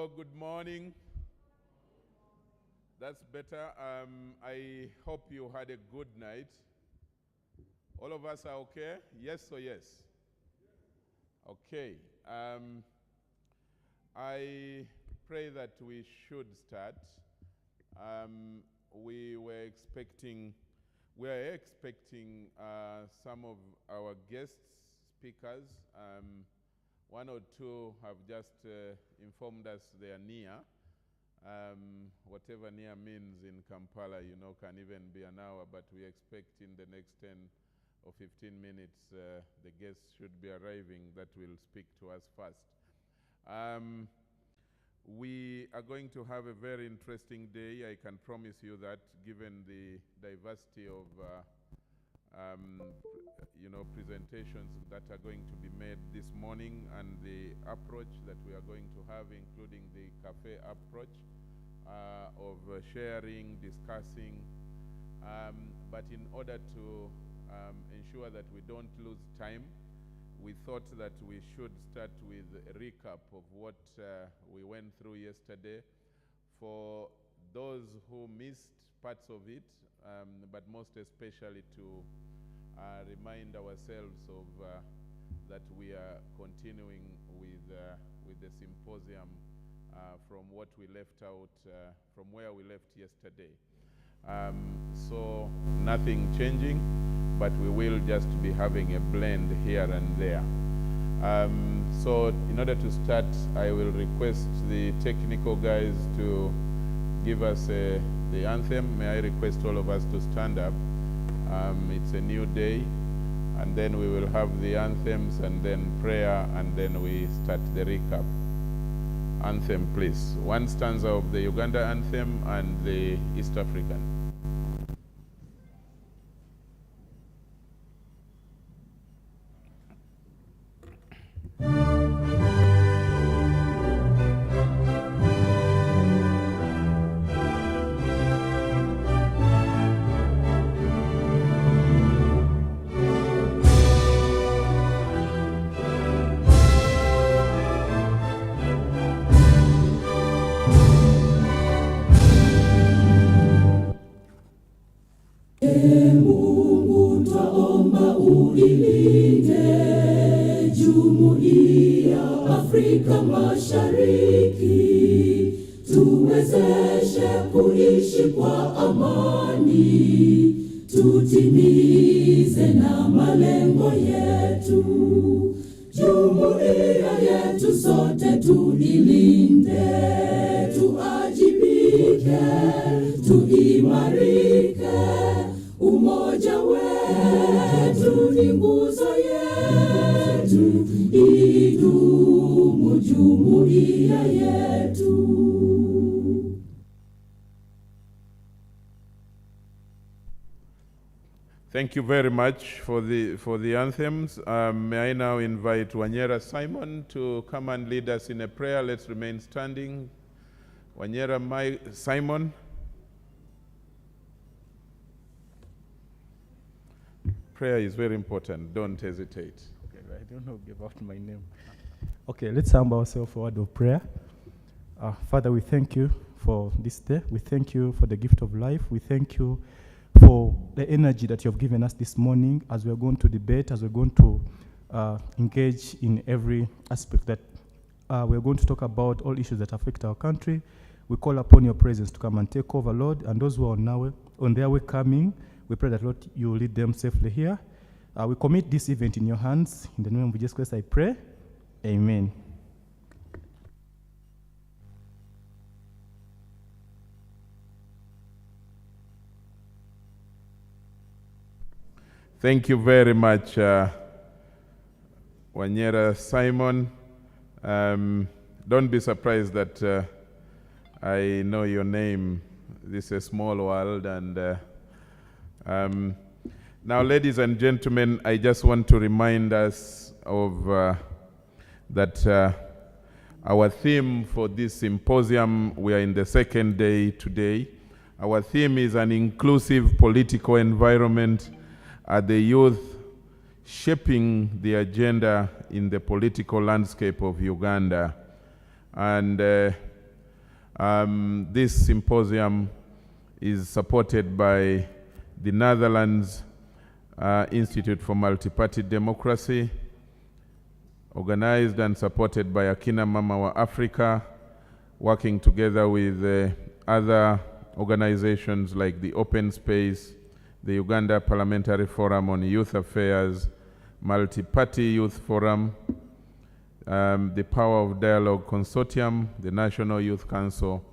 Hello, good morning. That's better. I hope you had a good night. All of us are okay? Yes or yes? Okay. I pray that we should start. We are expecting some of our guest speakers. One or two have just informed us they are near. Whatever near means in Kampala, can even be an hour, but we expect in the next 10 or 15 minutes the guests should be arriving that will speak to us first. We are going to have a very interesting day. I can promise you that, given the diversity of presentations that are going to be made this morning and the approach that we are going to have, including the cafe approach of sharing, discussing. But in order to ensure that we don't lose time, we thought that we should start with a recap of what we went through yesterday for those who missed parts of it, but most especially to remind ourselves of that we are continuing with the symposium from what we left out, from where we left yesterday. So nothing changing, but we will just be having a blend here and there. So in order to start, I will request the technical guys to give us the anthem. May I request all of us to stand up? It's a new day, and then we will have the anthems and then prayer, and then we start the recap. Anthem, please. One stanza of the Uganda anthem and the East African. Afrika Mashariki, tuwezeshe kuishi kwa amani, tutimize na malengo yetu. Jumuiya yetu sote tuilinde, tuajibike, tuimarike. Umoja wetu ni nguzo yetu, idumu jumuiya yetu. Thank you very much for the anthems. May I now invite Wanyera Simon to come and lead us in a prayer. Let's remain standing. Wanyera Simon. Prayer is very important. Don't hesitate. Okay, I don't know about my name. Okay, let's humble ourselves for a word of prayer. Father, we thank you for this day. We thank you for the gift of life. We thank you for the energy that you have given us this morning as we are going to debate, as we're going to engage in every aspect that we're going to talk about all issues that affect our country. We call upon your presence to come and take over, Lord, and those who are on their way coming, we pray that, Lord, you will lead them safely here. We commit this event in your hands. In the name of Jesus Christ, I pray. Amen. Thank you very much, Wanyera Simon. Don't be surprised that I know your name. This is a small world, and now, ladies and gentlemen, I just want to remind us of that our theme for this symposium, we are in the second day today. Our theme is an inclusive political environment at the youth shaping the agenda in the political landscape of Uganda. And This symposium is supported by the Netherlands Institute for Multiparty Democracy, organized and supported by Akina Mama Afrika, working together with other organizations like the Open Space, the Uganda Parliamentary Forum on Youth Affairs, Multiparty Youth Forum, the Power of Dialogue Consortium, the National Youth Council,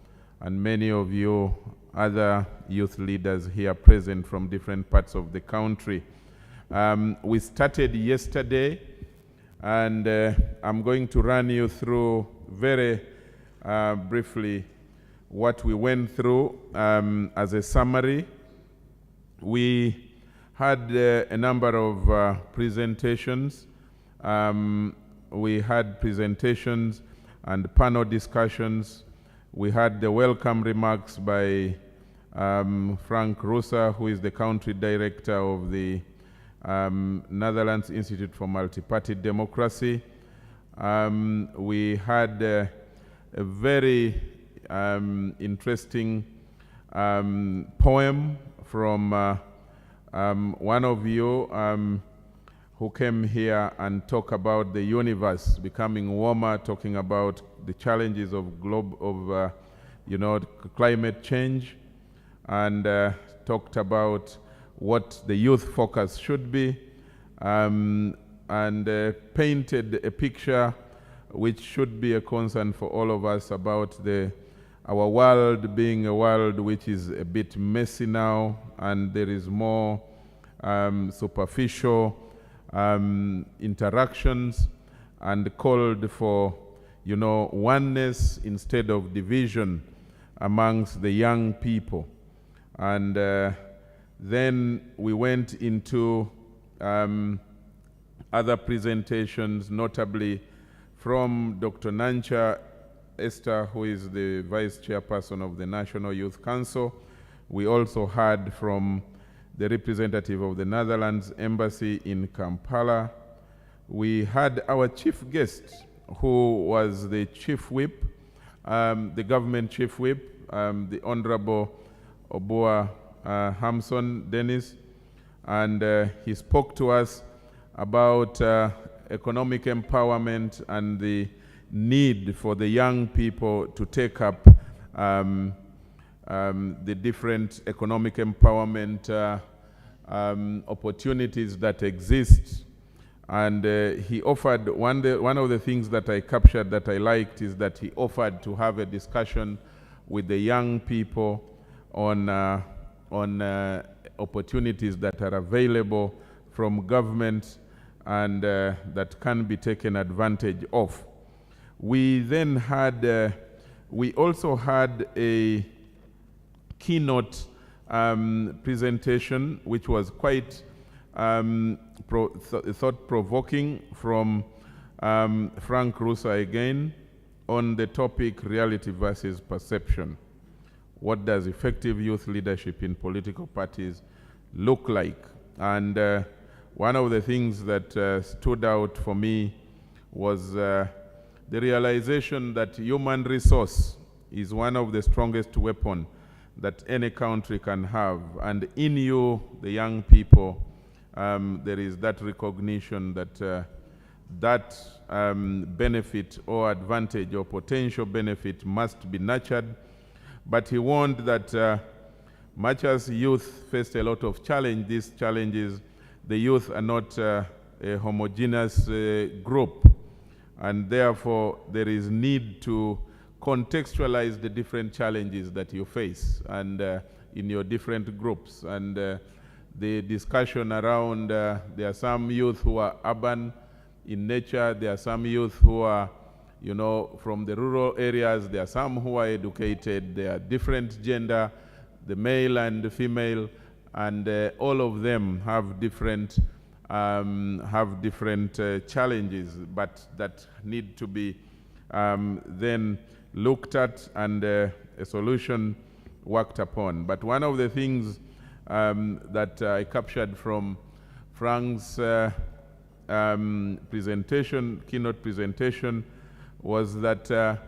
and many of you other youth leaders here present from different parts of the country. We started yesterday, and I'm going to run you through very briefly what we went through as a summary. We had a number of presentations. We had presentations and panel discussions. We had the welcome remarks by Frank Rusa, who is the country director of the Netherlands Institute for Multiparty Democracy. We had a very interesting poem from one of you who came here and talked about the universe becoming warmer, talking about the challenges of climate change, and talked about what the youth focus should be, and painted a picture which should be a concern for all of us about our world being a world which is a bit messy now, and there is more superficial interactions, and called for oneness instead of division amongst the young people. And then we went into other presentations, notably from Dr. Nancha Esther, who is the Vice Chairperson of the National Youth Council. We also heard from the representative of the Netherlands Embassy in Kampala. We had our chief guest, who was the Chief Whip, the government Chief Whip, the Honorable Obua Hamson Dennis, and he spoke to us about economic empowerment and the need for the young people to take up the different economic empowerment opportunities that exist. And he offered, one of the things that I captured that I liked is that he offered to have a discussion with the young people on opportunities that are available from government and that can be taken advantage of. We then had, we also had a keynote presentation which was quite thought-provoking from Frank Rusa again on the topic reality versus perception. What does effective youth leadership in political parties look like? And one of the things that stood out for me was the realization that human resource is one of the strongest weapons that any country can have. And in you, the young people, there is that recognition that that benefit or advantage or potential benefit must be nurtured. But he warned that much as youth faced a lot of challenge, these challenges, the youth are not a homogeneous group, and therefore there is need to contextualize the different challenges that you face and in your different groups. And the discussion around, there are some youth who are urban in nature, there are some youth who are, from the rural areas, there are some who are educated, there are different gender, the male and the female, and all of them have different challenges, but that need to be then looked at and a solution worked upon. But one of the things that I captured from Frank's keynote presentation, was that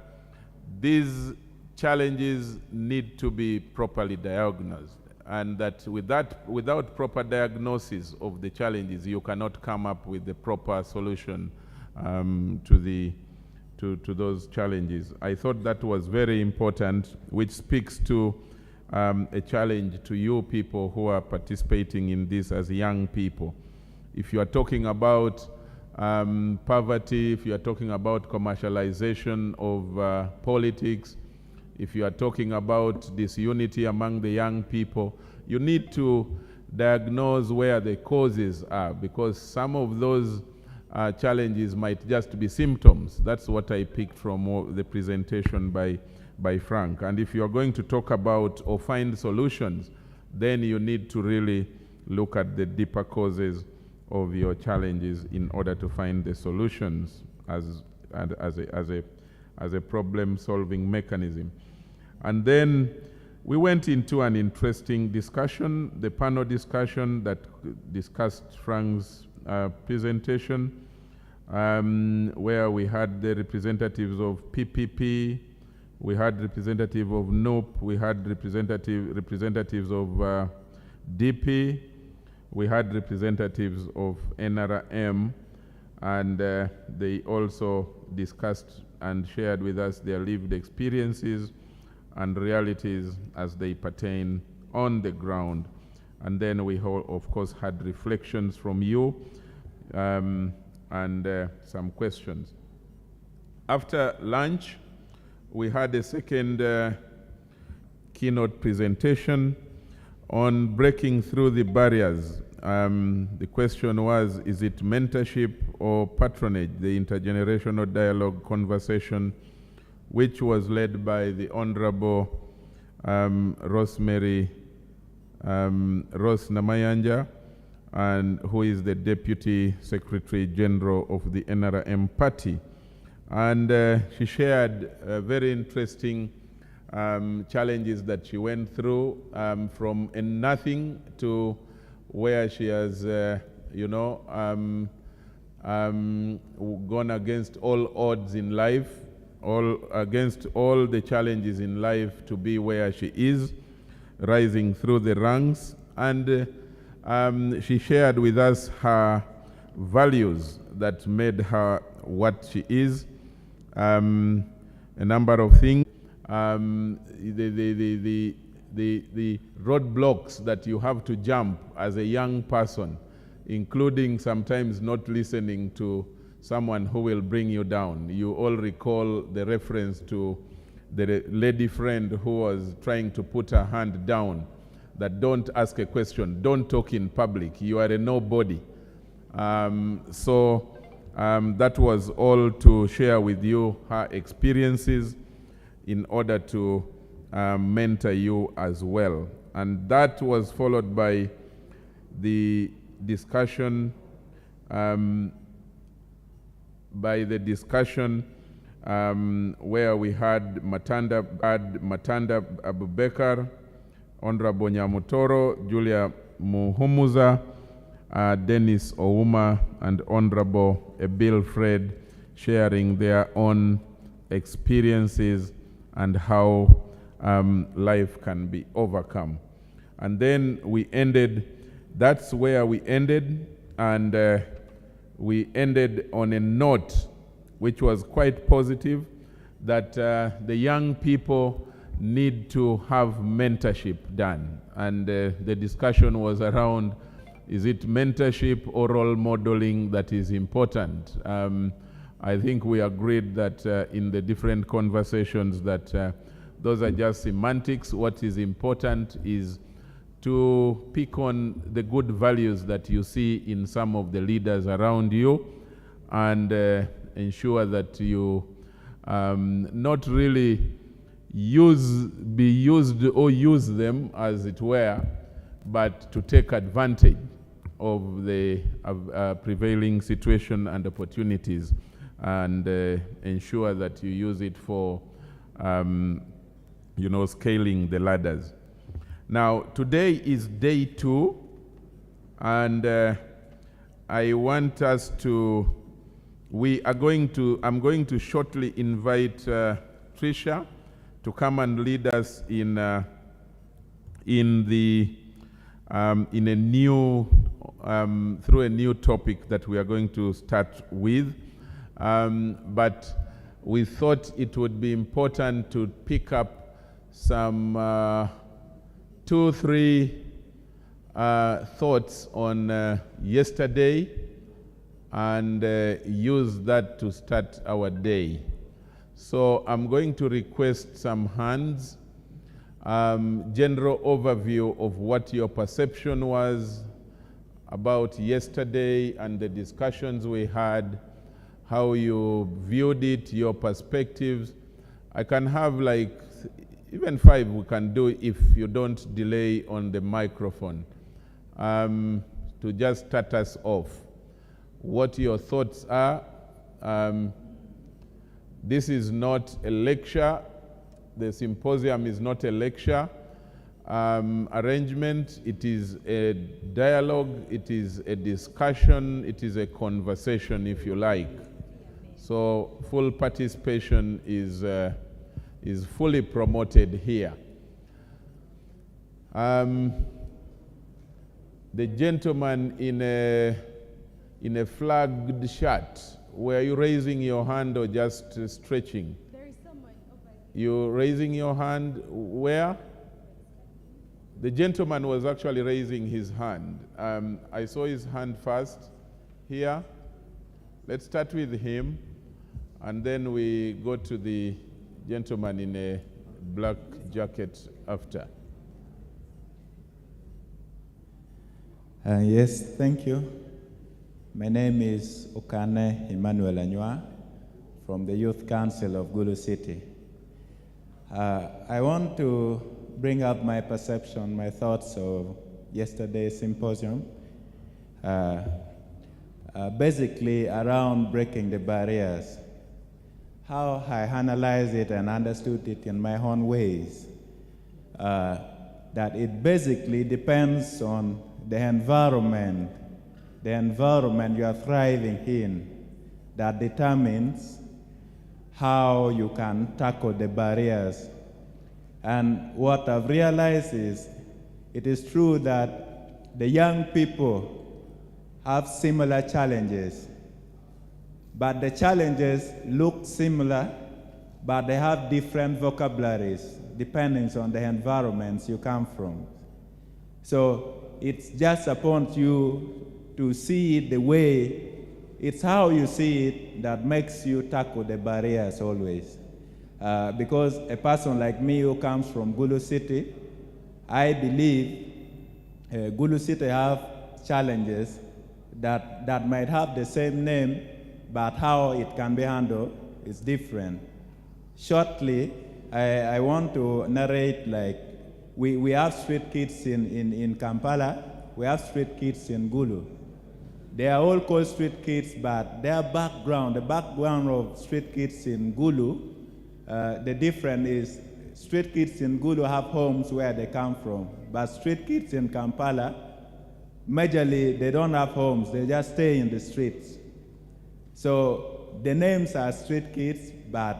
these challenges need to be properly diagnosed, and that without proper diagnosis of the challenges, you cannot come up with the proper solution to those challenges. I thought that was very important, which speaks to a challenge to you people who are participating in this as young people. If you are talking about poverty, if you are talking about commercialization of politics, if you are talking about disunity among the young people, you need to diagnose where the causes are, because some of those challenges might just be symptoms. That's what I picked from the presentation by Frank. And if you're going to talk about or find solutions, then you need to really look at the deeper causes of your challenges in order to find the solutions as a problem-solving mechanism. And then we went into an interesting discussion, the panel discussion that discussed Frank's presentation, where we had the representatives of PPP, we had representative of NOP, we had representatives of DP, we had representatives of NRM, and they also discussed and shared with us their lived experiences and realities as they pertain on the ground. And then we of course had reflections from you and some questions. After lunch, we had a second keynote presentation on breaking through the barriers. The question was, is it mentorship or patronage, the intergenerational dialogue conversation, which was led by the Honorable Rosemary Rose Namayanja, and who is the Deputy Secretary General of the NRM Party. And she shared very interesting challenges that she went through from nothing to where she has, gone against all odds in life, against all the challenges in life to be where she is, rising through the ranks. And she shared with us her values that made her what she is, a number of things, the roadblocks that you have to jump as a young person, including sometimes not listening to someone who will bring you down. You all recall the reference to the lady friend who was trying to put her hand down, that don't ask a question, don't talk in public, you are a nobody. That was all to share with you her experiences in order to mentor you as well. And that was followed by the discussion where we had Matanda Abubekar, Honorable Nyamutoro, Julia Muhumuza, Dennis Ouma, and Honorable Ebil Fred, sharing their own experiences and how life can be overcome. And then we ended, that's where we ended, and we ended on a note which was quite positive, that the young people need to have mentorship done. And the discussion was around, is it mentorship or role modeling that is important? I think we agreed that in the different conversations that those are just semantics. What is important is to pick on the good values that you see in some of the leaders around you, and ensure that you not really be used or use them, as it were, but to take advantage of the prevailing situation and opportunities, and ensure that you use it for scaling the ladders. Now, today is day 2, and I want us to, I'm going to shortly invite Tricia to come and lead us in a new through a new topic that we are going to start with. But we thought it would be important to pick up some 2-3 thoughts on yesterday and use that to start our day. So I'm going to request some hands, general overview of what your perception was about yesterday and the discussions we had, how you viewed it, your perspectives. I can have like even 5 we can do if you don't delay on the microphone, to just start us off. What your thoughts are. This is not a lecture. The symposium is not a lecture arrangement. It is a dialogue, it is a discussion, it is a conversation, if you like. So full participation is fully promoted here. The gentleman in a flagged shirt, were you raising your hand or just stretching? There is someone over here. You raising your hand where? The gentleman was actually raising his hand. I saw his hand first here. Let's start with him, and then we go to the gentleman in a black jacket after. Yes, thank you. My name is Akina Mama from the Youth Council of Gulu City. I want to bring up my perception, my thoughts of yesterday's symposium, basically around breaking the barriers. How I analyzed it and understood it in my own ways, that it basically depends on the environment you are thriving in, that determines how you can tackle the barriers. And what I've realized is, it is true that the young people have similar challenges, but the challenges look similar, but they have different vocabularies depending on the environments you come from. So it's just upon you to see it the way, it's how you see it that makes you tackle the barriers always. Because a person like me who comes from Gulu City, I believe Gulu City have challenges that might have the same name, but how it can be handled is different. Shortly, I want to narrate, like, we have street kids in Kampala, we have street kids in Gulu. They are all called street kids, but their background, the background of street kids in Gulu, the difference is street kids in Gulu have homes where they come from, but street kids in Kampala, majorly they don't have homes, they just stay in the streets. So the names are street kids, but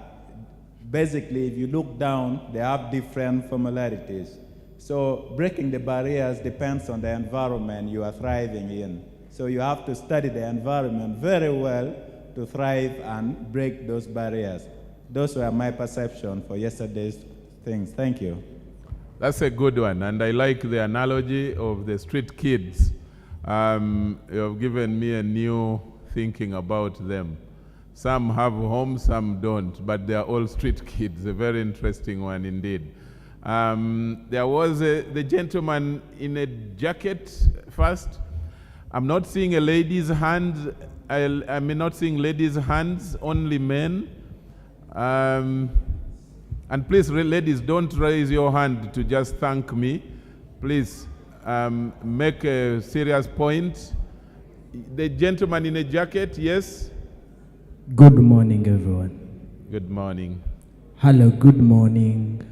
basically if you look down, they have different formalities. So breaking the barriers depends on the environment you are thriving in. So you have to study the environment very well to thrive and break those barriers. Those were my perception for yesterday's things. Thank you. That's a good one, and I like the analogy of the street kids. You have given me a new thinking about them. Some have homes, some don't, but they are all street kids. A very interesting one indeed. There was the gentleman in a jacket first. I'm not seeing a lady's hand. I'm not seeing ladies' hands, only men. And please, ladies, don't raise your hand to just thank me. Please make a serious point. The gentleman in a jacket, yes? Good morning, everyone. Good morning. Hello, good morning.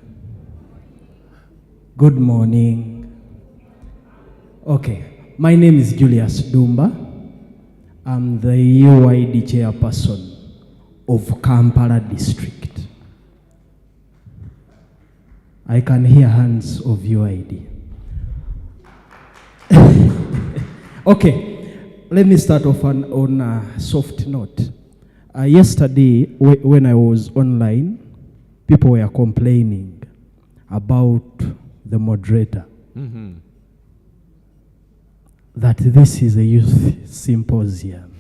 Good morning. Okay. My name is Julius Dumba. I'm the UID chairperson of Kampala district. I can hear hands of UID. Okay, let me start off on a soft note. Yesterday, when I was online, people were complaining about the moderator. Mm-hmm. That this is a youth symposium.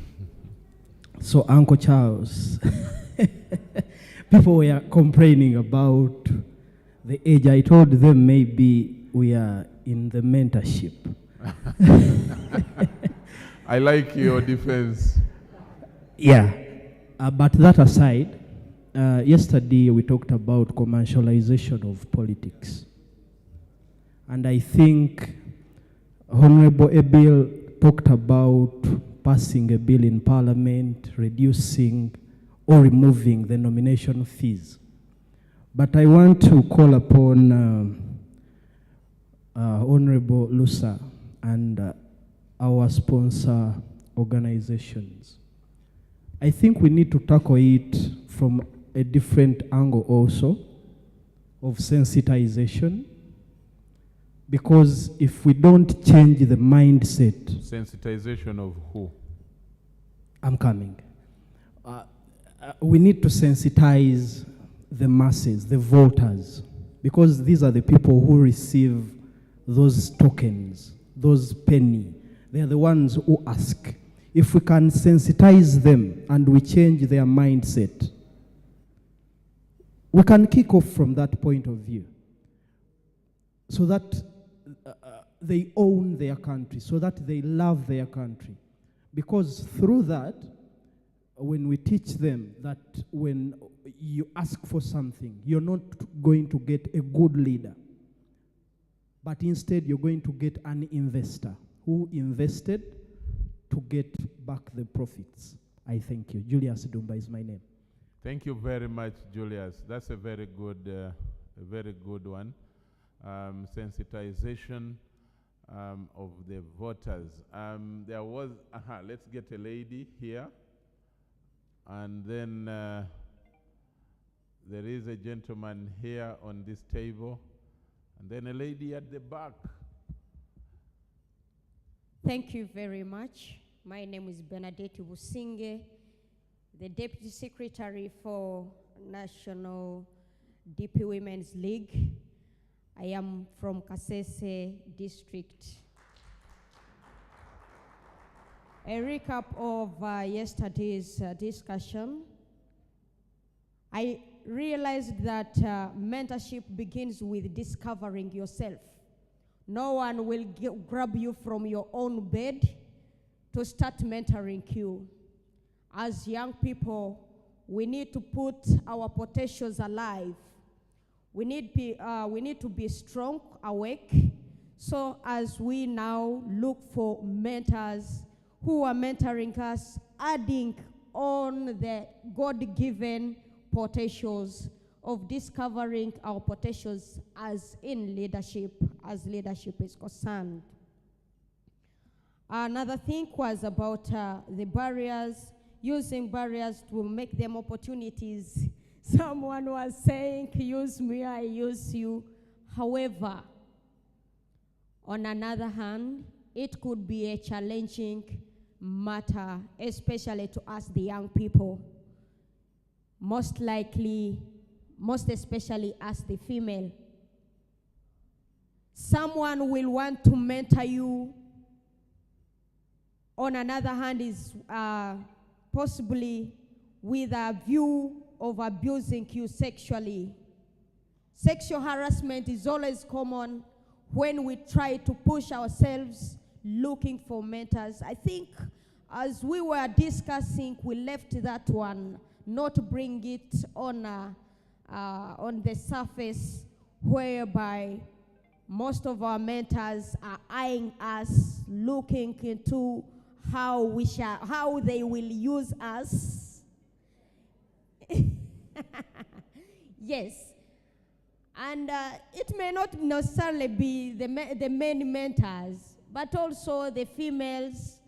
So Uncle Charles, people were complaining about the age. I told them maybe we are in the mentorship. I like your defense. Yeah, but that aside, yesterday we talked about commercialization of politics. And I think Honorable Ebil talked about passing a bill in Parliament, reducing or removing the nomination fees. But I want to call upon Honorable Lusa and our sponsor organizations. I think we need to tackle it from a different angle also of sensitization. Because if we don't change the mindset... Sensitization of who? I'm coming. We need to sensitize the masses, the voters, because these are the people who receive those tokens, those penny. They are the ones who ask. If we can sensitize them and we change their mindset, we can kick off from that point of view so that they own their country, so that they love their country. Because through that, when we teach them that when you ask for something, you're not going to get a good leader, but instead you're going to get an investor who invested to get back the profits. I thank you. Julius Dumba is my name. Thank you very much, Julius. That's a very good one. Sensitization of the voters. There was, let's get a lady here. And then there is a gentleman here on this table. And then a lady at the back. Thank you very much. My name is Bernadette Businge, the Deputy Secretary for National DP Women's League. I am from Kasese District. A recap of yesterday's discussion. I realized that mentorship begins with discovering yourself. No one will grab you from your own bed to start mentoring you. As young people, we need to put our potentials alive. We need to be strong, awake. So as we now look for mentors who are mentoring us, adding on the God-given potentials of discovering our potentials as in leadership, as leadership is concerned. Another thing was about the barriers, using barriers to make them opportunities. Someone was saying, use me, I use you. However, on another hand, it could be a challenging matter, especially to us, the young people. Most likely, most especially us, the female. Someone will want to mentor you. On another hand, is possibly with a view of abusing you sexually. Sexual harassment is always common when we try to push ourselves looking for mentors. I think as we were discussing, we left that one, not bring it on the surface, whereby most of our mentors are eyeing us, looking into how they will use us. Yes. And it may not necessarily be the main mentors, but also the females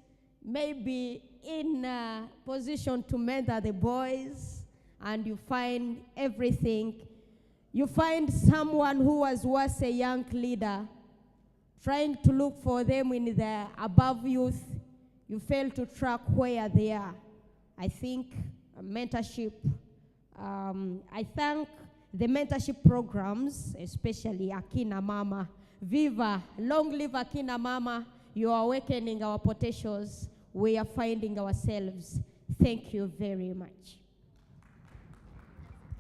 may be in a position to mentor the boys, and you find everything. you find someone who was a young leader, trying to look for them in the above youth, you fail to track where they are. I think mentorship, I thank the mentorship programs, especially Akina Mama. Viva, long live Akina Mama. You are awakening our potentials. We are finding ourselves. Thank you very much.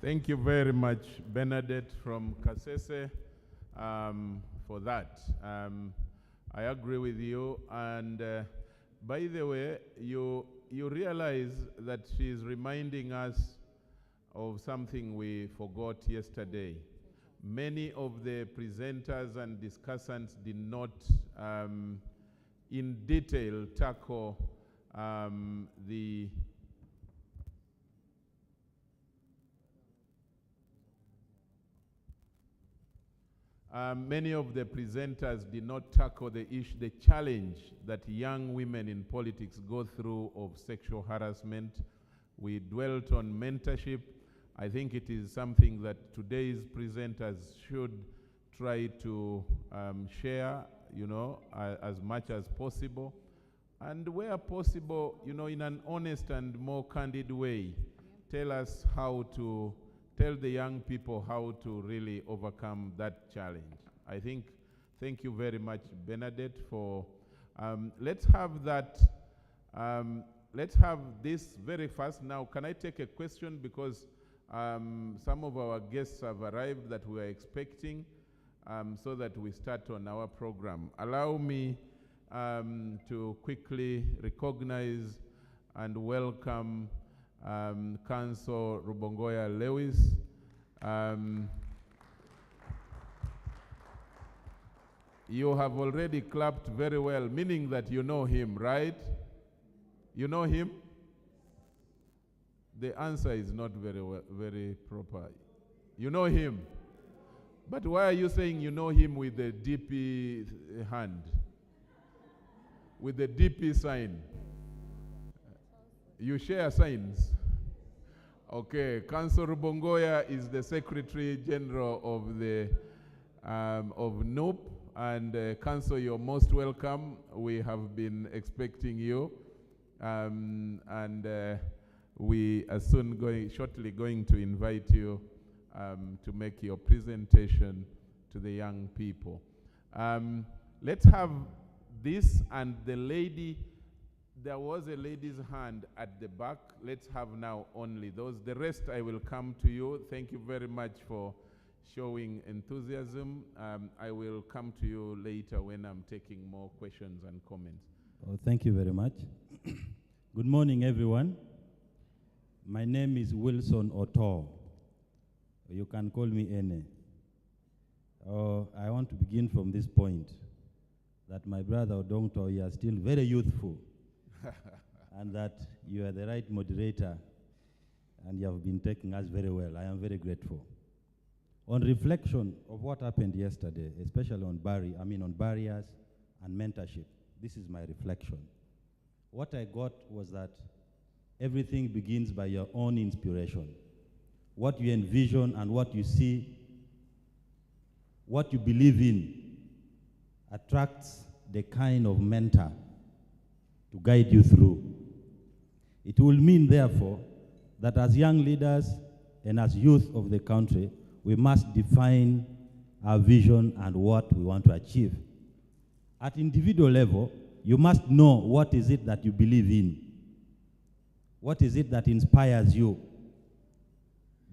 Thank you very much, Bernadette from Kasese, for that. I agree with you. And by the way, you realize that she's reminding us of something we forgot yesterday. Many of the presenters and discussants did not in detail tackle many of the presenters did not tackle the issue, the challenge that young women in politics go through of sexual harassment. We dwelt on mentorship. I think it is something that today's presenters should try to share, as much as possible. And where possible, in an honest and more candid way, tell the young people how to really overcome that challenge. I think, thank you very much, Bernadette, for, let's have this very fast. Now, can I take a question? Because some of our guests have arrived that we are expecting, so that we start on our program. Allow me to quickly recognize and welcome Councillor Rubongoya Lewis. You have already clapped very well, meaning that you know him, right? You know him? The answer is not very proper. You know him. But why are you saying you know him with the DP hand? With the DP sign? You share signs? Okay, Councillor Rubongoya is the Secretary General of the of NUP, and Council, you're most welcome. We have been expecting you, and we are shortly going to invite you to make your presentation to the young people. Let's have this, and the lady. There was a lady's hand at the back. Let's have now only those. The rest I will come to you. Thank you very much for showing enthusiasm. I will come to you later when I'm taking more questions and comments. Oh, thank you very much. Good morning, everyone. My name is Wilson Oto. You can call me Ene. I want to begin from this point, that my brother Odongto, you are still very youthful. And that you are the right moderator, and you have been taking us very well. I am very grateful. On reflection of what happened yesterday, especially on barriers and mentorship, this is my reflection. What I got was that everything begins by your own inspiration. What you envision and what you see, what you believe in, attracts the kind of mentor to guide you through. It will mean, therefore, that as young leaders and as youth of the country, we must define our vision and what we want to achieve. At individual level, you must know what is it that you believe in. What is it that inspires you?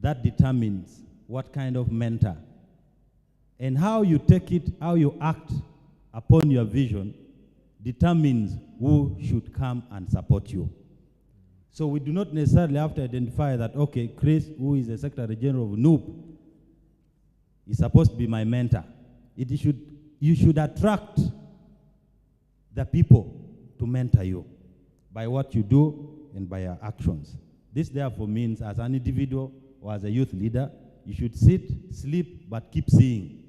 That determines what kind of mentor. And how you take it, how you act upon your vision, determines who should come and support you. So we do not necessarily have to identify that, okay, Chris, who is the Secretary General of NUP, is supposed to be my mentor. You should attract the people to mentor you by what you do and by your actions. This therefore means, as an individual or as a youth leader, you should sit, sleep, but keep seeing.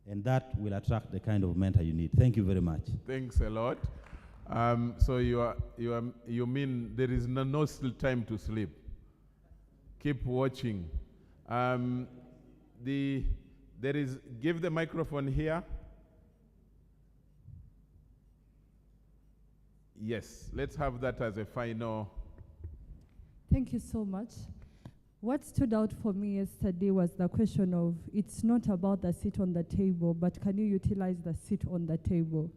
And that will attract the kind of mentor you need. Thank you very much. Thanks a lot. So you mean there is no, still time to sleep? Keep watching. give the microphone here. Yes, let's have that as a final. Thank you so much. What stood out for me yesterday was the question of, it's not about the seat on the table, but can you utilize the seat on the table?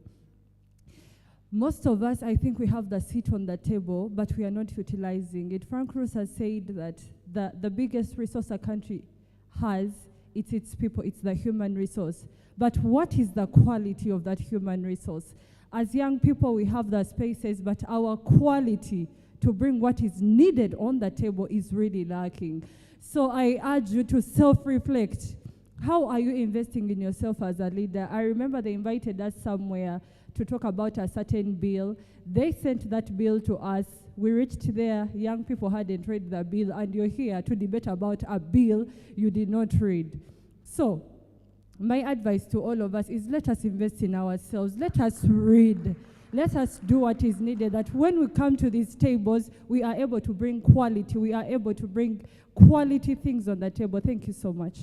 Most of us, I think we have the seat on the table, but we are not utilizing it. Frank Roos has said that the biggest resource a country has, it's its people, it's the human resource. But what is the quality of that human resource? As young people, we have the spaces, but our quality to bring what is needed on the table is really lacking. So I urge you to self-reflect. How are you investing in yourself as a leader? I remember they invited us somewhere to talk about a certain bill. They sent that bill to us. We reached there, young people hadn't read the bill, and you're here to debate about a bill you did not read. So, my advice to all of us is, let us invest in ourselves. Let us read. Let us do what is needed, that when we come to these tables, we are able to bring quality. We are able to bring quality things on the table. Thank you so much.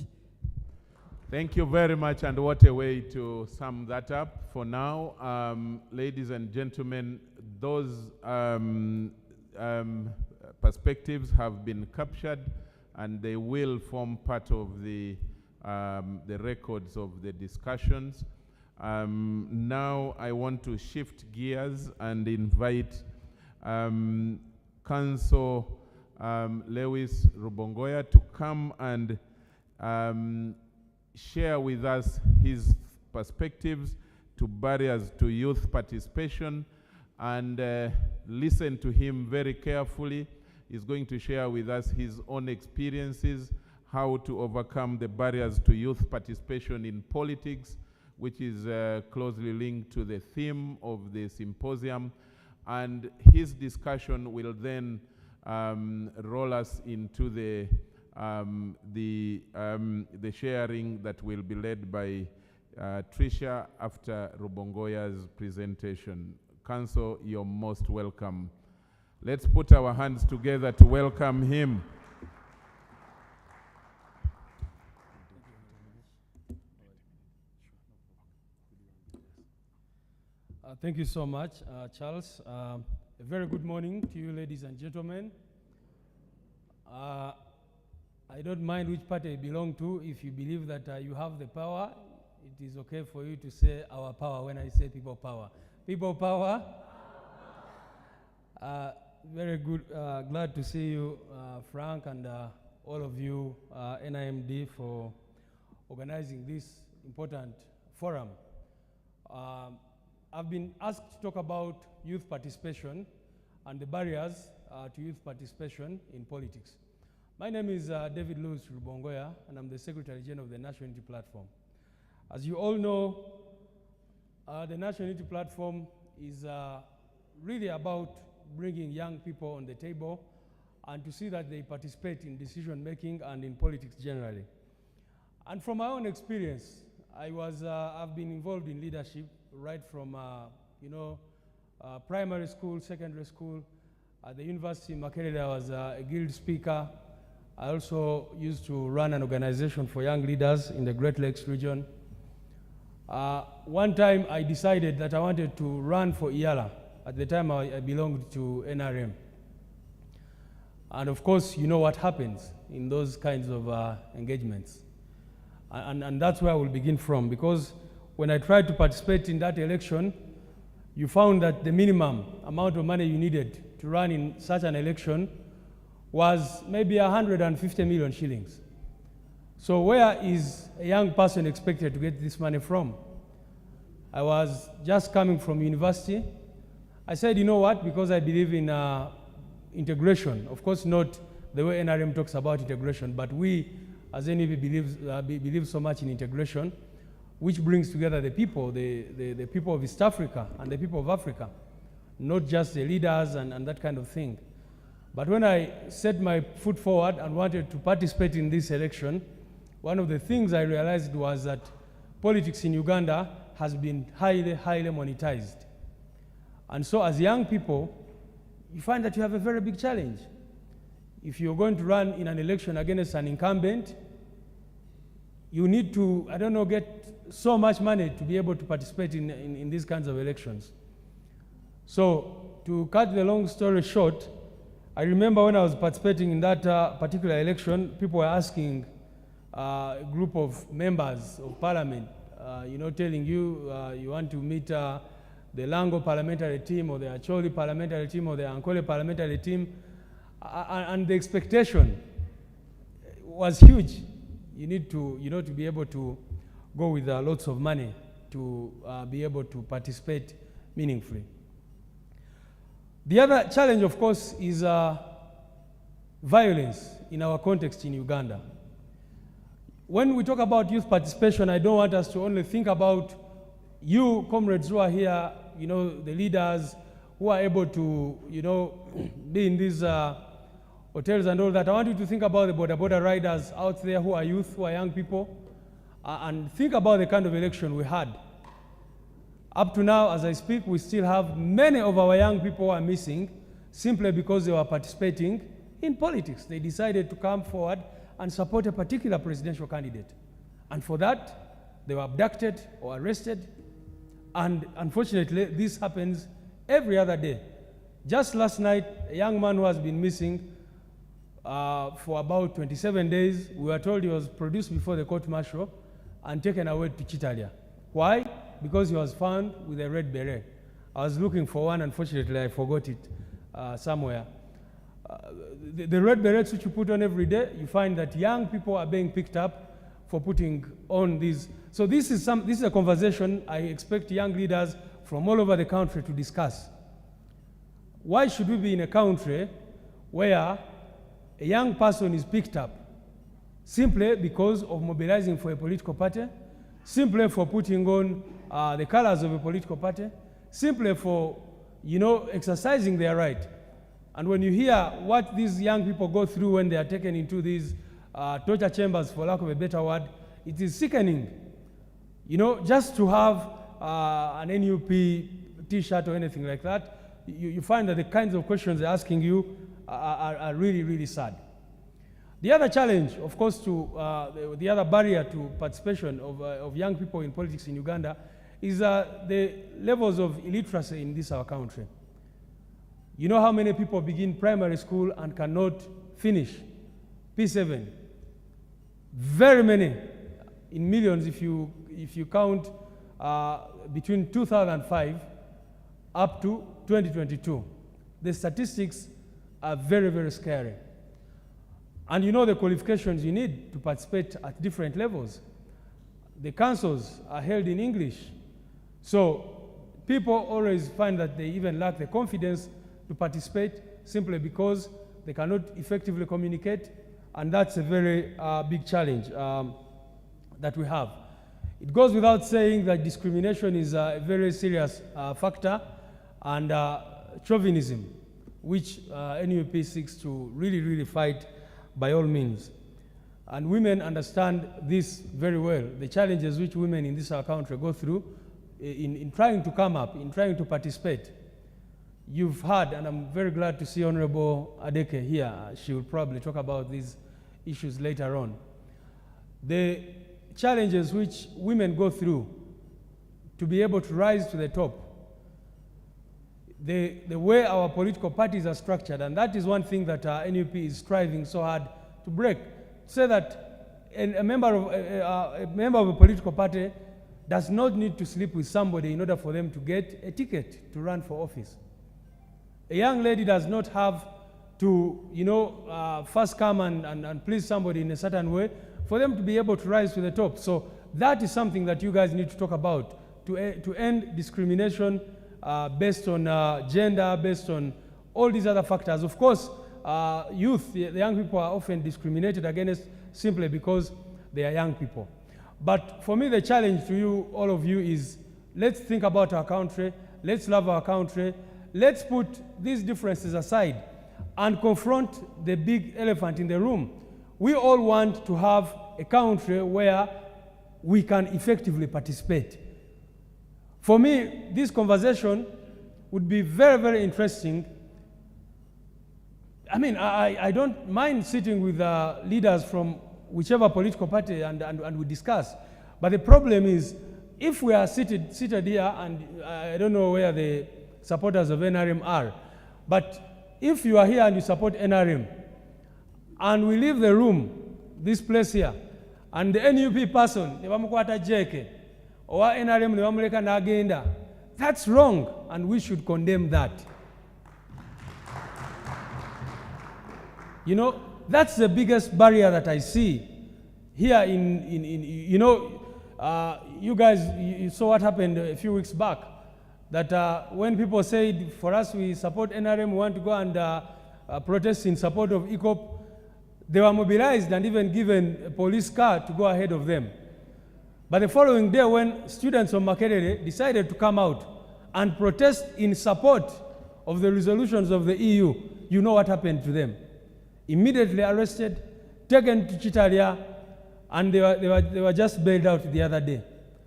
Thank you very much, and what a way to sum that up. For now, ladies and gentlemen, those perspectives have been captured, and they will form part of the records of the discussions. Now I want to shift gears and invite Council Lewis Rubongoya to come and share with us his perspectives to barriers to youth participation, and listen to him very carefully. He's going to share with us his own experiences, how to overcome the barriers to youth participation in politics, which is closely linked to the theme of the symposium. And his discussion will then roll us into the sharing that will be led by Tricia after Rubongoya's presentation. Council, you're most welcome. Let's put our hands together to welcome him. Thank you so much, Charles. A very good morning to you, ladies and gentlemen. I don't mind which party I belong to. If you believe that you have the power, it is okay for you to say our power when I say people power. People power. Very good. Glad to see you, Frank, and all of you, NIMD, for organizing this important forum. I've been asked to talk about youth participation and the barriers to youth participation in politics. My name is David Lewis Rubongoya, and I'm the Secretary General of the National Unity Platform. As you all know, the National Unity Platform is really about bringing young people on the table and to see that they participate in decision making and in politics generally. And from my own experience, I've been involved in leadership right from primary school, secondary school. At the University in Makerere, I was a guild speaker. I also used to run an organization for young leaders in the Great Lakes region. One time I decided that I wanted to run for IALA. At the time I belonged to NRM. And of course, you know what happens in those kinds of engagements. And that's where I will begin from, because when I tried to participate in that election, you found that the minimum amount of money you needed to run in such an election was maybe 150 million shillings. So where is a young person expected to get this money from? I was just coming from university. I said, you know what, because I believe in integration, of course not the way NRM talks about integration, but we as NEP believe so much in integration, which brings together the people, the people of East Africa and the people of Africa, not just the leaders and that kind of thing. But when I set my foot forward and wanted to participate in this election, one of the things I realized was that politics in Uganda has been highly, highly monetized. And so as young people, you find that you have a very big challenge. If you're going to run in an election against an incumbent, you need to, I don't know, get so much money to be able to participate in these kinds of elections. So to cut the long story short, I remember when I was participating in that particular election, people were asking a group of members of parliament, telling you you want to meet the Lango parliamentary team or the Acholi parliamentary team or the Ankole parliamentary team, and the expectation was huge. You need to, to be able to go with lots of money to be able to participate meaningfully. The other challenge, of course, is violence in our context in Uganda. When we talk about youth participation, I don't want us to only think about you comrades who are here, the leaders who are able to, be in these hotels and all that. I want you to think about the border riders out there who are youth, who are young people, and think about the kind of election we had. Up to now, as I speak, we still have many of our young people who are missing simply because they were participating in politics. They decided to come forward and support a particular presidential candidate. And for that, they were abducted or arrested. And unfortunately, this happens every other day. Just last night, a young man who has been missing for about 27 days, we were told he was produced before the court-martial and taken away to Chitalia. Why? Because he was found with a red beret. I was looking for one, unfortunately I forgot it somewhere. The red berets which you put on every day, you find that young people are being picked up for putting on these. So this is a conversation I expect young leaders from all over the country to discuss. Why should we be in a country where a young person is picked up simply because of mobilizing for a political party, simply for putting on the colors of a political party, simply for, exercising their right? And when you hear what these young people go through when they are taken into these torture chambers, for lack of a better word, it is sickening. Just to have an NUP t-shirt or anything like that, you find that the kinds of questions they're asking you are really, really sad. The other challenge, of course, the other barrier to participation of young people in politics in Uganda is the levels of illiteracy in this our country. You know how many people begin primary school and cannot finish P7? Very many, in millions if you count between 2005 up to 2022. The statistics are very, very scary. And the qualifications you need to participate at different levels. The councils are held in English. So people always find that they even lack the confidence to participate simply because they cannot effectively communicate, and that's a very big challenge that we have. It goes without saying that discrimination is a very serious factor, and chauvinism, which NUP seeks to really, really fight by all means. And women understand this very well, the challenges which women in this our country go through in trying to come up, in trying to participate. You've heard, and I'm very glad to see Honorable Adeke here. She will probably talk about these issues later on. The challenges which women go through to be able to rise to the top, the way our political parties are structured, and that is one thing that NUP is striving so hard to break. Say that a member of a political party does not need to sleep with somebody in order for them to get a ticket to run for office. A young lady does not have to, first come and please somebody in a certain way for them to be able to rise to the top. So that is something that you guys need to talk about, to end discrimination based on gender, based on all these other factors. Of course, youth, the young people are often discriminated against simply because they are young people. But for me, the challenge to you, all of you, is let's think about our country, let's love our country, let's put these differences aside and confront the big elephant in the room. We all want to have a country where we can effectively participate. For me, this conversation would be very, very interesting. I mean, I don't mind sitting with leaders from whichever political party and we discuss. But the problem is, if we are seated here, and I don't know where the supporters of NRM are, but if you are here and you support NRM, and we leave the room, this place here, and the NUP person, or NRM, that's wrong, and we should condemn that. You know, that's the biggest barrier that I see here you know, you guys, you saw what happened a few weeks back, that when people said, for us, we support NRM, we want to go and protest in support of ECOP, they were mobilized and even given a police car to go ahead of them. But the following day, when students from Makerere decided to come out and protest in support of the resolutions of the EU, you know what happened to them. Immediately arrested, taken to Chitalia, and they were just bailed out the other day.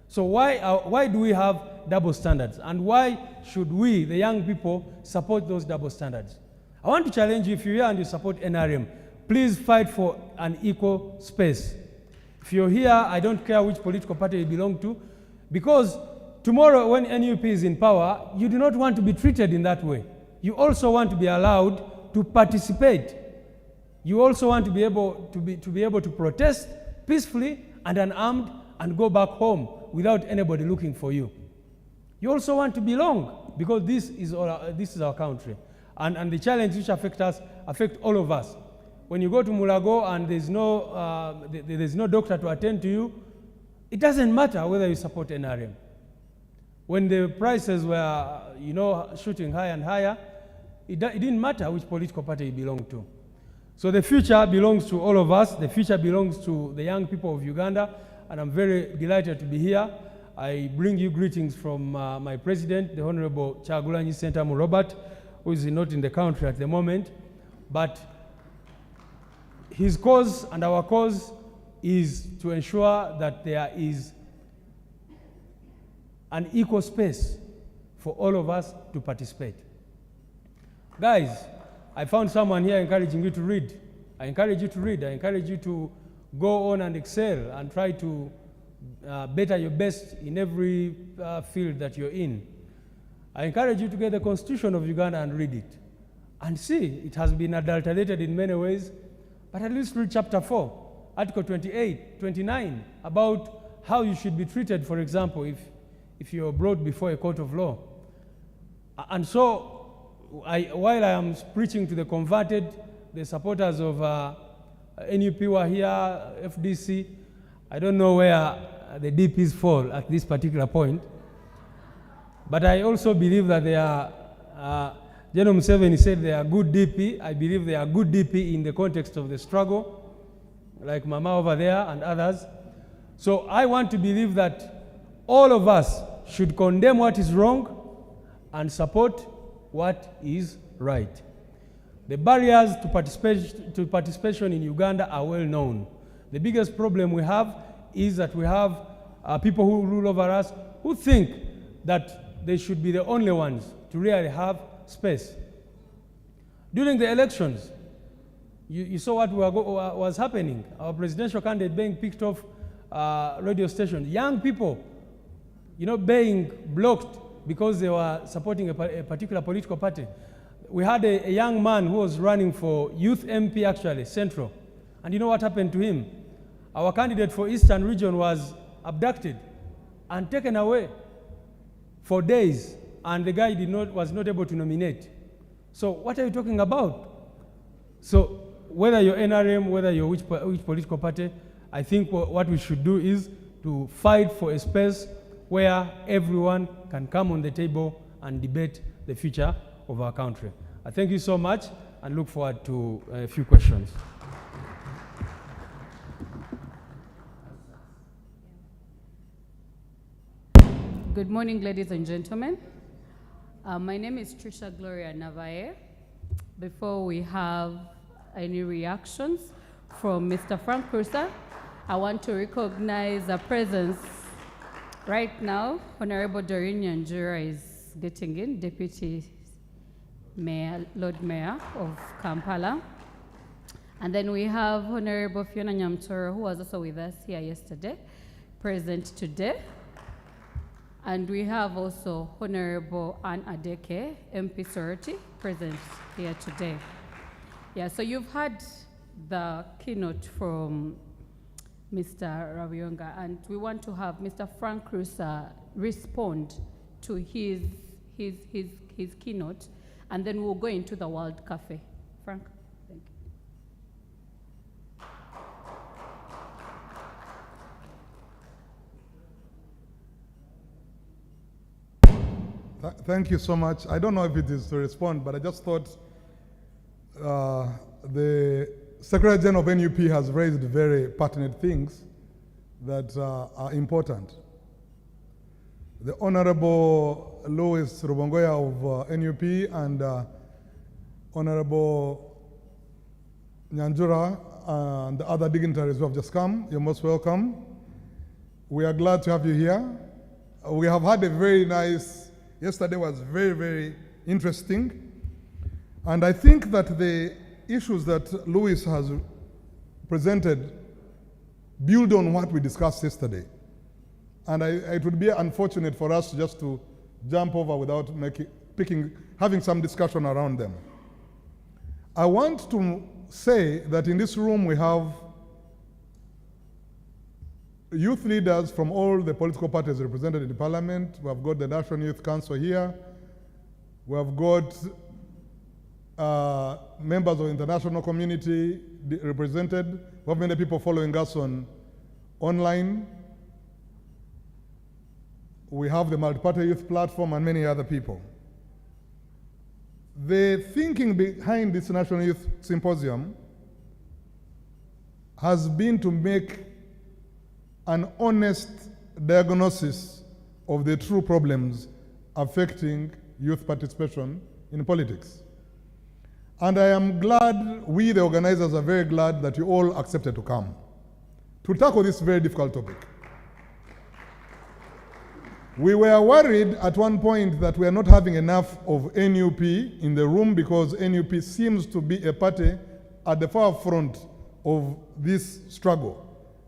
So why do we have double standards? And why should we, the young people, support those double standards? I want to challenge you, if you're here and you support NRM, please fight for an equal space. If you're here, I don't care which political party you belong to, because tomorrow when NUP is in power, you do not want to be treated in that way. You also want to be allowed to participate. You also want to be able to protest peacefully and unarmed and go back home without anybody looking for you. You also want to belong, because this is our country. And the challenges which affect us affect all of us. When you go to Mulago and there's no doctor to attend to you, it doesn't matter whether you support NRM. When the prices were, you know, shooting higher and higher, it didn't matter which political party you belong to. So the future belongs to all of us. The future belongs to the young people of Uganda, and I'm very delighted to be here. I bring you greetings from my president, the Honorable Kyagulanyi Ssentamu Robert, who is not in the country at the moment, but his cause and our cause is to ensure that there is an equal space for all of us to participate. Guys, I found someone here encouraging you to read. I encourage you to read. I encourage you to go on and excel and try to better your best in every field that you're in. I encourage you to get the Constitution of Uganda and read it. And see, it has been adulterated in many ways, but at least read chapter 4, article 28, 29, about how you should be treated, for example, if you're brought before a court of law. And so, while I am preaching to the converted, the supporters of NUP were here, FDC, I don't know where the DPs fall at this particular point, but I also believe that they are, General Museveni said they are good DP. I believe they are good DP in the context of the struggle, like Mama over there and others. So I want to believe that all of us should condemn what is wrong and support what is right. The barriers to participation in Uganda are well known. The biggest problem we have is that we have people who rule over us who think that they should be the only ones to really have space. During the elections, you saw what was happening. Our presidential candidate being picked off radio stations. Young people, you know, being blocked because they were supporting a particular political party. We had a young man who was running for youth MP, actually, Central. And you know what happened to him? Our candidate for Eastern Region was abducted and taken away for days, and the guy was not able to nominate. So what are you talking about? So whether you're NRM, whether you're which political party, I think what we should do is to fight for a space where everyone can come on the table and debate the future of our country. I thank you so much and look forward to a few questions. Good morning, ladies and gentlemen. My name is Trisha Gloria Navae. Before we have any reactions from Mr. Frank Krusa, I want to recognize the presence right now. Honorable Doreen Nyanjura is getting in, Deputy Mayor, Lord Mayor of Kampala. And then we have Honorable Fiona Nyamtoro, who was also with us here yesterday, present today. And we have also Honorable Anne Adeke, MP Soroti, present here today. Yeah, so you've had the keynote from Mr. Ravionga, and we want to have Mr. Frank Rusa respond to his keynote, and then we'll go into the World Cafe. Frank, thank you. Thank you so much. I don't know if it is to respond, but I just thought the Secretary General of NUP has raised very pertinent things that are important. The Honorable Louis Rubongoya of NUP and Honorable Nyanjura and the other dignitaries who have just come, you're most welcome. We are glad to have you here. We have had a very nice, yesterday was very, very interesting. And I think that the issues that Louis has presented build on what we discussed yesterday. And it would be unfortunate for us just to jump over without having some discussion around them. I want to say that in this room we have youth leaders from all the political parties represented in the Parliament. We have got the National Youth Council here. We have got members of the international community represented. We have many people following us online. We have the Multiparty Youth Platform and many other people. The thinking behind this National Youth Symposium has been to make an honest diagnosis of the true problems affecting youth participation in politics. And I am glad, we the organizers are very glad that you all accepted to come to tackle this very difficult topic. We were worried at one point that we are not having enough of NUP in the room because NUP seems to be a party at the far front of this struggle.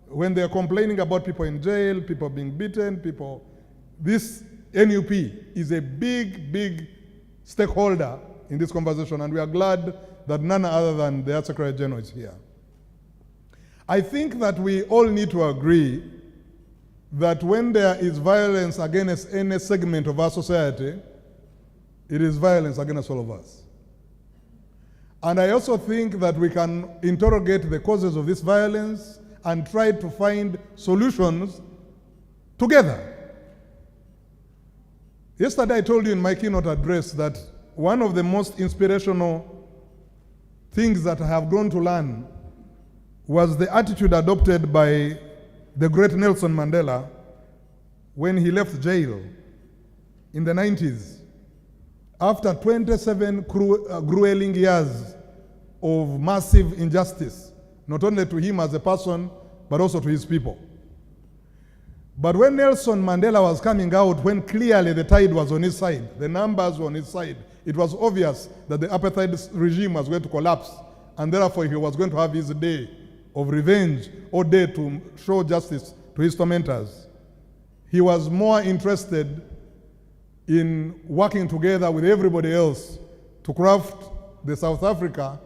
When they are complaining about people in jail, people being beaten, this NUP is a big, big stakeholder in this conversation, and we are glad that none other than the Secretary General is here. I think that we all need to agree that when there is violence against any segment of our society, it is violence against all of us. And I also think that we can interrogate the causes of this violence and try to find solutions together. Yesterday I told you in my keynote address that one of the most inspirational things that I have grown to learn was the attitude adopted by the great Nelson Mandela when he left jail in the 90s, after 27 grueling years of massive injustice, not only to him as a person, but also to his people. But when Nelson Mandela was coming out, when clearly the tide was on his side, the numbers were on his side, it was obvious that the apartheid regime was going to collapse, and therefore he was going to have his day of revenge or day to show justice to his tormentors. He was more interested in working together with everybody else to craft the South Africa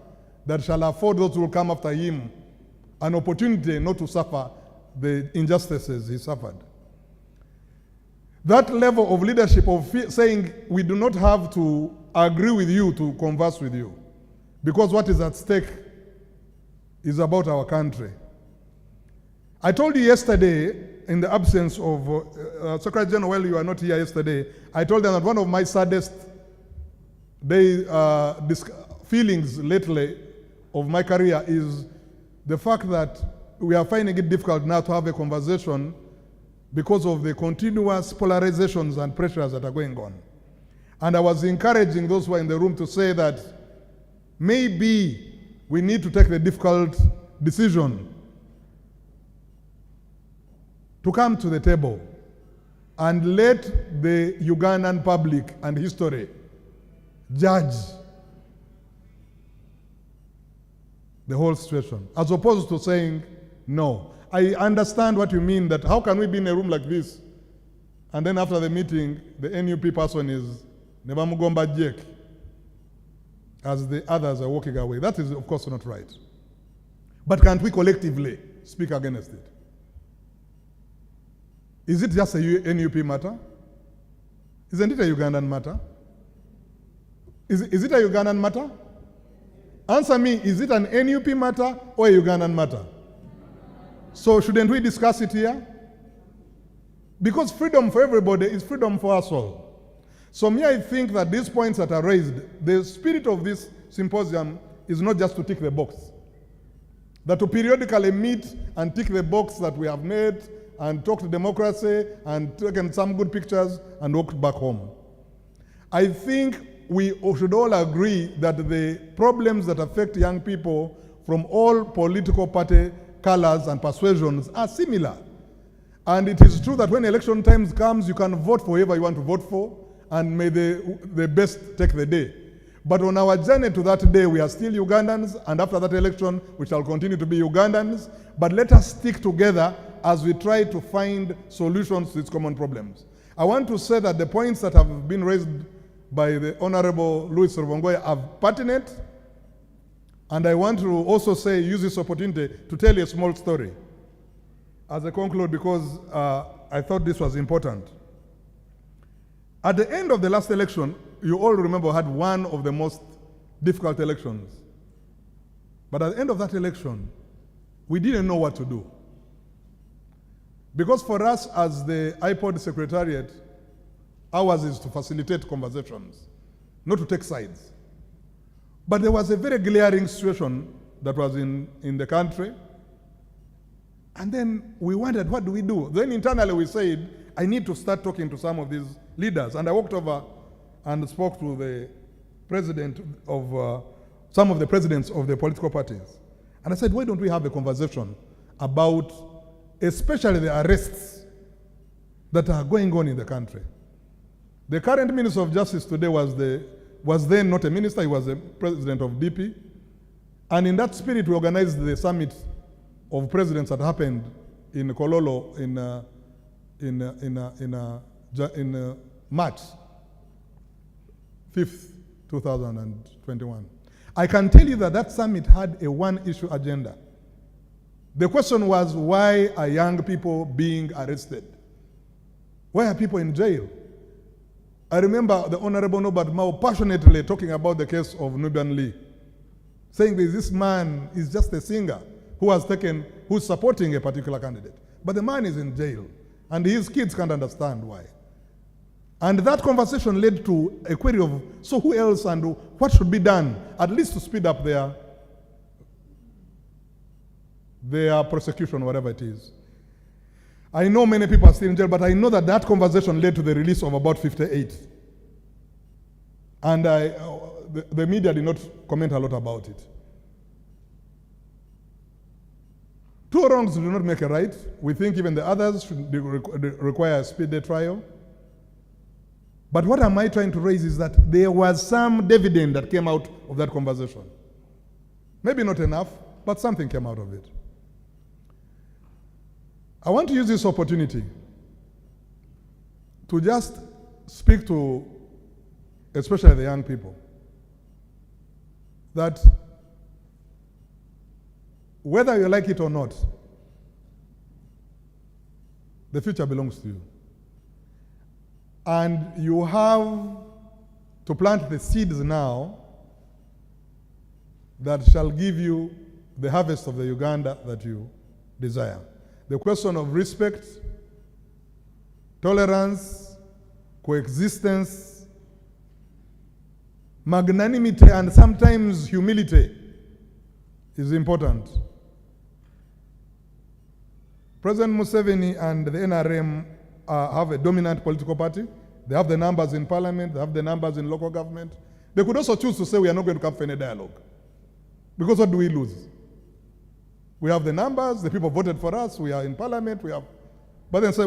that shall afford those who will come after him an opportunity not to suffer the injustices he suffered. That level of leadership of saying we do not have to agree with you to converse with you, because what is at stake is about our country. I told you yesterday, in the absence of Secretary General, while you were not here yesterday, I told them that one of my saddest feelings lately of my career is the fact that we are finding it difficult now to have a conversation because of the continuous polarizations and pressures that are going on. And I was encouraging those who are in the room to say that maybe we need to take the difficult decision to come to the table and let the Ugandan public and history judge the whole situation, as opposed to saying no. I understand what you mean, that how can we be in a room like this, and then after the meeting, the NUP person is Nebamugomba Jake, as the others are walking away. That is, of course, not right. But can't we collectively speak against it? Is it just a NUP matter? Isn't it a Ugandan matter? Is it a Ugandan matter? Answer me, is it an NUP matter or a Ugandan matter? So shouldn't we discuss it here? Because freedom for everybody is freedom for us all. So me, I think that these points that are raised, the spirit of this symposium is not just to tick the box. That to periodically meet and tick the box that we have made and talked democracy and taken some good pictures and walked back home. I think we should all agree that the problems that affect young people from all political party colors and persuasions are similar. And it is true that when election time comes, you can vote for whoever you want to vote for, and may the best take the day. But on our journey to that day, we are still Ugandans, and after that election, we shall continue to be Ugandans. But let us stick together as we try to find solutions to these common problems. I want to say that the points that have been raised by the Honorable Louis Ruvongoya are pertinent, and I want to also use this opportunity to tell you a small story as I conclude, because I thought this was important. At the end of the last election, you all remember had one of the most difficult elections. But at the end of that election, we didn't know what to do. Because for us as the iPod Secretariat, ours is to facilitate conversations, not to take sides. But there was a very glaring situation that was in the country. And then we wondered, what do we do? Then internally we said, I need to start talking to some of these leaders. And I walked over and spoke to the president of, some of the presidents of the political parties. And I said, why don't we have a conversation about especially the arrests that are going on in the country? The current Minister of Justice today was then not a minister, he was the president of DP. And in that spirit, we organized the summit of presidents that happened in Kololo in March 5th, 2021. I can tell you that that summit had a one-issue agenda. The question was, why are young people being arrested? Why are people in jail? I remember the Honorable Norbert Mao passionately talking about the case of Nubian Lee, saying that this man is just a singer who's supporting a particular candidate. But the man is in jail, and his kids can't understand why. And that conversation led to a query of, so who else and what should be done, at least to speed up their prosecution, whatever it is. I know many people are still in jail, but I know that that conversation led to the release of about 58. And the media did not comment a lot about it. Two wrongs do not make a right. We think even the others should require a speedy trial. But what am I trying to raise is that there was some dividend that came out of that conversation. Maybe not enough, but something came out of it. I want to use this opportunity to just speak to especially the young people that whether you like it or not, the future belongs to you. And you have to plant the seeds now that shall give you the harvest of the Uganda that you desire. The question of respect, tolerance, coexistence, magnanimity, and sometimes humility is important. President Museveni and the NRM have a dominant political party. They have the numbers in parliament, they have the numbers in local government. They could also choose to say we are not going to come for any dialogue. Because what do we lose? We have the numbers, the people voted for us, we are in parliament, but then say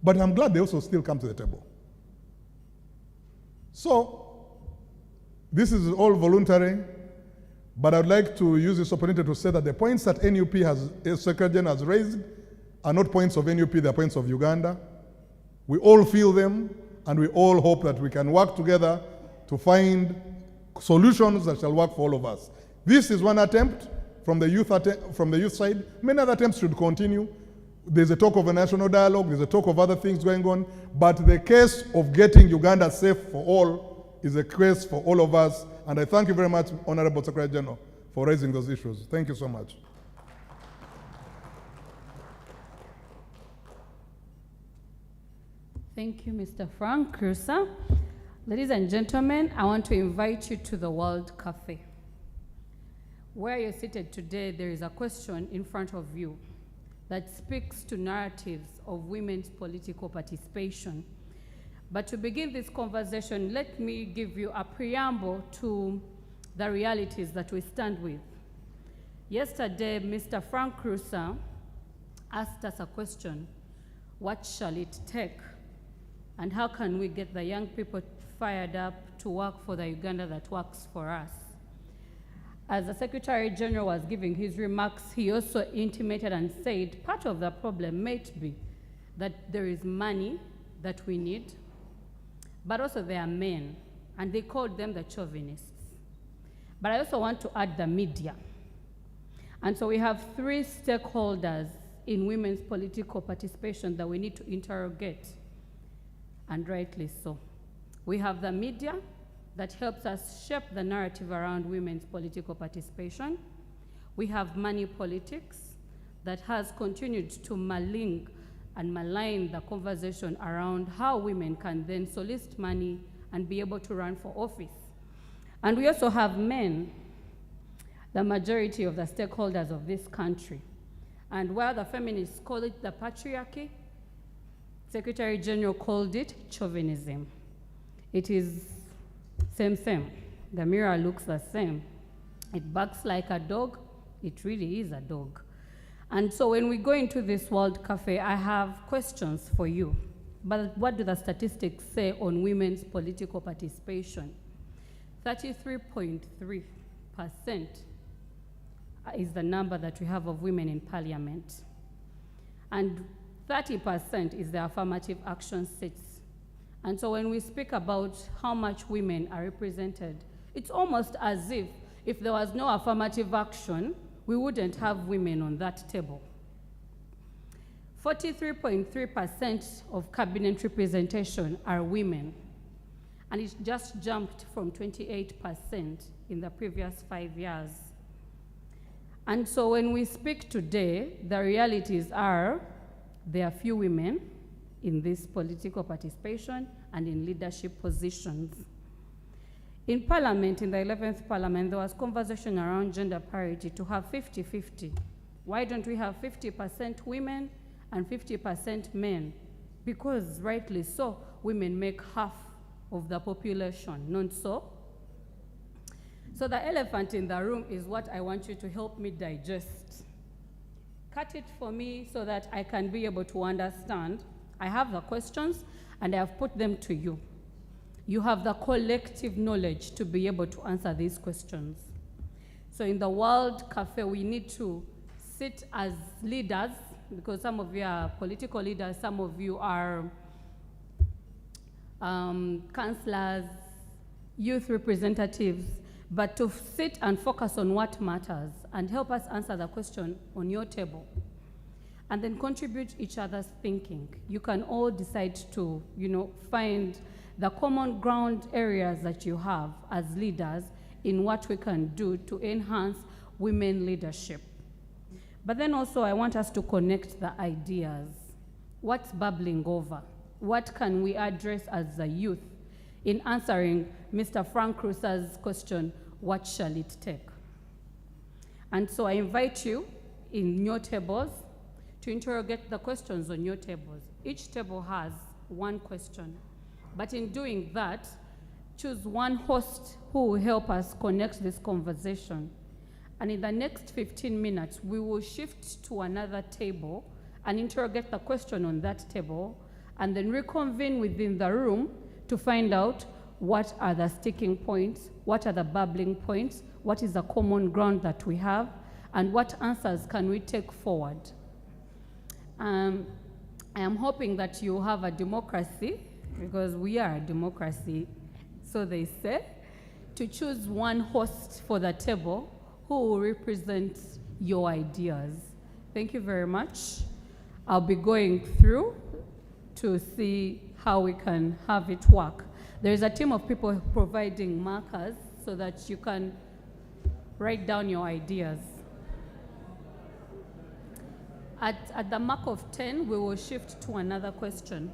but I'm glad they also still come to the table. So, this is all voluntary, But I'd like to use this opportunity to say that the points that NUP Secretary General has raised are not points of NUP, they're points of Uganda. We all feel them, and we all hope that we can work together to find solutions that shall work for all of us. This is one attempt from the youth side. Many other attempts should continue. There's a talk of a national dialogue, there's a talk of other things going on, but the case of getting Uganda safe for all is a case for all of us, and I thank you very much, Honorable Secretary General, for raising those issues. Thank you so much. Thank you, Mr. Frank Krusa. Ladies and gentlemen, I want to invite you to the World Cafe. Where you're seated today, there is a question in front of you that speaks to narratives of women's political participation. But to begin this conversation, let me give you a preamble to the realities that we stand with. Yesterday, Mr. Frank Krusa asked us a question: what shall it take? And how can we get the young people fired up to work for the Uganda that works for us? As the Secretary General was giving his remarks, he also intimated and said part of the problem might be that there is money that we need, but also there are men, and they called them the chauvinists. But I also want to add the media. And so we have three stakeholders in women's political participation that we need to interrogate, and rightly so. We have the media that helps us shape the narrative around women's political participation. We have money politics that has continued to malign and malign the conversation around how women can then solicit money and be able to run for office. And we also have men, the majority of the stakeholders of this country. And while the feminists call it the patriarchy, Secretary General called it chauvinism. It is same. The mirror looks the same. It barks like a dog. It really is a dog. And so when we go into this World Cafe, I have questions for you. But what do the statistics say on women's political participation? 33.3% is the number that we have of women in parliament. And 30% is the affirmative action seats. And so when we speak about how much women are represented, it's almost as if there was no affirmative action, we wouldn't have women on that table. 43.3% of cabinet representation are women, and it just jumped from 28% in the previous 5 years. And so when we speak today, the realities are there are few women in this political participation and in leadership positions. In Parliament, in the 11th Parliament, there was conversation around gender parity to have 50-50. Why don't we have 50% women and 50% men? Because rightly so, women make half of the population, not so? So the elephant in the room is what I want you to help me digest. Cut it for me so that I can be able to understand. I have the questions and I have put them to you. You have the collective knowledge to be able to answer these questions. So in the World Cafe, we need to sit as leaders, because some of you are political leaders, some of you are councillors, youth representatives, but to sit and focus on what matters and help us answer the question on your table. And then contribute each other's thinking. You can all decide to, find the common ground areas that you have as leaders in what we can do to enhance women leadership. But then also I want us to connect the ideas. What's bubbling over? What can we address as a youth in answering Mr. Frank Krusa's question, what shall it take? And so I invite you in your tables to interrogate the questions on your tables. Each table has one question. But in doing that, choose one host who will help us connect this conversation. And in the next 15 minutes, we will shift to another table and interrogate the question on that table, and then reconvene within the room to find out what are the sticking points, what are the bubbling points, what is the common ground that we have, and what answers can we take forward. I am hoping that you have a democracy, because we are a democracy, so they say, to choose one host for the table who will represent your ideas. Thank you very much. I'll be going through to see how we can have it work. There's a team of people providing markers so that you can write down your ideas. At the mark of 10, we will shift to another question.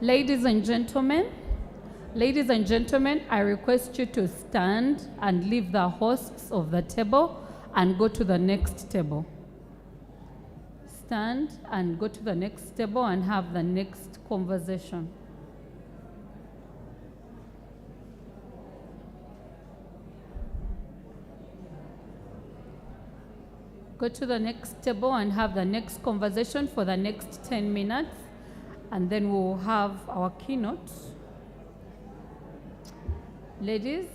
Ladies and gentlemen, I request you to stand and leave the hosts of the table and go to the next table. Stand and go to the next table and have the next conversation. Go to the next table and have the next conversation for the next 10 minutes, and then we'll have our keynote. Ladies.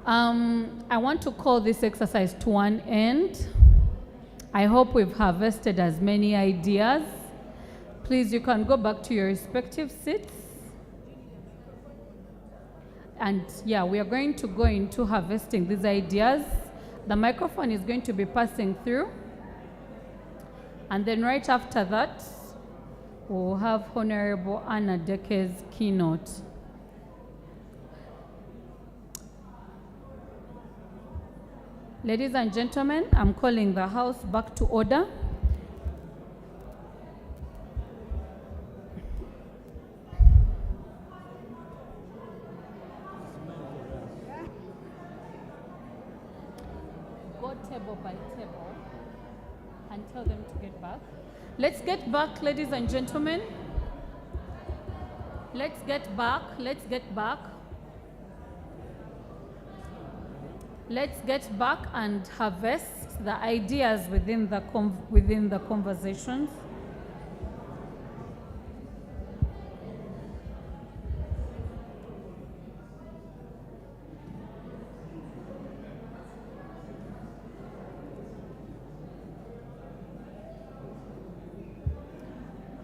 I want to call this exercise to an end. I hope we've harvested as many ideas. Please, you can go back to your respective seats. And yeah, we are going to go into harvesting these ideas. The microphone is going to be passing through. And then right after that, we'll have Honorable Anna Deke's keynote. Ladies and gentlemen, I'm calling the House back to order. Go table by table and tell them to get back. Let's get back, ladies and gentlemen. Let's get back, let's get back. Let's get back and harvest the ideas within the conversations.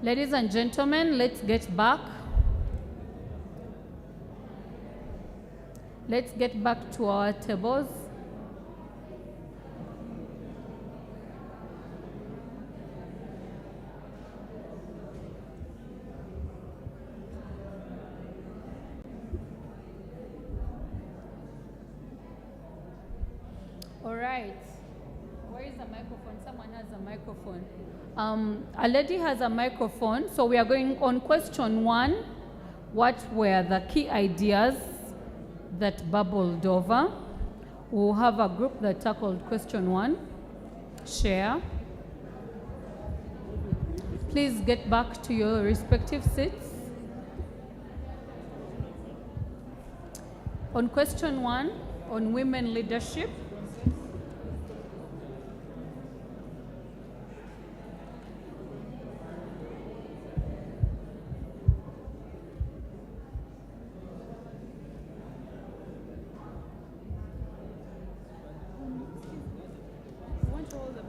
Ladies and gentlemen, let's get back. Let's get back to our tables. All right. Where is the microphone? Someone has a microphone. A lady has a microphone. So we are going on question 1. What were the key ideas that bubbled over? We'll have a group that tackled question 1. Share. Please get back to your respective seats. On question 1, on women leadership.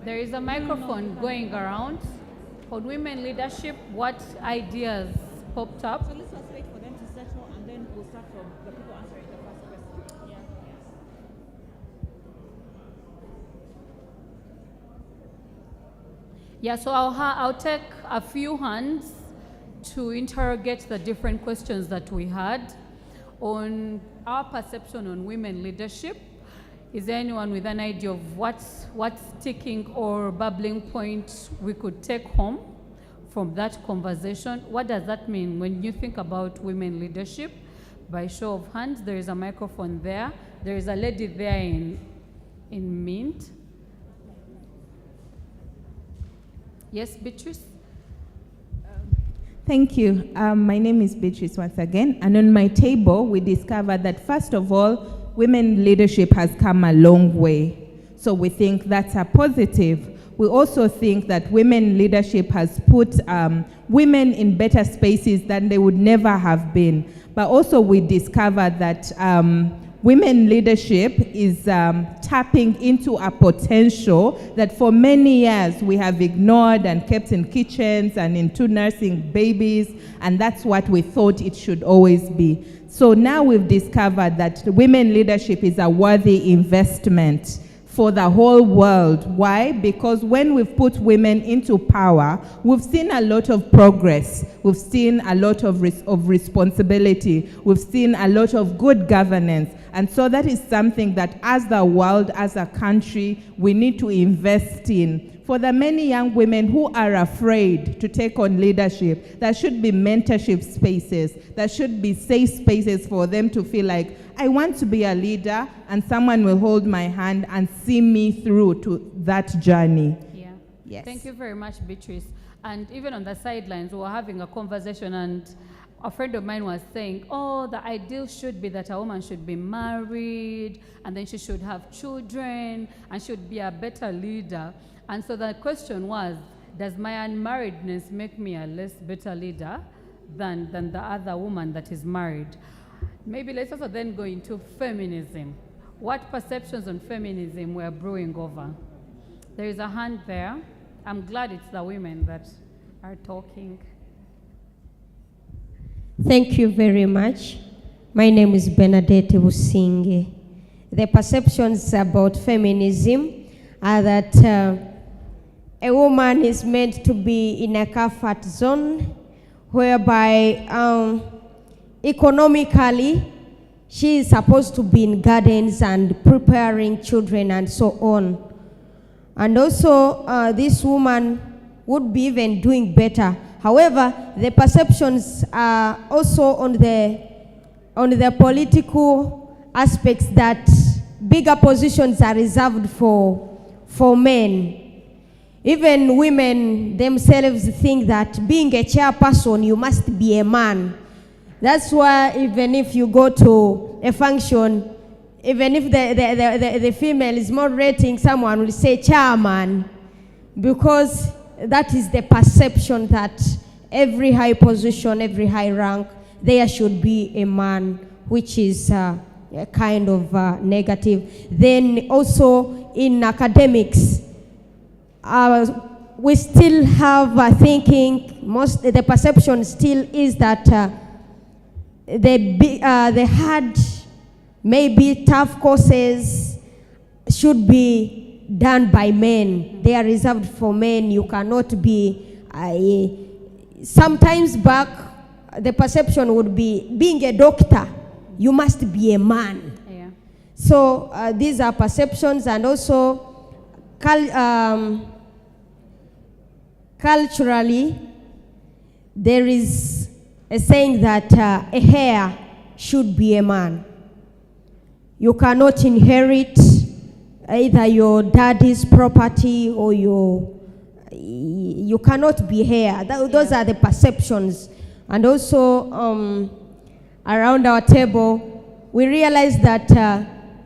There is a microphone going around. On women leadership, what ideas popped up? So let's just wait for them to settle and then we'll start from the people answering the first question. Yeah. Yeah, so I'll take a few hands to interrogate the different questions that we had on our perception on women leadership. Is there anyone with an idea of what's sticking or bubbling point we could take home from that conversation? What does that mean when you think about women leadership? By show of hands, there is a microphone there. There is a lady there in mint. Yes, Beatrice? Thank you. My name is Beatrice once again. And on my table, we discovered that first of all, women leadership has come a long way. So we think that's a positive. We also think that women leadership has put women in better spaces than they would never have been. But also we discovered that women leadership is tapping into a potential that for many years we have ignored and kept in kitchens and into nursing babies, and that's what we thought it should always be. So now we've discovered that women leadership is a worthy investment for the whole world. Why? Because when we've put women into power, we've seen a lot of progress. We've seen a lot of responsibility. We've seen a lot of good governance. And so that is something that as the world, as a country, we need to invest in. For the many young women who are afraid to take on leadership, there should be mentorship spaces. There should be safe spaces for them to feel like, I want to be a leader, and someone will hold my hand and see me through to that journey. Yeah. Yes. Thank you very much, Beatrice. And even on the sidelines, we were having a conversation, and a friend of mine was saying, oh, the ideal should be that a woman should be married, and then she should have children, and should be a better leader. And so the question was, does my unmarriedness make me a less better leader than the other woman that is married? Maybe let's also then go into feminism. what perceptions on feminism we're brewing over. There is a hand there. I'm glad it's the women that are talking. Thank you very much. My name is Bernadette Businge. The perceptions about feminism are that a woman is meant to be in a comfort zone whereby economically she is supposed to be in gardens and preparing children and so on. And also this woman would be even doing better. However, the perceptions are also on the political aspects that bigger positions are reserved for men. Even women themselves think that being a chairperson, you must be a man. That's why even if you go to a function, even if the female is moderating, someone will say chairman, because that is the perception that every high position, every high rank, there should be a man, which is a kind of negative. Then also in academics, we still have thinking, the perception still is that the hard, maybe tough courses should be done by men. They are reserved for men. You cannot be, sometimes back, the perception would be, being a doctor, you must be a man. Yeah. So these are perceptions, and also culturally, there is a saying that a heir should be a man. You cannot inherit either your daddy's property or you cannot be heir. Those are the perceptions. And also around our table, we realize that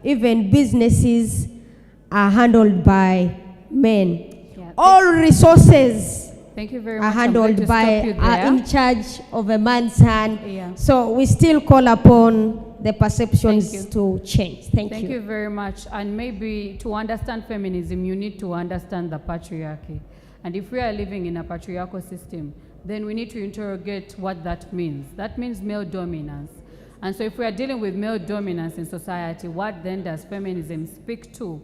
even businesses are handled by men. Yeah, all resources thank you very are much. handled by, in charge of a man's hand. Yeah. So we still call upon the perceptions to change. Thank you. Thank you very much. And maybe to understand feminism, you need to understand the patriarchy. And if we are living in a patriarchal system, then we need to interrogate what that means. That means male dominance. And so if we are dealing with male dominance in society, what then does feminism speak to?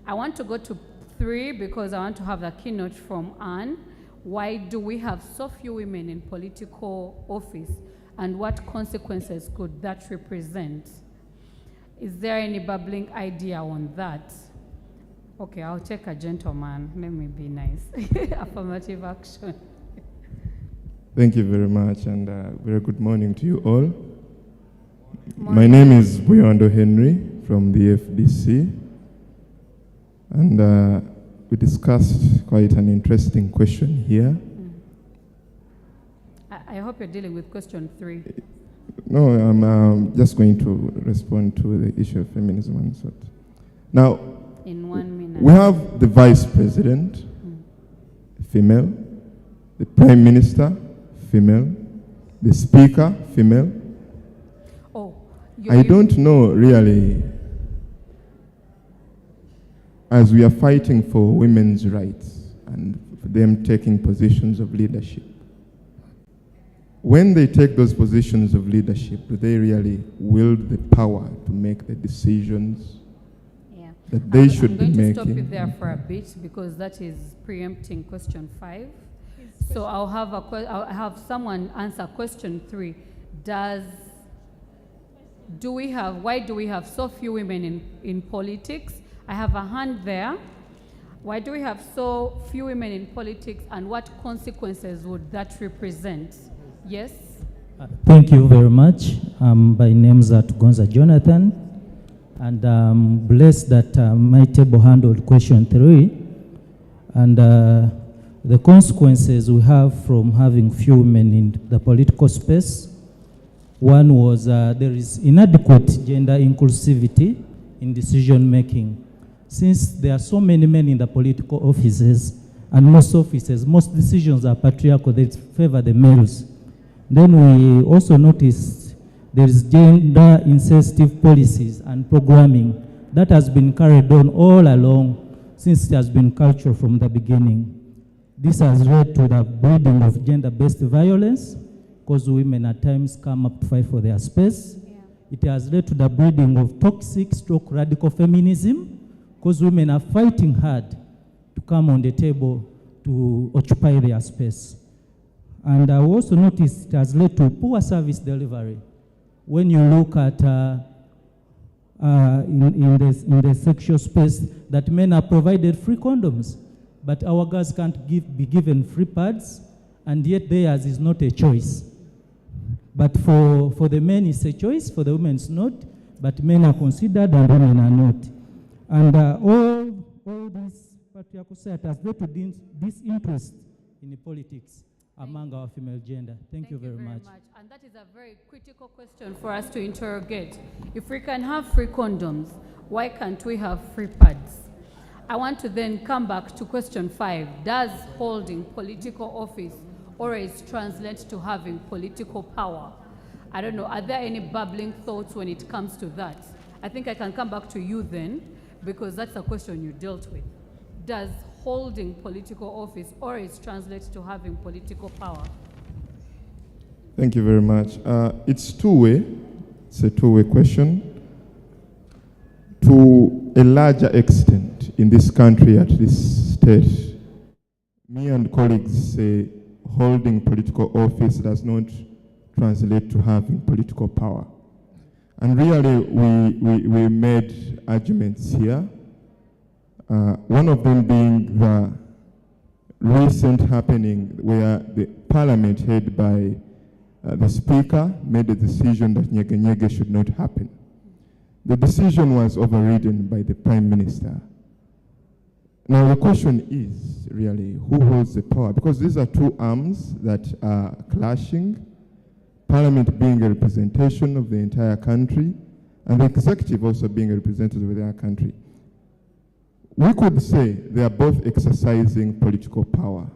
I want to go to 3 because I want to have the keynote from Anne. Why do we have so few women in political office, and what consequences could that represent? Is there any bubbling idea on that? Okay, I'll take a gentleman. Let me be nice. Affirmative action. Thank you very much, and very good morning to you all. My name is Boyondo Henry from the FDC, and we discussed quite an interesting question here. I hope you're dealing with question 3. No, I'm just going to respond to the issue of feminism and such. Now, in 1 minute. We have the Vice President, female, the Prime Minister, female, the Speaker, female. Oh, I don't know really, as we are fighting for women's rights and for them taking positions of leadership. When they take those positions of leadership, do they really wield the power to make the decisions that they should be making? I'm going to stop you there for a bit because that is preempting question 5. So I'll have someone answer question 3. Why do we have so few women in politics? I have a hand there. Why do we have so few women in politics, and what consequences would that represent? Yes? Thank you very much. My name is Tugonza Jonathan, and I'm blessed that my table handled question 3. And the consequences we have from having few women in the political space. One was there is inadequate gender inclusivity in decision making. Since there are so many men in the political offices, and most decisions are patriarchal, they favor the males. Then we also noticed there is gender insensitive policies and programming that has been carried on all along since it has been cultural from the beginning. This has led to the breeding of gender-based violence, because women at times come up to fight for their space. Yeah. It has led to the breeding of toxic stroke radical feminism, because women are fighting hard to come on the table to occupy their space. And I also noticed it has led to poor service delivery. When you look at in the sexual space, that men are provided free condoms, but our girls can't be given free pads, and yet theirs is not a choice. But for the men it's a choice, for the women it's not, but men are considered and women are not. And all this patriarchal society has led to disinterest in the politics among our female gender. Thank you very much. And that is a very critical question for us to interrogate. If we can have free condoms, why can't we have free pads? I want to then come back to question 5. Does holding political office always translate to having political power? I don't know, are there any bubbling thoughts when it comes to that? I think I can come back to you then, because that's a question you dealt with. Does holding political office always translates to having political power? Thank you very much. It's two-way. It's a two-way question. To a larger extent in this country at this stage, me and colleagues say holding political office does not translate to having political power. And really, we made arguments here. One of them being the recent happening where the parliament headed by the speaker made a decision that nyege nyege should not happen. The decision was overridden by the prime minister. Now the question is really, who holds the power? Because these are two arms that are clashing, parliament being a representation of the entire country, and the executive also being a representative of the entire country. We could say they are both exercising political power.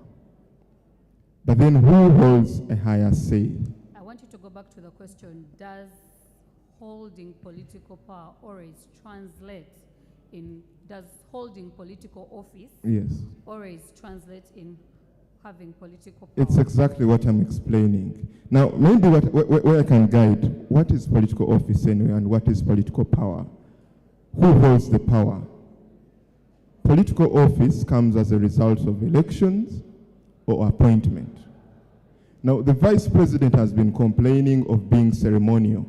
But then who holds a higher say? I want you to go back to the question, does holding political power always translate in, does holding political office always translate in having political power? It's exactly what I'm explaining. Now, maybe where I can guide, what is political office anyway and what is political power? Who holds the power? Political office comes as a result of elections or appointment. Now, the vice president has been complaining of being ceremonial.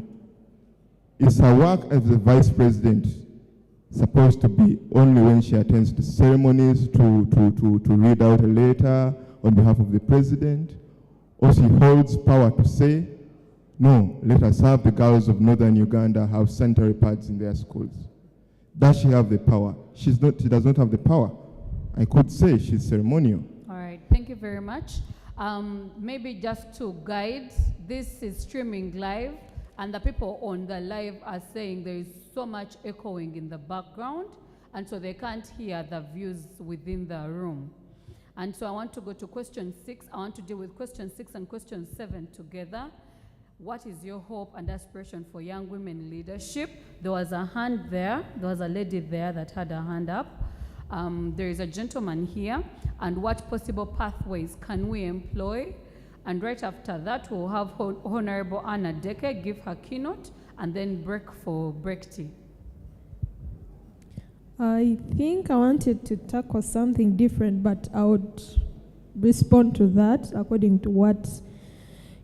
Is her work as the vice president supposed to be only when she attends the ceremonies to read out a letter on behalf of the president? Or she holds power to say, no, let us have the girls of northern Uganda have sanitary pads in their schools? Does she have the power? She does not have the power. I could say she's ceremonial. All right, thank you very much. Maybe just to guide, this is streaming live, and the people on the live are saying there is so much echoing in the background, and so they can't hear the views within the room. And so I want to go to question 6. I want to deal with question 6 and question 7 together. What is your hope and aspiration for young women leadership? There was a hand there. There was a lady there that had her hand up. There is a gentleman here. And what possible pathways can we employ? And right after that, we'll have Honorable Anna Deke give her keynote, and then break for break tea. I think I wanted to tackle something different, but I would respond to that according to what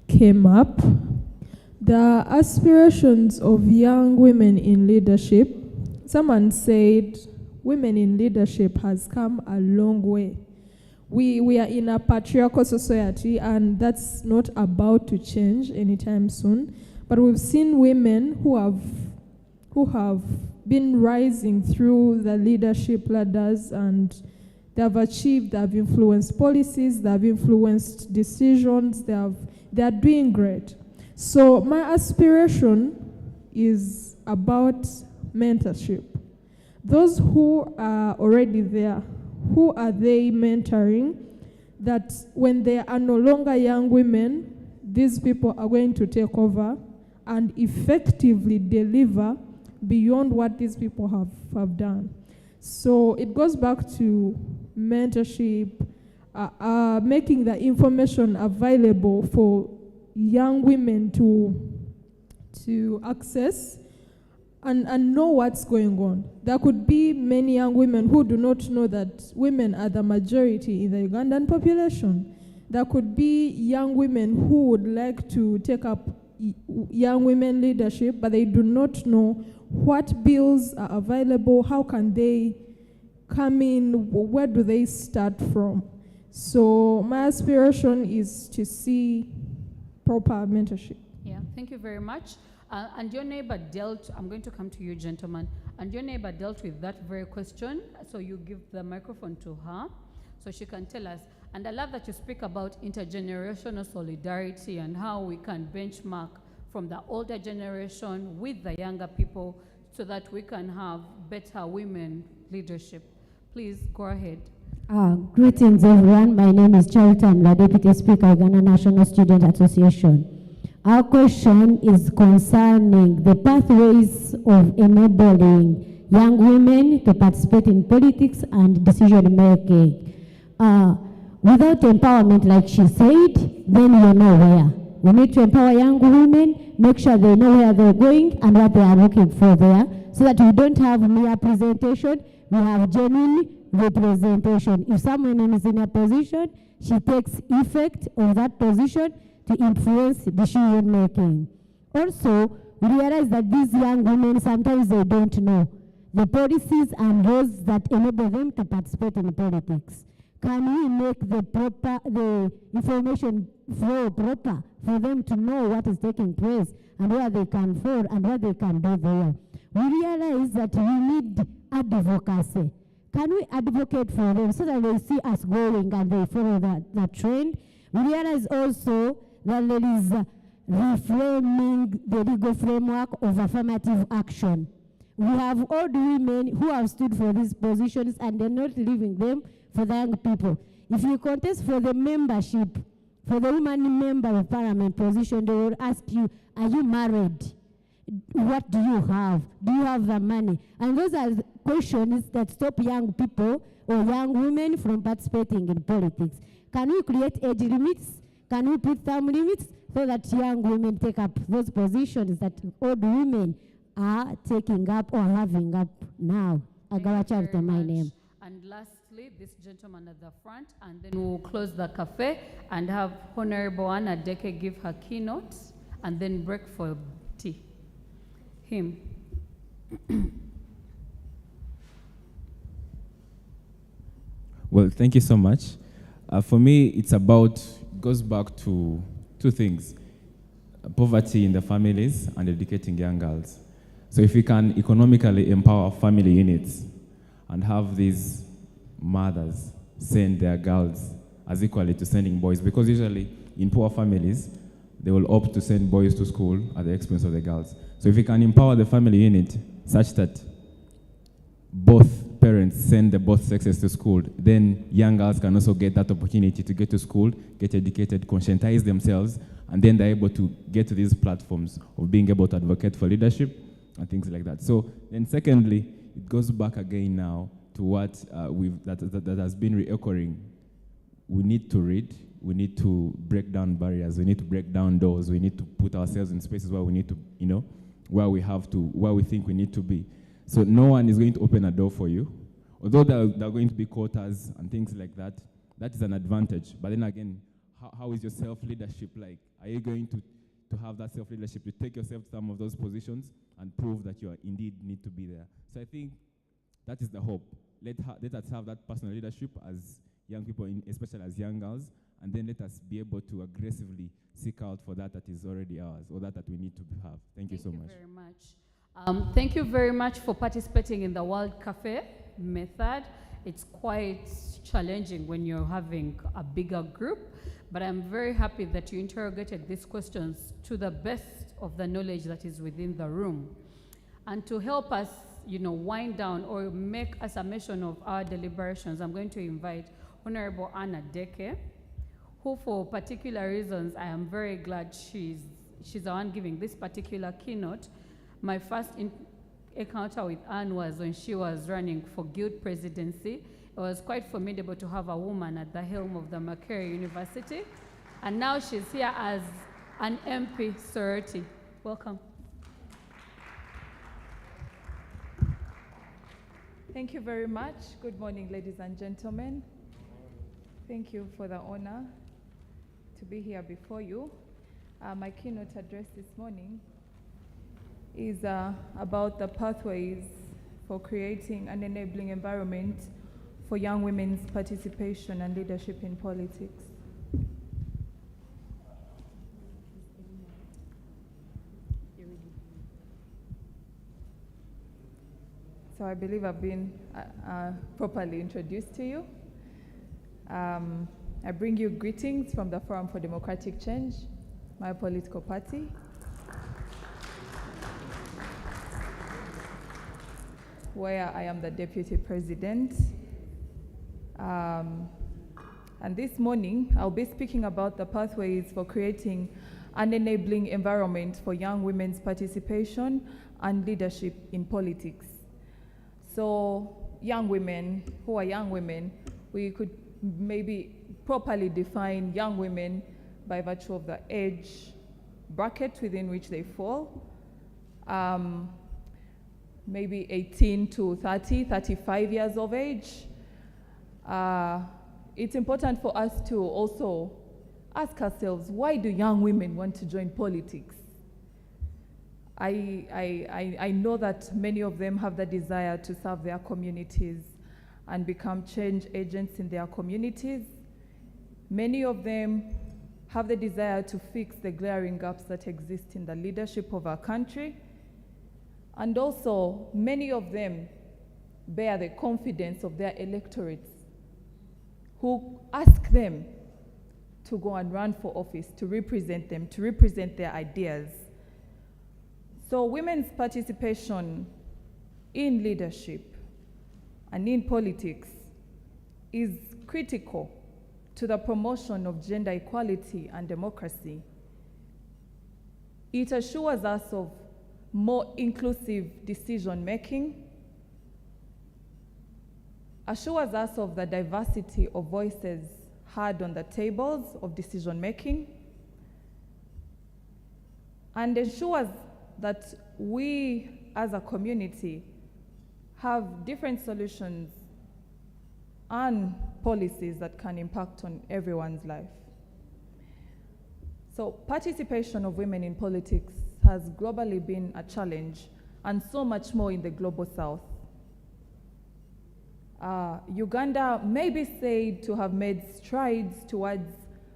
came up. The aspirations of young women in leadership. Someone said women in leadership has come a long way. We are in a patriarchal society, and that's not about to change anytime soon. But we've seen women who have been rising through the leadership ladders, and they have influenced policies, they have influenced decisions, they are doing great. So my aspiration is about mentorship. Those who are already there, who are they mentoring, that when they are no longer young women, these people are going to take over and effectively deliver beyond what these people have done. So it goes back to mentorship, making the information available for young women to access and know what's going on. There could be many young women who do not know that women are the majority in the Ugandan population. There could be young women who would like to take up young women leadership, but they do not know what bills are available, how can they come in, where do they start from. So my aspiration is to see proper mentorship. Yeah, thank you very much. And your neighbor I'm going to come to you, gentlemen, and your neighbor dealt with that very question, so you give the microphone to her so she can tell us. And I love that you speak about intergenerational solidarity and how we can benchmark from the older generation with the younger people so that we can have better women leadership. Please go ahead. Greetings, everyone. My name is Charity. I'm the Deputy Speaker, Uganda National Student Association. Our question is concerning the pathways of enabling young women to participate in politics and decision making. Without empowerment, like she said, then you're nowhere. We need to empower young women, make sure they know where they're going and what they are looking for there, so that we don't have mere presentation, we have genuine representation. If someone is in a position, she takes effect of that position to influence decision making. Also, we realize that these young women, sometimes they don't know the policies and laws that enable them to participate in politics. Can we make the information flow proper for them to know what is taking place and where they can fall and what they can do there? We realize that we need advocacy. Can we advocate for them so that they see us going and they follow that trend? We realize also that there is reframing the legal framework of affirmative action. We have old women who have stood for these positions and they're not leaving them for the young people. If you contest for the membership, for the woman member of parliament position, they will ask you, are you married? What do you have? Do you have the money? And those are questions that stop young people or young women from participating in politics. Can we create age limits? Can we put term limits so that young women take up those positions that old women are taking up or having up now? Agawa Charity, my name. And lastly, this gentleman at the front, and then we'll close the cafe and have Honorable Anna Deke give her keynote and then break for tea. Him. Well, thank you so much. For me, it's goes back to two things: poverty in the families and educating young girls. So if we can economically empower family units and have these mothers send their girls as equally to sending boys, because usually in poor families, they will opt to send boys to school at the expense of the girls. So if we can empower the family unit such that both parents send both sexes to school, then young girls can also get that opportunity to get to school, get educated, conscientize themselves, and then they're able to get to these platforms of being able to advocate for leadership and things like that. So then secondly, it goes back again now to what that has been reoccurring. We need to read, we need to break down barriers, we need to break down doors, we need to put ourselves in spaces where we need to, where we think we need to be. So no one is going to open a door for you. Although there are going to be quotas and things like that, that is an advantage. But then again, how is your self-leadership like? Are you going to have that self-leadership to take yourself to some of those positions and prove that you are indeed need to be there? So I think that is the hope. Let us have that personal leadership as young people, especially as young girls, and then let us be able to aggressively seek out for that is already ours, or that we need to have. Thank you so much. Thank you very much. Thank you very much for participating in the World Cafe method. It's quite challenging when you're having a bigger group, but I'm very happy that you interrogated these questions to the best of the knowledge that is within the room. And to help us, wind down or make a summation of our deliberations, I'm going to invite Honorable Anna Deke, who for particular reasons, I am very glad she's the one giving this particular keynote. My first encounter with Anne was when she was running for guild presidency. It was quite formidable to have a woman at the helm of the Makerere University. And now she's here as an MP sorority. Welcome. Thank you very much. Good morning, ladies and gentlemen. Thank you for the honor to be here before you. My keynote address this morning is about the pathways for creating an enabling environment for young women's participation and leadership in politics. So I believe I've been properly introduced to you. I bring you greetings from the Forum for Democratic Change, my political party. Where I am the deputy president. And this morning, I'll be speaking about the pathways for creating an enabling environment for young women's participation and leadership in politics. So, young women, who are young women? We could maybe properly define young women by virtue of the age bracket within which they fall. Maybe 18 to 30, 35 years of age. It's important for us to also ask ourselves, why do young women want to join politics? I know that many of them have the desire to serve their communities and become change agents in their communities. Many of them have the desire to fix the glaring gaps that exist in the leadership of our country. And also, many of them bear the confidence of their electorates who ask them to go and run for office, to represent them, to represent their ideas. So women's participation in leadership and in politics is critical to the promotion of gender equality and democracy. It assures us of more inclusive decision-making, assures us of the diversity of voices heard on the tables of decision-making, and ensures that we as a community have different solutions and policies that can impact on everyone's life. So participation of women in politics has globally been a challenge, and so much more in the global south. Uganda may be said to have made strides towards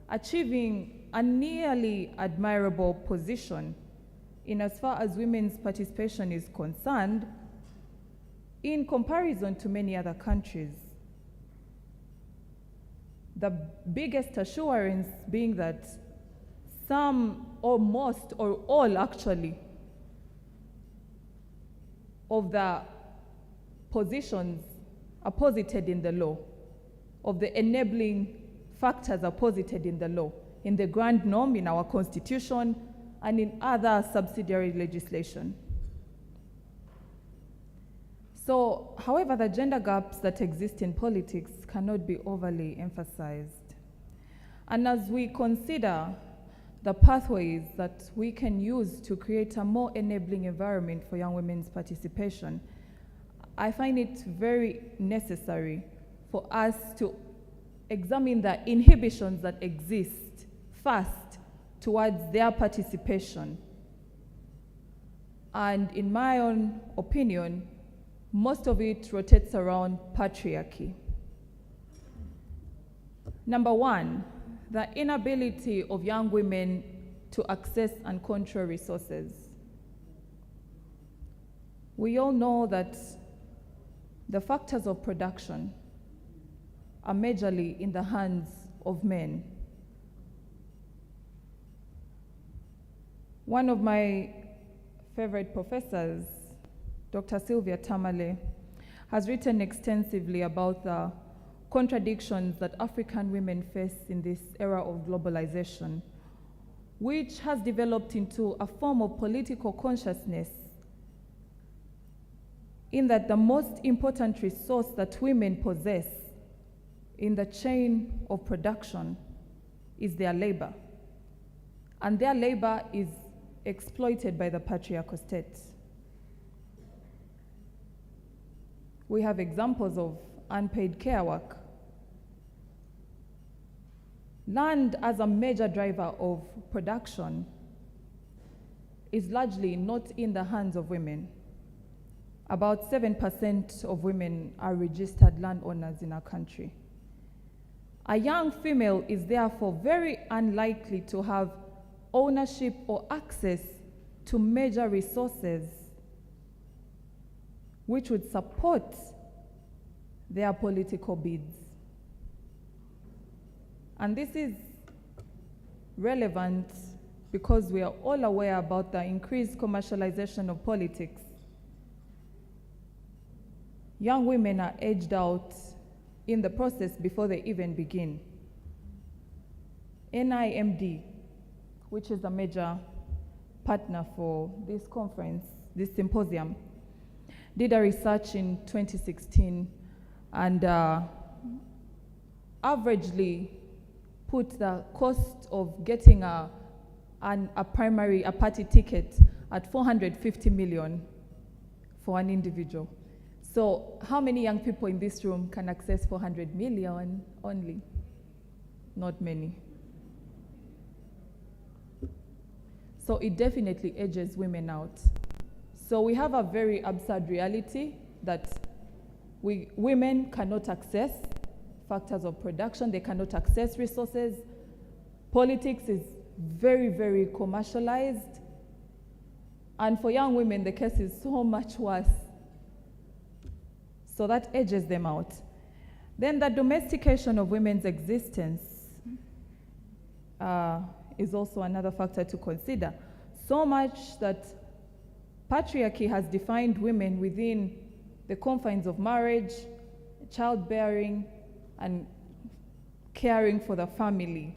achieving a nearly admirable position in as far as women's participation is concerned, in comparison to many other countries. The biggest assurance being that some or most or all actually of the positions are posited in the law, of the enabling factors are posited in the law, in the grand norm, in our constitution, and in other subsidiary legislation. So, however, the gender gaps that exist in politics cannot be overly emphasized. And as we consider the pathways that we can use to create a more enabling environment for young women's participation, I find it very necessary for us to examine the inhibitions that exist first towards their participation. And in my own opinion, most of it rotates around patriarchy. Number one, the inability of young women to access and control resources. We all know that the factors of production are majorly in the hands of men. One of my favorite professors, Dr. Sylvia Tamale, has written extensively about the contradictions that African women face in this era of globalization, which has developed into a form of political consciousness in that the most important resource that women possess in the chain of production is their labor. And their labor is exploited by the patriarchal state. We have examples of unpaid care work. Land as a major driver of production is largely not in the hands of women. About 7% of women are registered landowners in our country. A young female is therefore very unlikely to have ownership or access to major resources which would support their political bids. And this is relevant because we are all aware about the increased commercialization of politics. Young women are edged out in the process before they even begin. NIMD, which is a major partner for this conference, this symposium, did a research in 2016 and averagely put the cost of getting a party ticket at 450 million for an individual. So how many young people in this room can access 400 million only? Not many. So it definitely edges women out. So we have a very absurd reality that women cannot access factors of production, they cannot access resources. Politics is very, very commercialized. And for young women, the case is so much worse. So that edges them out. Then the domestication of women's existence is also another factor to consider. So much that patriarchy has defined women within the confines of marriage, childbearing, and caring for the family.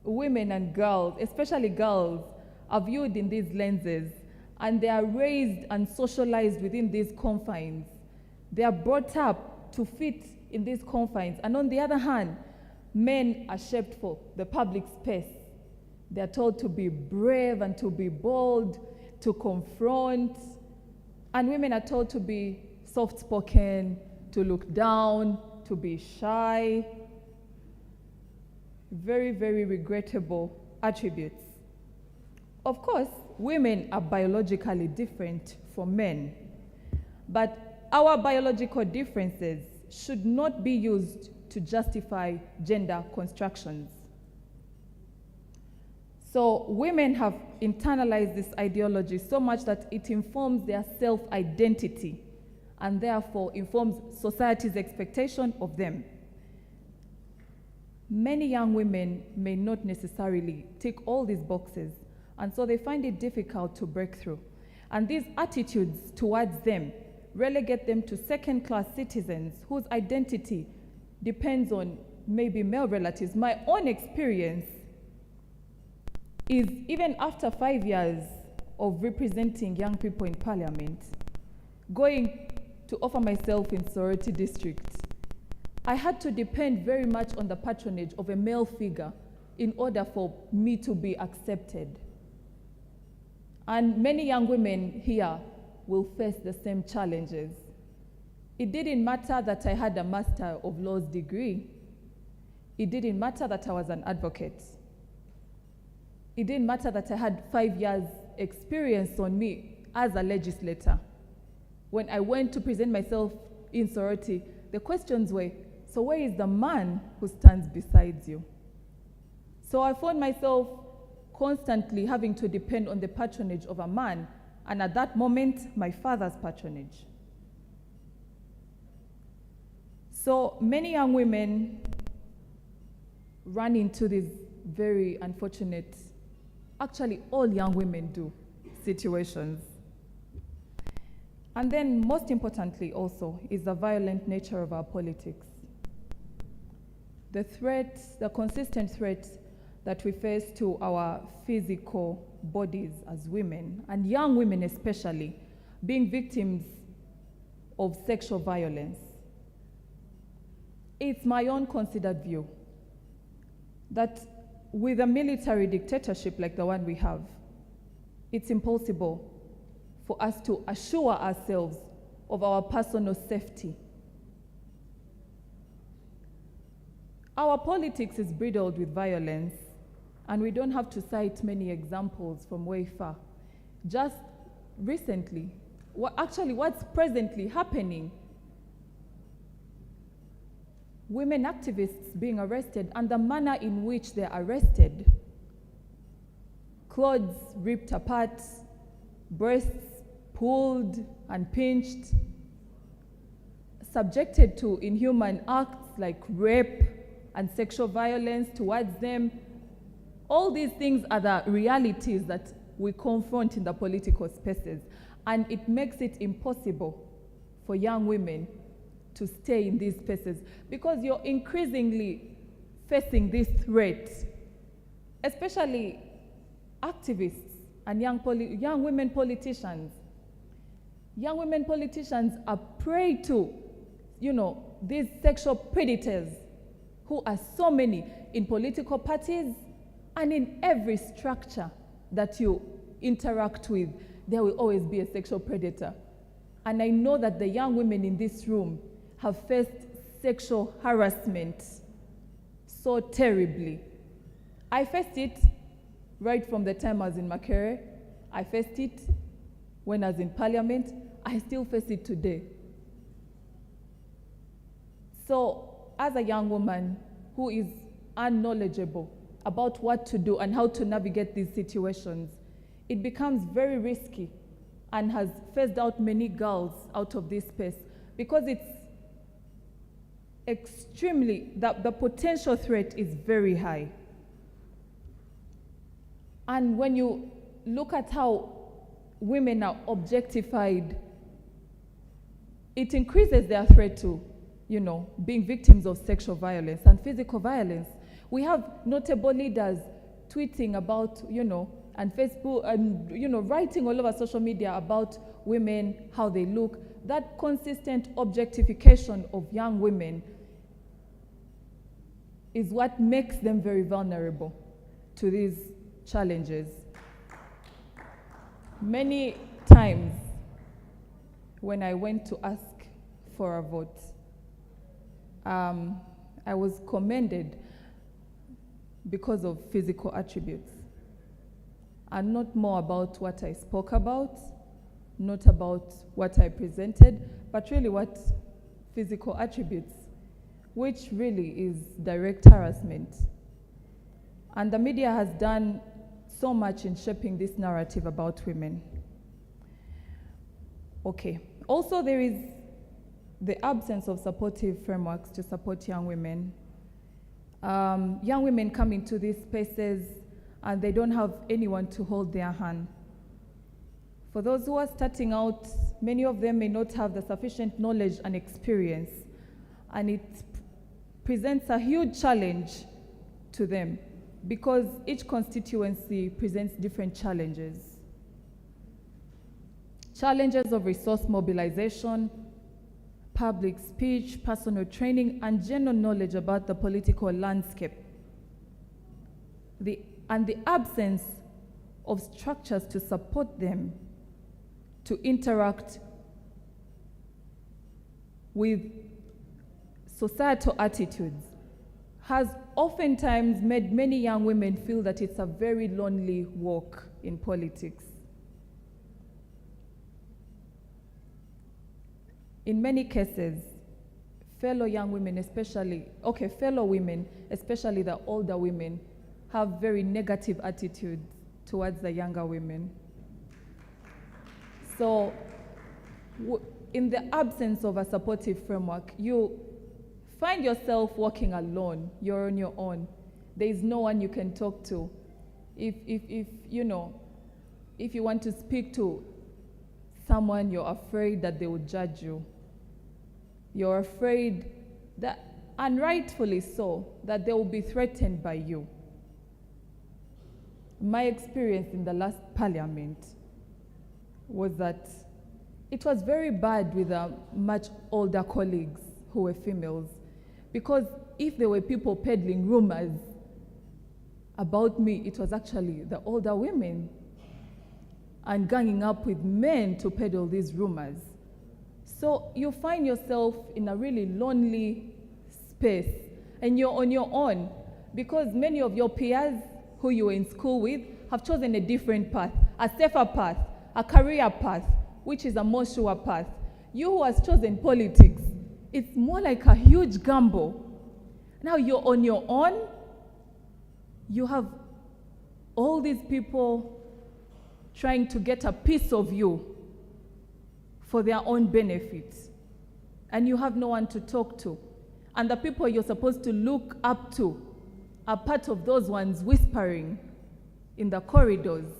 Women and girls, especially girls, are viewed in these lenses, and they are raised and socialized within these confines. They are brought up to fit in these confines. And on the other hand, men are shaped for the public space. They are told to be brave and to be bold, to confront. And women are told to be soft-spoken, to look down, to be shy. Very, very regrettable attributes. Of course, women are biologically different from men, but our biological differences should not be used to justify gender constructions. So women have internalized this ideology so much that it informs their self-identity and therefore informs society's expectation of them. Many young women may not necessarily tick all these boxes, and so they find it difficult to break through. And these attitudes towards them relegate them to second-class citizens whose identity depends on maybe male relatives. My own experience is, even after 5 years of representing young people in Parliament, going to offer myself in Sorority District, I had to depend very much on the patronage of a male figure in order for me to be accepted. And many young women here will face the same challenges. It didn't matter that I had a Master of Laws degree. It didn't matter that I was an advocate. It didn't matter that I had 5 years experience on me as a legislator. When I went to present myself in sorority, the questions were, so where is the man who stands beside you? So I found myself constantly having to depend on the patronage of a man, and at that moment, my father's patronage. So many young women run into this very unfortunate, actually all young women do, situations. And then most importantly also is the violent nature of our politics. The threats, the consistent threats that we face to our physical bodies as women, and young women especially, being victims of sexual violence. It's my own considered view that with a military dictatorship like the one we have, it's impossible for us to assure ourselves of our personal safety. Our politics is bridled with violence, and we don't have to cite many examples from way far. Just recently, what's presently happening, women activists being arrested, and the manner in which they're arrested, clothes ripped apart, breasts pulled and pinched, subjected to inhuman acts like rape and sexual violence towards them. All these things are the realities that we confront in the political spaces, and it makes it impossible for young women to stay in these spaces because you're increasingly facing this threat, especially activists and young women politicians. Young women politicians are prey to, these sexual predators who are so many in political parties and in every structure that you interact with. There will always be a sexual predator. And I know that the young women in this room have faced sexual harassment so terribly. I faced it right from the time I was in Makerere. I faced it when I was in Parliament. I still face it today. So, as a young woman who is unknowledgeable about what to do and how to navigate these situations, it becomes very risky and has phased out many girls out of this space because it's extremely, the potential threat is very high. And when you look at how women are objectified, it increases their threat to, being victims of sexual violence and physical violence. We have notable leaders tweeting about, and Facebook, and, writing all over social media about women, how they look. That consistent objectification of young women is what makes them very vulnerable to these challenges. Many times when I went to ask for a vote, I was commended because of physical attributes, and not more about what I spoke about, not about what I presented, but really what physical attributes, which really is direct harassment. And the media has done so much in shaping this narrative about women. Okay. Also, there is the absence of supportive frameworks to support young women. Young women come into these spaces and they don't have anyone to hold their hand. For those who are starting out, many of them may not have the sufficient knowledge and experience, and it presents a huge challenge to them because each constituency presents different challenges. Challenges of resource mobilization, public speech, personal training, and general knowledge about the political landscape. And the absence of structures to support them to interact with societal attitudes has oftentimes made many young women feel that it's a very lonely walk in politics. In many cases, fellow women, especially the older women, have very negative attitudes towards the younger women. So, in the absence of a supportive framework, you find yourself walking alone. You're on your own. There is no one you can talk to. If you want to speak to someone, you're afraid that they will judge you. You're afraid that, and rightfully so, that they will be threatened by you. My experience in the last parliament was that it was very bad with much older colleagues who were females, because if there were people peddling rumors about me, it was actually the older women and ganging up with men to peddle these rumors. So you find yourself in a really lonely space, and you're on your own, because many of your peers who you were in school with have chosen a different path, a safer path, a career path, which is a more sure path. You who has chosen politics, it's more like a huge gamble. Now you're on your own. You have all these people trying to get a piece of you for their own benefit, and you have no one to talk to. And the people you're supposed to look up to are part of those ones whispering in the corridors.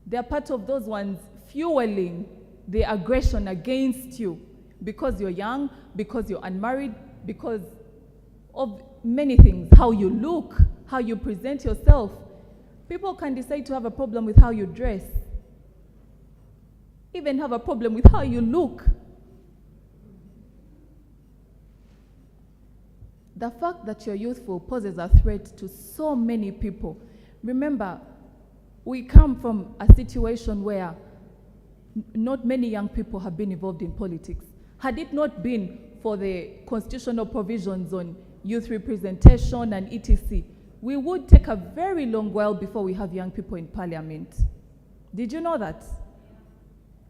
They're part of those ones fueling the aggression against you because you're young, because you're unmarried, because of many things, how you look, how you present yourself. People can decide to have a problem with how you dress, even have a problem with how you look. The fact that you're youthful poses a threat to so many people. Remember, we come from a situation where not many young people have been involved in politics. Had it not been for the constitutional provisions on youth representation and etc., we would take a very long while before we have young people in parliament. Did you know that?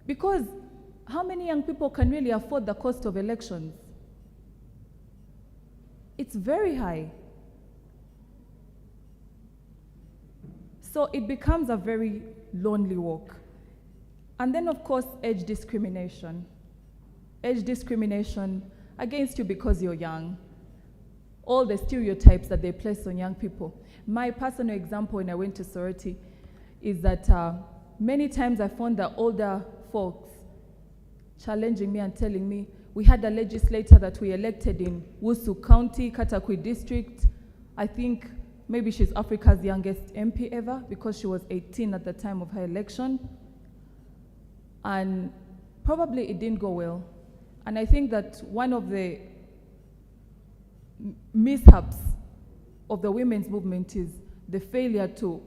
Because how many young people can really afford the cost of elections? It's very high. So it becomes a very lonely walk. And then, of course, age discrimination. Age discrimination against you because you're young. All the stereotypes that they place on young people. My personal example when I went to sorority is that many times I found the older folks challenging me and telling me, we had a legislator that we elected in Wusu County, Katakwi District. I think maybe she's Africa's youngest MP ever because she was 18 at the time of her election. And probably it didn't go well. And I think that one of the mishaps of the women's movement is the failure to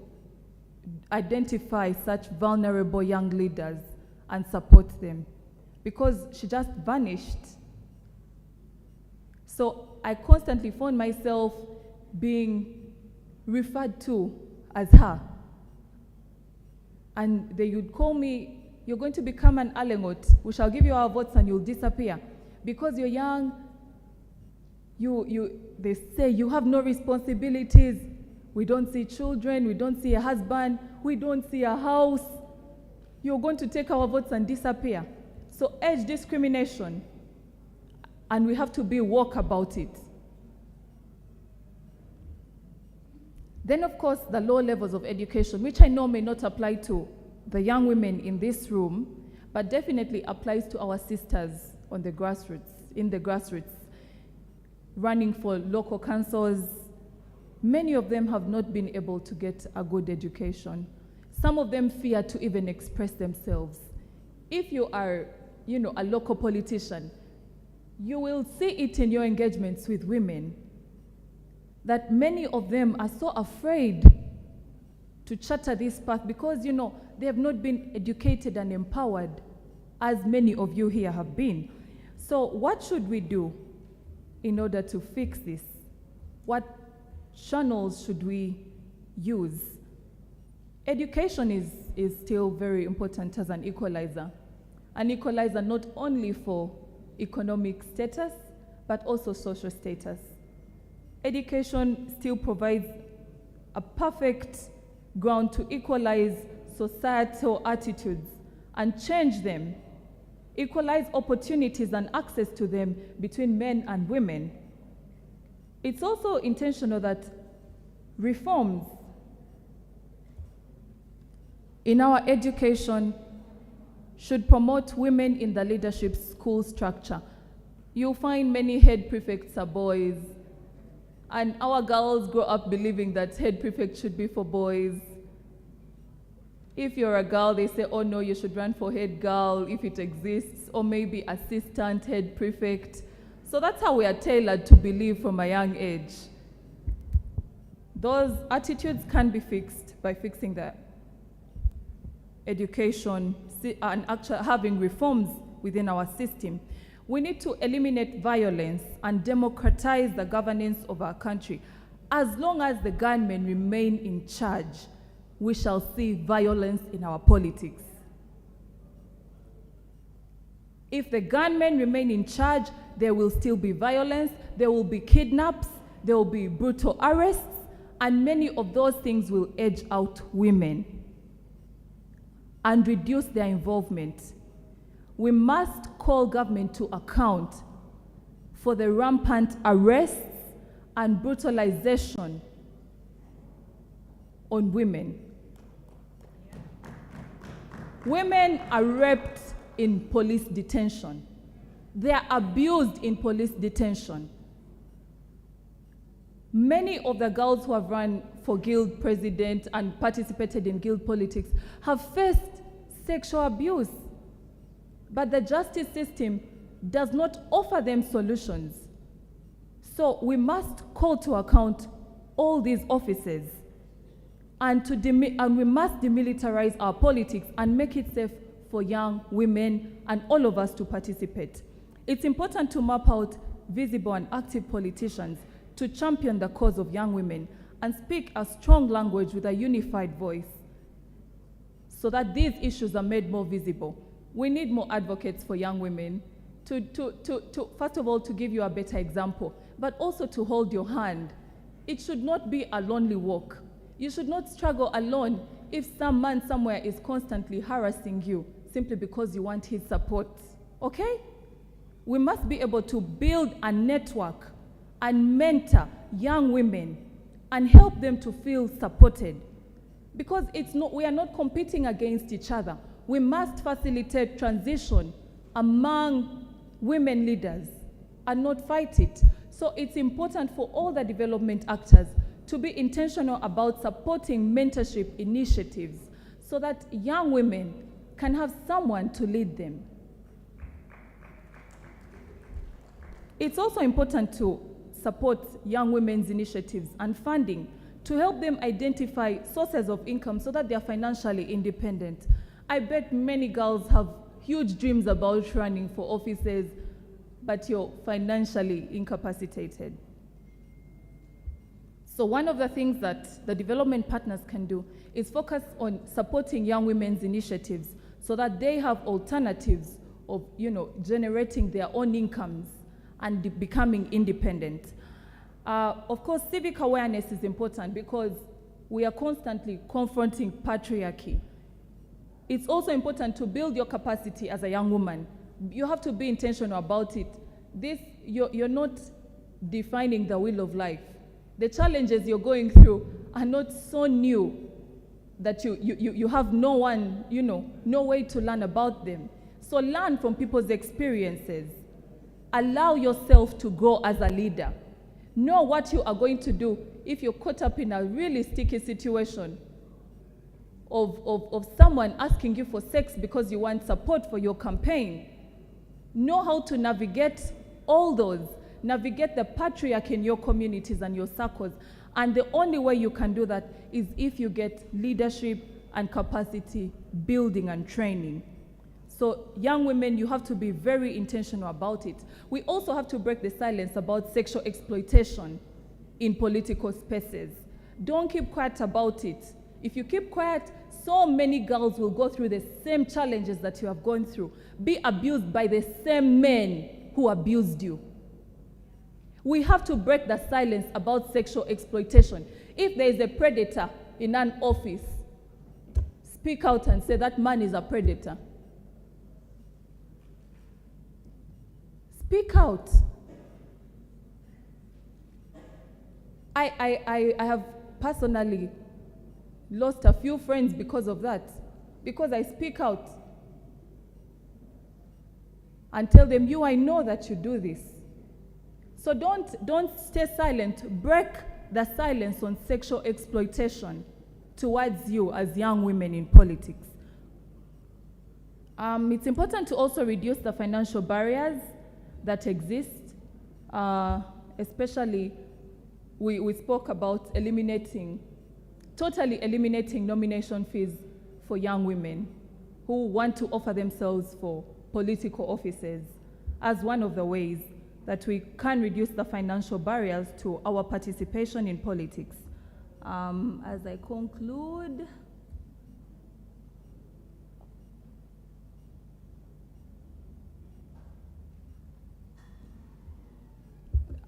identify such vulnerable young leaders and support them, because she just vanished. So I constantly found myself being referred to as her. And they would call me, you're going to become an Alengot. We shall give you our votes and you'll disappear. Because you're young, they say you have no responsibilities. We don't see children, we don't see a husband, we don't see a house. You're going to take our votes and disappear. So age discrimination, and we have to be woke about it. Then, of course, the low levels of education, which I know may not apply to the young women in this room, but definitely applies to our sisters on the grassroots, in the grassroots, running for local councils. Many of them have not been able to get a good education. Some of them fear to even express themselves. If you are, a local politician, you will see it in your engagements with women that many of them are so afraid to charter this path because, they have not been educated and empowered as many of you here have been. So what should we do in order to fix this? What channels should we use? Education is still very important as an equalizer. An equalizer not only for economic status, but also social status. Education still provides a perfect ground to equalize societal attitudes and change them, equalize opportunities and access to them between men and women. It's also intentional that reforms in our education should promote women in the leadership school structure. You'll find many head prefects are boys, and our girls grow up believing that head prefect should be for boys. If you're a girl, they say, oh no, you should run for head girl if it exists, or maybe assistant, head prefect. So that's how we are tailored to believe from a young age. Those attitudes can be fixed by fixing the education and actually having reforms within our system. We need to eliminate violence and democratize the governance of our country. As long as the gunmen remain in charge, we shall see violence in our politics. If the gunmen remain in charge, there will still be violence, there will be kidnaps, there will be brutal arrests, and many of those things will edge out women and reduce their involvement. We must call government to account for the rampant arrests and brutalization on women. Women are raped in police detention. They are abused in police detention. Many of the girls who have run for guild president and participated in guild politics have faced sexual abuse, but the justice system does not offer them solutions. So we must call to account all these offices and we must demilitarize our politics and make it safe for young women and all of us to participate. It's important to map out visible and active politicians to champion the cause of young women and speak a strong language with a unified voice so that these issues are made more visible. We need more advocates for young women to first of all, to give you a better example, but also to hold your hand. It should not be a lonely walk. You should not struggle alone if some man somewhere is constantly harassing you simply because you want his support, okay? We must be able to build a network and mentor young women and help them to feel supported. Because we are not competing against each other. We must facilitate transition among women leaders and not fight it. So it's important for all the development actors to be intentional about supporting mentorship initiatives so that young women can have someone to lead them. It's also important to support young women's initiatives and funding to help them identify sources of income so that they are financially independent. I bet many girls have huge dreams about running for offices, but you're financially incapacitated. So one of the things that the development partners can do is focus on supporting young women's initiatives so that they have alternatives of, generating their own incomes and becoming independent. Of course, civic awareness is important because we are constantly confronting patriarchy. It's also important to build your capacity as a young woman. You have to be intentional about it. You're not defining the wheel of life. The challenges you're going through are not so new that you have no way to learn about them. So learn from people's experiences. Allow yourself to grow as a leader. Know what you are going to do if you're caught up in a really sticky situation of someone asking you for sex because you want support for your campaign. Know how to navigate all those. Navigate the patriarchy in your communities and your circles. And the only way you can do that is if you get leadership and capacity building and training. So young women, you have to be very intentional about it. We also have to break the silence about sexual exploitation in political spaces. Don't keep quiet about it. If you keep quiet, so many girls will go through the same challenges that you have gone through, be abused by the same men who abused you. We have to break the silence about sexual exploitation. If there is a predator in an office, speak out and say that man is a predator. Speak out. I have personally lost a few friends because of that, because I speak out and tell them, I know that you do this. So don't stay silent. Break the silence on sexual exploitation. towards you as young women in politics. It's important to also reduce the financial barriers that exist, especially we spoke about totally eliminating nomination fees for young women who want to offer themselves for political offices as one of the ways that we can reduce the financial barriers to our participation in politics. As I conclude,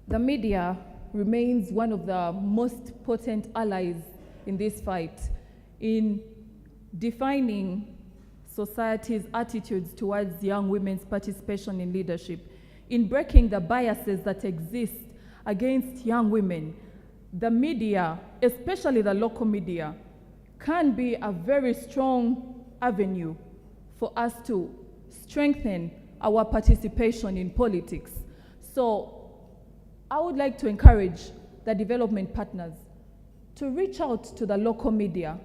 the media remains one of the most potent allies in this fight in defining society's attitudes towards young women's participation in leadership, in breaking the biases that exist against young women. The media, especially the local media, can be a very strong avenue for us to strengthen our participation in politics. So I would like to encourage the development partners to reach out to the local media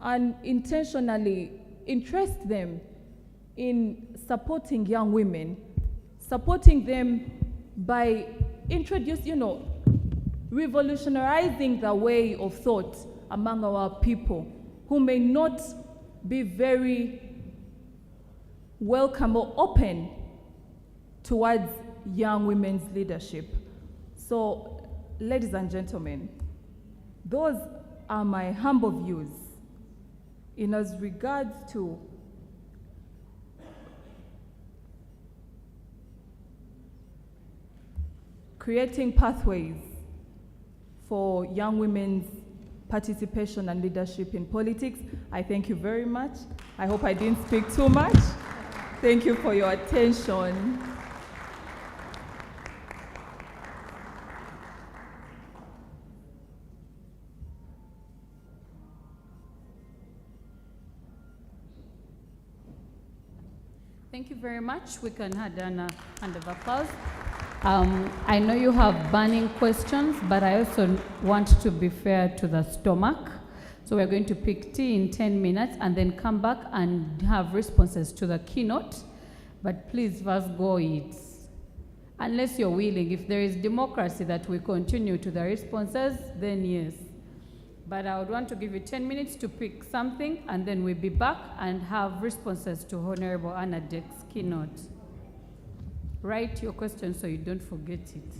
and intentionally interest them in supporting young women, supporting them by revolutionizing the way of thought among our people who may not be very welcome or open towards young women's leadership. So, ladies and gentlemen, those are my humble views in as regards to creating pathways for young women's participation and leadership in politics. I thank you very much. I hope I didn't speak too much. Thank you for your attention. Thank you very much. We can have a hand of applause. I know you have burning questions, but I also want to be fair to the stomach. So we're going to pick tea in 10 minutes and then come back and have responses to the keynote. But please first go eat. Unless you're willing, if there is democracy that we continue to the responses, then yes. But I would want to give you 10 minutes to pick something, and then we'll be back and have responses to Honorable Anna Deck's keynote. Write your question so you don't forget it.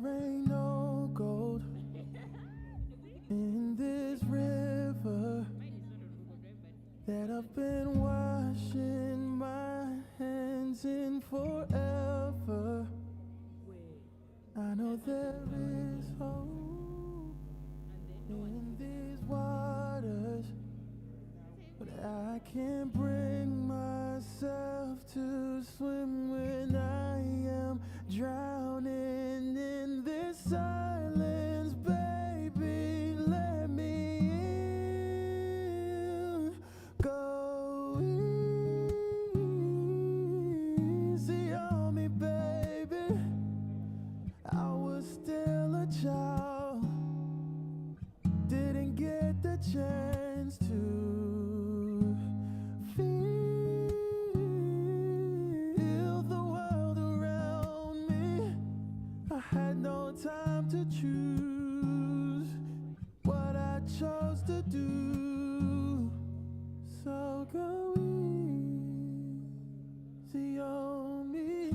ain't no gold in this river that I've been washing my hands in forever. I know there is hope in these waters, but I can't bring myself to swim when I am drowning in this silence. Baby, let me in. Go easy on me, baby. I was still a child, didn't get the chance to feel the world around me. I had no time to choose what I chose to do. So go easy on me.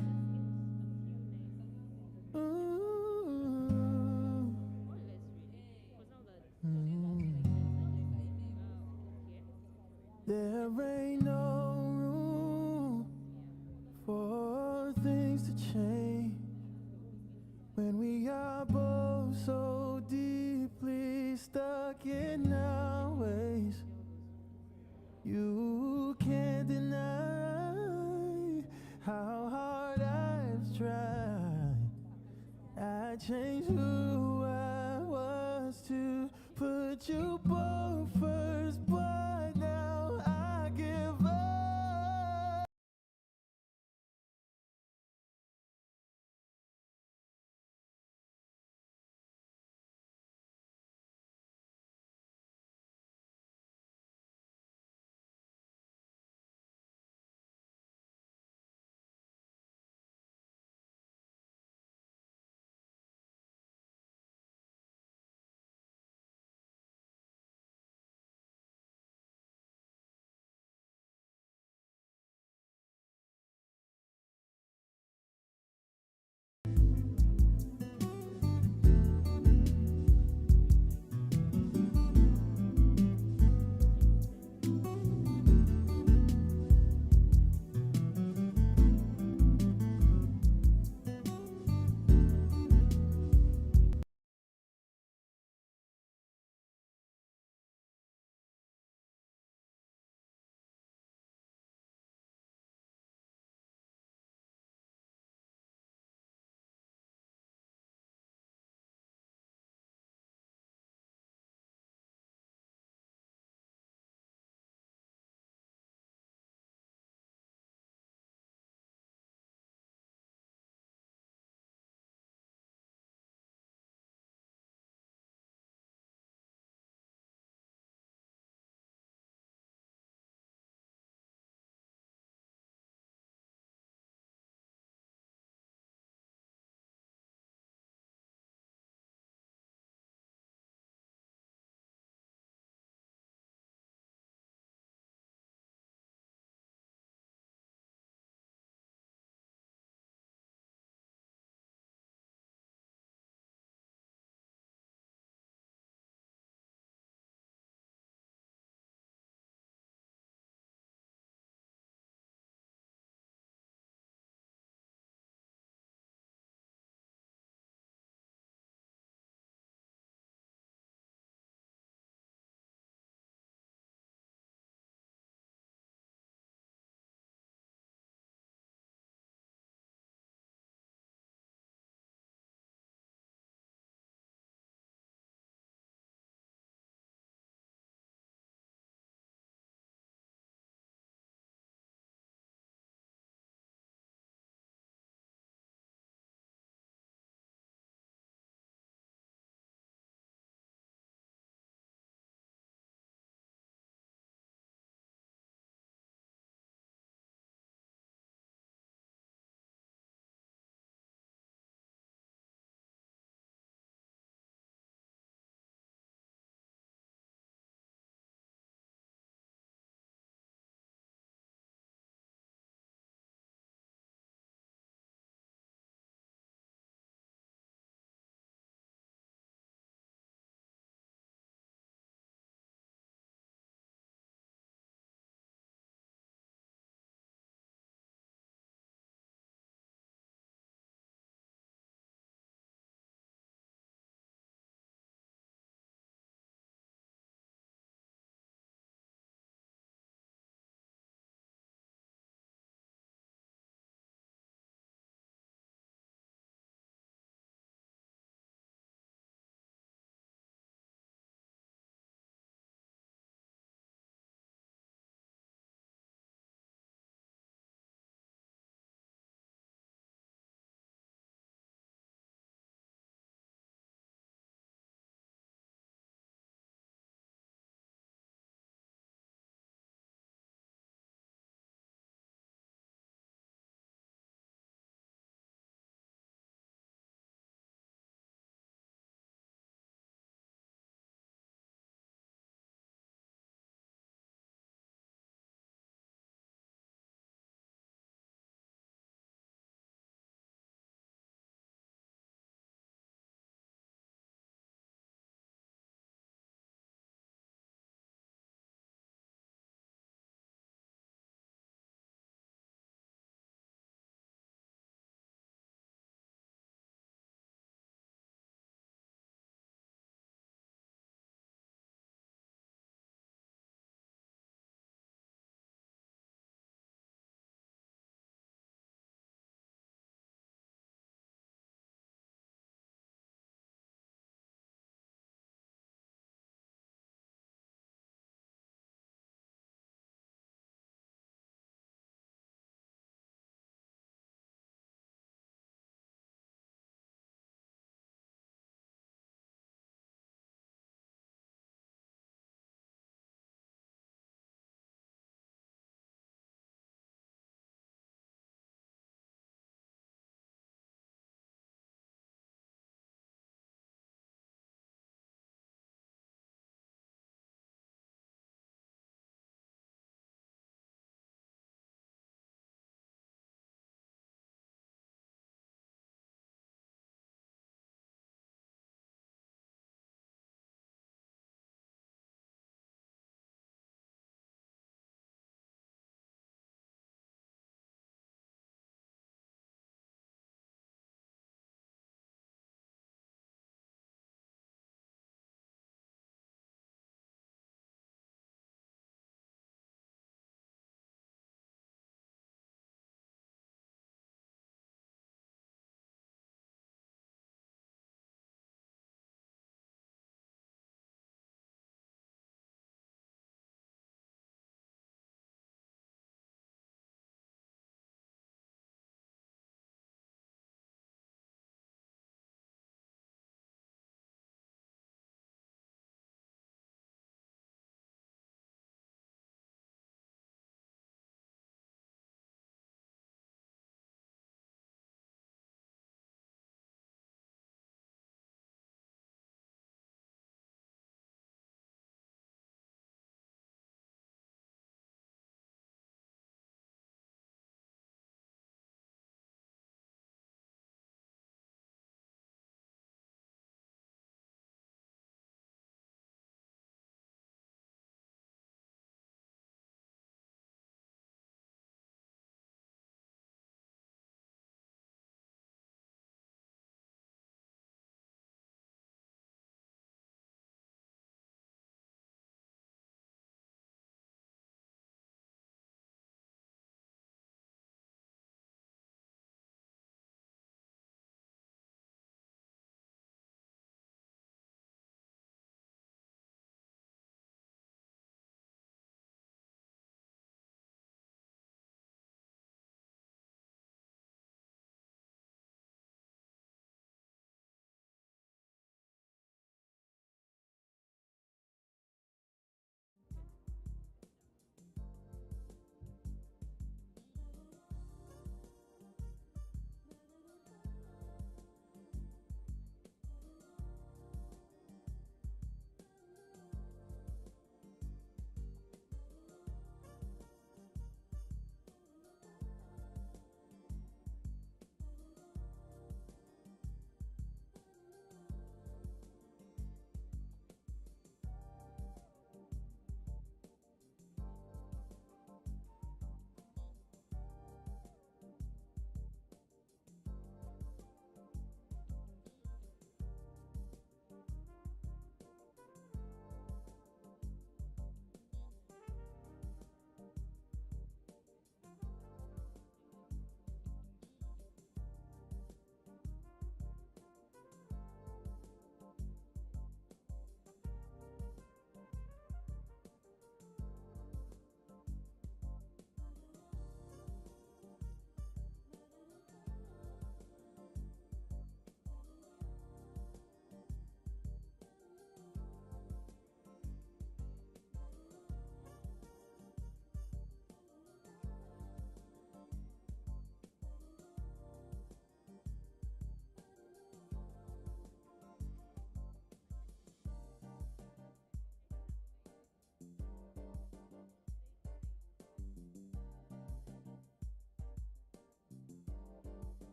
There ain't no room for things to change when we are both so deeply stuck in our ways. You can't deny how hard I've tried. I changed who I was to put you both first, but now I give up.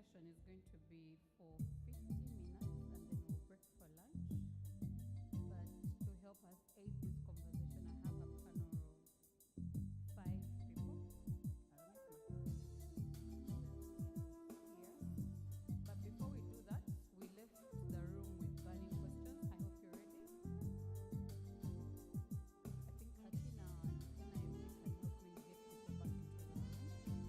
session is going to be for 50 minutes and then we'll break for lunch. But to help us aid this conversation, I have a panel of 5 people. I don't know here. But before we do that, we left the room with burning questions. I hope you're ready. I think Akina can help me get people back into the room.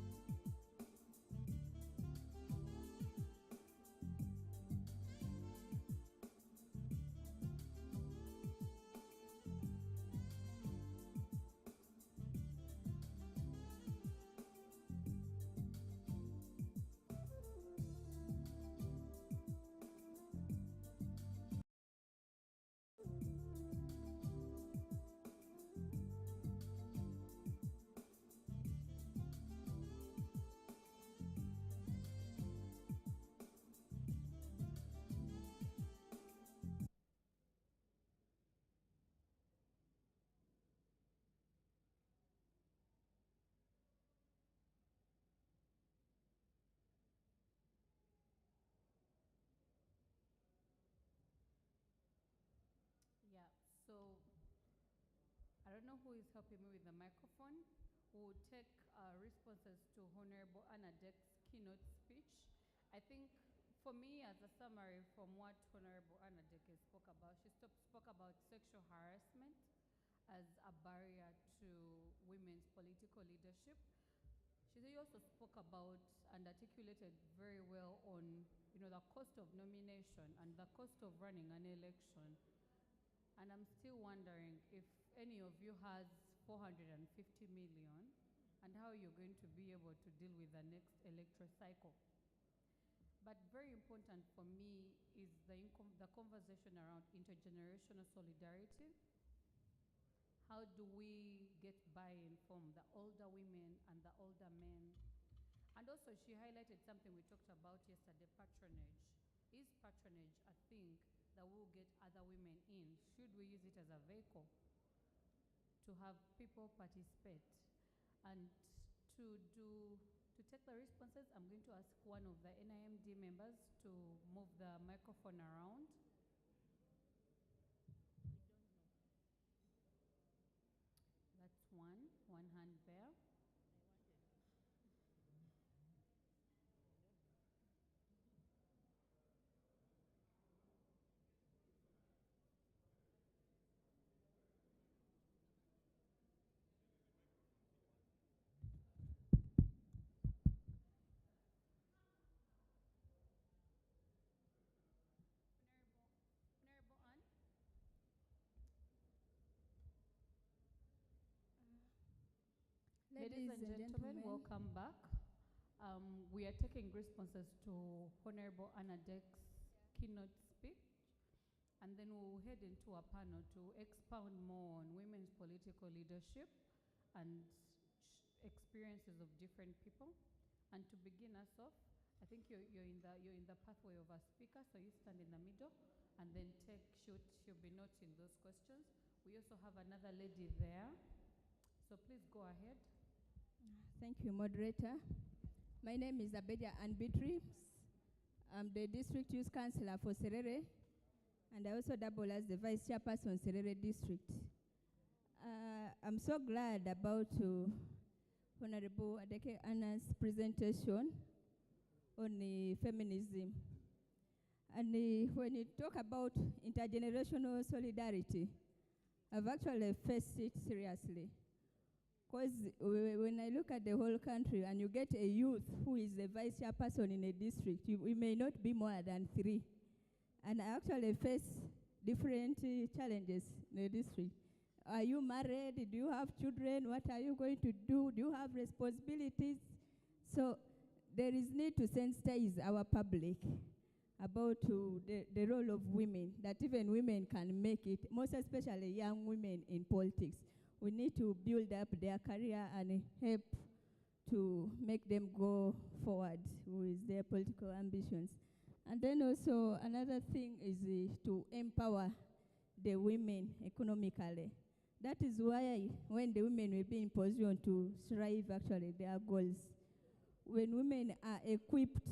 Yeah, so I don't know who is helping me with the microphone. We'll take responses to Honorable Anna Deck's keynote speech. I think for me, as a summary from what Honorable Anna Deck spoke about, she spoke about sexual harassment as a barrier to women's political leadership. She also spoke about and articulated very well on, the cost of nomination and the cost of running an election. And I'm still wondering if any of you has 450 million and how you're going to be able to deal with the next electoral cycle. But very important for me is the conversation around intergenerational solidarity. How do we get buy-in from the older women and the older men? And also she highlighted something we talked about yesterday, patronage. Is patronage a thing that will get other women in? Should we use it as a vehicle to have people participate? And to take the responses, I'm going to ask one of the NIMD members to move the microphone around. That's one hand there. Honorable Ann? Ladies and gentlemen, welcome back. We are taking responses to Honorable Anna Deck's keynote speech, and then we'll head into a panel to expound more on women's political leadership and experiences of different people. And to begin us off, I think you're in the pathway of a speaker, so you stand in the middle and then she'll be noting those questions. We also have another lady there, so please go ahead. Thank you, moderator. My name is Abedia Anbitri. I'm the district youth councillor for Serere, and I also double as the vice chairperson Serere district. I'm so glad about Honorable Adeke Anna's presentation on feminism. And when you talk about intergenerational solidarity, I've actually faced it seriously. Because when I look at the whole country and you get a youth who is the vice chairperson in a district, we may not be more than 3. And I actually face different challenges in the district. Are you married? Do you have children? What are you going to do? Do you have responsibilities? So there is need to sensitize our public about the role of women, that even women can make it, most especially young women in politics. We need to build up their career and help to make them go forward with their political ambitions. And then also another thing is to empower the women economically. That is why when the women will be in position to strive actually their goals, when women are equipped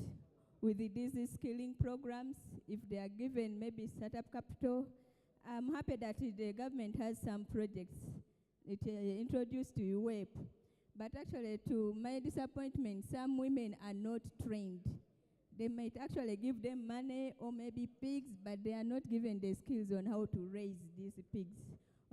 with these skilling programs, if they are given maybe startup capital. I'm happy that the government has some projects it introduced to UWEP. But actually, to my disappointment, some women are not trained. They might actually give them money or maybe pigs, but they are not given the skills on how to raise these pigs,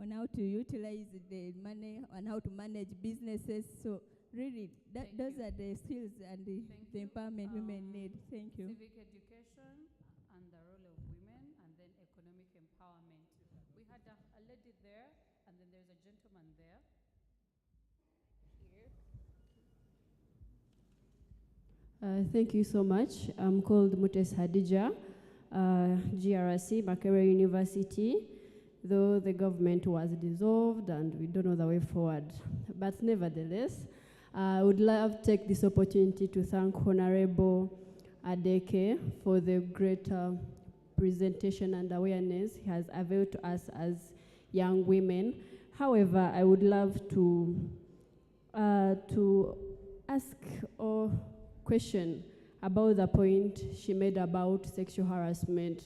on how to utilize the money, on how to manage businesses. So really, those are the skills and the empowerment women need. Thank you. Civic education and the role of women, and then economic empowerment. We had a lady there, and then there's a gentleman there. Thank you so much. I'm called Mutes Hadija, GRC, Makerere University, though the government was dissolved and we don't know the way forward. But nevertheless, I would love to take this opportunity to thank Honorable Adeke for the great presentation and awareness he has availed to us as young women. However, I would love to ask a question about the point she made about sexual harassment.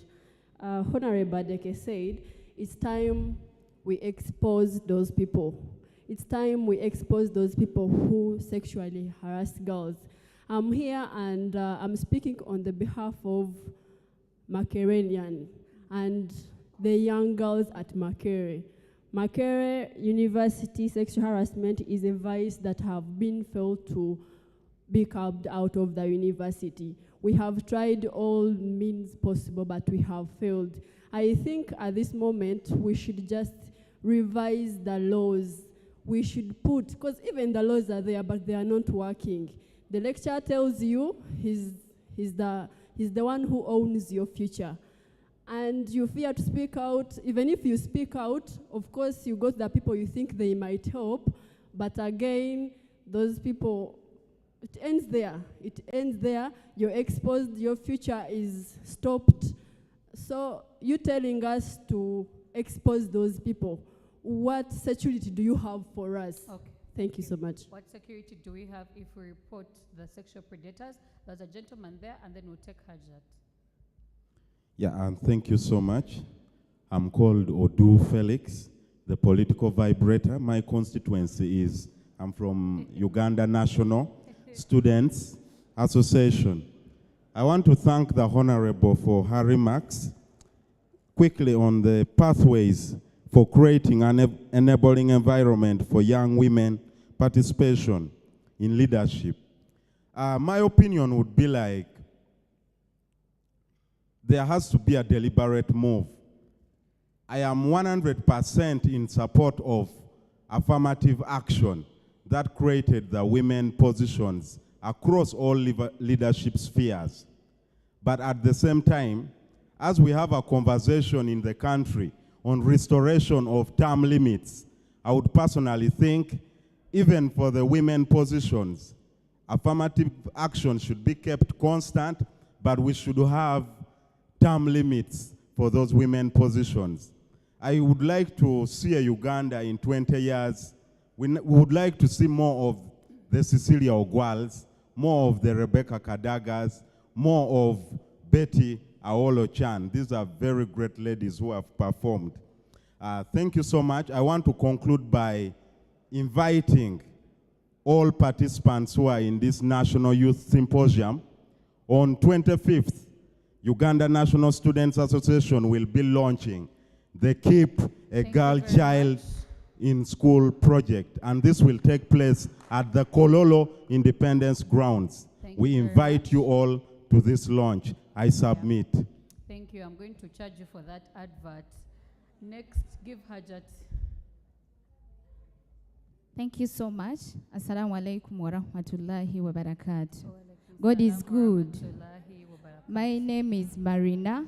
Honorable Adeke said, it's time we expose those people. It's time we expose those people who sexually harass girls. I'm here and I'm speaking on the behalf of Makererian and the young girls at Makerere. Makerere University sexual harassment is a vice that have been felt to be carved out of the university. We have tried all means possible, but we have failed. I think at this moment, we should just revise the laws. We should put, because even the laws are there, but they are not working. The lecturer tells you he's the one who owns your future. And you fear to speak out. Even if you speak out, of course, you got the people you think they might help, but again, those people, it ends there. It ends there. You're exposed, your future is stopped. So you're telling us to expose those people. What security do you have for us? Okay. Thank you so much. What security do we have if we report the sexual predators? There's a gentleman there, and then we'll take Hajat. Yeah, and thank you so much. I'm called Odu Felix, the political vibrator. My constituency is, I'm from Uganda National Students Association. I want to thank the Honorable for her remarks quickly on the pathways for creating an enabling environment for young women participation in leadership. My opinion would be like, there has to be a deliberate move. I am 100% in support of affirmative action that created the women positions across all leadership spheres. But at the same time, as we have a conversation in the country on restoration of term limits, I would personally think, even for the women positions, affirmative action should be kept constant, but we should have term limits for those women positions. I would like to see a Uganda in 20 years. We would like to see more of the Cecilia Ogwals, more of the Rebecca Kadagas, more of Betty Aolo-Chan. These are very great ladies who have performed. Thank you so much. I want to conclude by inviting all participants who are in this National Youth Symposium. On 25th, Uganda National Students Association will be launching the Keep a Girl Child in School project, and this will take place at the Kololo Independence Grounds. We invite you all to this launch. I submit. Thank you. I'm going to charge you for that advert. Next, give Hajat. Thank you so much. Assalamu alaikum wa rahmatullahi wa barakatuh. God is good. My name is Marina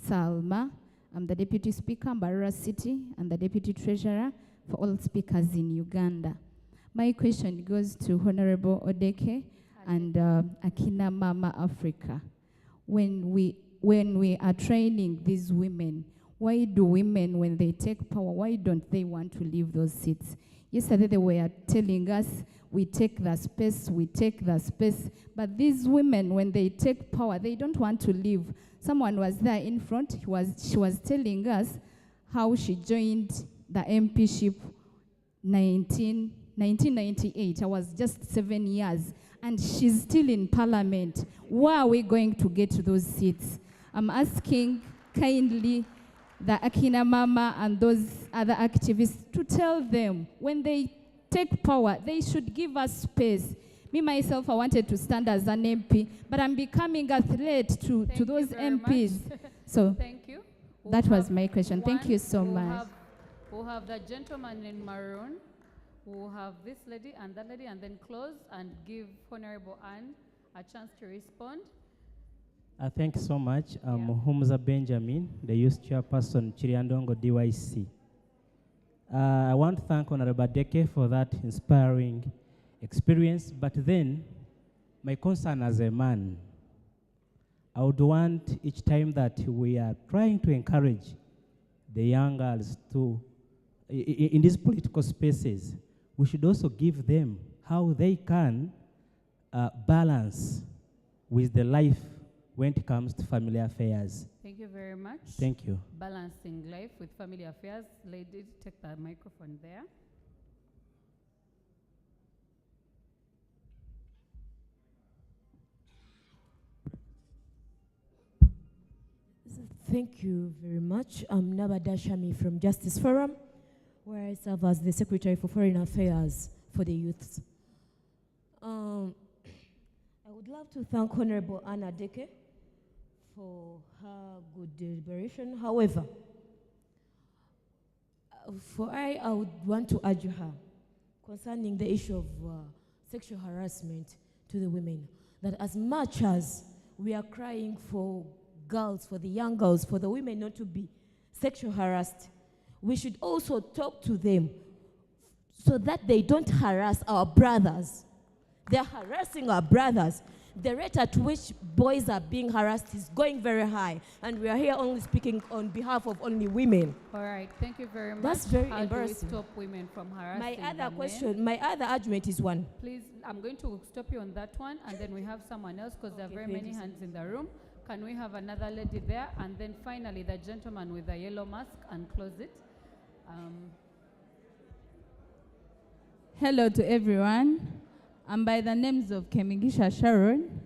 Salma. I'm the Deputy Speaker, Mbarara City, and the Deputy Treasurer for all speakers in Uganda. My question goes to Honorable Odeke and Akina Mama Afrika. When we are training these women, why do women, when they take power, why don't they want to leave those seats? Yesterday they were telling us we take the space, we take the space. But these women, when they take power, they don't want to leave. Someone was there in front, she was telling us how she joined the MPship 1998. I was just 7 years, and she's still in Parliament. Where are we going to get those seats? I'm asking kindly the Akina Mama and those other activists to tell them when they take power, they should give us space. Me, myself, I wanted to stand as an MP, but I'm becoming a threat to those MPs. So thank you. That was my question. Thank you so much. We'll have the gentleman in maroon. We'll have this lady and that lady, and then close and give Honorable Anne a chance to respond. Thank you so much. I'm Humza Benjamin, the youth chairperson, Chiriandongo DYC. I want to thank Honorable Deke for that inspiring experience, but then my concern as a man, I would want each time that we are trying to encourage the young girls to, in these political spaces, we should also give them how they can balance with the life when it comes to family affairs. Thank you very much. Thank you. Balancing life with family affairs. Lady, take the microphone there. Thank you very much. I'm Nabada Shami from Justice Forum, where I serve as the Secretary for Foreign Affairs for the youths. I would love to thank Honorable Anna Deke for her good deliberation. However, I would want to urge her concerning the issue of sexual harassment to the women, that as much as we are crying for girls, for the young girls, for the women not to be sexual harassed, we should also talk to them so that they don't harass our brothers. They're harassing our brothers. The rate at which boys are being harassed is going very high, and we are here only speaking on behalf of only women. All right, thank you very much. That's very How embarrassing. do we stop women from harassing My other the question, men? my other argument is one. Please, I'm going to stop you on that one, and then we have someone else because there are very many hands in the room. Can we have another lady there? And then finally, the gentleman with the yellow mask, and close it. Hello to everyone. I'm by the names of Kemigisha Sharon,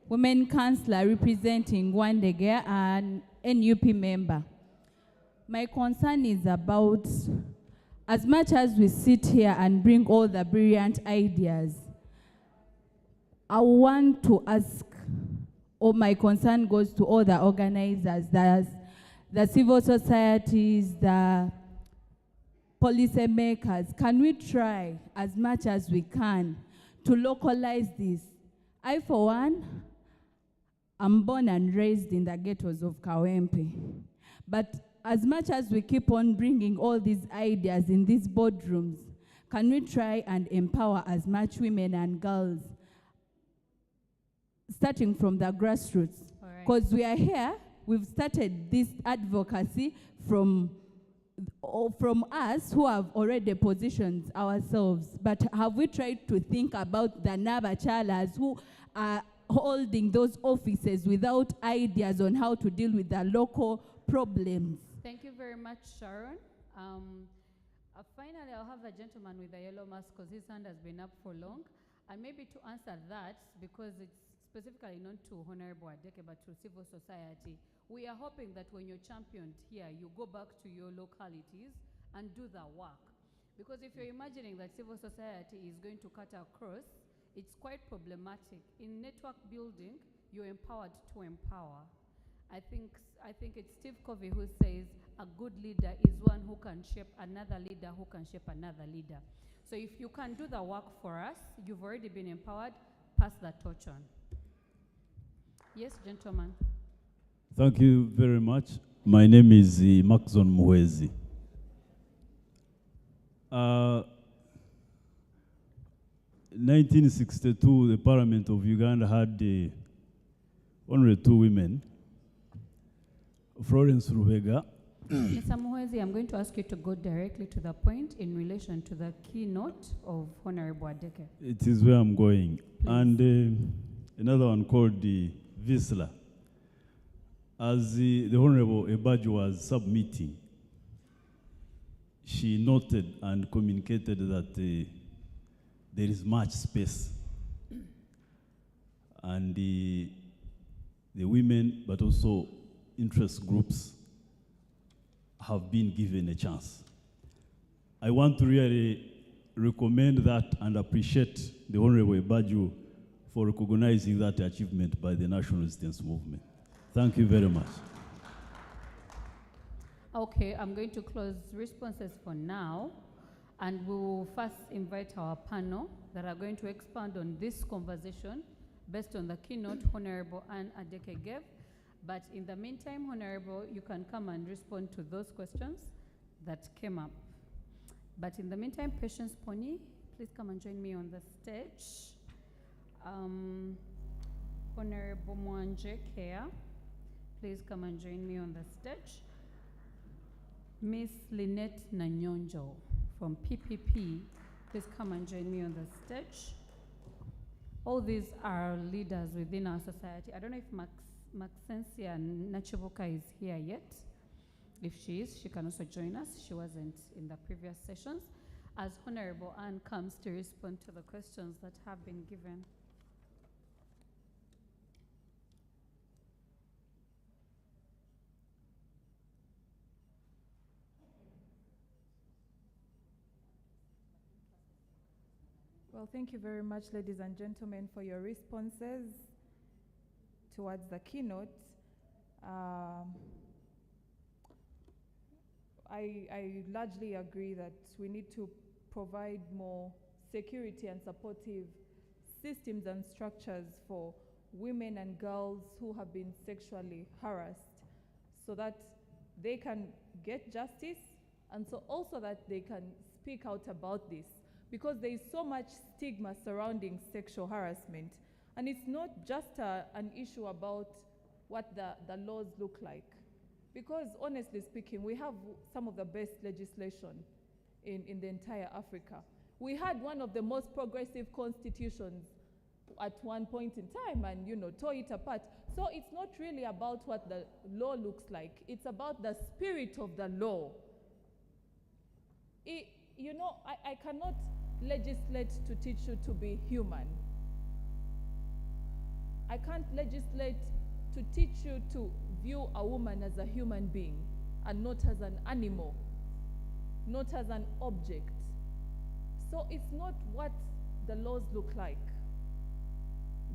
Women Councillor representing Wandegea and NUP member. My concern is about, as much as we sit here and bring all the brilliant ideas, I want to ask, or my concern goes to all the organizers, the civil societies, the policy makers. Can we try as much as we can to localize this? I, for one, I'm born and raised in the ghettos of Kawempe. But as much as we keep on bringing all these ideas in these boardrooms, can we try and empower as much women and girls, starting from the grassroots? Because we are here, we've started this advocacy from us who have already positioned ourselves, but have we tried to think about the Nabachalas who are holding those offices without ideas on how to deal with the local problems? Thank you very much, Sharon. Finally, I'll have the gentleman with the yellow mask because his hand has been up for long. And maybe to answer that, because it's specifically not to Honorable Adeke, but to civil society, we are hoping that when you're championed here, you go back to your localities and do the work. Because if you're imagining that civil society is going to cut across, it's quite problematic. In network building, you're empowered to empower. I think it's Steve Covey who says a good leader is one who can shape another leader who can shape another leader. So if you can do the work for us, you've already been empowered, pass the torch on. Yes, gentlemen. Thank you very much. My name is Maxon Muhwezi. 1962, the Parliament of Uganda had only two women, Florence Rubega Mr. Muhwezi, I'm going to ask you to go directly to the point in relation to the keynote of Honorable Adeke. It is where I'm going. Please. And another one called the Visla. As the Honorable Ebaju was submitting, she noted and communicated that there is much space. And the women, but also interest groups, have been given a chance. I want to really recommend that and appreciate the Honorable Ebaju for recognizing that achievement by the National Resistance Movement. Thank you very much. Okay, I'm going to close responses for now, and we will first invite our panel that are going to expand on this conversation based on the keynote Honorable Anne Adeke gave. But in the meantime, Honorable, you can come and respond to those questions that came up. But in the meantime, Patience Pony, please come and join me on the stage. Honorable Mwanje Kea, please come and join me on the stage. Miss Lynette Nanyonjo from PPP, please come and join me on the stage. All these are leaders within our society. I don't know if Maxensia Nachivoka is here yet. If she is, she can also join us. She wasn't in the previous sessions. As Honorable Anne comes to respond to the questions that have been given. Well, thank you very much, ladies and gentlemen, for your responses towards the keynote. I largely agree that we need to provide more security and supportive systems and structures for women and girls who have been sexually harassed so that they can get justice and so also that they can speak out about this. Because there is so much stigma surrounding sexual harassment. And it's not just an issue about what the laws look like. Because honestly speaking, we have some of the best legislation in the entire Africa. We had one of the most progressive constitutions at one point in time and, tore it apart. So it's not really about what the law looks like. It's about the spirit of the law. I cannot legislate to teach you to be human. I can't legislate to teach you to view a woman as a human being and not as an animal, not as an object. So it's not what the laws look like.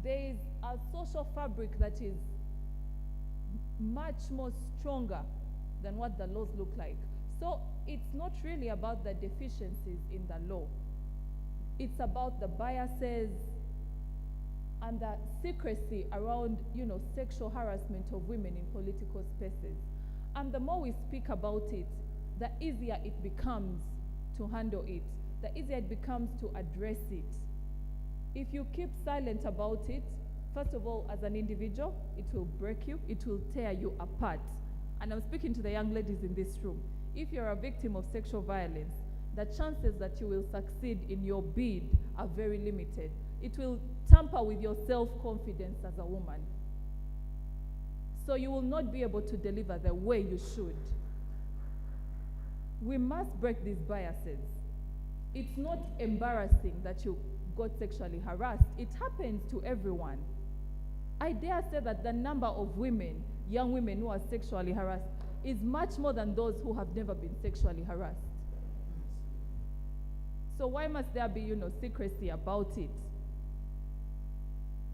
There is a social fabric that is much more stronger than what the laws look like. So it's not really about the deficiencies in the law. It's about the biases and the secrecy around, sexual harassment of women in political spaces. And the more we speak about it, the easier it becomes to handle it, the easier it becomes to address it. If you keep silent about it, first of all, as an individual, it will break you, it will tear you apart. And I'm speaking to the young ladies in this room. If you're a victim of sexual violence, the chances that you will succeed in your bid are very limited. It will tamper with your self-confidence as a woman. So you will not be able to deliver the way you should. We must break these biases. It's not embarrassing that you got sexually harassed. It happens to everyone. I dare say that the number of women, young women who are sexually harassed is much more than those who have never been sexually harassed. So why must there be, secrecy about it?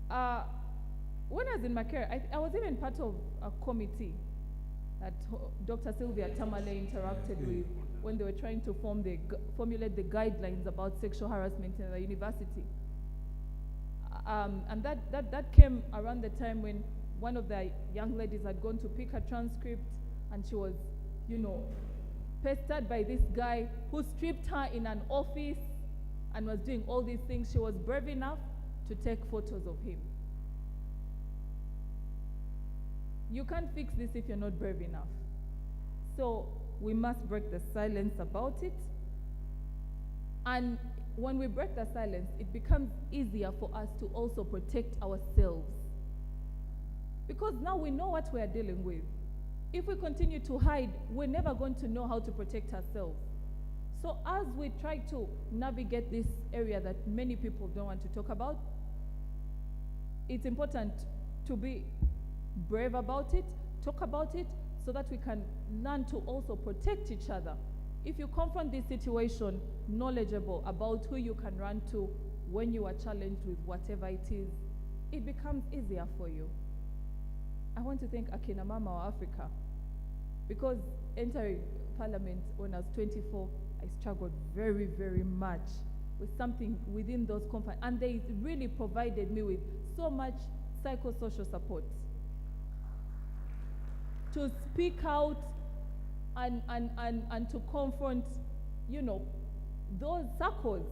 When I was in Makerere, I was even part of a committee that Dr. Sylvia Tamale interacted with when they were trying to formulate the guidelines about sexual harassment in the university. And that came around the time when one of the young ladies had gone to pick her transcript and she was, pestered by this guy who stripped her in an office and was doing all these things. She was brave enough to take photos of him. You can't fix this if you're not brave enough. So we must break the silence about it. And when we break the silence, it becomes easier for us to also protect ourselves. Because now we know what we are dealing with. If we continue to hide, we're never going to know how to protect ourselves. So as we try to navigate this area that many people don't want to talk about, it's important to be brave about it, talk about it, so that we can learn to also protect each other. If you confront this situation knowledgeable about who you can run to when you are challenged with whatever it is, it becomes easier for you. I want to thank Akina Mama of Afrika, because entering Parliament when I was 24, I struggled very, very much with something within those confines, and they really provided me with so much psychosocial support to speak out and to confront, those circles,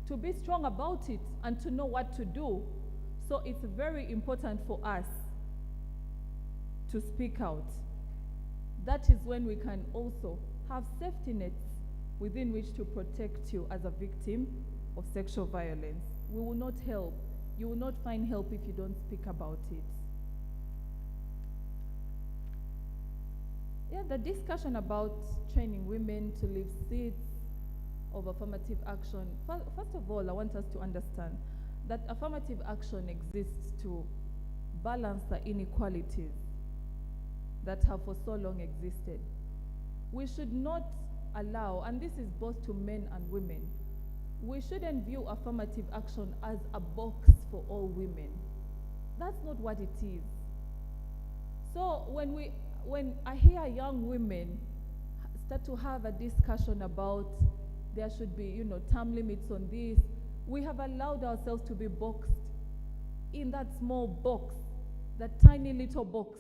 to be strong about it and to know what to do. So it's very important for us to speak out. That is when we can also have safety nets within which to protect you as a victim of sexual violence. We will not help. You will not find help if you don't speak about it. Yeah, the discussion about training women to leave seats of affirmative action. First of all, I want us to understand that affirmative action exists to balance the inequalities that have for so long existed. We should not allow, and this is both to men and women, we shouldn't view affirmative action as a box for all women. That's not what it is. So when I hear young women start to have a discussion about there should be, term limits on this, we have allowed ourselves to be boxed in that small box, that tiny little box.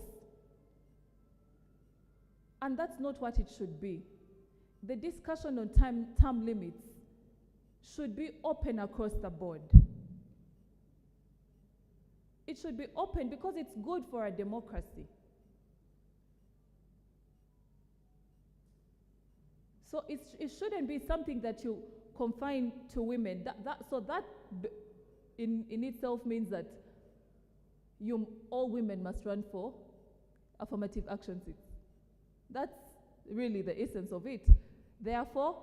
And that's not what it should be. The discussion on term limits should be open across the board. It should be open because it's good for a democracy. So it shouldn't be something that you confine to women. That in itself means that all women must run for affirmative action seats. That's really the essence of it. Therefore,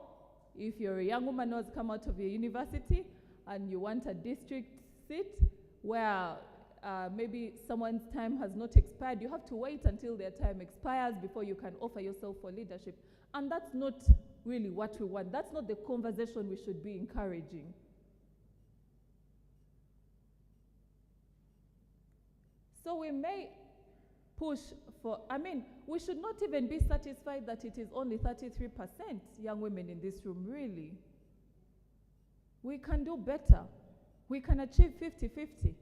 if you're a young woman who has come out of your university and you want a district seat where maybe someone's time has not expired, you have to wait until their time expires before you can offer yourself for leadership. And that's not really what we want. That's not the conversation we should be encouraging. So we may push for, we should not even be satisfied that it is only 33% young women in this room, really. We can do better. We can achieve 50-50.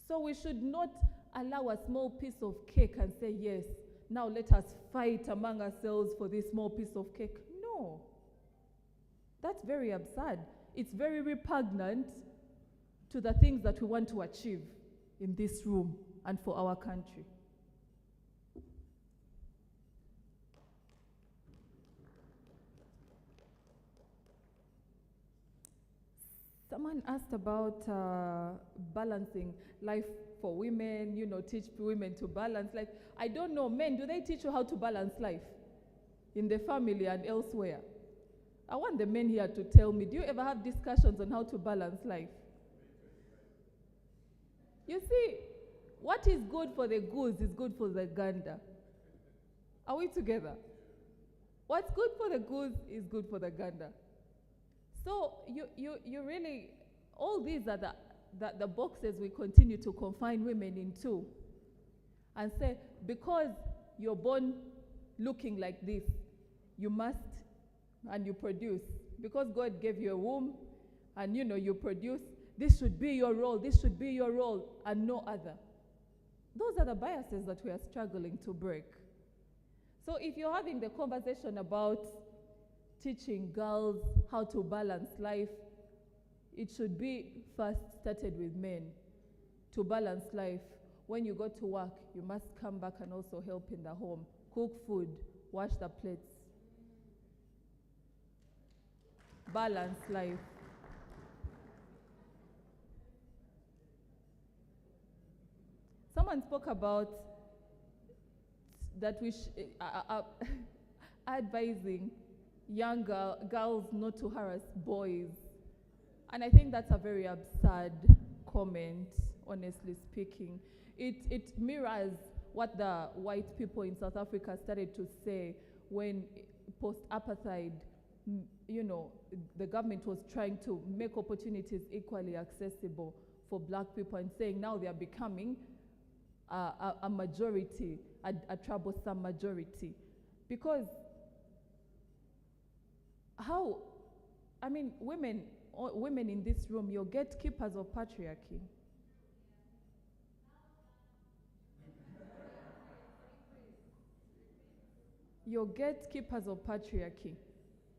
So we should not allow a small piece of cake and say, yes, now let us fight among ourselves for this small piece of cake. No. That's very absurd. It's very repugnant to the things that we want to achieve in this room and for our country. Someone asked about balancing life for women, teach women to balance life. I don't know, men, do they teach you how to balance life in the family and elsewhere? I want the men here to tell me, do you ever have discussions on how to balance life? You see, what is good for the goose is good for the gander. Are we together? What's good for the goose is good for the gander. So you really, all these are the boxes we continue to confine women into and say, because you're born looking like this, you must, and you produce. Because God gave you a womb and you produce, this should be your role, this should be your role, and no other. Those are the biases that we are struggling to break. So if you're having the conversation about teaching girls how to balance life, it should be first started with men to balance life. when you go to work, you must come back and also help in the home, cook food, wash the plates. Balance life. Someone spoke about that we advising young girls not to harass boys. And I think that's a very absurd comment, honestly speaking. It mirrors what the white people in South Africa started to say when post-apartheid, you know, the government was trying to make opportunities equally accessible for black people and saying now they are becoming a majority, a troublesome majority. Because how, I mean, women in this room, you're gatekeepers of patriarchy. You're gatekeepers of patriarchy.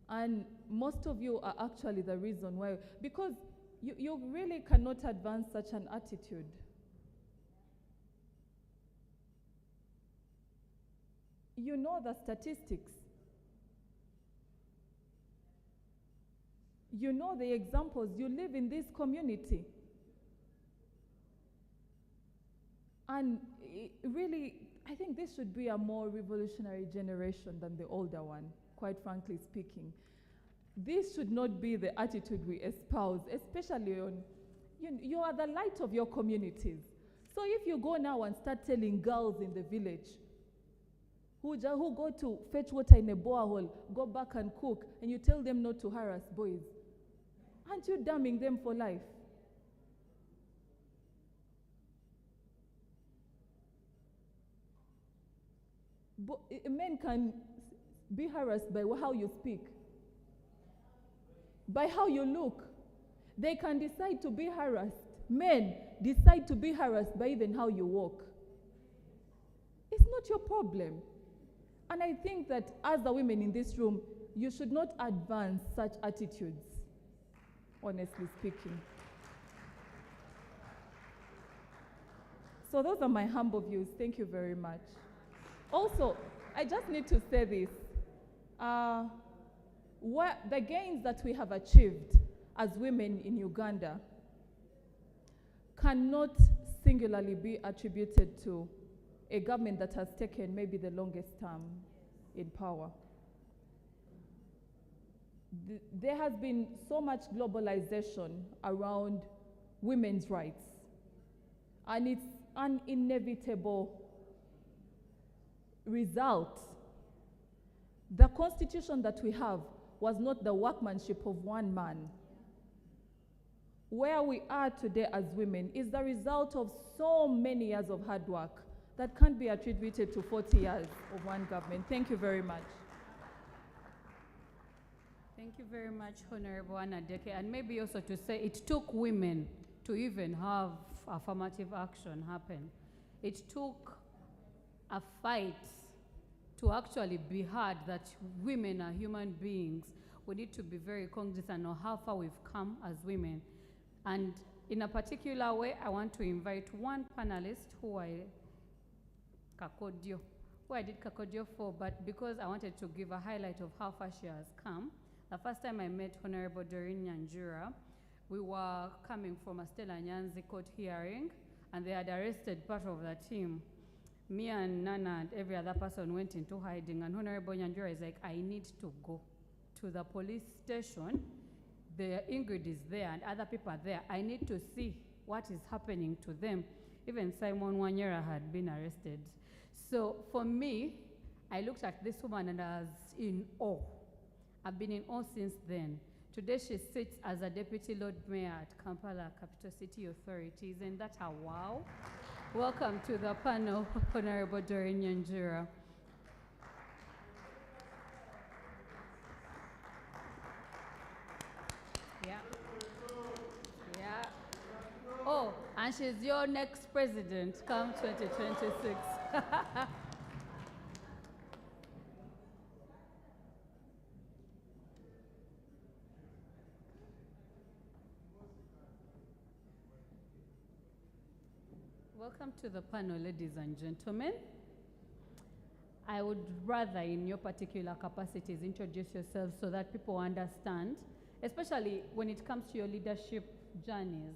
And most of you are actually the reason why, because you really cannot advance such an attitude. You know the statistics. You know the examples. You live in this community. And really, I think this should be a more revolutionary generation than the older one, quite frankly speaking. This should not be the attitude we espouse, especially on, you are the light of your communities. So if you go now and start telling girls in the village who go to fetch water in a borehole, go back and cook, and you tell them not to harass boys, aren't you damning them for life? Men can be harassed by how you speak, by how you look. They can decide to be harassed. Men decide to be harassed by even how you walk. It's not your problem. And I think that as the women in this room, you should not advance such attitudes, honestly speaking. So those are my humble views. Thank you very much. Also, I just need to say this. The gains that we have achieved as women in Uganda cannot singularly be attributed to a government that has taken maybe the longest term in power. There has been so much globalization around women's rights, and it's an inevitable result. The constitution that we have was not the workmanship of one man. Where we are today as women is the result of so many years of hard work that can't be attributed to 40 years of one government. Thank you very much. Thank you very much, Honorable Anadeke. And maybe also to say it took women to even have affirmative action happen. It took a fight to actually be heard that women are human beings. We need to be very cognizant of how far we've come as women. And in a particular way, I want to invite one panelist who I did Kakodio for, but because I wanted to give a highlight of how far she has come. The first time I met Honorable Doreen Nyanjura, we were coming from a Stella Nyanzi court hearing, and they had arrested part of the team. Me and Nana and every other person went into hiding, and Honorable Nyanjura is like, I need to go to the police station. The Ingrid is there and other people are there. I need to see what is happening to them. Even Simon Wanyera had been arrested. So for me, I looked at this woman and I was in awe. I've been in awe since then. Today she sits as a Deputy Lord Mayor at Kampala Capital City Authority. Isn't that a wow? Welcome to the panel, Honorable Doreen Nyanjura. Yeah. Yeah. Oh, and she's your next president come 2026. Welcome to the panel, ladies and gentlemen. I would rather, in your particular capacities, introduce yourselves so that people understand, especially when it comes to your leadership journeys.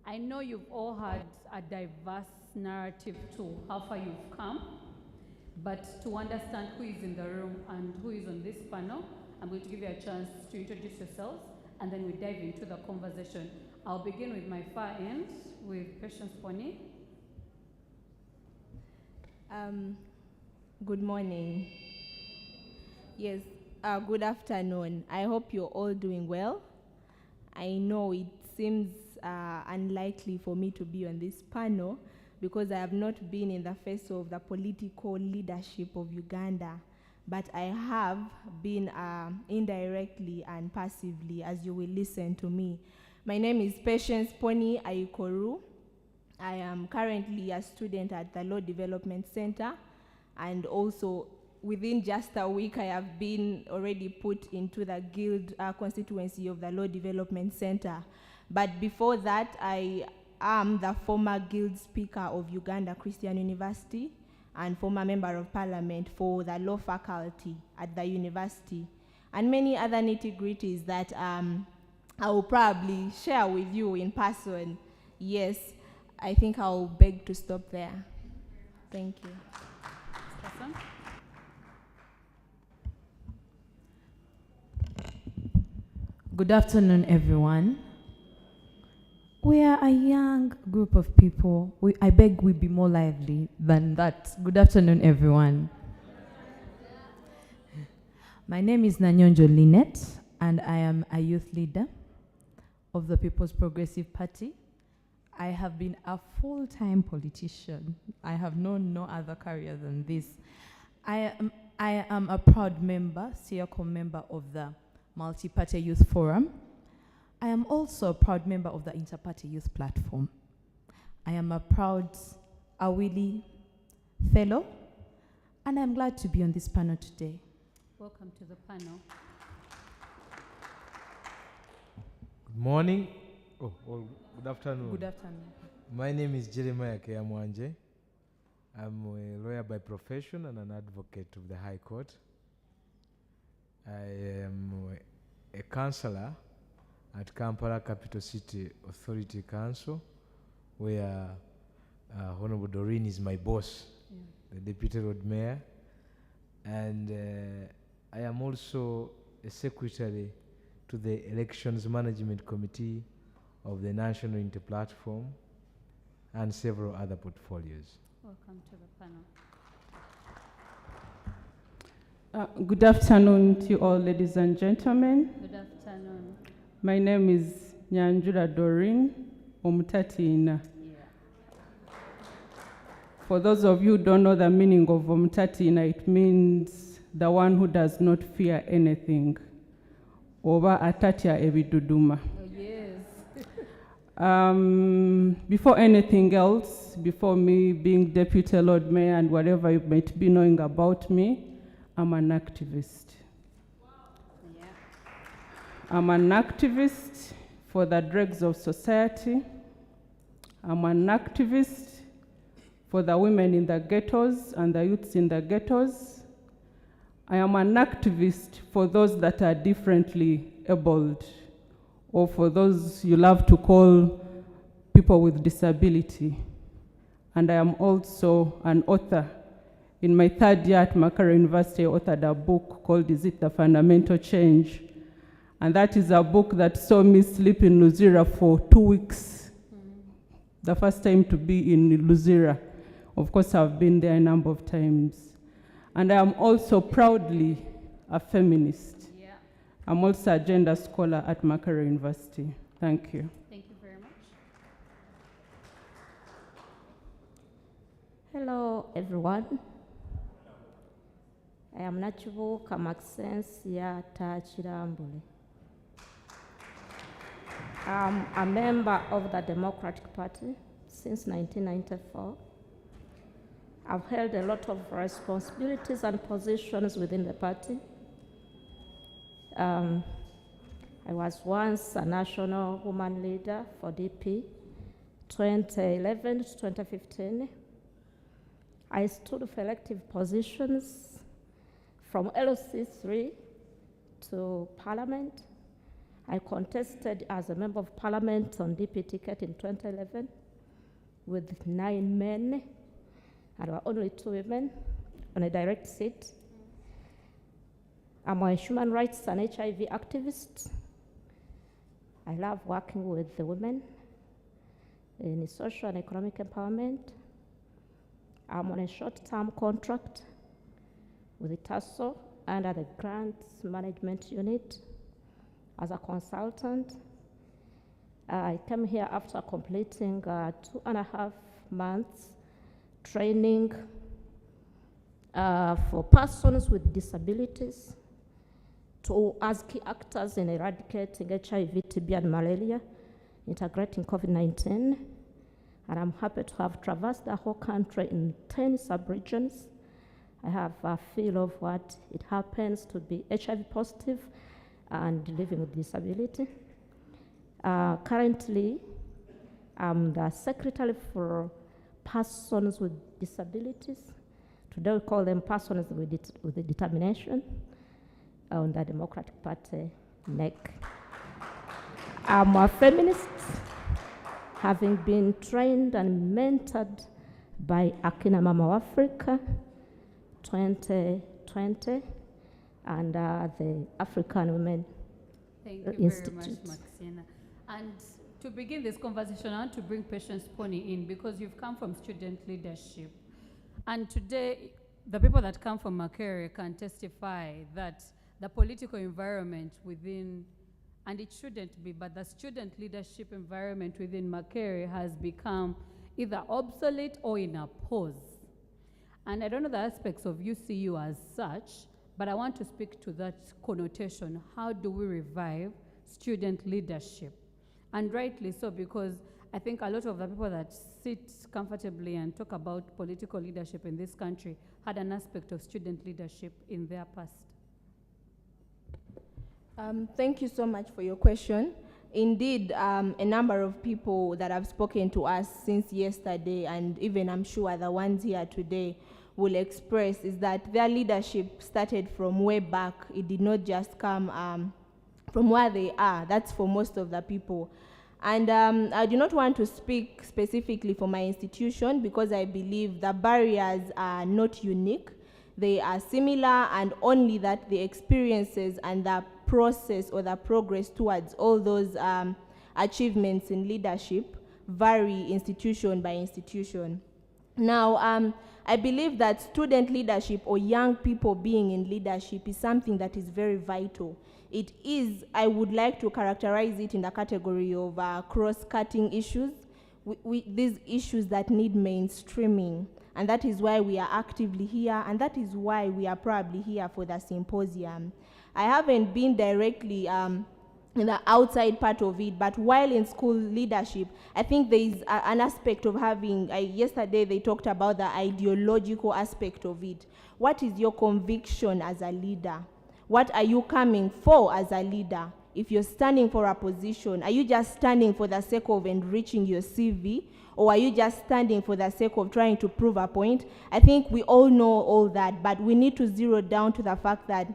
I know you've all had a diverse narrative to how far you've come, but to understand who is in the room and who is on this panel, I'm going to give you a chance to introduce yourselves, and then we dive into the conversation. I'll begin with my far end, with Patience Pony. Good morning. Yes, good afternoon. I hope you're all doing well. I know it seems unlikely for me to be on this panel because I have not been in the face of the political leadership of Uganda, but I have been indirectly and passively, as you will listen to me. My name is Patience Pony Aikoru. I am currently a student at the Law Development Center, and also within just a week I have been already put into the guild constituency of the Law Development Center. But before that, I am the former guild speaker of Uganda Christian University and former member of parliament for the law faculty at the university, and many other nitty-gritties that I will probably share with you in person. Yes, I think I'll beg to stop there. Thank you. Awesome. Good afternoon, everyone. We are a young group of people. I beg we be more lively than that. Good afternoon, everyone. My name is Nanyonjo Lynette, and I am a youth leader of the People's Progressive Party. I have been a full-time politician. I have known no other career than this. I am a proud member, CIACOM member of the Multiparty Youth Forum. I am also a proud member of the Interparty Youth Platform. I am a proud Awili fellow, and I'm glad to be on this panel today. Welcome to the panel. Good morning. Good afternoon. Good afternoon. My name is Jeremiah Keyamwanje. I'm a lawyer by profession and an advocate of the High Court. I am a councillor at Kampala Capital City Authority Council, where Honorable Doreen is my boss, the Deputy Road Mayor. And I am also a secretary to the Elections Management Committee of the National Interplatform and several other portfolios. Welcome to the panel. Good afternoon to you all, ladies and gentlemen. Good afternoon. My name is Nyanjura Doreen Omutatina. For those of you who don't know the meaning of Omutatina, it means the one who does not fear anything. Oba atatia ebiduduma. Before anything else, before me being Deputy Lord Mayor and whatever you might be knowing about me, I'm an activist. I'm an activist for the dregs of society. I'm an activist for the women in the ghettos and the youths in the ghettos. I am an activist for those that are differently abled, or for those you love to call people with disability. And I am also an author. In my third year at Makara University, I authored a book called Is It the Fundamental Change? And that is a book that saw me sleep in Luzira for 2 weeks. The first time to be in Luzira. Of course, I've been there a number of times. And I am also proudly a feminist. I'm also a gender scholar at Makara University. Thank you. Thank you very much. Hello, everyone. I am Nachivo Kamaxens Yata Chirambule. I'm a member of the Democratic Party since 1994. I've held a lot of responsibilities and positions within the party. I was once a national woman leader for DP, 2011 to 2015. I stood for elective positions from LC3 to Parliament. I contested as a member of Parliament on DP ticket in 2011 with 9 men, and there were only 2 women on a direct seat. I'm a human rights and HIV activist. I love working with the women in social and economic empowerment. I'm on a short-term contract with the TASO under the Grants Management Unit as a consultant. I came here after completing 2.5 months training for persons with disabilities as key actors in eradicating HIV, TB, and malaria, integrating COVID-19. And I'm happy to have traversed the whole country in 10 sub-regions. I have a feel of what it happens to be HIV positive and living with disability. Currently, I'm the Secretary for Persons with Disabilities. Today we call them persons with a determination on the Democratic Party NEC. I'm a feminist, having been trained and mentored by Akina Mama Afrika 2020 and the African Women Institute. Thank you very much, Maxina. And to begin this conversation, I want to bring Patience Pony in because you've come from student leadership. And today, the people that come from Makerere can testify that the political environment within, and it shouldn't be, but the student leadership environment within Makerere has become either obsolete or in a pause. And I don't know the aspects of UCU as such, but I want to speak to that connotation. How do we revive student leadership? And rightly so, because I think a lot of the people that sit comfortably and talk about political leadership in this country had an aspect of student leadership in their past. Thank you so much for your question. Indeed, a number of people that have spoken to us since yesterday, and even I'm sure the ones here today, will express is that their leadership started from way back. It did not just come from where they are. That's for most of the people. And I do not want to speak specifically for my institution because I believe the barriers are not unique. They are similar, and only that the experiences and the process or the progress towards all those achievements in leadership vary institution by institution. Now, I believe that student leadership or young people being in leadership is something that is very vital. It is, I would like to characterize it in the category of cross-cutting issues, these issues that need mainstreaming. And that is why we are actively here, and that is why we are probably here for the symposium. I haven't been directly in the outside part of it, but while in school leadership, I think there is an aspect of having, yesterday they talked about the ideological aspect of it. What is your conviction as a leader? What are you coming for as a leader? If you're standing for a position, are you just standing for the sake of enriching your CV? Or are you just standing for the sake of trying to prove a point? I think we all know all that, but we need to zero down to the fact that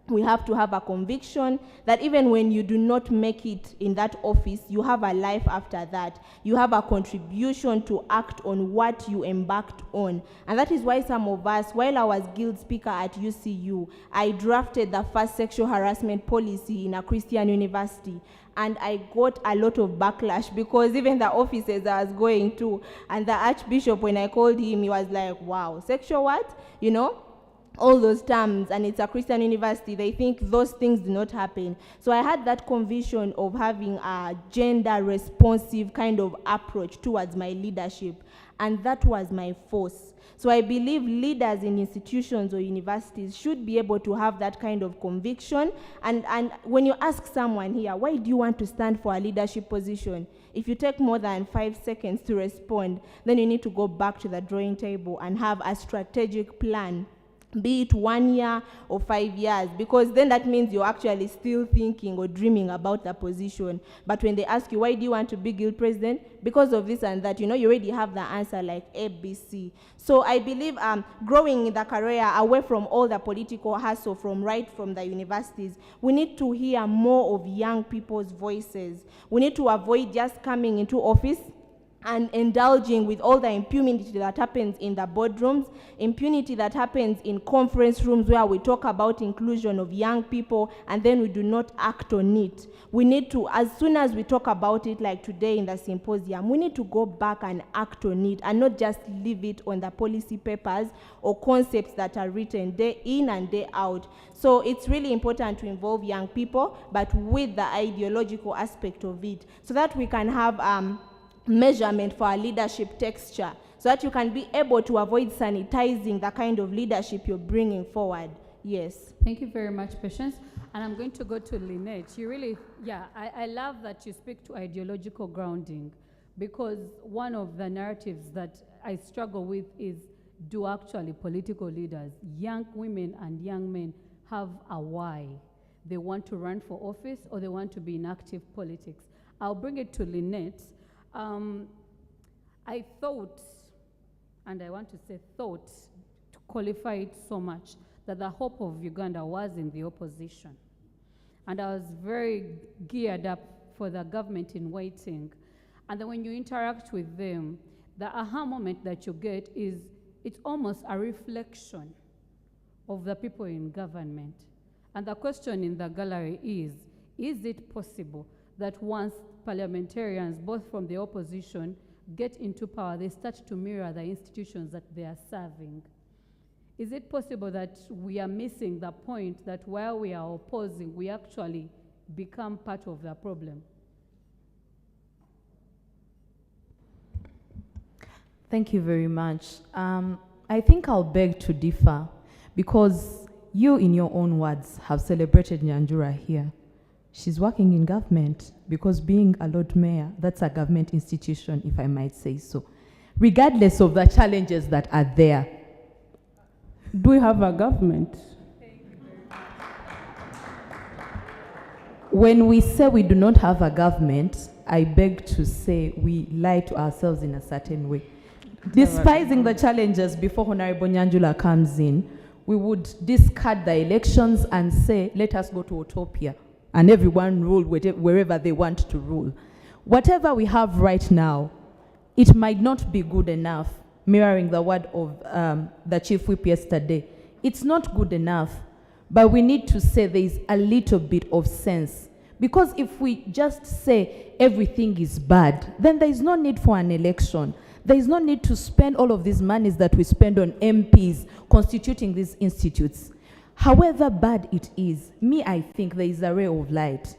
we have to have a conviction that even when you do not make it in that office, you have a life after that. You have a contribution to act on what you embarked on. And that is why some of us, while I was guild speaker at UCU, I drafted the first sexual harassment policy in a Christian university. And I got a lot of backlash because even the offices I was going to, and the Archbishop, when I called him, he was like, wow, sexual what? You know? All those terms, and it's a Christian university, they think those things do not happen. So I had that conviction of having a gender responsive kind of approach towards my leadership, and that was my force. So I believe leaders in institutions or universities should be able to have that kind of conviction. And when you ask someone here, why do you want to stand for a leadership position? If you take more than 5 seconds to respond, then you need to go back to the drawing table and have a strategic plan be it 1 year or 5 years, because then that means you're actually still thinking or dreaming about the position. But when they ask you, why do you want to be guild president? Because of this and that, you know, you already have the answer like ABC. So I believe growing in the career away from all the political hassle from the universities, we need to hear more of young people's voices. We need to avoid just coming into office and indulging with all the impunity that happens in the boardrooms, impunity that happens in conference rooms where we talk about inclusion of young people and then we do not act on it. We need to, as soon as we talk about it, like today in the symposium, we need to go back and act on it and not just leave it on the policy papers or concepts that are written day in and day out. So it's really important to involve young people, but with the ideological aspect of it, so that we can have measurement for our leadership texture, so that you can be able to avoid sanitizing the kind of leadership you're bringing forward. Yes. Thank you very much, Patience. And I'm going to go to Lynette. You really, I love that you speak to ideological grounding, because one of the narratives that I struggle with is, do actually political leaders, young women and young men, have a why? They want to run for office or they want to be in active politics. I'll bring it to Lynette. I thought, and I want to say thought, to qualify it so much, that the hope of Uganda was in the opposition. And I was very geared up for the government in waiting. And then when you interact with them, the aha moment that you get is, it's almost a reflection of the people in government. And the question in the gallery is it possible that once parliamentarians, both from the opposition, get into power, they start to mirror the institutions that they are serving? Is it possible that we are missing the point that while we are opposing, we actually become part of the problem? Thank you very much. I think I'll beg to differ, because you, in your own words, have celebrated Nyanjura here. She's working in government, because being a Lord Mayor, that's a government institution, if I might say so. Regardless of the challenges that are there. Do we have a government? When we say we do not have a government, I beg to say we lie to ourselves in a certain way. Despising the challenges before Honorable Nyanjula comes in, we would discard the elections and say, let us go to utopia, and everyone rule wherever they want to rule. Whatever we have right now, it might not be good enough, mirroring the word of the Chief Whip yesterday. It's not good enough, but we need to say there is a little bit of sense. Because if we just say everything is bad, then there is no need for an election. There is no need to spend all of these monies that we spend on MPs constituting these institutes. However bad it is, I think there is a ray of light.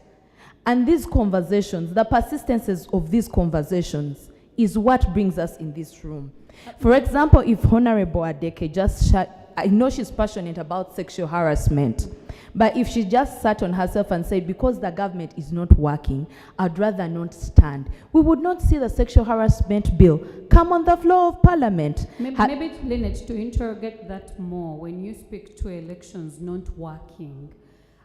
And these conversations, the persistences of these conversations, is what brings us in this room. For example, if Honorable Adeke I know she's passionate about sexual harassment, but if she just sat on herself and said, because the government is not working, I'd rather not stand, we would not see the sexual harassment bill come on the floor of Parliament. Maybe Lynette, to interrogate that more, when you speak to elections not working,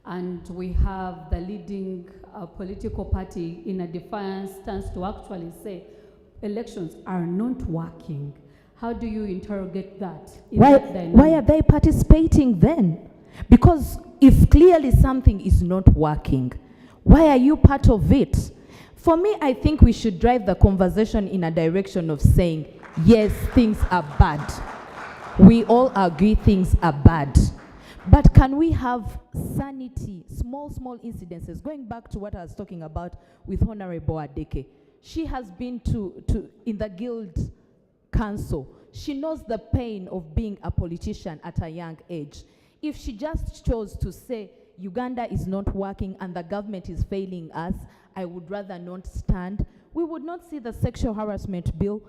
and we have the leading political party in a defiant stance to actually say elections are not working, how do you interrogate that? Why are they participating then? Because if clearly something is not working, why are you part of it? For me, I think we should drive the conversation in a direction of saying, yes, things are bad. We all agree things are bad. But can we have sanity, small incidences? Going back to what I was talking about with Honorable Adeke. She has been in the Guild Council. She knows the pain of being a politician at a young age. If she just chose to say, Uganda is not working and the government is failing us, I would rather not stand, we would not see the sexual harassment bill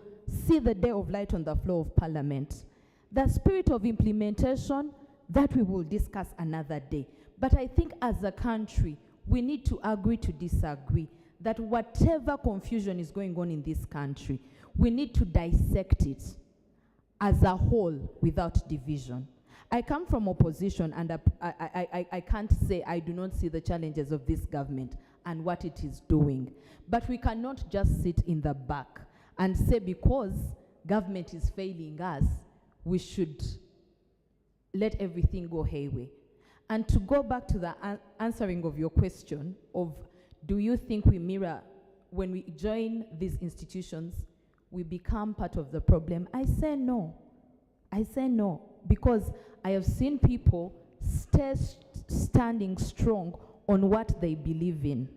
see the day of light on the floor of Parliament. The spirit of implementation, that we will discuss another day. But I think as a country, we need to agree to disagree, that whatever confusion is going on in this country, we need to dissect it as a whole without division. I come from opposition, and I can't say I do not see the challenges of this government and what it is doing. But we cannot just sit in the back and say because government is failing us, we should let everything go hayway. And to go back to the answering of your question of, do you think we mirror, when we join these institutions, we become part of the problem? I say no. I say no, because I have seen people standing strong on what they believe in.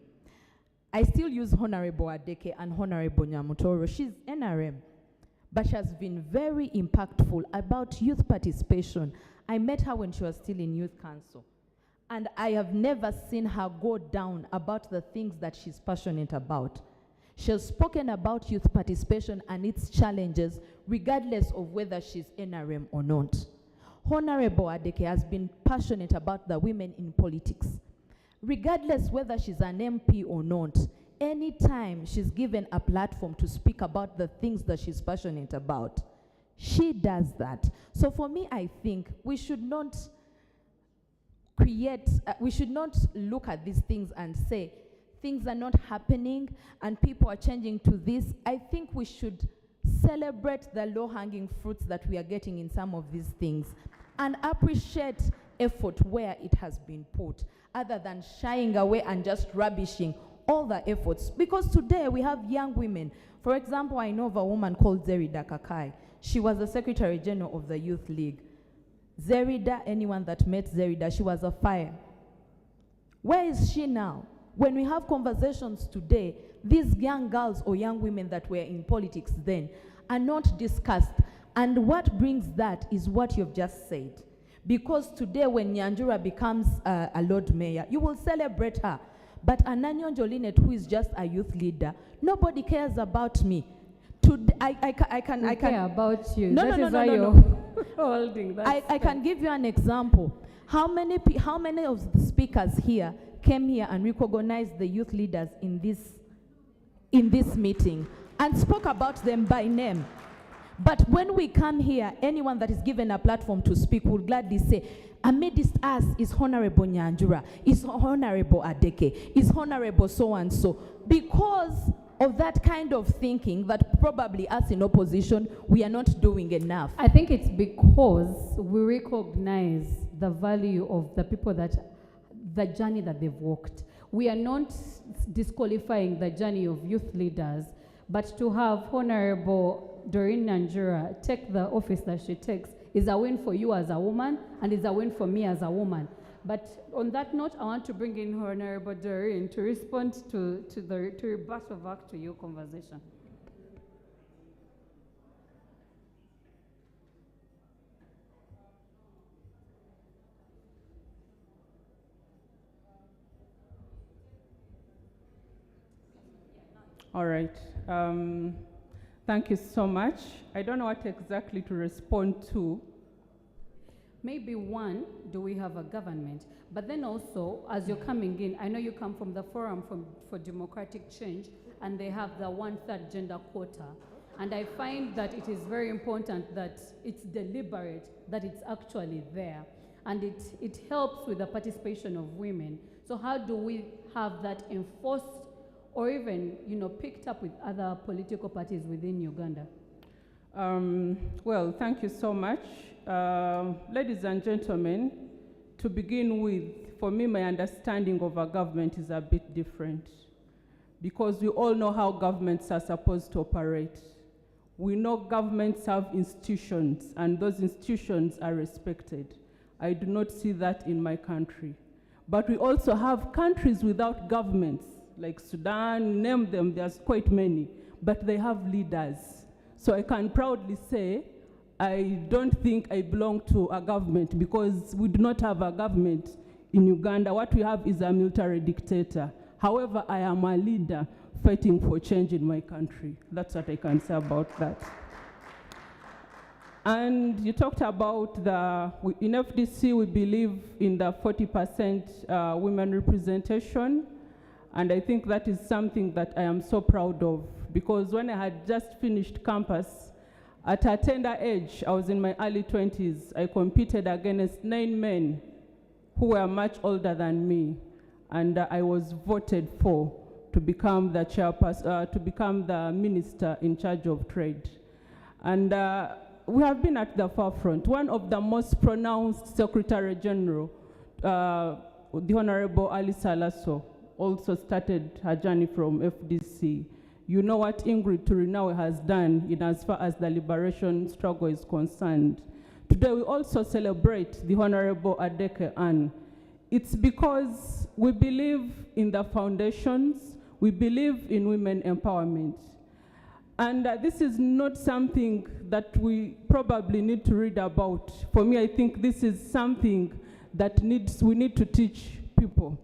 I still use Honorable Adeke and Honorable Nyamutoro. She's NRM, but she has been very impactful about youth participation. I met her when she was still in Youth Council, and I have never seen her go down about the things that she's passionate about. She has spoken about youth participation and its challenges, regardless of whether she's NRM or not. Honorable Adeke has been passionate about the women in politics. Regardless whether she's an MP or not, anytime she's given a platform to speak about the things that she's passionate about, she does that. So for me, I think we should not we should not look at these things and say, things are not happening and people are changing to this. I think we should celebrate the low-hanging fruits that we are getting in some of these things and appreciate effort where it has been put, other than shying away and just rubbishing all the efforts. Because today we have young women. For example, I know of a woman called Zerida Kakai. She was the Secretary General of the Youth League. Zerida, anyone that met Zerida, she was a fire. Where is she now? When we have conversations today, these young girls or young women that were in politics then are not discussed. And what brings that is what you've just said. Because today when Nyanjura becomes a Lord Mayor, you will celebrate her. But Ananyonjo Linet, who is just a youth leader, nobody cares about me. I can care about you. No, that no, is no, why no, you're no. holding that. I can give you an example. How many of the speakers here came here and recognized the youth leaders in this meeting and spoke about them by name? But when we come here, anyone that is given a platform to speak will gladly say, amidst us is Honorable Nyanjura, is Honorable Adeke, is Honorable so-and-so, because of that kind of thinking that probably us in opposition, we are not doing enough. I think it's because we recognize the value of the people the journey that they've walked. We are not disqualifying the journey of youth leaders, but to have Honorable Doreen Nyanjura take the office that she takes is a win for you as a woman, and is a win for me as a woman. But on that note, I want to bring in Honorable Doreen to respond to rebuttal back to your conversation. All right. Thank you so much. I don't know what exactly to respond to. Maybe one, do we have a government? But then also, as you're coming in, I know you come from the Forum for Democratic Change, and they have the 1/3 gender quota. And I find that it is very important that it's deliberate, that it's actually there. And it helps with the participation of women. So how do we have that enforced or even, picked up with other political parties within Uganda? Well, thank you so much. Ladies and gentlemen, to begin with, for me, my understanding of a government is a bit different, because we all know how governments are supposed to operate. We know governments have institutions, and those institutions are respected. I do not see that in my country. But we also have countries without governments, like Sudan, name them, there's quite many, but they have leaders. So I can proudly say, I don't think I belong to a government, because we do not have a government in Uganda. What we have is a military dictator. However, I am a leader fighting for change in my country. That's what I can say about that. And you talked about in FDC, we believe in the 40% women representation. And I think that is something that I am so proud of, because when I had just finished campus, At a tender age, I was in my early 20s, I competed against 9 men who were much older than me, and I was voted for to become the chairperson, to become the minister in charge of trade. And we have been at the forefront. One of the most pronounced Secretary General, the Honorable Alice Alaso, also started her journey from FDC. You know what Ingrid Turinawe has done in as far as the liberation struggle is concerned. Today we also celebrate the Honorable Adeke Ann. It's because we believe in the foundations, we believe in women empowerment. And this is not something that we probably need to read about. For me, I think this is something that we need to teach people.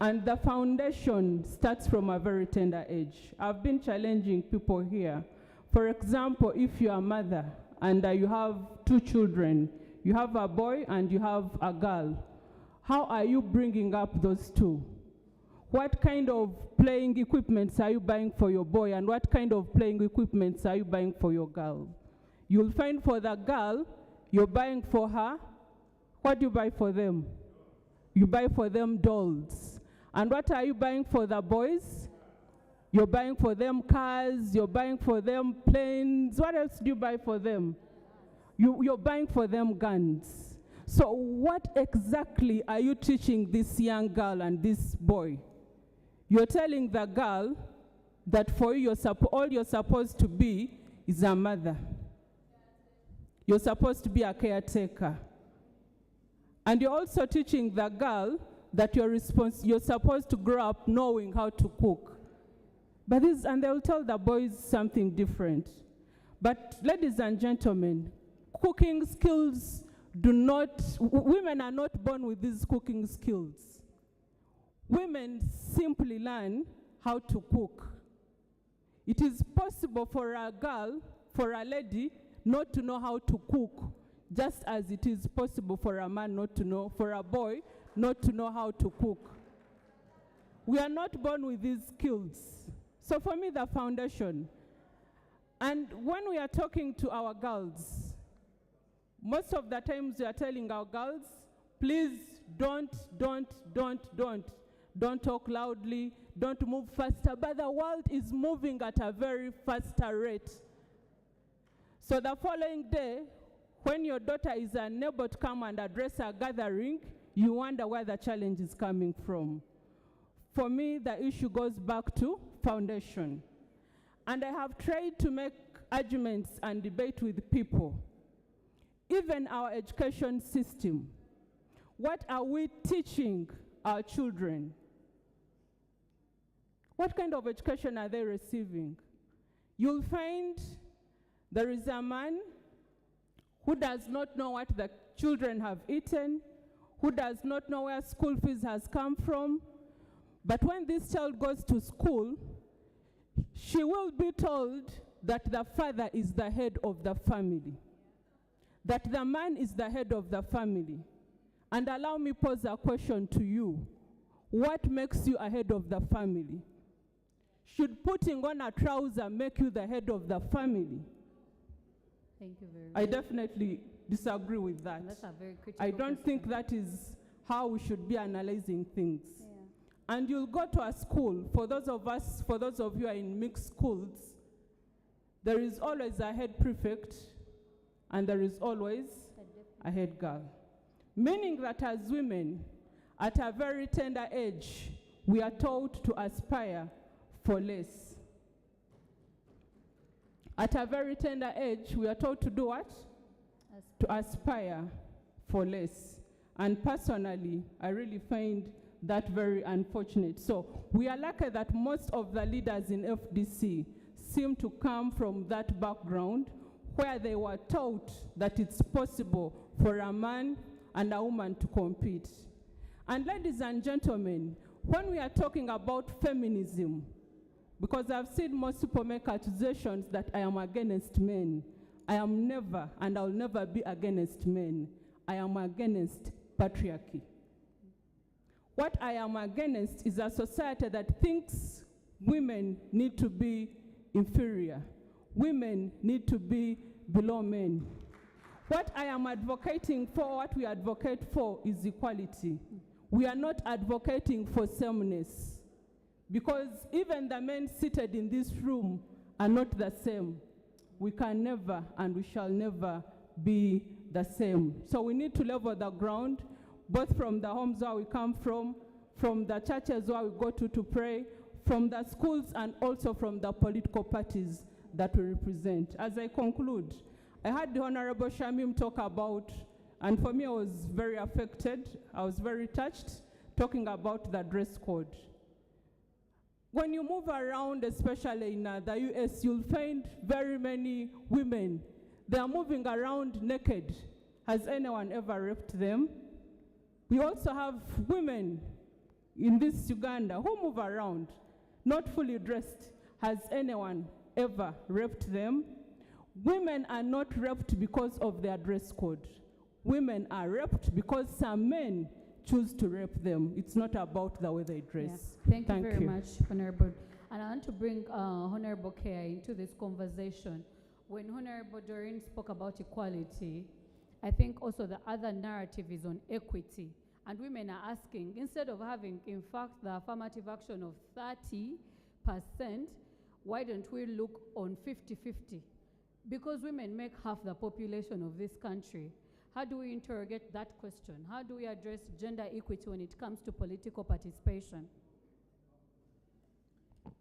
And the foundation starts from a very tender age. I've been challenging people here. For example, if you're a mother and you have 2 children, you have a boy and you have a girl, how are you bringing up those 2? What kind of playing equipments are you buying for your boy, and what kind of playing equipments are you buying for your girl? You'll find for the girl, you're buying for her, what do you buy for them? You buy for them dolls. And what are you buying for the boys? You're buying for them cars, you're buying for them planes. What else do you buy for them? You're buying for them guns. So what exactly are you teaching this young girl and this boy? You're telling the girl that for you, all you're supposed to be is a mother. You're supposed to be a caretaker. And you're also teaching the girl that you're supposed to grow up knowing how to cook. And they'll tell the boys something different. But ladies and gentlemen, cooking skills women are not born with these cooking skills. Women simply learn how to cook. It is possible for a girl, for a lady, not to know how to cook, just as it is possible for a man not to know, for a boy not to know how to cook. We are not born with these skills. So for me, the foundation. And when we are talking to our girls, most of the times we are telling our girls, please don't talk loudly, don't move faster. But the world is moving at a very faster rate. So the following day, when your daughter is unable to come and address a gathering, you wonder where the challenge is coming from. For me, the issue goes back to foundation. And I have tried to make arguments and debate with people. Even our education system, what are we teaching our children? What kind of education are they receiving? You'll find there is a man who does not know what the children have eaten, who does not know where school fees has come from. But when this child goes to school, she will be told that the father is the head of the family, that the man is the head of the family. And allow me pose a question to you. What makes you a head of the family? Should putting on a trouser make you the head of the family? Thank you very much. I definitely disagree with that. That's a very critical I don't think that is how we should be analyzing things. Yeah. And you'll go to a school, for those of you who are in mixed schools, there is always a head prefect and there is always a head girl. Meaning that as women, at a very tender age, we are taught to aspire for less. At a very tender age, we are taught to do what? To aspire for less. And personally, I really find that very unfortunate. So we are lucky that most of the leaders in FDC seem to come from that background where they were taught that it's possible for a man and a woman to compete. And ladies and gentlemen, when we are talking about feminism, because I've seen most people make accusations that I am against men. I am never, and I'll never be against men. I am against patriarchy. What I am against is a society that thinks women need to be inferior. Women need to be below men. What I am advocating for, what we advocate for, is equality. We are not advocating for sameness, because even the men seated in this room are not the same. We can never and we shall never be the same. So we need to level the ground, both from the homes where we come from the churches where we go to pray, from the schools, and also from the political parties that we represent. As I conclude, I heard the Honorable Shamim talk about, and for me I was very affected, I was very touched, talking about the dress code. When you move around, especially in the US, you'll find very many women. They are moving around naked. Has anyone ever raped them? We also have women in this Uganda who move around, not fully dressed. Has anyone ever raped them? Women are not raped because of their dress code. Women are raped because some men choose to rape them. It's not about the way they dress. Yeah. Thank you very much, Honorable. And I want to bring Honorable Kea into this conversation. When Honorable Doreen spoke about equality, I think also the other narrative is on equity. And women are asking, instead of having, in fact, the affirmative action of 30%, why don't we look on 50-50? Because women make half the population of this country. How do we interrogate that question? How do we address gender equity when it comes to political participation?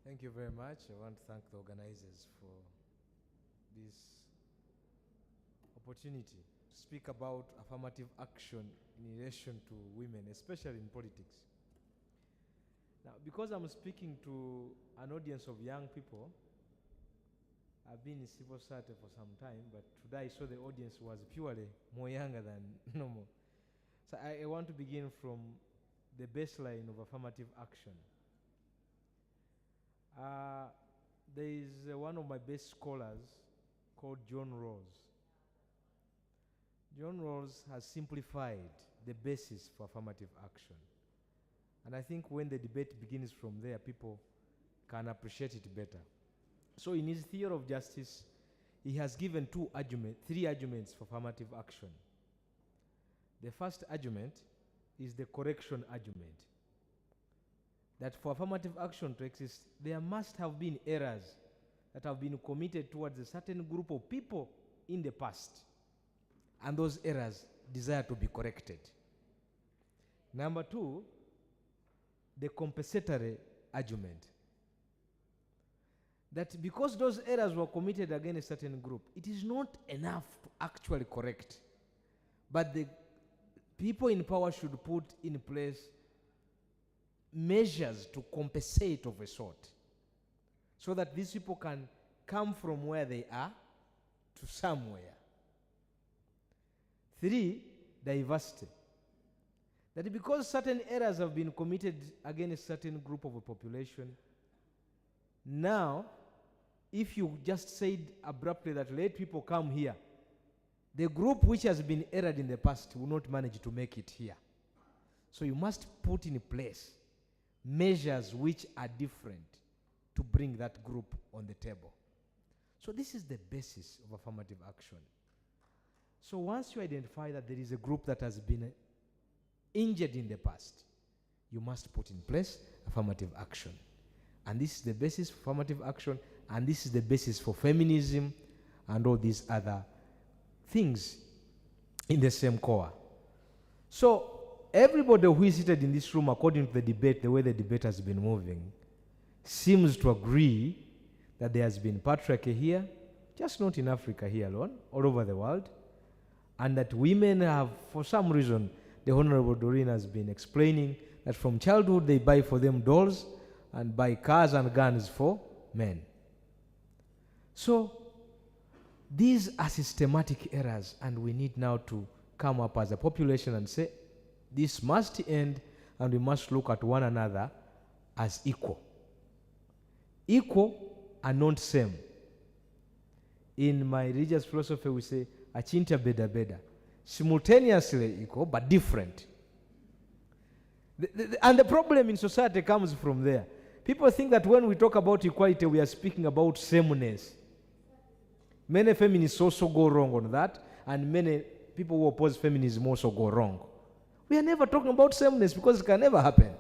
Thank you very much. I want to thank the organizers for this opportunity to speak about affirmative action in relation to women, especially in politics. Now, because I'm speaking to an audience of young people, I've been in civil society for some time, but today I saw the audience was purely more younger than normal. So I want to begin from the baseline of affirmative action. There is one of my best scholars called John Rawls. John Rawls has simplified the basis for affirmative action. And I think when the debate begins from there, people can appreciate it better. So in his theory of justice, he has given three arguments for affirmative action. The first argument is the correction argument. That for affirmative action to exist, there must have been errors that have been committed towards a certain group of people in the past. And those errors desire to be corrected. Number two, the compensatory argument. That because those errors were committed against a certain group, it is not enough to actually correct. But the people in power should put in place measures to compensate of a sort, so that these people can come from where they are to somewhere. Three, diversity. That because certain errors have been committed against a certain group of a population, now, if you just said abruptly that let people come here, the group which has been erred in the past will not manage to make it here. So you must put in place measures which are different to bring that group on the table. So this is the basis of affirmative action. So once you identify that there is a group that has been injured in the past, you must put in place affirmative action. And this is the basis for affirmative action, and this is the basis for feminism and all these other things in the same core. So everybody who is seated in this room, according to the debate, the way the debate has been moving, seems to agree that there has been patriarchy here, just not in Africa here alone, all over the world, and that women have, for some reason, the Honorable Doreen has been explaining that from childhood they buy for them dolls and buy cars and guns for men. So these are systematic errors, and we need now to come up as a population and say, this must end, and we must look at one another as equal. Equal and not same. In my religious philosophy, we say, achinta beda beda. Simultaneously equal, but different. And the problem in society comes from there. People think that when we talk about equality, we are speaking about sameness. Many feminists also go wrong on that, and many people who oppose feminism also go wrong. We are never talking about sameness because it can never happen.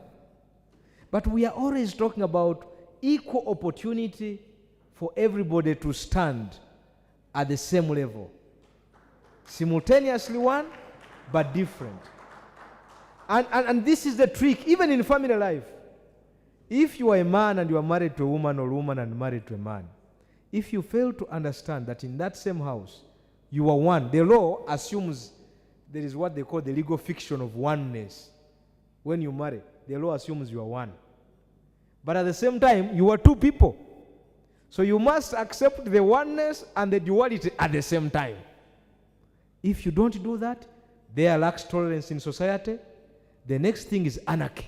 But we are always talking about equal opportunity for everybody to stand at the same level. Simultaneously one, but different. And this is the trick, even in family life. If you are a man and you are married to a woman, or a woman and married to a man, if you fail to understand that in that same house, you are one, the law assumes there is what they call the legal fiction of oneness. When you marry, the law assumes you are one. But at the same time, you are two people. So you must accept the oneness and the duality at the same time. If you don't do that, there lacks tolerance in society. The next thing is anarchy.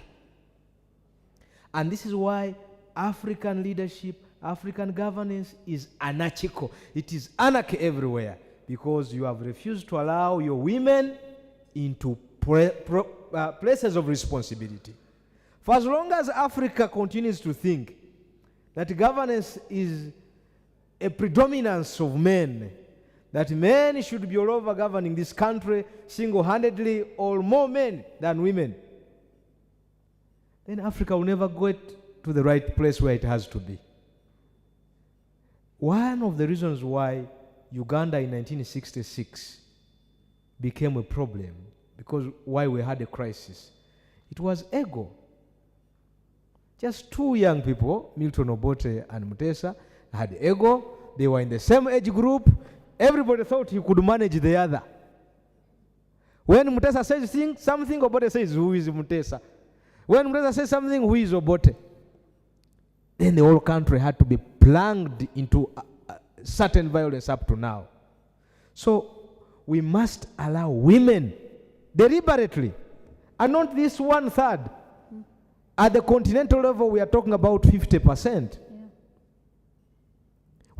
And this is why African leadership, African governance is anarchical. It is anarchy everywhere because you have refused to allow your women into places of responsibility. For as long as Africa continues to think that governance is a predominance of men, that men should be all over governing this country single-handedly, or more men than women, then Africa will never get to the right place where it has to be. One of the reasons why Uganda in 1966 became a problem, because why we had a crisis, it was ego. Just two young people, Milton Obote and Mutesa, had ego. They were in the same age group. Everybody thought he could manage the other. When Mutesa says something, Obote says, who is Mutesa? When Mutesa says something, who is Obote? Then the whole country had to be plunged into certain violence up to now. So we must allow women deliberately, and not this 1/3. At the continental level, we are talking about 50%. Yeah.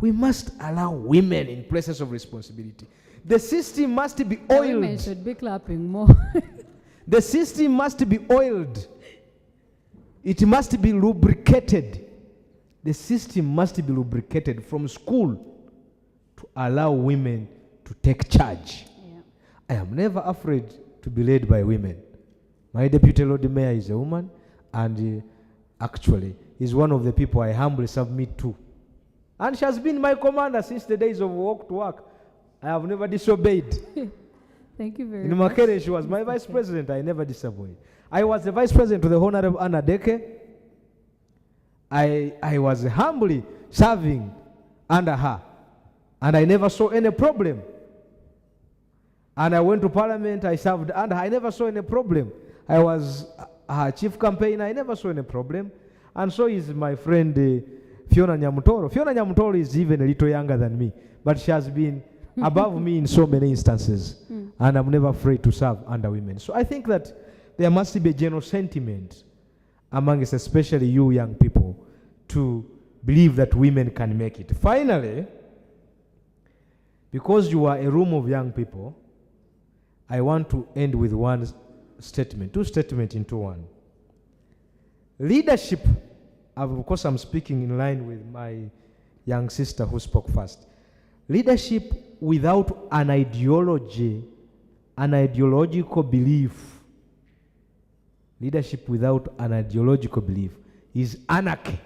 We must allow women in places of responsibility. The system must be oiled. Women should be clapping more. The system must be oiled. It must be lubricated. The system must be lubricated from school to allow women to take charge. Yeah. I am never afraid to be led by women. My deputy Lord Mayor is a woman, and actually is one of the people I humbly submit to. And she has been my commander since the days of walk to work. I have never disobeyed. Thank you very much. In Makere, she was my vice president. I never disobeyed. I was the vice president to the Honorable Anna Deke. I was humbly serving under her, and I never saw any problem. And I went to Parliament, I served under her. I never saw any problem. I was her chief campaigner. I never saw any problem. And so is my friend Fiona Nyamutoro. Fiona Nyamutoro is even a little younger than me, but she has been above me in so many instances. And I'm never afraid to serve under women. So I think that there must be a general sentiment amongst especially you young people to believe that women can make it. Finally, because you are a room of young people, I want to end with one statement, two statements into one. Leadership, of course I'm speaking in line with my young sister who spoke first. Leadership without an ideology, an ideological belief, leadership without an ideological belief is anarchy.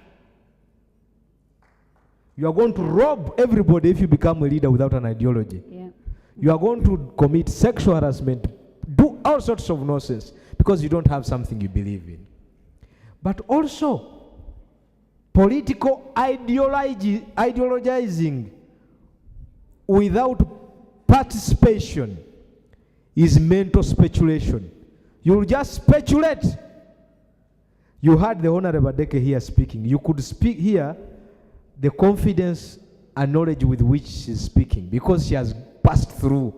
You are going to rob everybody if you become a leader without an ideology. Yeah. You are going to commit sexual harassment, do all sorts of nonsense because you don't have something you believe in. But also, political ideologizing without participation is mental speculation. You will just speculate. You heard the Honorable Deke here speaking. You could speak here the confidence and knowledge with which she's speaking because she has passed through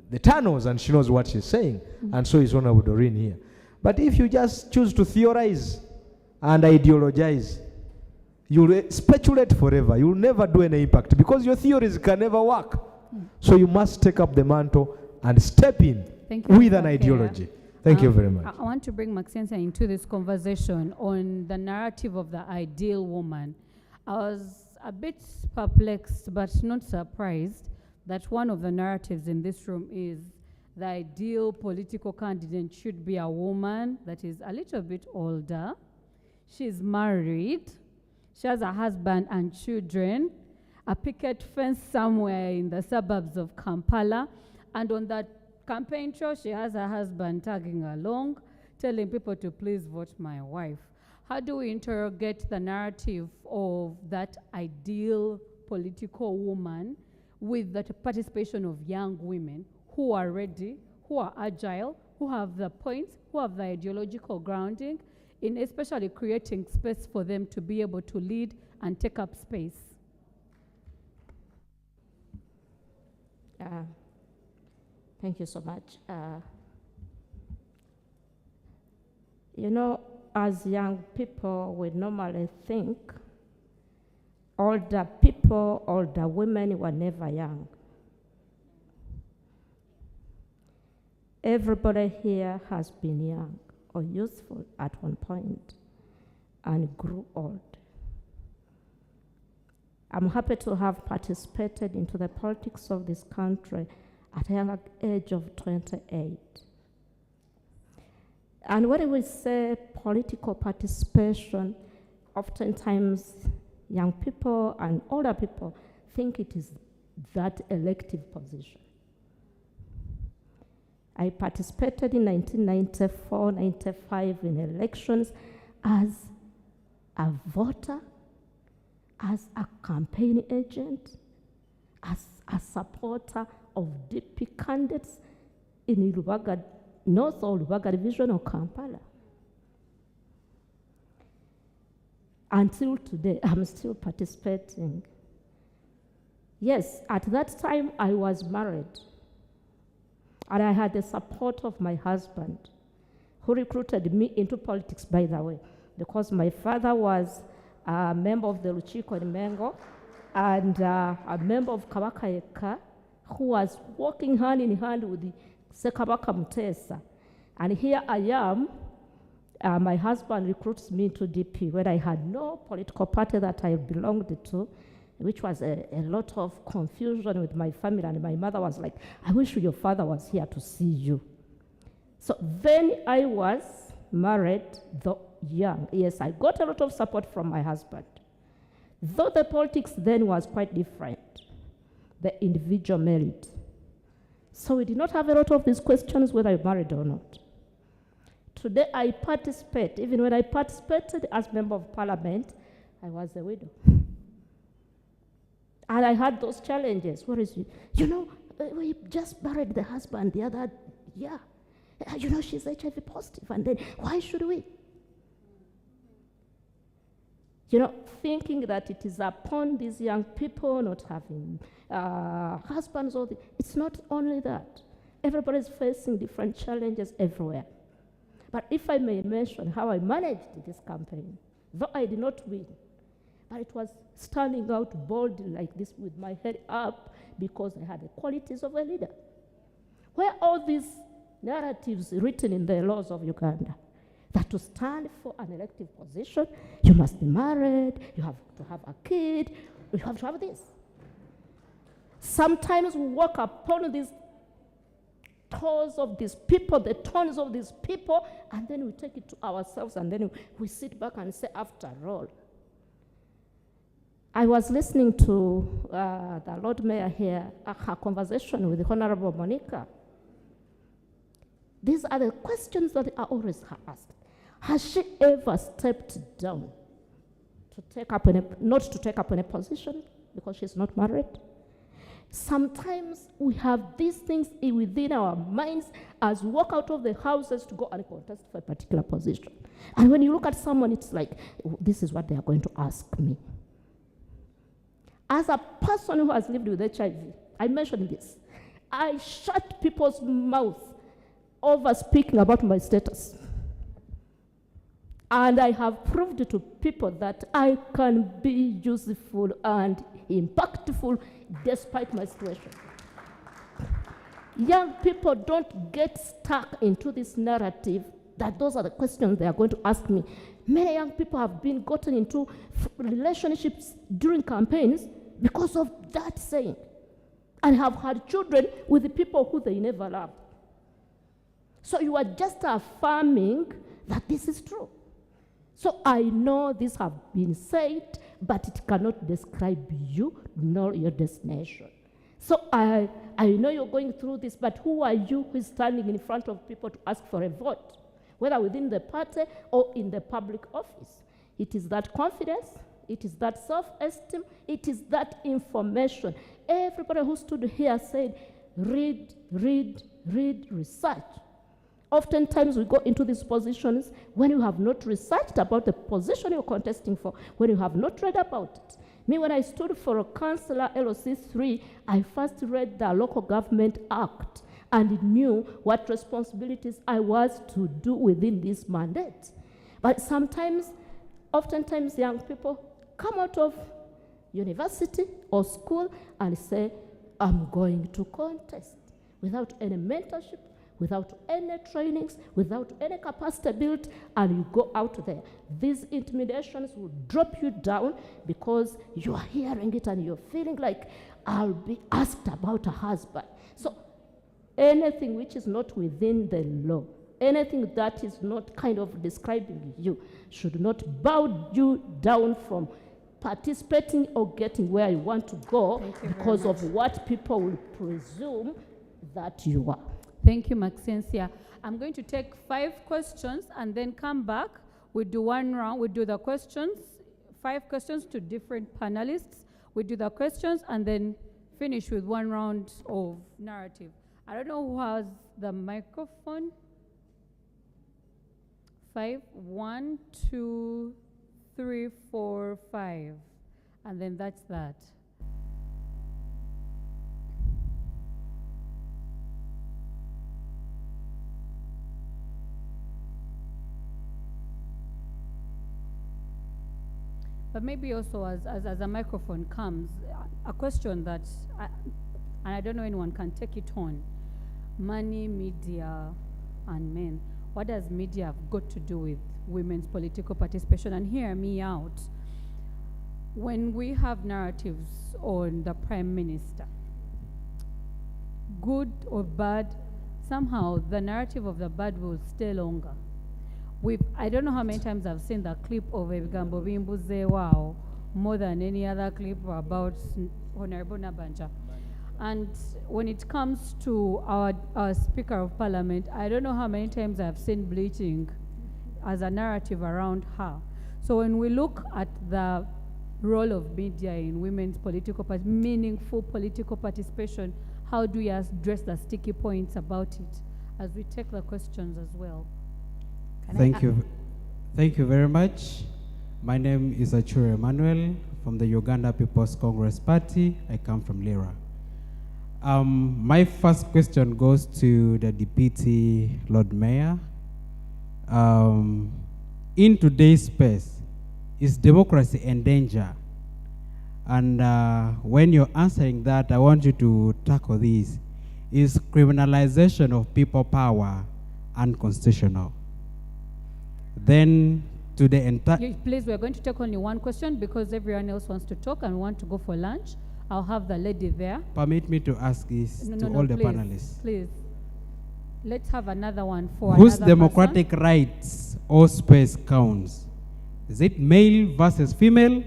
the tunnels and she knows what she's saying. And so is Honorable Doreen here. But if you just choose to theorize and ideologize, you'll speculate forever. You'll never do any impact because your theories can never work. So you must take up the mantle and step in with an ideology. Thank you very much. I want to bring Maxensia into this conversation on the narrative of the ideal woman. I a bit perplexed but not surprised that one of the narratives in this room is the ideal political candidate should be a woman that is a little bit older. She's married. She has a husband and children, a picket fence somewhere in the suburbs of Kampala, and on that campaign trail, she has her husband tagging along, telling people to please vote my wife. How do we interrogate the narrative of that ideal political woman with the participation of young women who are ready, who are agile, who have the points, who have the ideological grounding, in especially creating space for them to be able to lead and take up space? Thank you so much. You know, as young people, we normally think older people, older women were never young. Everybody here has been young or youthful at one point and grew old. I'm happy to have participated into the politics of this country at a young age of 28. And when we say political participation, oftentimes young people and older people think it is that elective position. I participated in 1994, 95 in elections as a voter, as a campaign agent, as a supporter of DP candidates in Lubaga North or Lubaga Division of Kampala. Until today, I'm still participating. Yes, at that time I was married. And I had the support of my husband, who recruited me into politics, by the way, because my father was a member of the Luchiko in Mengo and a member of Kabaka Eka, who was working hand in hand with the Sekabaka Mutesa. And here I am, my husband recruits me to DP when I had no political party that I belonged to, which was a lot of confusion with my family. And my mother was like, I wish your father was here to see you. So then I was married, though young. Yes, I got a lot of support from my husband. Though the politics then was quite different, the individual merit. So we did not have a lot of these questions whether I'm married or not. Today I participate. Even when I participated as member of parliament, I was a widow. And I had those challenges. What is it? You know, we just married the husband the other year. You know, she's HIV positive. And then why should we? You know, thinking that it is upon these young people not having husbands. It's not only that. Everybody's facing different challenges everywhere. But if I may mention how I managed this campaign, though I did not win, but it was standing out boldly like this with my head up because I had the qualities of a leader. Where all these narratives written in the laws of Uganda, that to stand for an elective position, you must be married, you have to have a kid, you have to have this. Sometimes we walk upon these toes of these people, the tones of these people, and then we take it to ourselves, and then we sit back and say, after all. I was listening to the Lord Mayor here, her conversation with the Honorable Monica. These are the questions that are always asked. Has she ever stepped down to take up not to take up any position because she's not married? Sometimes we have these things within our minds as we walk out of the houses to go and contest for a particular position. And when you look at someone, it's like, this is what they are going to ask me. As a person who has lived with HIV, I mentioned this. I shut people's mouths over speaking about my status. And I have proved to people that I can be useful and impactful despite my situation. Young people don't get stuck into this narrative that those are the questions they are going to ask me. Many young people have been gotten into relationships during campaigns because of that saying, and have had children with the people who they never loved. So you are just affirming that this is true. So I know these have been said, but it cannot describe you nor your destination. So I know you're going through this, but who are you who is standing in front of people to ask for a vote, whether within the party or in the public office? It is that confidence, it is that self-esteem, it is that information. Everybody who stood here said, read, research. Oftentimes we go into these positions when you have not researched about the position you're contesting for, when you have not read about it. Me, when I stood for a councillor LOC3, I first read the Local Government Act and knew what responsibilities I was to do within this mandate. But oftentimes young people come out of university or school and say, I'm going to contest, without any mentorship, without any trainings, without any capacity built, and you go out there. These intimidations will drop you down because you are hearing it and you're feeling like, I'll be asked about a husband. So anything which is not within the law, anything that is not kind of describing you, should not bow you down from participating or getting where you want to go because of what people will presume that you are. Thank you, Maxensia. I'm going to take 5 questions and then come back. We do one round. We do the questions, 5 questions to different panelists. We do the questions and then finish with one round of narrative. I don't know who has the microphone. 5, 1, 2, 3, 4, 5. And then that's that. But maybe also as a microphone comes, a question that, and I don't know anyone can take it on. Money, media, and men. What does media have got to do with women's political participation? And hear me out. When we have narratives on the Prime Minister, good or bad, somehow the narrative of the bad will stay longer. I don't know how many times I've seen the clip of Ebigambo Bimbuze, wow, more than any other clip about Honorable Nabanja. And when it comes to our Speaker of Parliament, I don't know how many times I've seen bleaching as a narrative around her. So when we look at the role of media in women's meaningful political participation, how do we address the sticky points about it as we take the questions as well? Thank you very much. My name is Achure Emmanuel from the Uganda People's Congress Party. I come from Lira. My first question goes to the Deputy Lord Mayor. In today's space, is democracy in danger? And when you're answering that, I want you to tackle this. Is criminalization of people power unconstitutional? Then to the entire... Please, we're going to take only one question because everyone else wants to talk and we want to go for lunch. I'll have the lady there. Permit me to ask this to all the panelists. Please. Let's have another one for whose another democratic person. Rights or space counts? Is it male versus female?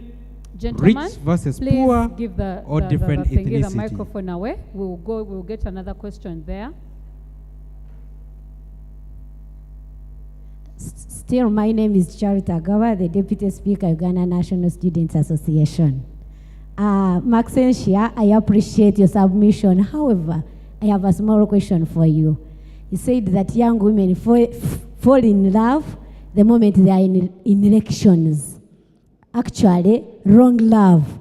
Gentlemen, rich versus please poor, give the, or different give the ethnicity? microphone away. We'll get another question there. Still, my name is Charita Gawa, the Deputy Speaker, Uganda National Students Association. Maxensia, I appreciate your submission. However, I have a small question for you. You said that young women fall in love the moment they are in elections. Actually, wrong love.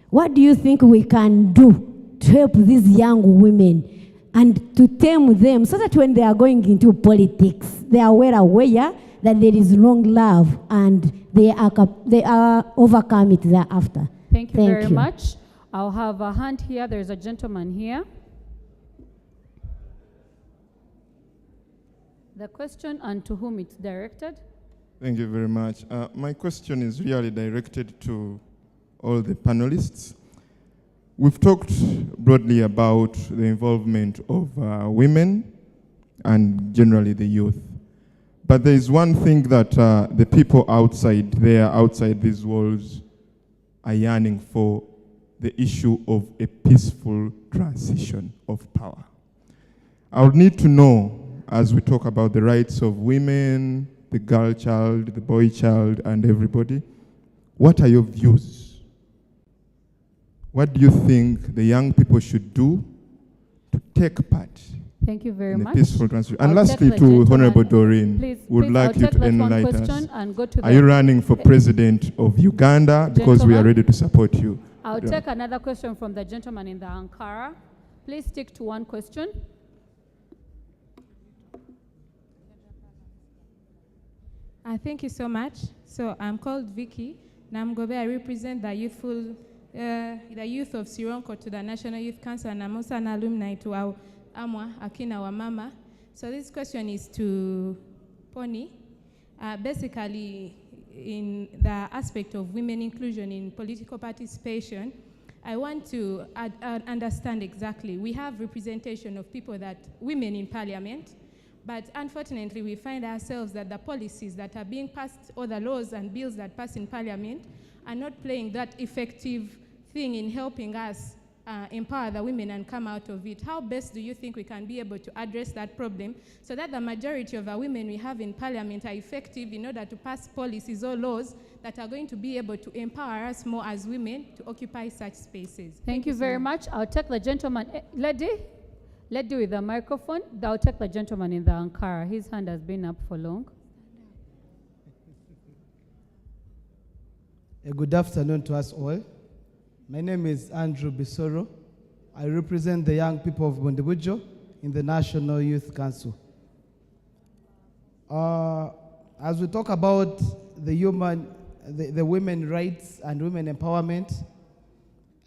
What do you think we can do to help these young women and to tame them so that when they are going into politics, they are well aware that there is wrong love and they are overcome it thereafter? Thank you very much. I'll have a hand here. There's a gentleman here. the question and to whom it's directed. Thank you very much. My question is really directed to all the panelists. We've talked broadly about the involvement of women and generally the youth. But there is one thing that the people outside these walls are yearning for, the issue of a peaceful transition of power. I would need to know, as we talk about the rights of women, the girl child, the boy child, and everybody, what are your views? What do you think the young people should do to take part Thank you very in a much. peaceful transition? And I'll lastly, take the to gentleman. Honorable Doreen, Please, would please, like I'll you take to that one enlighten question us. and go to Are the you running for president of Uganda? Because we are Gentleman. ready to support you. I'll Yeah. take another question from the gentleman in the Ankara. Please stick to one question. Thank you so much. So I'm called Vicky Namgobe. I represent the the youth of Sironko to the National Youth Council, and I'm also an alumni to our Akina Mama. So this question is to Pony. Basically, in the aspect of women inclusion in political participation, I want to understand exactly. We have representation of people women in parliament, but unfortunately we find ourselves that the policies that are being passed or the laws and bills that pass in parliament are not playing that effective thing in helping us empower the women and come out of it. How best do you think we can be able to address that problem so that the majority of the women we have in parliament are effective in order to pass policies or laws that are going to be able to empower us more as women to occupy such spaces? Thank you very much. I'll take the gentleman, lady with the microphone. I'll take the gentleman in the Ankara. His hand has been up for long. Good afternoon to us all. My name is Andrew Bisoro. I represent the young people of Bundibujo in the National Youth Council. As we talk about the women rights and women empowerment,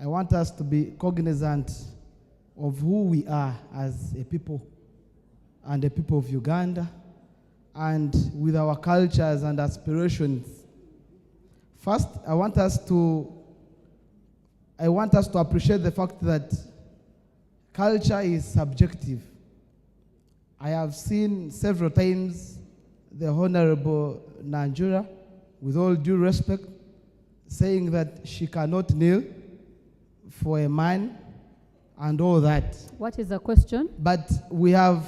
I want us to be cognizant of who we are as a people and the people of Uganda, and with our cultures and aspirations. First, I want us to appreciate the fact that culture is subjective. I have seen several times the Honorable Nanjura, with all due respect, saying that she cannot kneel for a man and all that. What is the question? But we have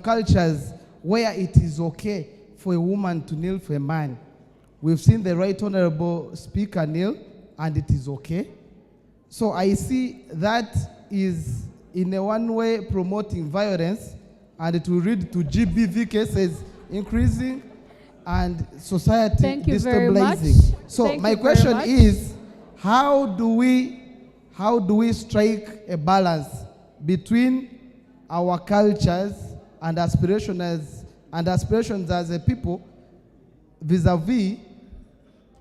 cultures where it is okay for a woman to kneel for a man. We've seen the Right Honorable Speaker kneel, and it is okay. So I see that is in a one way promoting violence, and it will lead to GBV cases increasing and society destabilizing. So my question is, how do we strike a balance between our cultures and aspirations as a people vis-a-vis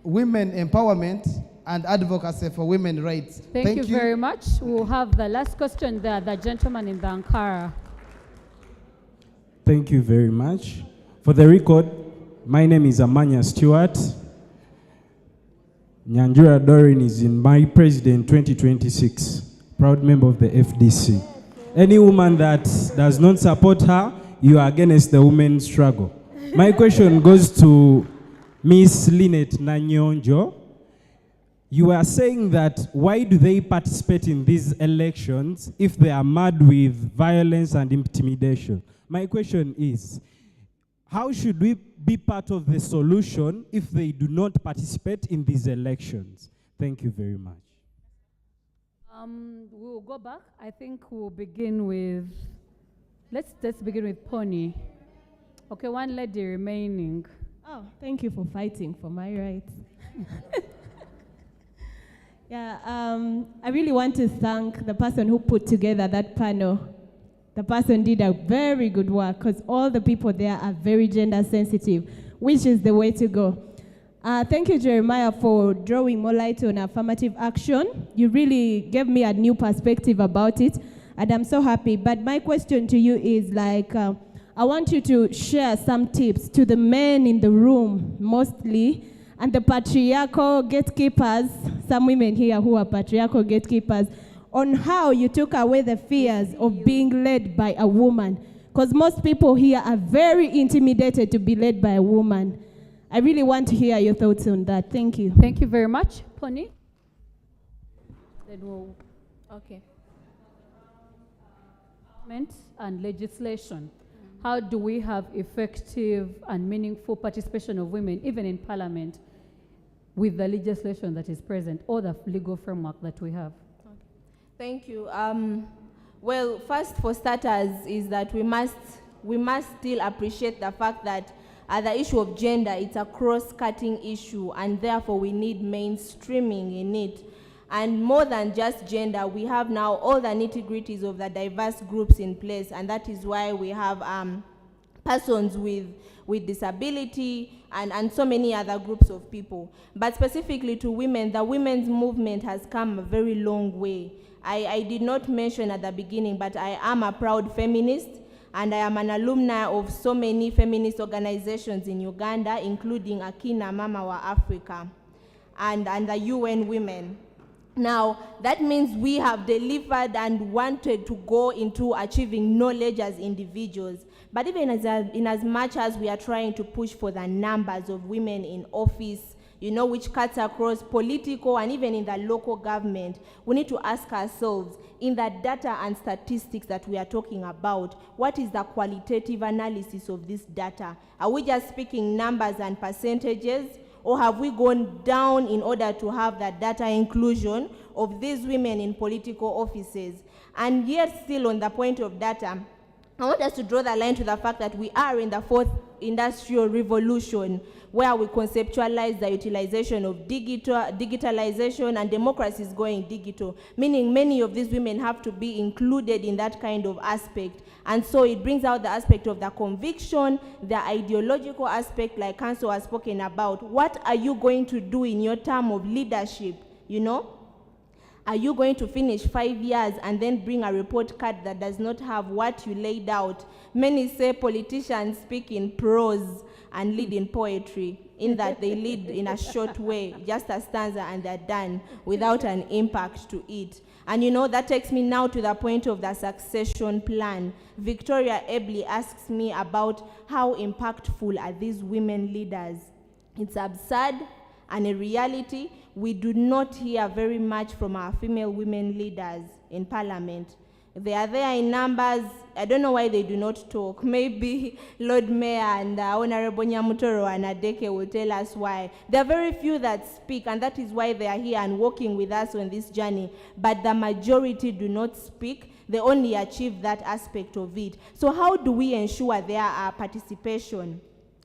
women empowerment and advocacy for women's rights? Thank you very much. We'll have the last question there, the gentleman in the Ankara. Thank you very much. For the record, my name is Amanya Stewart. Nyanjura Doreen is in my president 2026, proud member of the FDC. Any woman that does not support her, you are against the women's struggle. My question goes to Miss Lynette Nanyonjo. You are saying that why do they participate in these elections if they are mad with violence and intimidation? My question is, how should we be part of the solution if they do not participate in these elections? Thank you very much. We'll go back. I think we'll begin with, let's begin with Pony. Okay, one lady remaining. Oh, thank you for fighting for my rights. I really want to thank the person who put together that panel. The person did a very good work because all the people there are very gender sensitive, which is the way to go. Thank you, Jeremiah, for drawing more light on affirmative action. You really gave me a new perspective about it. and I'm so happy. But my question to you is like, I want you to share some tips to the men in the room, mostly, and the patriarchal gatekeepers, some women here who are patriarchal gatekeepers, on how you took away the fears of being led by a woman. Because most people here are very intimidated to be led by a woman. I really want to hear your thoughts on that. Thank you. Thank you very much. Pony? Then we'll... Okay. And legislation. How do we have effective and meaningful participation of women, even in Parliament, with the legislation that is present or the legal framework that we have? Thank you. Well, first for starters is that we must still appreciate the fact that the issue of gender, it's a cross-cutting issue, and therefore we need mainstreaming in it. And more than just gender, we have now all the nitty-gritties of the diverse groups in place, and that is why we have persons with disability and so many other groups of people. But specifically to women, the women's movement has come a very long way. I did not mention at the beginning, but I am a proud feminist, and I am an alumni of so many feminist organizations in Uganda, including Akina Mama wa Afrika and the UN Women. Now, that means we have delivered and wanted to go into achieving knowledge as individuals. But even in as much as we are trying to push for the numbers of women in office, you know, which cuts across political and even in the local government, we need to ask ourselves, in the data and statistics that we are talking about, what is the qualitative analysis of this data? Are we just speaking numbers and percentages? Or have we gone down in order to have that data inclusion of these women in political offices? And yet still on the point of data, I want us to draw the line to the fact that we are in the fourth industrial revolution, where we conceptualize the utilization of digitalization, and democracy is going digital, meaning many of these women have to be included in that kind of aspect. And so it brings out the aspect of the conviction, the ideological aspect, like Council has spoken about. What are you going to do in your term of leadership, you know? Are you going to finish 5 years and then bring a report card that does not have what you laid out? Many say politicians speak in prose and lead in poetry, in that they lead in a short way, just a stanza, and they're done without an impact to it. And you know, that takes me now to the point of the succession plan. Victoria ably asks me about how impactful are these women leaders. It's absurd, and in reality, we do not hear very much from our female women leaders in Parliament. They are there in numbers. I don't know why they do not talk. Maybe Lord Mayor and Honorable Nyamutoro and Adeke will tell us why. There are very few that speak, and that is why they are here and working with us on this journey. But the majority do not speak. They only achieve that aspect of it. So how do we ensure their participation?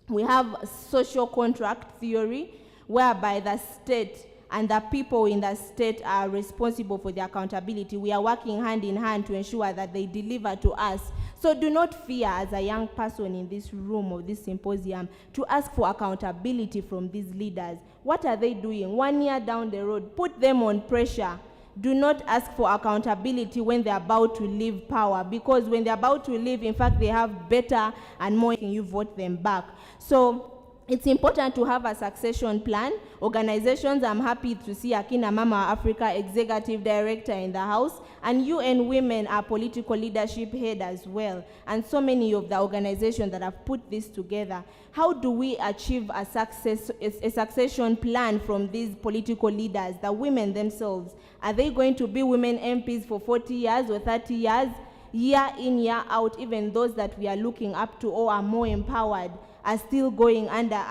We have social contract theory, whereby the state and the people in the state are responsible for the accountability. We are working hand in hand to ensure that they deliver to us. So do not fear, as a young person in this room of this symposium, to ask for accountability from these leaders. What are they doing? 1 year down the road, put them on pressure. Do not ask for accountability when they're about to leave power, because when they're about to leave, in fact, they have better and more, you vote them back. So it's important to have a succession plan. Organizations, I'm happy to see Akina Mama Afrika Executive Director in the House, and UN Women are political leadership head as well, and so many of the organizations that have put this together. How do we achieve a succession plan from these political leaders, the women themselves? Are they going to be women MPs for 40 years or 30 years? Year in, year out, even those that we are looking up to or are more empowered are still going under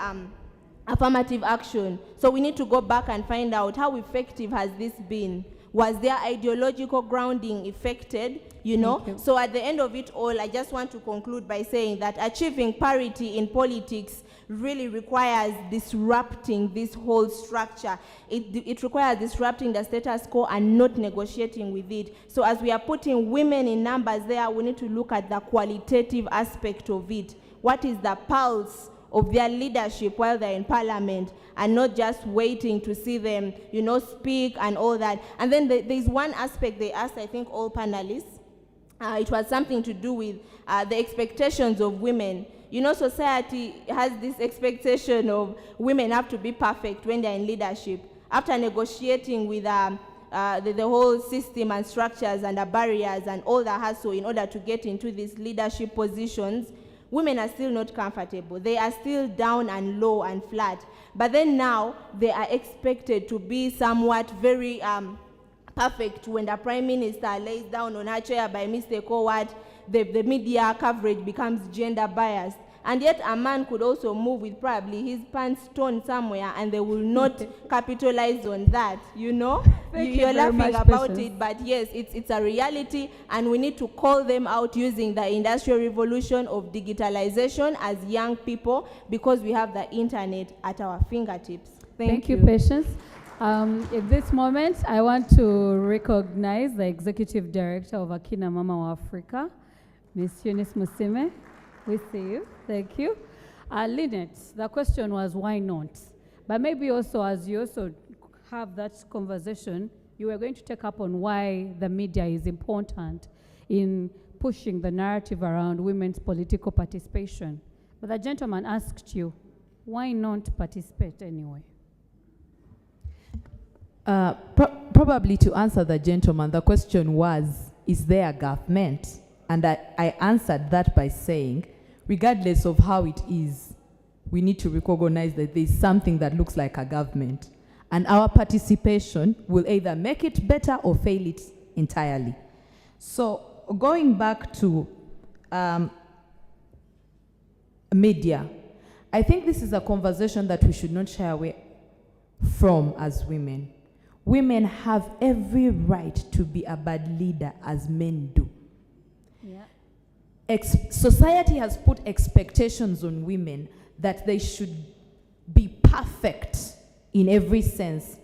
affirmative action. So we need to go back and find out how effective has this been. Was their ideological grounding affected? You know? So at the end of it all, I just want to conclude by saying that achieving parity in politics really requires disrupting this whole structure. It requires disrupting the status quo and not negotiating with it. So as we are putting women in numbers there, we need to look at the qualitative aspect of it. What is the pulse of their leadership while they're in Parliament, and not just waiting to see them, you know, speak and all that. And then there's one aspect they asked, I think, all panelists, it was something to do with the expectations of women. You know, society has this expectation of women have to be perfect when they're in leadership. After negotiating with the whole system and structures and the barriers and all the hassle in order to get into these leadership positions, women are still not comfortable. They are still down and low and flat. But then now they are expected to be somewhat very perfect. When the Prime Minister lays down on her chair by mistake or what, the media coverage becomes gender biased. And yet a man could also move with probably his pants torn somewhere and they will not capitalize on that, you know? You're laughing about it, but yes, it's a reality, and we need to call them out using the industrial revolution of digitalization as young people, because we have the internet at our fingertips. Thank you, Patience. At this moment, I want to recognize the Executive Director of Akina Mama Afrika, Ms. Eunice Musime. We see you. Thank you. Lynette, the question was why not? But maybe also, as you also have that conversation, you were going to take up on why the media is important in pushing the narrative around women's political participation. But the gentleman asked you, why not participate anyway? Probably to answer the gentleman, the question was, is there a government? And I answered that by saying, regardless of how it is, we need to recognize that there's something that looks like a government. And our participation will either make it better or fail it entirely. So going back to media, I think this is a conversation that we should not shy away from as women. Women have every right to be a bad leader as men do. Society has put expectations on women that they should be perfect in every sense.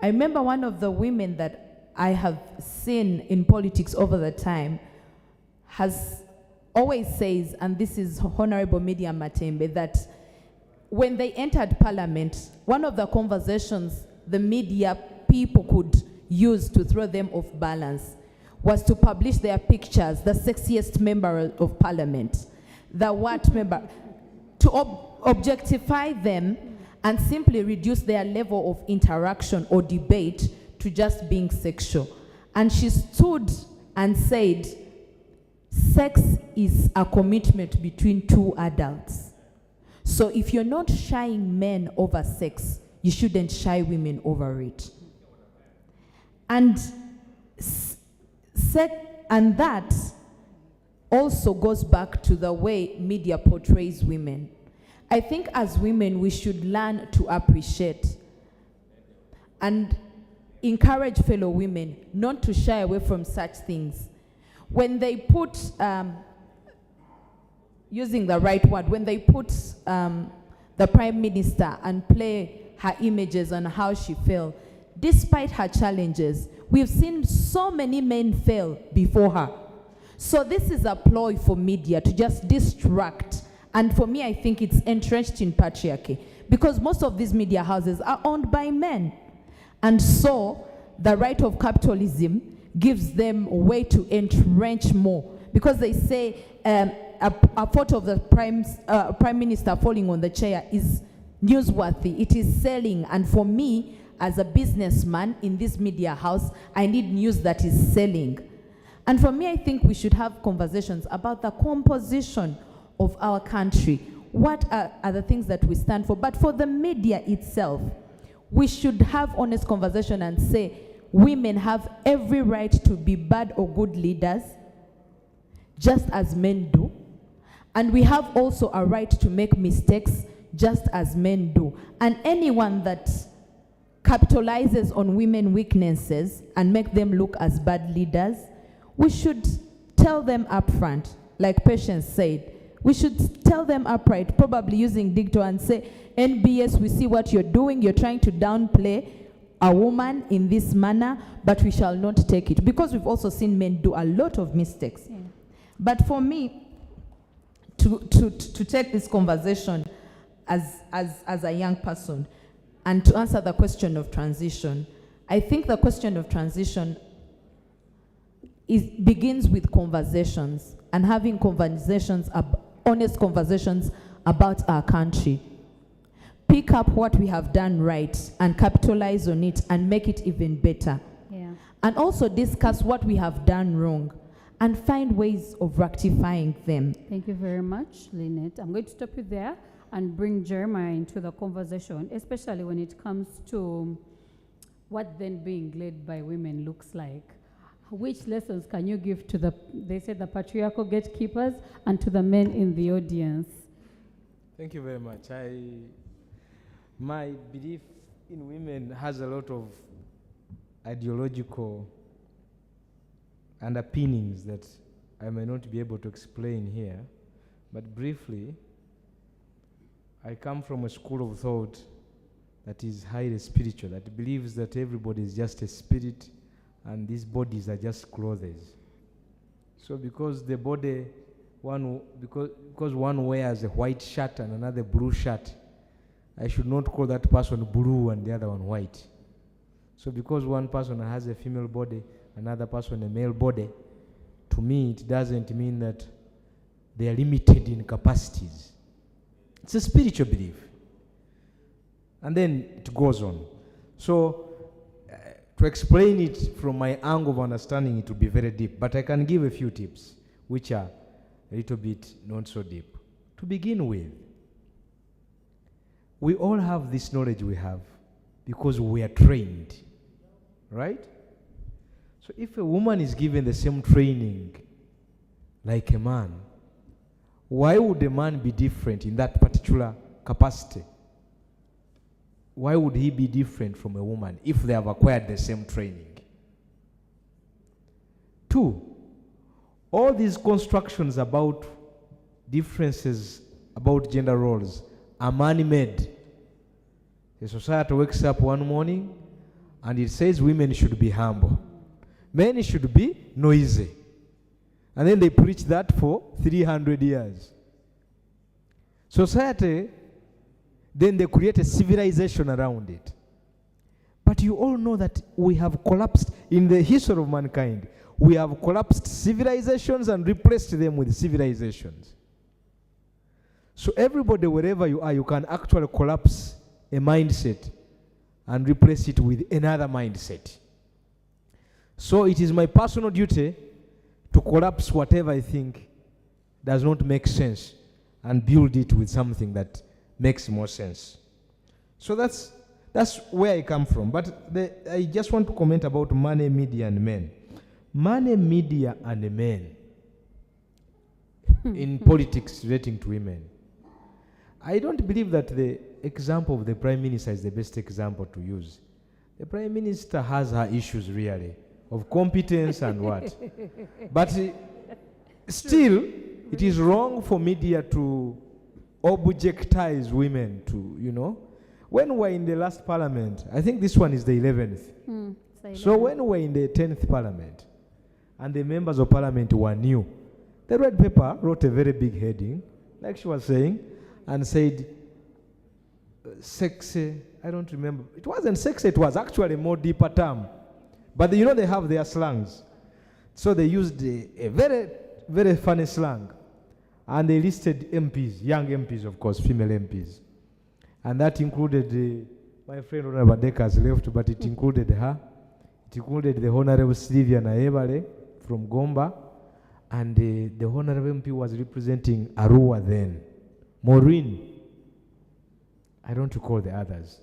I remember one of the women that I have seen in politics over the time has always says, and this is Honorable Media Matembe, that when they entered Parliament, one of the conversations the media people could use to throw them off balance was to publish their pictures, the sexiest member of Parliament, the what member, to objectify them and simply reduce their level of interaction or debate to just being sexual. And she stood and said, sex is a commitment between two adults. So if you're not shying men over sex, you shouldn't shy women over it. And that also goes back to the way media portrays women. I think as women, we should learn to appreciate and encourage fellow women not to shy away from such things. When they put, using the right word, when they put the Prime Minister and play her images on how she fell, despite her challenges, we've seen so many men fail before her. So this is a ploy for media to just distract. And for me, I think it's entrenched in patriarchy, because most of these media houses are owned by men. And so the right of capitalism gives them a way to entrench more, because they say a photo of the Prime Minister falling on the chair is newsworthy, it is selling. And for me, as a businessman in this media house, I need news that is selling. And for me, I think we should have conversations about the composition of our country. What are the things that we stand for? But for the media itself, we should have honest conversation and say, women have every right to be bad or good leaders, just as men do. And we have also a right to make mistakes, just as men do. And anyone that capitalizes on women's weaknesses and make them look as bad leaders, we should tell them up front, like Patience said. We should tell them upright, probably using dicto, and say, NBS, we see what you're doing. You're trying to downplay a woman in this manner, but we shall not take it. Because we've also seen men do a lot of mistakes. Yeah. But for me, to take this conversation as a young person, and to answer the question of transition, I think the question of transition begins with conversations and having conversations, honest conversations about our country. Pick up what we have done right and capitalize on it and make it even better. Yeah. And also discuss what we have done wrong and find ways of rectifying them. Thank you very much, Lynette. I'm going to stop you there and bring Jeremiah into the conversation, especially when it comes to what then being led by women looks like. Which lessons can you give to they said the patriarchal gatekeepers and to the men in the audience? Thank you very much. My belief in women has a lot of ideological underpinnings that I may not be able to explain here, but briefly, I come from a school of thought that is highly spiritual, that believes that everybody is just a spirit and these bodies are just clothes. So because the body, because one wears a white shirt and another blue shirt, I should not call that person blue and the other one white. So because one person has a female body, another person a male body, to me it doesn't mean that they are limited in capacities. It's a spiritual belief. And then it goes on. So to explain it from my angle of understanding, it will be very deep, but I can give a few tips which are a little bit not so deep. To begin with, we all have this knowledge we have because we are trained, right? So if a woman is given the same training like a man, why would a man be different in that particular capacity? Why would he be different from a woman if they have acquired the same training? 2, all these constructions about differences about gender roles are man-made. The society wakes up one morning and it says women should be humble. Men should be noisy. And then they preach that for 300 years. Society, then they create a civilization around it. But you all know that we have collapsed in the history of mankind. We have collapsed civilizations and replaced them with civilizations. So everybody, wherever you are, you can actually collapse a mindset and replace it with another mindset. So it is my personal duty to collapse whatever I think does not make sense and build it with something that makes more sense. So that's where I come from. But I just want to comment about money, media, and men. Money, media, and men in politics relating to women. I don't believe that the example of the Prime Minister is the best example to use. The Prime Minister has her issues really, of competence and what. But still, it is wrong for media to objectize women to, you know. When we're in the last parliament, I think this one is the 11th. So when we're in the 10th parliament, and the members of parliament were new, the red paper wrote a very big heading, like she was saying, and said, sexy, I don't remember. It wasn't sexy, it was actually a more deeper term. But you know they have their slangs. So they used a very, very funny slang. And they listed MPs, young MPs, of course, female MPs. And that included, my friend Honorable Deka has left, but it included her. It included the Honorable Sylvia Naebale from Gomba. And the Honorable MP was representing Arua then. Maureen. I don't recall the others.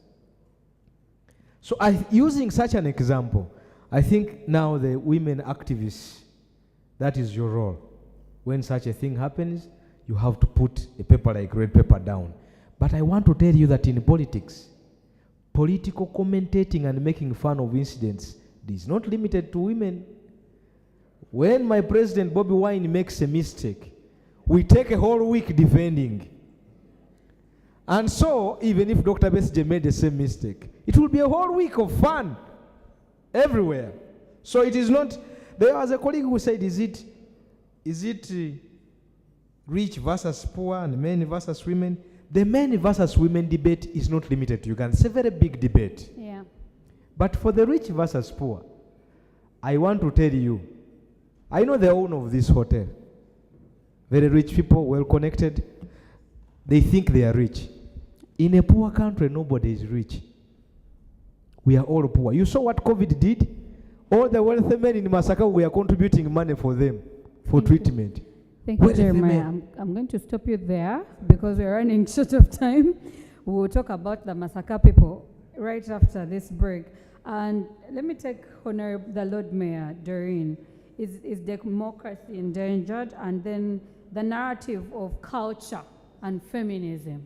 So using such an example, I think now the women activists, that is your role. When such a thing happens, you have to put a paper like red paper down. But I want to tell you that in politics, political commentating and making fun of incidents is not limited to women. When my president Bobby Wine makes a mistake, we take a whole week defending. And so, even if Dr. Besje made the same mistake, it will be a whole week of fun everywhere. So it is not, there was a colleague who said, is it rich versus poor and men versus women? The men versus women debate is not limited to Uganda. It's a very big debate. Yeah. But for the rich versus poor, I want to tell you I know the owner of this hotel. Very rich people, well connected. They think they are rich. In a poor country, nobody is rich. We are all poor. You saw what COVID did? All the wealthy men in Masaka, we are contributing money for them, for treatment. Thank you, Jeremiah. I'm going to stop you there because we're running short of time. We will talk about the Masaka people right after this break. And let me take Honorable the Lord Mayor Doreen. Is democracy endangered? And then the narrative of culture and feminism.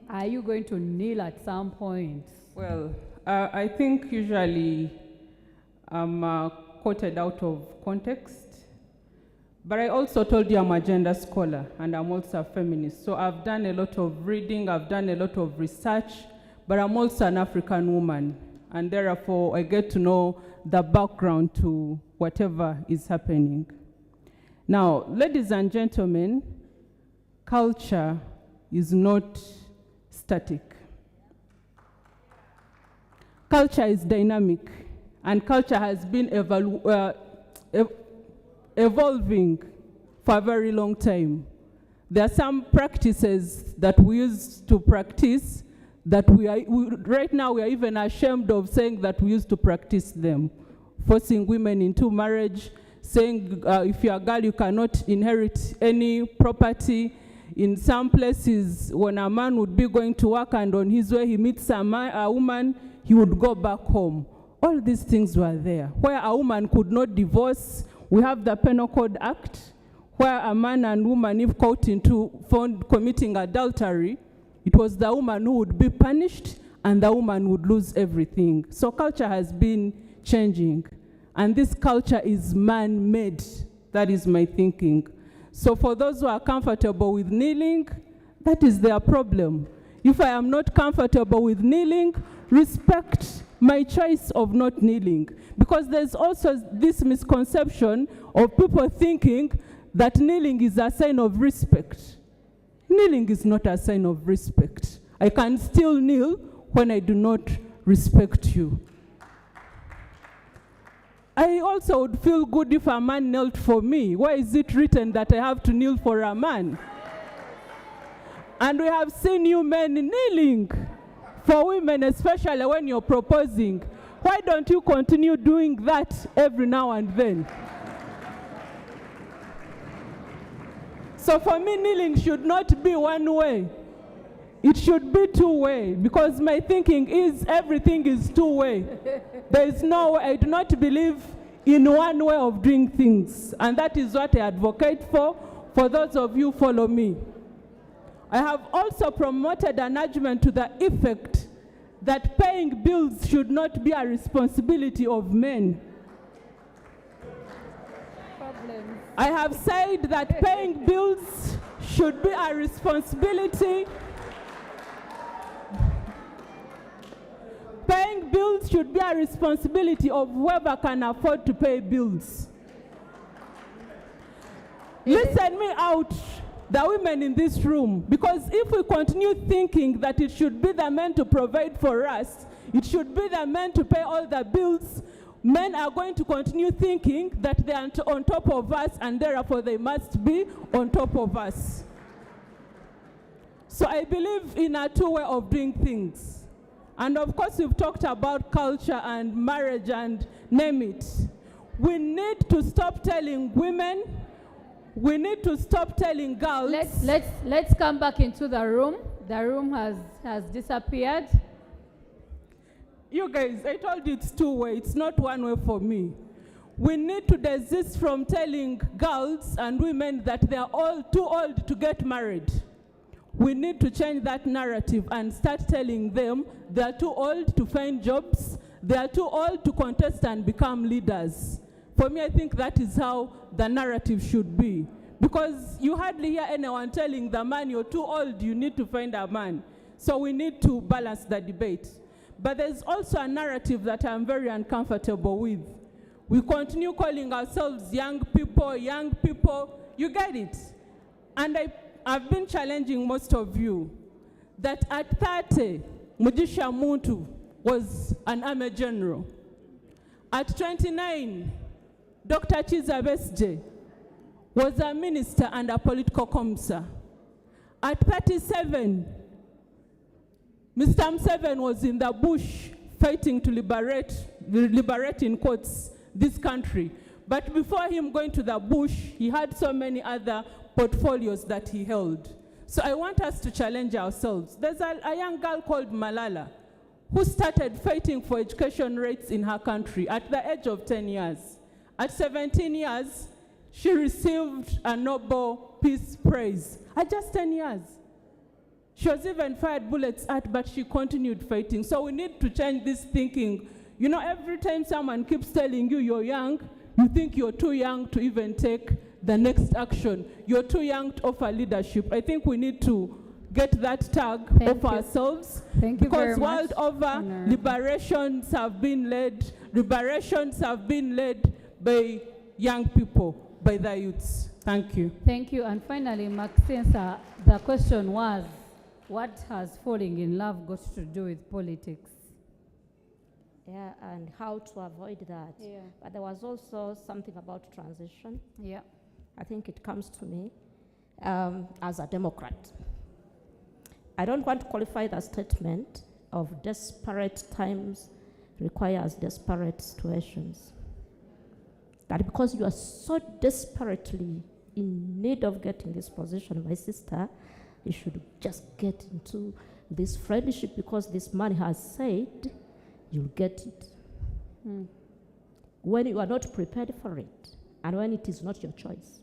Are you going to kneel at some point? Well, I think usually I'm quoted out of context. But I also told you I'm a gender scholar and I'm also a feminist. So I've done a lot of reading, I've done a lot of research, but I'm also an African woman. And therefore, I get to know the background to whatever is happening. Now, ladies and gentlemen, culture is not static. Culture is dynamic, and culture has been evolving for a very long time. There are some practices that we used to practice that right now we are even ashamed of saying that we used to practice them. Forcing women into marriage, saying if you're a girl you cannot inherit any property. In some places, when a man would be going to work and on his way he meets a woman, he would go back home. All these things were there. Where a woman could not divorce, we have the Penal Code Act, where a man and woman, if caught found committing adultery, it was the woman who would be punished and the woman would lose everything. So culture has been changing. And this culture is man-made. That is my thinking. So for those who are comfortable with kneeling, that is their problem. If I am not comfortable with kneeling, respect my choice of not kneeling. Because there's also this misconception of people thinking that kneeling is a sign of respect. Kneeling is not a sign of respect. I can still kneel when I do not respect you. I also would feel good if a man knelt for me. Why is it written that I have to kneel for a man? And we have seen you men kneeling for women, especially when you're proposing. Why don't you continue doing that every now and then? So for me, kneeling should not be one way. It should be two-way, because my thinking is everything is two-way. There is no way. I do not believe in one way of doing things. And that is what I advocate for those of you who follow me. I have also promoted an argument to the effect that paying bills should not be a responsibility of men. I have said that paying bills should be a responsibility. Paying bills should be a responsibility of whoever can afford to pay bills. Listen me out, the women in this room, because if we continue thinking that it should be the men to provide for us, it should be the men to pay all the bills, men are going to continue thinking that they are on top of us and therefore they must be on top of us. So I believe in a two-way of doing things. And of course, we've talked about culture and marriage and name it. We need to stop telling women, we need to stop telling girls. Let's come back into the room. The room has disappeared. You guys, I told you it's two-way. It's not one way for me. We need to desist from telling girls and women that they are all too old to get married. We need to change that narrative and start telling them they are too old to find jobs, they are too old to contest and become leaders. For me, I think that is how the narrative should be. Because you hardly hear anyone telling the man, you're too old, you need to find a man. So we need to balance the debate. But there's also a narrative that I'm very uncomfortable with. We continue calling ourselves young people, you get it? And I've been challenging most of you that at 30, Mujisha Muntu was an army general. At 29, Dr. Chiza Besje was a minister and a political commissar. At 37, Mr. Museveni was in the bush fighting to liberate in quotes, this country. But before him going to the bush, he had so many other portfolios that he held. So I want us to challenge ourselves. There's a young girl called Malala who started fighting for education rates in her country at the age of 10 years. At 17 years, she received a Nobel Peace Prize at just 10 years. She was even fired bullets at, but she continued fighting. So we need to change this thinking. You know, every time someone keeps telling you you're young, you think you're too young to even take the next action. You're too young to offer leadership. I think we need to get that tag off ourselves. Thank you very because much. world over, liberations have been led by young people, by the youths. Thank you. Thank you. And finally, Maxine, the question was, what has falling in love got to do with politics? Yeah, and how to avoid that. Yeah. But there was also something about transition. Yeah. I think it comes to me as a Democrat. I don't want to qualify the statement of desperate times requires desperate situations. That because you are so desperately in need of getting this position, my sister, you should just get into this friendship because this man has said you'll get it. When you are not prepared for it and when it is not your choice.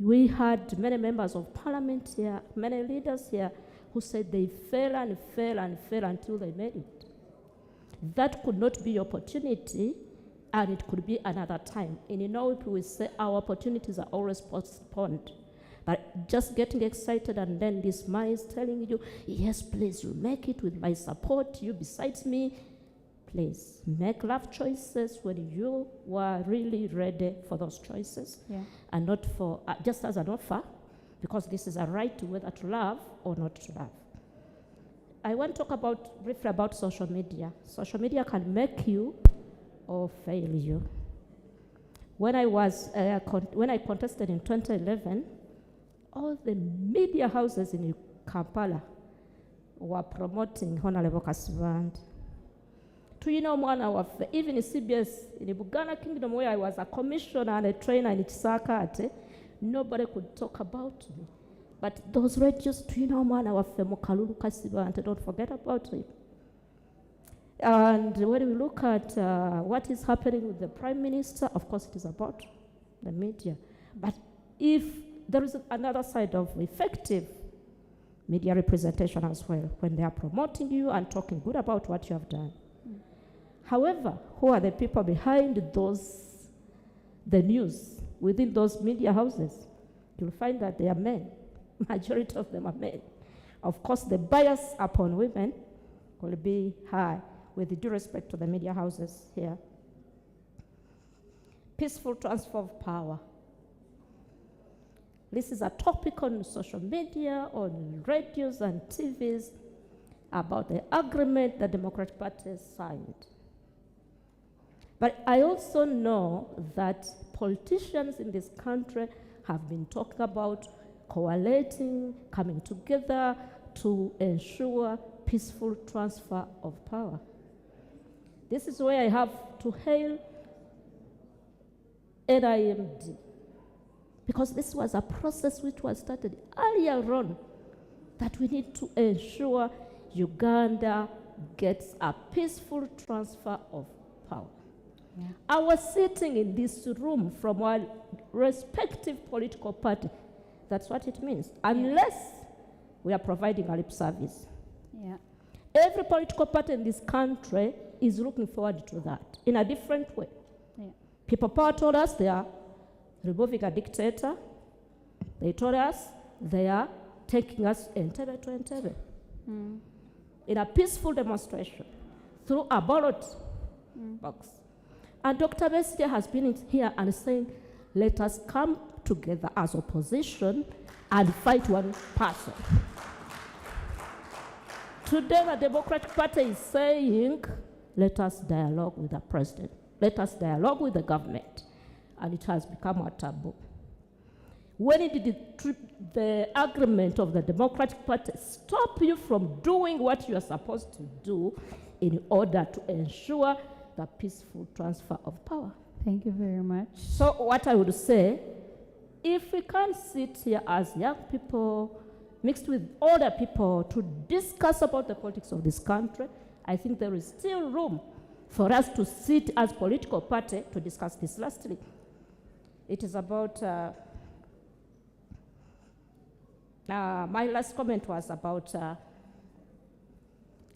We had many members of parliament here, many leaders here who said they fail and fail and fail until they made it. That could not be your opportunity and it could be another time. And you know, people will say our opportunities are always postponed. But just getting excited and then this man is telling you, yes, please, you'll make it with my support, you besides me. Please, make love choices when you were really ready for those choices. Yeah. And not for, just as an offer, because this is a right to whether to love or not to love. I want to talk briefly about social media. Social media can make you or fail you. When I contested in 2011, all the media houses in Kampala were promoting Honorable Kasivand. Even in CBS, in the Buganda Kingdom, where I was a commissioner and a trainer in Chisakate, nobody could talk about me. But those radios, don't forget about it. And when we look at what is happening with the Prime Minister, of course it is about the media. But if there is another side of effective media representation as well, when they are promoting you and talking good about what you have done. However, who are the people behind the news within those media houses? You'll find that they are men. Majority of them are men. Of course, the bias upon women will be high, with due respect to the media houses here. Peaceful transfer of power. This is a topic on social media, on radios and TVs, about the agreement the Democratic Party has signed. But I also know that politicians in this country have been talking about coalescing, coming together to ensure peaceful transfer of power. This is where I have to hail NIMD, because this was a process which was started earlier on, that we need to ensure Uganda gets a peaceful transfer of power. Yeah. I was sitting in this room from our respective political party. That's what it means. Unless we are providing a lip service. Yeah. Every political party in this country is looking forward to that in a different way. Yeah. People power told us they are removing a dictator. They told us they are taking us Entebbe to Entebbe. In a peaceful demonstration through a ballot box. And Dr. Mestil has been here and saying, let us come together as opposition and fight one person. Today, the Democratic Party is saying, let us dialogue with the president. let us dialogue with the government, and it has become a taboo. When did the agreement of the Democratic Party stop you from doing what you are supposed to do in order to ensure the peaceful transfer of power? Thank you very much. So what I would say, if we can't sit here as young people mixed with older people to discuss about the politics of this country, I think there is still room for us to sit as political party to discuss this. Lastly, it is about, my last comment was about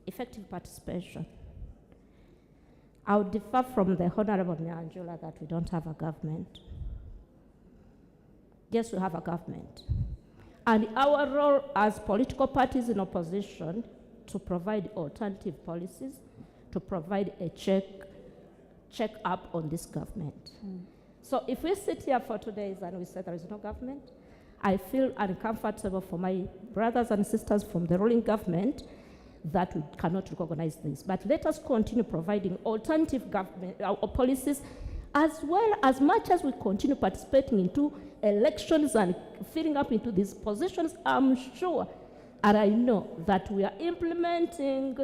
effective participation. I would differ from the Honorable Nyanjula that we don't have a government. Yes, we have a government. And our role as political parties in opposition to provide alternative policies, to provide a check up on this government. So if we sit here for 2 days and we say there is no government, I feel uncomfortable for my brothers and sisters from the ruling government that we cannot recognize this. But let us continue providing alternative government policies, as well as much as we continue participating into elections and filling up into these positions. I'm sure, and I know that we are implementing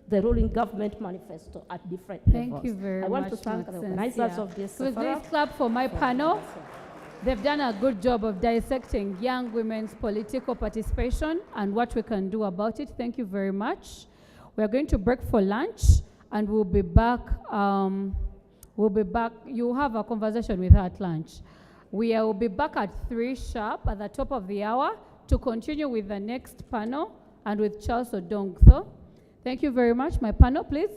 the ruling government manifesto at different levels. Thank you very much. I want to thank the organizers of this. So please clap for my panel. They've done a good job of dissecting young women's political participation and what we can do about it. Thank you very much. We're going to break for lunch, and we'll be back. You'll have a conversation with her at lunch. We will be back at 3 sharp at the top of the hour to continue with the next panel and with Charles Odongso. Thank you very much. My panel, please.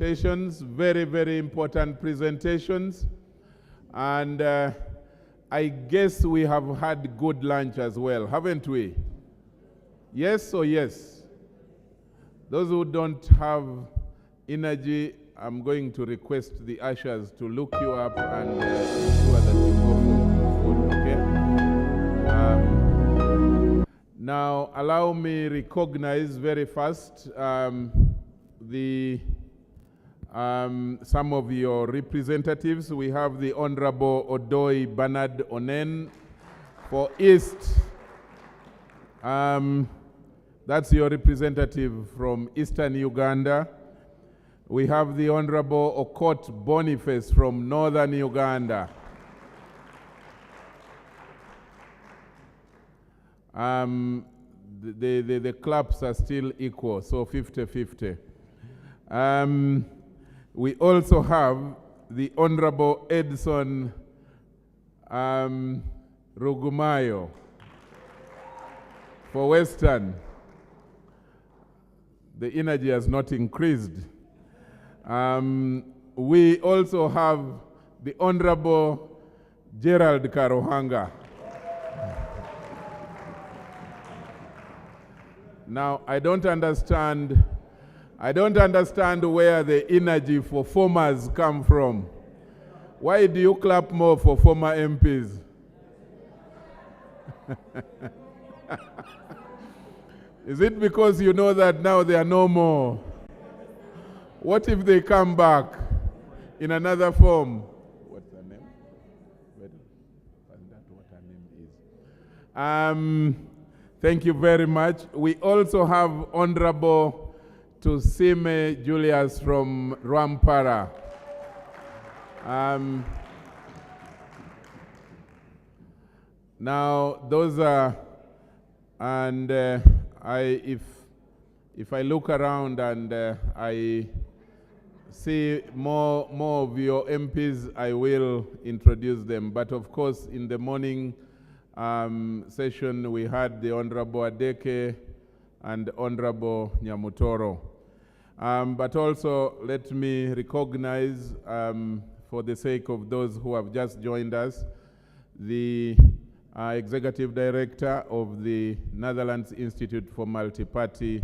presentations, very, very important presentations. And I guess we have had good lunch as well, haven't we? Yes or yes? Those who don't have energy, I'm going to request the ushers to look you up and ensure that you go for food, okay? Now, allow me recognize very fast some of your representatives. We have the Honorable Odoi Bernard Onen for East. That's your representative from Eastern Uganda. We have the Honorable Okot Boniface from Northern Uganda. The claps are still equal, so 50-50. We also have the Honorable Edson Rugumayo for Western. The energy has not increased. We also have the Honorable Gerald Karohanga. Now, I don't understand where the energy for formers come from. Why do you clap more for former MPs? Is it because you know that now they are no more? What if they come back in another form? What's her name? Find out what her name is. Thank you very much. We also have Honorable Tusime Julius from Rwampara. Now, those are, and if I look around and I see more of your MPs, I will introduce them. But of course, in the morning session, we had the Honorable Adeke and Honorable Nyamutoro. But also, let me recognize, for the sake of those who have just joined us, the Executive Director of the Netherlands Institute for Multiparty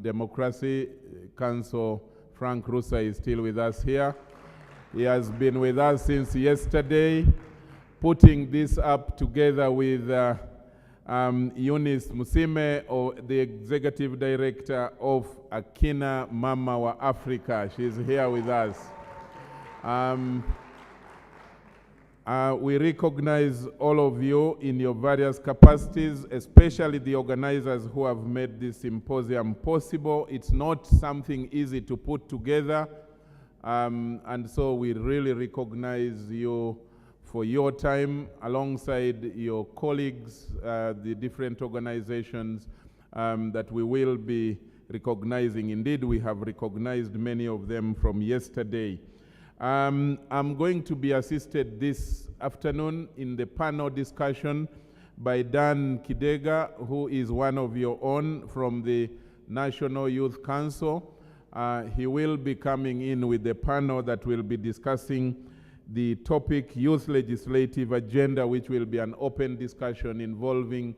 Democracy, Council Frank Rusa, is still with us here. He has been with us since yesterday, putting this up together with Eunice Musime, or the Executive Director of Akina Mama wa Afrika. She's here with us. We recognize all of you in your various capacities, especially the organizers who have made this symposium possible. It's not something easy to put together, and so we really recognize you for your time alongside your colleagues, the different organizations that we will be recognizing. Indeed, we have recognized many of them from yesterday. I'm going to be assisted this afternoon in the panel discussion by Dan Kidega, who is one of your own from the National Youth Council. He will be coming in with the panel that will be discussing the topic Youth Legislative Agenda, which will be an open discussion involving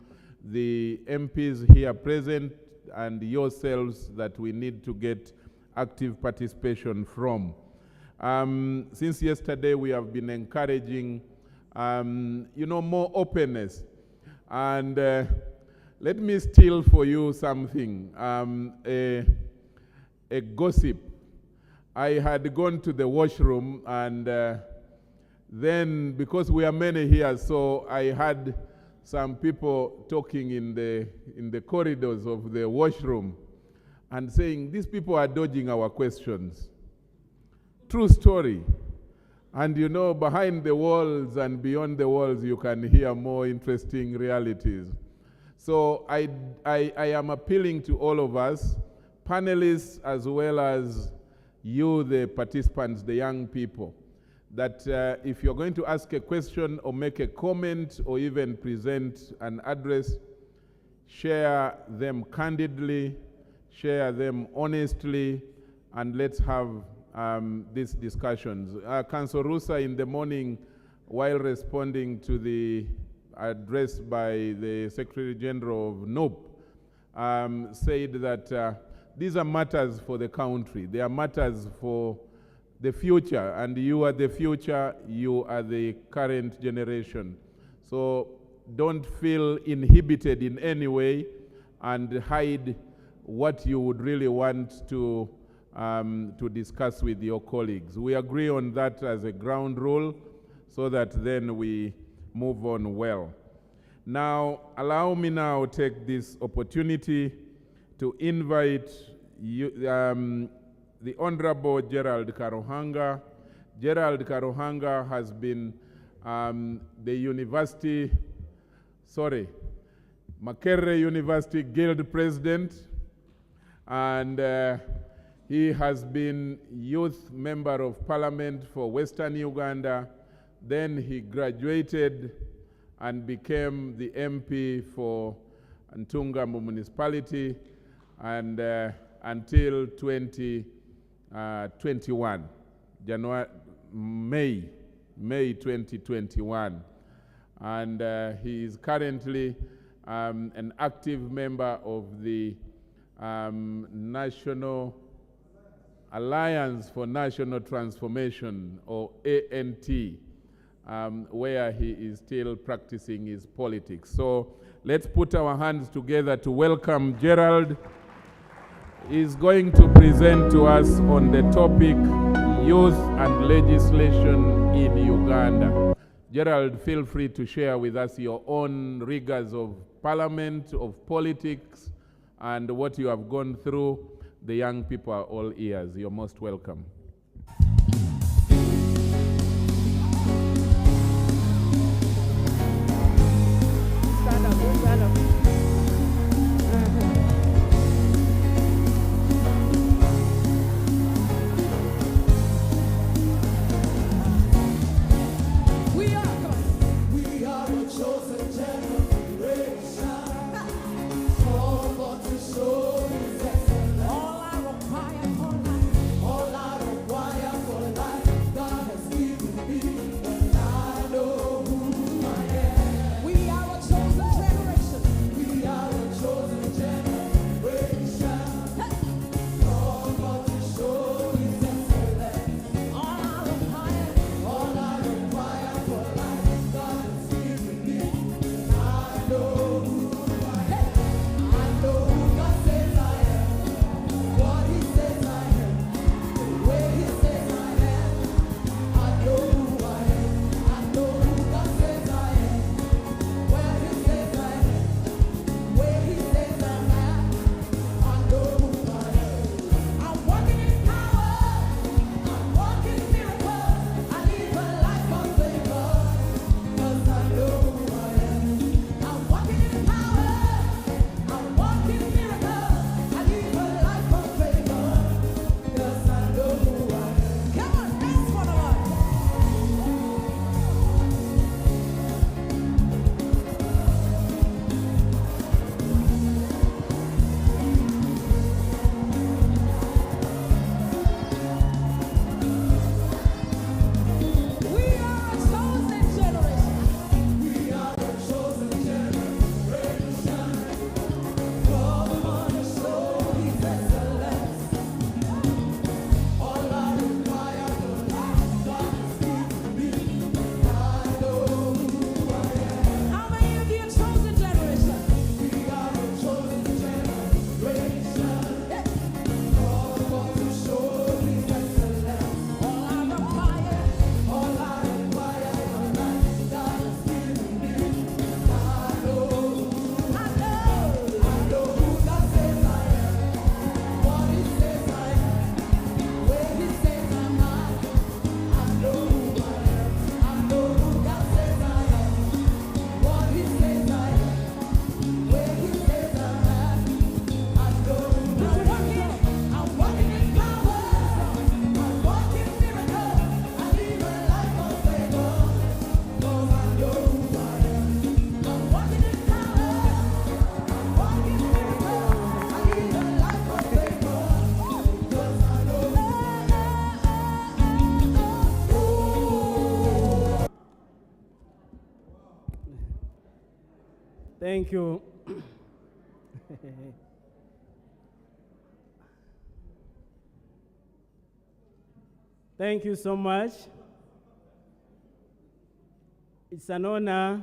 the MPs here present and yourselves that we need to get active participation from. Since yesterday, we have been encouraging, more openness. And let me steal for you something, a gossip. I had gone to the washroom, and then, because we are many here, so I had some people talking in the corridors of the washroom and saying, these people are dodging our questions. True story. And behind the walls and beyond the walls, you can hear more interesting realities. So I am appealing to all of us, panelists as well as you, the participants, the young people, that if you're going to ask a question or make a comment or even present an address, share them candidly, share them honestly, and let's have these discussions. Councillor Rusa in the morning, while responding to the address by the Secretary General of NOP, said that these are matters for the country. They are matters for the future, and you are the future, you are the current generation. So don't feel inhibited in any way and hide what you would really want to discuss with your colleagues. We agree on that as a ground rule so that then we move on well. Now, allow me now to take this opportunity to invite you, the Honorable Gerald Karuhanga. Gerald Karuhanga has been the Makerere University Guild President, and he has been youth member of parliament for Western Uganda. Then he graduated and became the MP for Ntunga municipality, and until 2021, May 2021. And he is currently an active member of the National Alliance for National Transformation, or ANT, where he is still practicing his politics. So let's put our hands together to welcome Gerald. He's going to present to us on the topic Youth and Legislation in Uganda. Gerald, feel free to share with us your own rigors of parliament, of politics, and what you have gone through. The young people are all ears. You're most welcome. All I Thank you. Thank you so much. It's an honor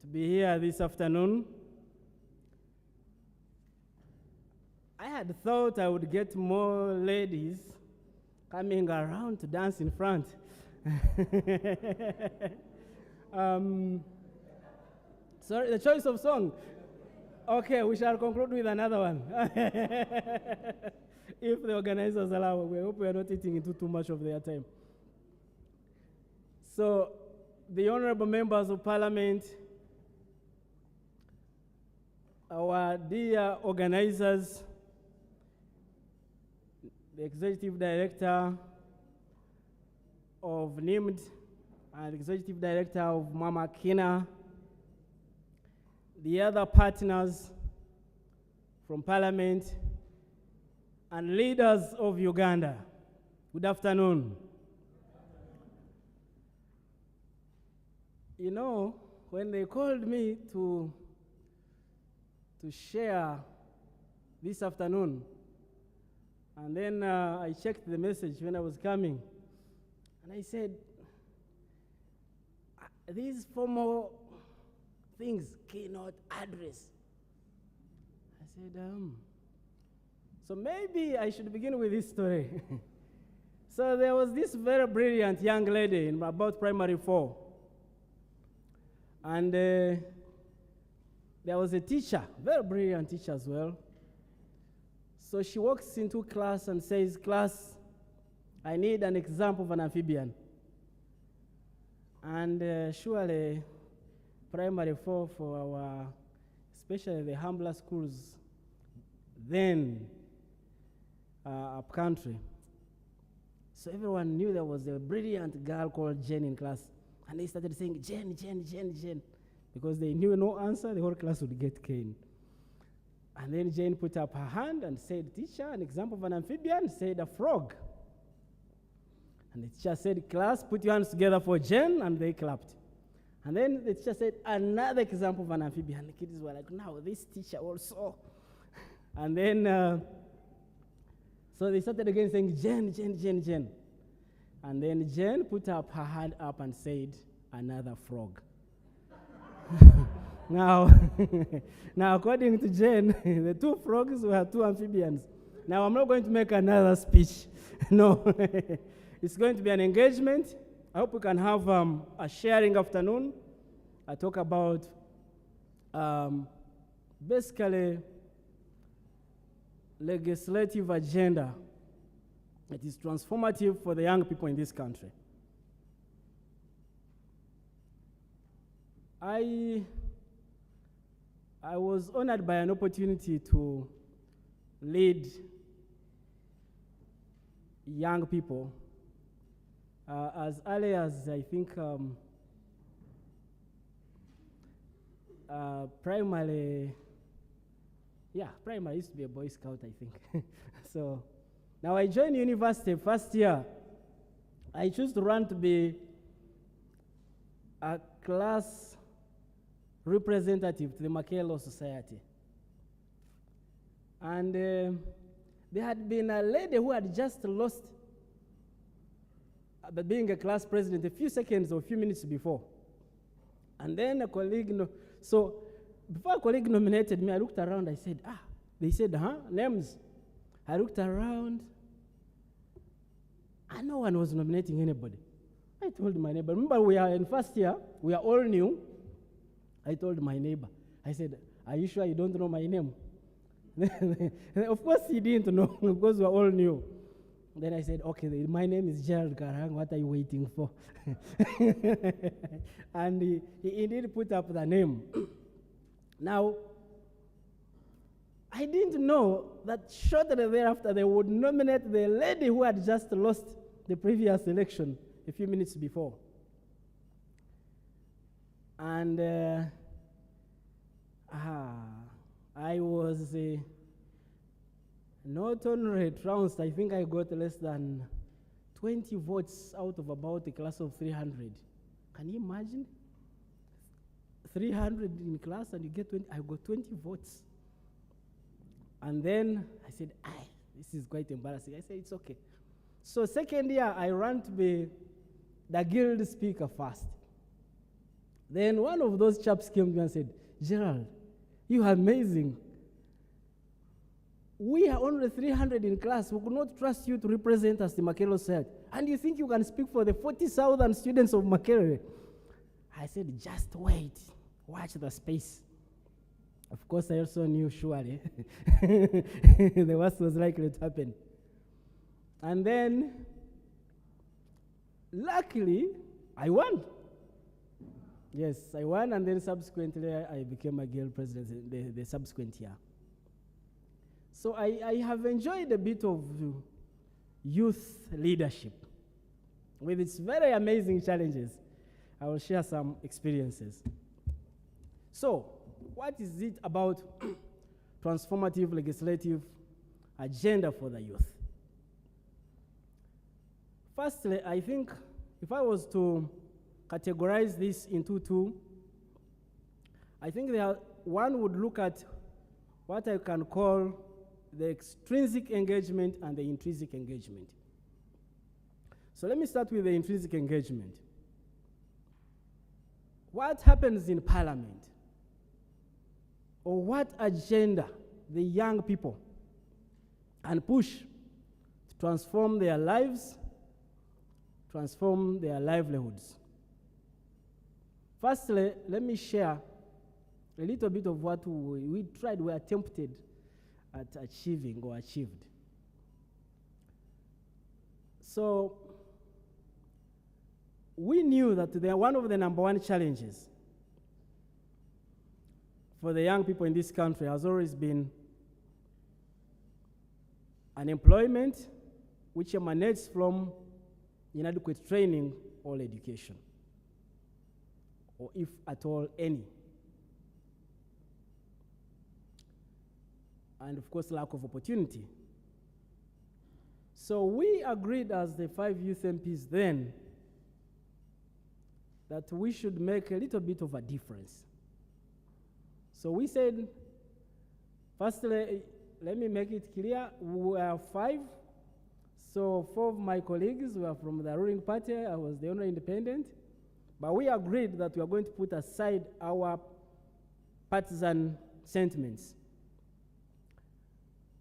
to be here this afternoon. I had thought I would get more ladies coming around to dance in front. Sorry, the choice of song. Okay, we shall conclude with another one. If the organizers allow, we hope we are not eating into too much of their time. So, the honorable members of parliament, our dear organizers, the executive director of NIMD and executive director of Mama Akina, the other partners from parliament, and leaders of Uganda. Good afternoon. You know, when they called me to share this afternoon, and then I checked the message when I was coming, and I said, these formal things cannot address. I said, so maybe I should begin with this story. So there was this very brilliant young lady in about primary 4. And there was a teacher, very brilliant teacher as well. So she walks into class and says, class, I need an example of an amphibian. And surely, primary 4 for our, especially the humbler schools, then up country. So everyone knew there was a brilliant girl called Jen in class. And they started saying, Jen, Jen, Jen, Jen. Because they knew no answer, the whole class would get caned. And then Jen put up her hand and said, teacher, an example of an amphibian, said a frog. And the teacher said, class, put your hands together for Jen, and they clapped. And then the teacher said, another example of an amphibian. The kids were like, now this teacher also. And then, so they started again saying, Jen, Jen, Jen, Jen. And then Jen put up her hand up and said, another frog. Now, according to Jen, the 2 frogs were 2 amphibians. Now, I'm not going to make another speech. No. It's going to be an engagement. I hope we can have a sharing afternoon. I talk about basically legislative agenda that is transformative for the young people in this country. I was honored by an opportunity to lead young people as early as, I think, primary used to be a Boy Scout, I think. So now I joined university first year. I chose to run to be a class representative to the Mackay Law Society. And there had been a lady who had just lost being a class president a few seconds or a few minutes before. And then a colleague, so before a colleague nominated me, I looked around, I said, they said, names. I looked around, and no one was nominating anybody. I told my neighbor, remember we are in first year, we are all new. I told my neighbor, I said, are you sure you don't know my name? Of course he didn't know, because we are all new. Then I said, okay, my name is Gerald Karang, what are you waiting for? And he indeed put up the name. Now, I didn't know that shortly thereafter they would nominate the lady who had just lost the previous election a few minutes before. And I was not only trounced, I think I got less than 20 votes out of about a class of 300. Can you imagine? 300 in class and you get 20, I got 20 votes. And then I said, this is quite embarrassing. I said, it's okay. So second year, I ran to be the guild speaker first. Then one of those chaps came to me and said, Gerald, you are amazing. We are only 300 in class. We could not trust you to represent us, the Makerere said. And you think you can speak for the 40,000 students of Makerere? I said, just wait. Watch the space. Of course, I also knew surely the worst was likely to happen. And then, luckily, I won. Yes, I won, and then subsequently, I became a girl president the subsequent year. So I have enjoyed a bit of youth leadership with its very amazing challenges. I will share some experiences. So, what is it about transformative legislative agenda for the youth? Firstly, I think if I was to categorize this into two, I think one would look at what I can call the extrinsic engagement and the intrinsic engagement. So let me start with the intrinsic engagement. What happens in Parliament? Or what agenda the young people can push to transform their lives, transform their livelihoods? Firstly, let me share a little bit of what we attempted at achieving or achieved. So, we knew that one of the number one challenges for the young people in this country has always been unemployment, which emanates from inadequate training or education, or if at all any. And of course, lack of opportunity. So we agreed as the 5 youth MPs then that we should make a little bit of a difference. So we said, firstly, let me make it clear, we are 5. So 4 of my colleagues were from the ruling party. I was the only independent. But we agreed that we are going to put aside our partisan sentiments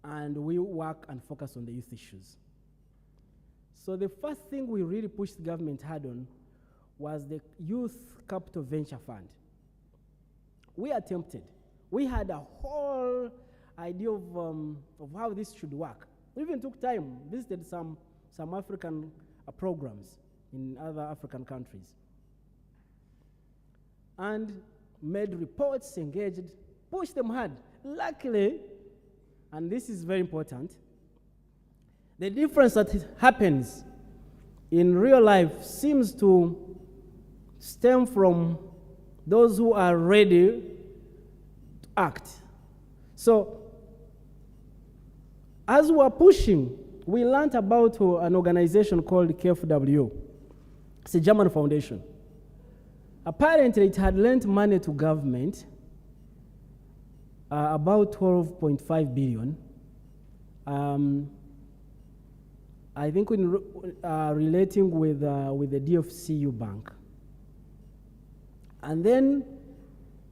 and we work and focus on the youth issues. So the first thing we really pushed the government hard on was the Youth Capital Venture Fund. We attempted. We had a whole idea of how this should work. We even took time, visited some African programs in other African countries, and made reports, engaged, pushed them hard. Luckily, and this is very important, the difference that happens in real life seems to stem from those who are ready to act. So, as we were pushing, we learned about an organization called KFW. It's a German foundation. Apparently, it had lent money to government, about 12.5 billion. I think relating with the DFCU bank. And then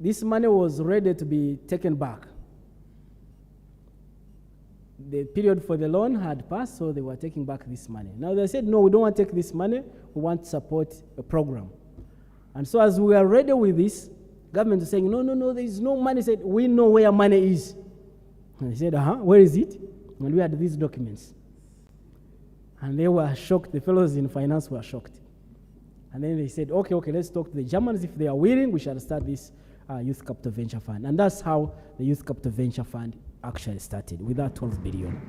this money was ready to be taken back. The period for the loan had passed, so they were taking back this money. Now they said, no, we don't want to take this money, we want to support a program. And so as we are ready with this, government is saying, no, there is no money. Said, we know where money is. And they said, where is it? And we had these documents. And they were shocked, the fellows in finance were shocked. And then they said, okay, let's talk to the Germans. If they are willing, we shall start this Youth Capital Venture Fund. And that's how the Youth Capital Venture Fund actually started, with that 12 billion.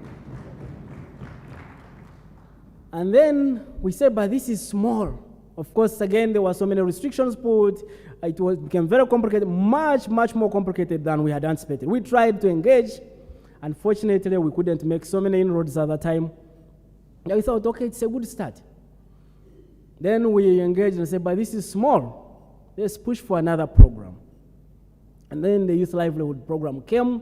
And then we said, but this is small. Of course, again, there were so many restrictions put. It became very complicated, much more complicated than we had anticipated. We tried to engage. Unfortunately, we couldn't make so many inroads at the time. And we thought, okay, it's a good start. Then we engaged and said, but this is small. Let's push for another program. And then the Youth Livelihood Program came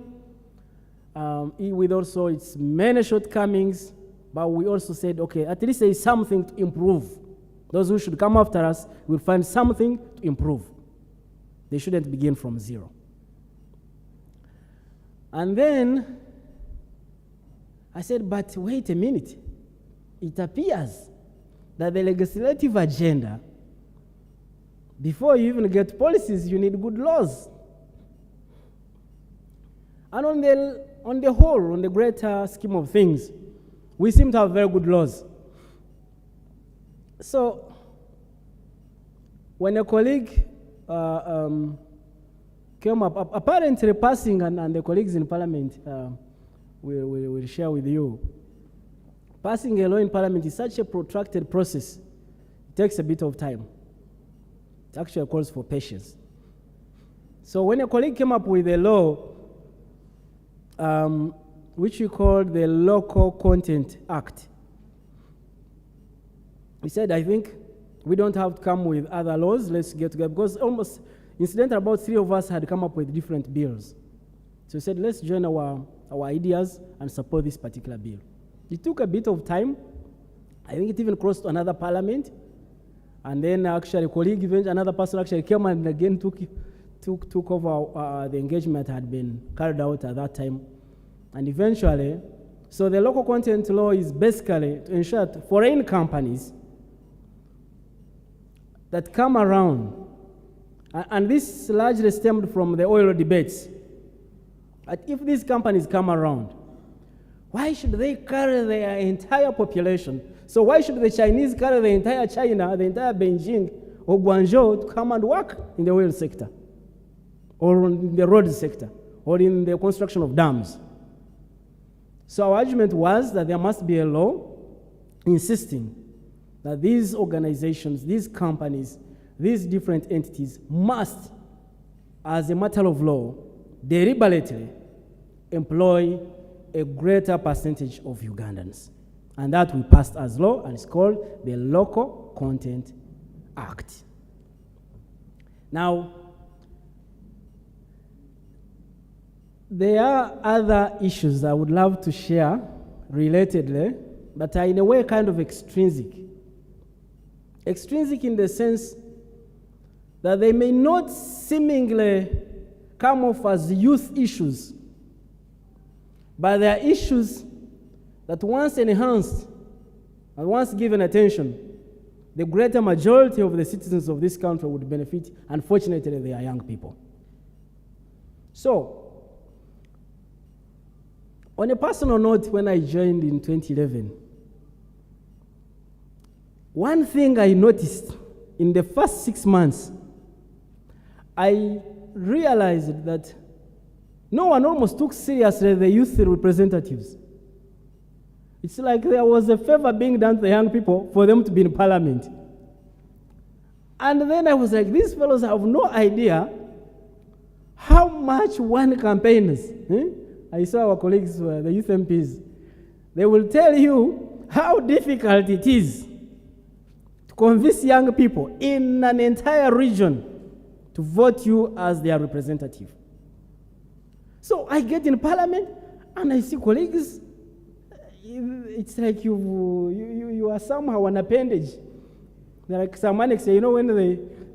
with also its many shortcomings, but we also said, okay, at least there is something to improve. Those who should come after us will find something to improve. They shouldn't begin from zero. And then I said, but wait a minute. It appears that the legislative agenda, before you even get policies, you need good laws. And on the whole, on the greater scheme of things, we seem to have very good laws. So, when a colleague came up, apparently passing, and the colleagues in Parliament will share with you, passing a law in Parliament is such a protracted process. It takes a bit of time. It actually calls for patience. So when a colleague came up with a law, which we call the Local Content Act, he said, I think we don't have to come with other laws, let's get together. Because almost, incidentally, about 3 of us had come up with different bills. So he said, let's join our ideas and support this particular bill. It took a bit of time. I think it even crossed another parliament. And then actually a colleague, another person actually came and again took over the engagement that had been carried out at that time. And eventually, so the local content law is basically to ensure that foreign companies that come around, and this largely stemmed from the oil debates, that if these companies come around, why should they carry their entire population? So why should the Chinese carry the entire China, the entire Beijing or Guangzhou to come and work in the oil sector, or in the road sector, or in the construction of dams? So our argument was that there must be a law insisting that these organizations, these companies, these different entities must, as a matter of law, deliberately employ a greater percentage of Ugandans. And that we passed as law, and it's called the Local Content Act. Now, there are other issues I would love to share relatedly, but are in a way kind of extrinsic. Extrinsic in the sense that they may not seemingly come off as youth issues, but they are issues that once enhanced and once given attention, the greater majority of the citizens of this country would benefit. Unfortunately, they are young people. So, on a personal note, when I joined in 2011, one thing I noticed in the first 6 months, I realized that no one almost took seriously the youth representatives. It's like there was a favor being done to the young people for them to be in parliament. And then I was like, these fellows have no idea how much one campaigns. I saw our colleagues, the youth MPs. They will tell you how difficult it is to convince young people in an entire region to vote you as their representative. So I get in parliament and I see colleagues, it's like you are somehow an appendage. They're like some annex, you know, when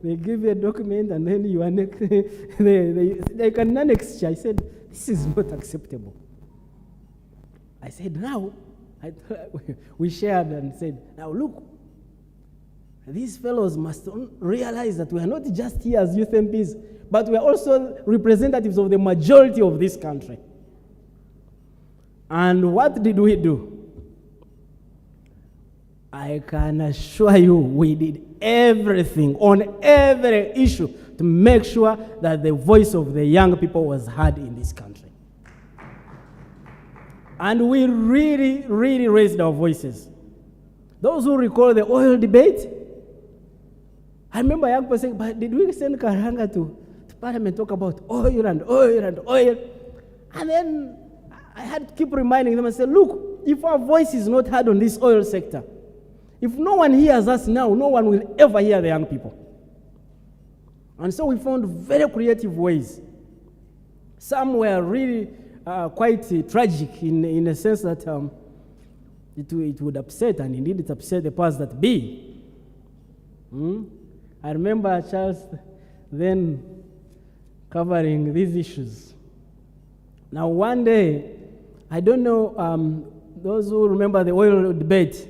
they give you a document and then you annex, they can annex. I said, this is not acceptable. I said, now, we shared and said, now look, these fellows must realize that we are not just here as youth MPs, but we are also representatives of the majority of this country. And what did we do? I can assure you we did everything on every issue to make sure that the voice of the young people was heard in this country. And we really, really raised our voices. Those who recall the oil debate, I remember young people saying, but did we send Karanga to Parliament talk about oil and oil and oil? And then I had to keep reminding them and say, look, if our voice is not heard on this oil sector, if no one hears us now, no one will ever hear the young people. And so we found very creative ways Some were really quite tragic in a sense that it would upset, and indeed it upset the powers that be. I remember Charles then covering these issues. Now one day, I don't know those who remember the oil debate.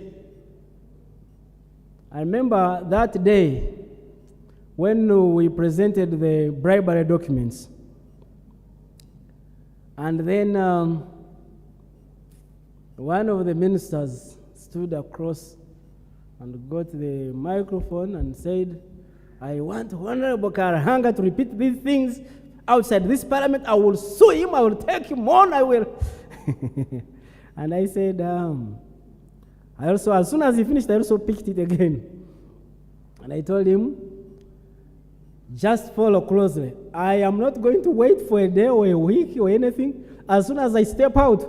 I remember that day when we presented the bribery documents. And then one of the ministers stood across and got the microphone and said, I want Honorable Karahanga to repeat these things outside this parliament. I will sue him, I will take him on, I will. And I said, I also, as soon as he finished, I also picked it again. And I told him, just follow closely. I am not going to wait for a day or a week or anything. As soon as I step out,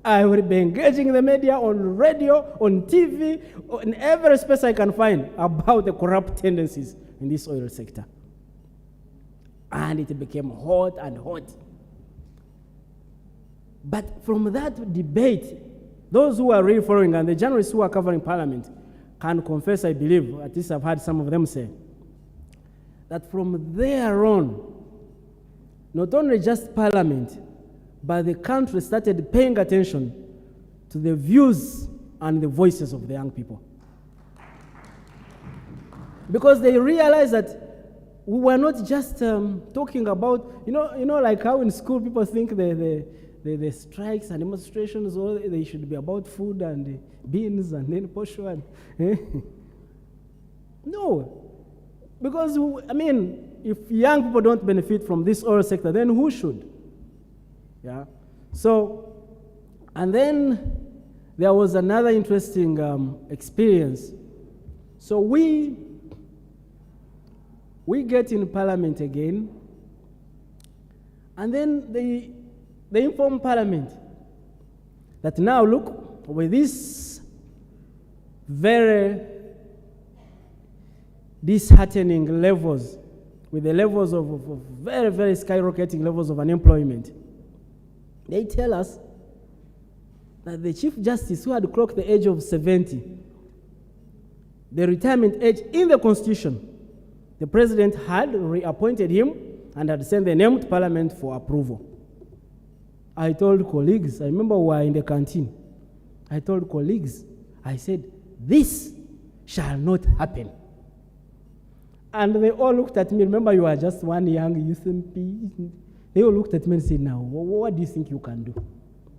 I will be engaging the media on radio, on TV, in every space I can find about the corrupt tendencies in this oil sector. And it became hot and hot. But from that debate, those who are really following and the journalists who are covering Parliament can confess, I believe, at least I've heard some of them say, that from there on, not only just Parliament, but the country started paying attention to the views and the voices of the young people. Because they realized that we were not just talking about, you know, like how in school people think the strikes and demonstrations, all they should be about food and beans and then posho and no. Because, I mean, if young people don't benefit from this oil sector, then who should? Yeah. So, and then there was another interesting experience. So we get in Parliament again, and then they inform Parliament that now look, with this very disheartening levels, with the levels of very, very skyrocketing levels of unemployment, they tell us that the Chief Justice, who had clocked the age of 70, the retirement age in the Constitution, the President had reappointed him and had sent the name to Parliament for approval. I told colleagues, I remember we were in the canteen, I told colleagues, I said, this shall not happen. And they all looked at me. Remember, you are just one young youth MP. They all looked at me and said, now, what do you think you can do?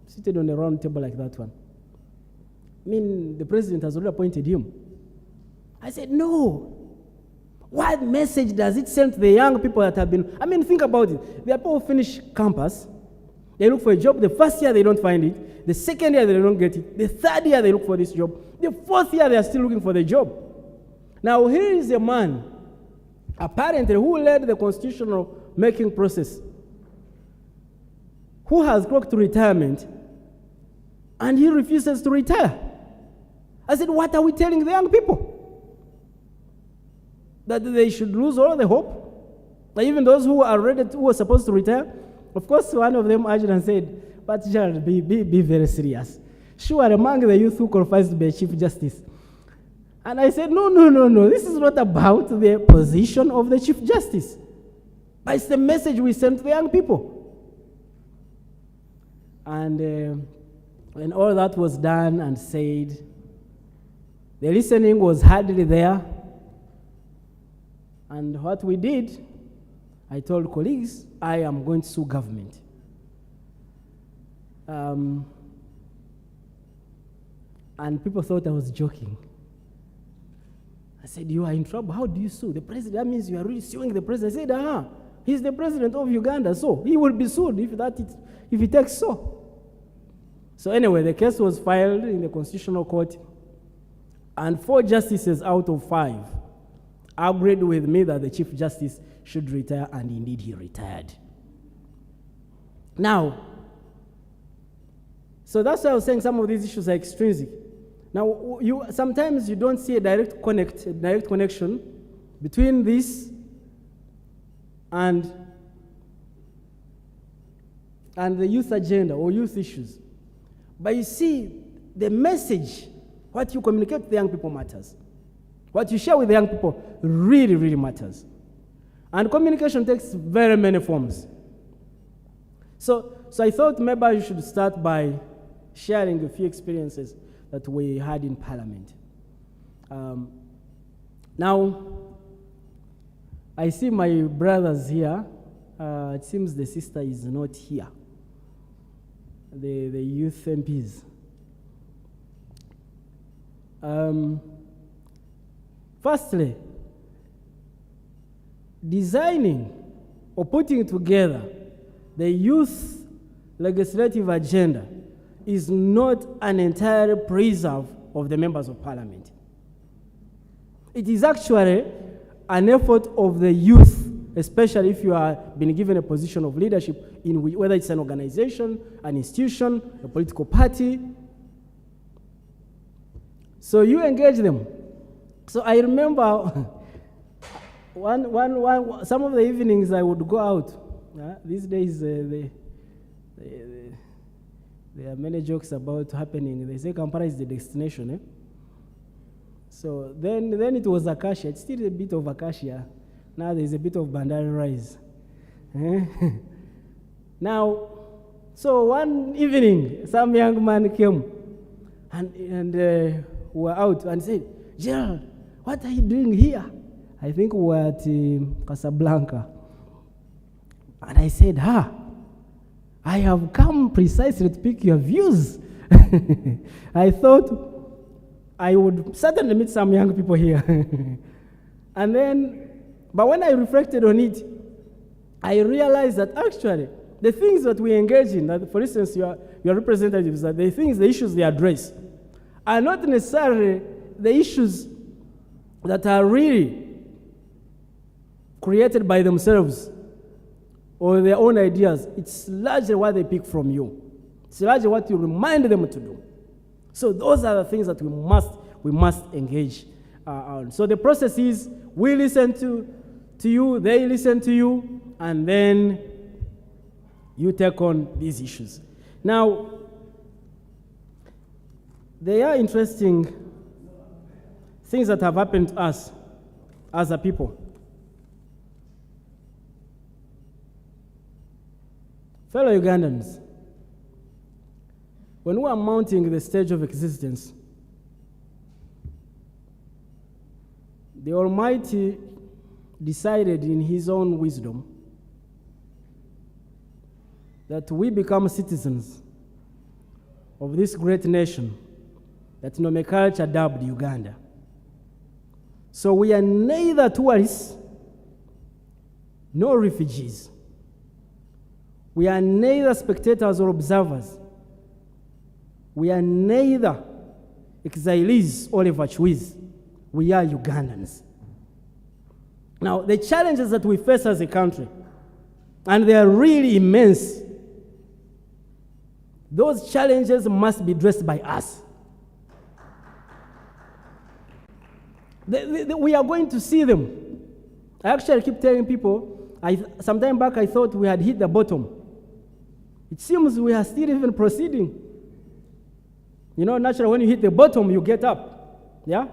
Seated on a round table like that one. I mean, the President has already appointed him. I said, no. What message does it send to the young people that have been, I mean, think about it. They are people who finish campus. They look for a job. The first year, they don't find it. The second year, they don't get it. The third year, they look for this job. The fourth year, they are still looking for the job. Now, here is a man, apparently, who led the constitutional making process, who has clocked retirement, and he refuses to retire. I said, what are we telling the young people? That they should lose all the hope? That even those who are ready, who are supposed to retire? Of course, one of them urged and said, but Gerald, be very serious. Sure, among the youth who qualifies to be a Chief Justice. And I said, no, this is not about the position of the Chief Justice, but it's the message we send to the young people. And when all that was done and said, the listening was hardly there. And what we did, I told colleagues, I am going to sue government. And people thought I was joking. I said, you are in trouble. How do you sue the president? That means you are really suing the president. I said, he's the president of Uganda, so he will be sued if he takes so. So anyway, the case was filed in the Constitutional Court, and 4 justices out of 5 agreed with me that the Chief Justice should retire, and indeed he retired. Now, so that's why I was saying some of these issues are extrinsic. Now, sometimes you don't see a direct connection between this and and the youth agenda or youth issues. But you see, the message, what you communicate to the young people matters. What you share with the young people really, really matters. And communication takes very many forms. So I thought maybe I should start by sharing a few experiences that we had in Parliament. Now, I see my brothers here. It seems the sister is not here. The youth MPs. Firstly, designing or putting together the youth legislative agenda is not an entire preserve of the members of Parliament. It is actually an effort of the youth, especially if you are being given a position of leadership in whether it's an organization, an institution, a political party. So you engage them. So I remember some of the evenings I would go out. These days there are many jokes about happening. They say Kampala is the destination. Eh? So then it was Acacia. It's still a bit of Acacia. Now there's a bit of Bandari Rise. Now, so one evening, some young man came and we were out and said, "Gerald, what are you doing here?" I think we were at Casablanca. And I said, I have come precisely to pick your views. I thought I would certainly meet some young people here. And then, but when I reflected on it, I realized that actually the things that we engage in, that for instance, your representatives, that the things, the issues they address, are not necessarily the issues that are really created by themselves or their own ideas. It's largely what they pick from you. It's largely what you remind them to do. So those are the things that we must engage on. So the process is we listen to you, they listen to you, and then you take on these issues. Now, there are interesting things that have happened to us as a people. Fellow Ugandans, when we are mounting the stage of existence, the Almighty decided in His own wisdom that we become citizens of this great nation that nomenclature dubbed Uganda. So we are neither tourists nor refugees. We are neither spectators or observers. We are neither exiles or evacuees. We are Ugandans. Now, the challenges that we face as a country, and they are really immense, those challenges must be addressed by us. We are going to see them. I actually keep telling people, some time back I thought we had hit the bottom. It seems we are still even proceeding. You know, naturally, when you hit the bottom, you get up. Yeah?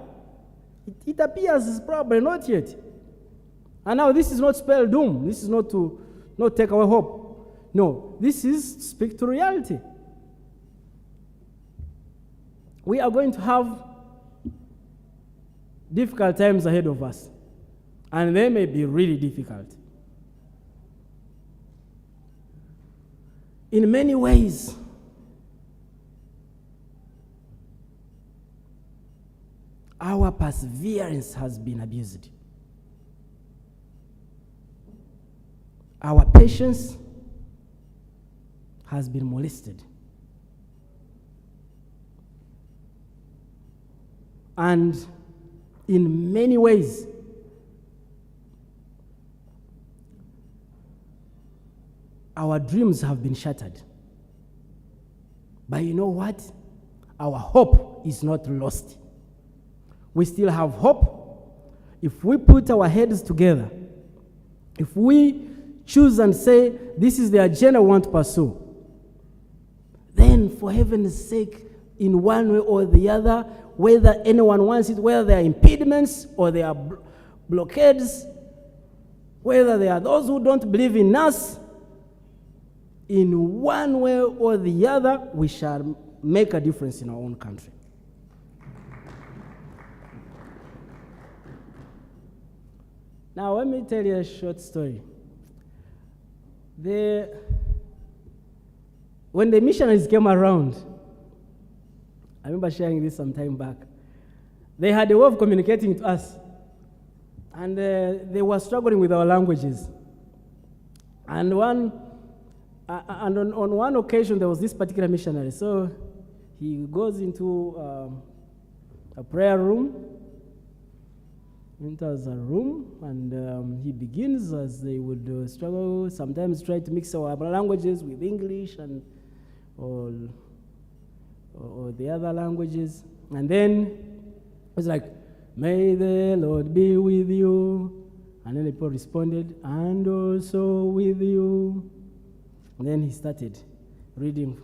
It appears it's probably not yet. And now this is not spell doom. This is not to not take away hope. No, this is to speak to reality. We are going to have difficult times ahead of us. And they may be really difficult. In many ways, our perseverance has been abused. Our patience has been molested. And in many ways, our dreams have been shattered. But you know what? Our hope is not lost. We still have hope. If we put our heads together, if we choose and say, this is the agenda we want to pursue, then for heaven's sake, in one way or the other, whether anyone wants it, whether there are impediments or there are blockades, whether there are those who don't believe in us, in one way or the other, we shall make a difference in our own country. Now, let me tell you a short story. When the missionaries came around, I remember sharing this some time back, they had a way of communicating to us. And they were struggling with our languages. And on one occasion, there was this particular missionary. So he goes into a prayer room, enters a room, and he begins, as they would struggle, sometimes try to mix our languages with English and or the other languages. And then it's like, "May the Lord be with you." And then the people responded, "And also with you." And then he started reading.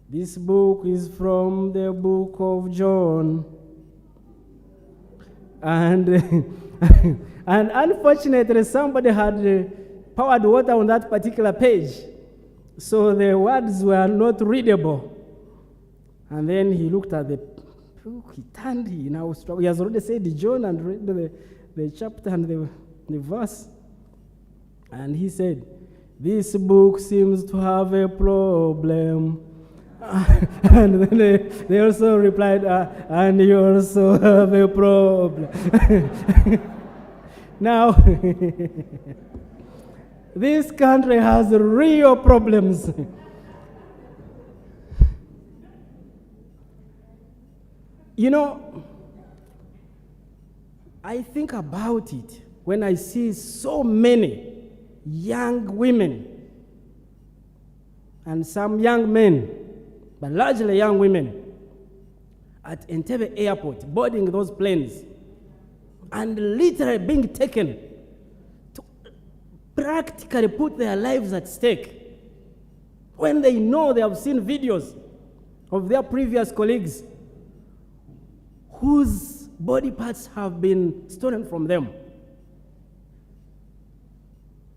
"This book is from the book of John." And, and unfortunately, somebody had poured water on that particular page. So the words were not readable. And then he looked at the book, he turned, he now struggled. He has already said John and read the chapter and the verse. And he said, "This book seems to have a problem." And then they also replied, "And you also have a problem." Now, this country has real problems. You know, I think about it when I see so many young women and some young men, but largely young women, at Entebbe Airport, boarding those planes, and literally being taken to practically put their lives at stake when they know they have seen videos of their previous colleagues whose body parts have been stolen from them,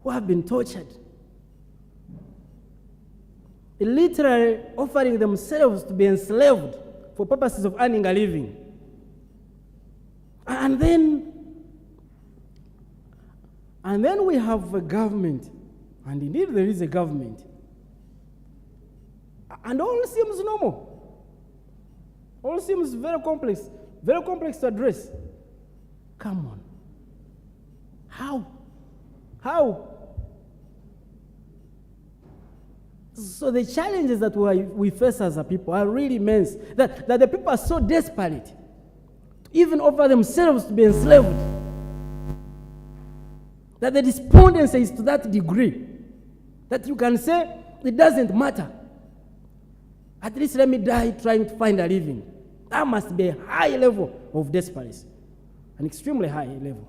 who have been tortured, literally offering themselves to be enslaved for purposes of earning a living. And then we have a government, and indeed there is a government, and all seems normal. All seems very complex to address. Come on. How? So the challenges that we face as a people are really immense, that the people are so desperate to even offer themselves to be enslaved, that the despondency is to that degree that you can say, it doesn't matter. At least let me die trying to find a living. That must be a high level of desperation, an extremely high level.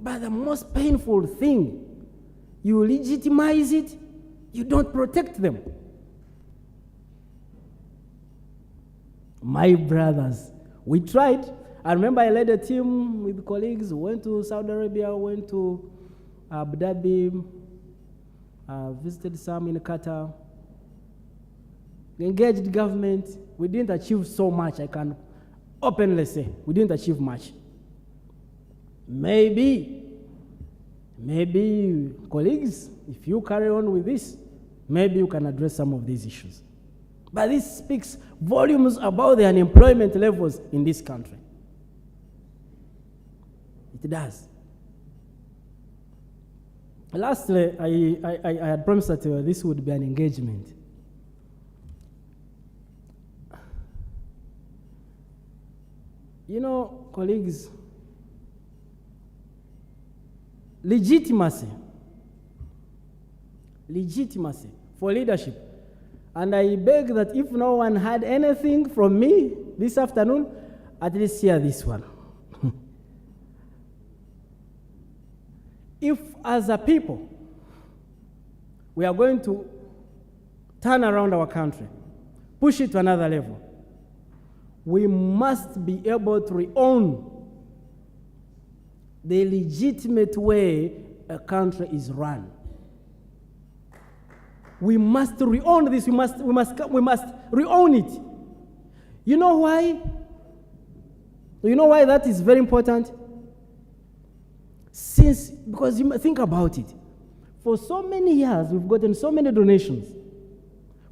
But the most painful thing, you legitimize it, you don't protect them. My brothers, we tried. I remember I led a team with colleagues, went to Saudi Arabia, went to Abu Dhabi, visited some in Qatar, engaged government. We didn't achieve so much, I can openly say. We didn't achieve much. Maybe, colleagues, if you carry on with this, maybe you can address some of these issues. But this speaks volumes about the unemployment levels in this country. It does. Lastly, I had promised that this would be an engagement. You know, colleagues, legitimacy for leadership. And I beg that if no one had anything from me this afternoon, at least hear this one. If as a people we are going to turn around our country, push it to another level, we must be able to re-own the legitimate way a country is run. We must re-own this. We must re-own it. You know why? You know why that is very important? Because you think about it. For so many years, we've gotten so many donations.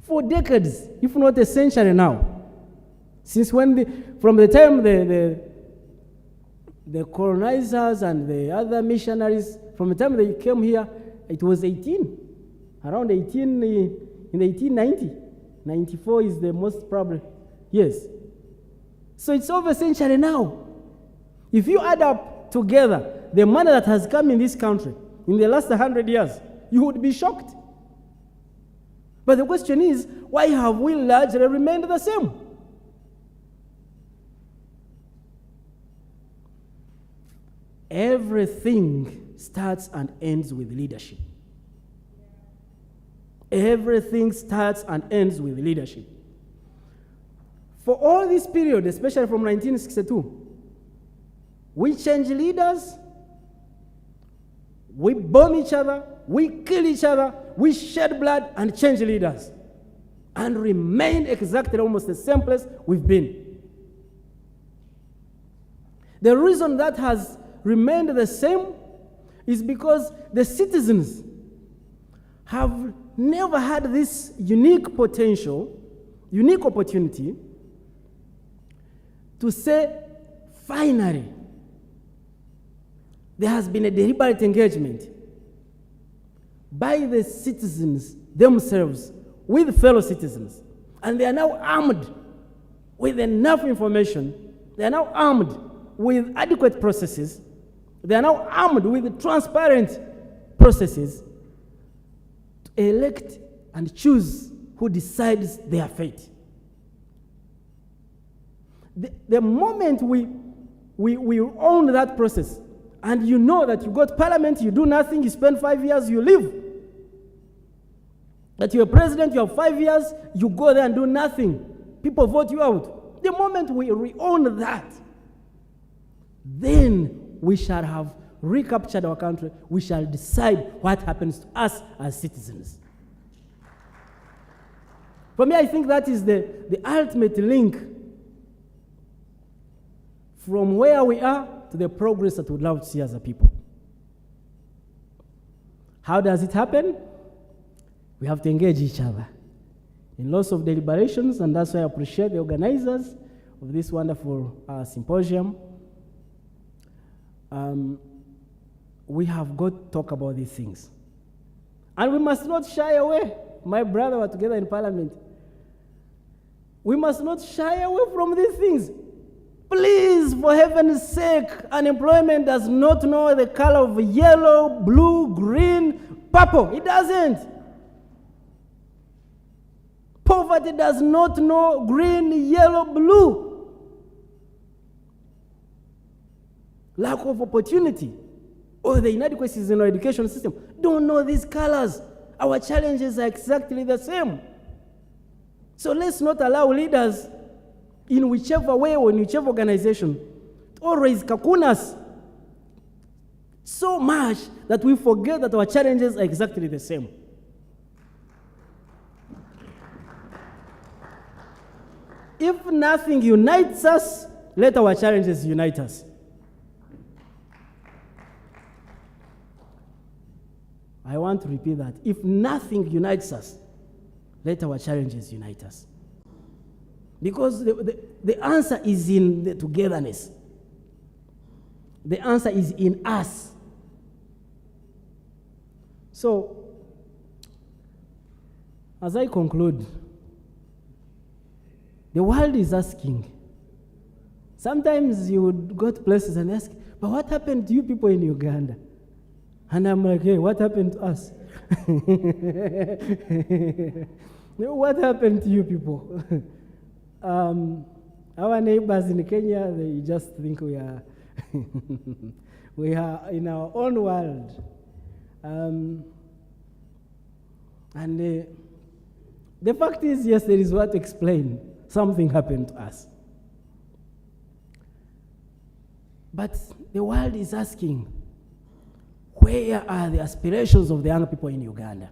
For decades, if not a century now. From the time the colonizers and the other missionaries, from the time they came here, it was around 18, in the 1890. 94 is the most probably, yes. So it's over a century now. If you add up together the money that has come in this country in the last 100 years, you would be shocked. But the question is, why have we largely remained the same? Everything starts and ends with leadership. Everything starts and ends with leadership. For all this period, especially from 1962, we change leaders, we bomb each other, we kill each other, we shed blood and change leaders, and remain exactly almost the same place we've been. The reason that has remained the same is because the citizens have never had this unique potential, unique opportunity to say, finally, there has been a deliberate engagement by the citizens themselves with fellow citizens. And they are now armed with enough information. They are now armed with adequate processes. They are now armed with transparent processes to elect and choose who decides their fate. The moment we own that process, and you know that you go to parliament, you do nothing, you spend 5 years, you leave. That you're president, you have 5 years, you go there and do nothing. People vote you out. The moment we own that, then we shall have recaptured our country. We shall decide what happens to us as citizens. For me, I think that is the ultimate link from where we are to the progress that we'd love to see as a people. How does it happen? We have to engage each other in lots of deliberations, and that's why I appreciate the organizers of this wonderful symposium. We have got to talk about these things. And we must not shy away. My brother were together in parliament. We must not shy away from these things. Please, for heaven's sake, unemployment does not know the color of yellow, blue, green, purple. It doesn't. Poverty does not know green, yellow, blue. Lack of opportunity or the inadequacies in our education system don't know these colors. Our challenges are exactly the same. So let's not allow leaders in whichever way or in whichever organization to always cocoon us so much that we forget that our challenges are exactly the same. If nothing unites us, let our challenges unite us. I want to repeat that. If nothing unites us, let our challenges unite us. Because the answer is in the togetherness. The answer is in us. So, as I conclude, the world is asking. Sometimes you would go to places and ask, but what happened to you people in Uganda? And I'm like, hey, what happened to us? What happened to you people? Our neighbors in Kenya, they just think we are we are in our own world. And The fact is, yes, there is what to explain. Something happened to us. But the world is asking, where are the aspirations of the young people in Uganda?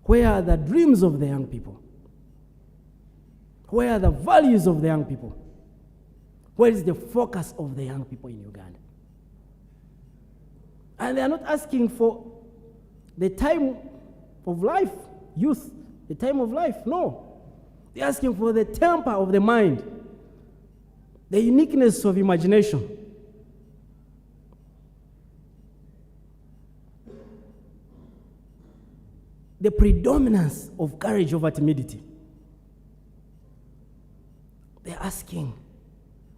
Where are the dreams of the young people? Where are the values of the young people? Where is the focus of the young people in Uganda? And they are not asking for the time of life, youth, the time of life. No. They're asking for the temper of the mind, the uniqueness of imagination. The predominance of courage over timidity. They're asking,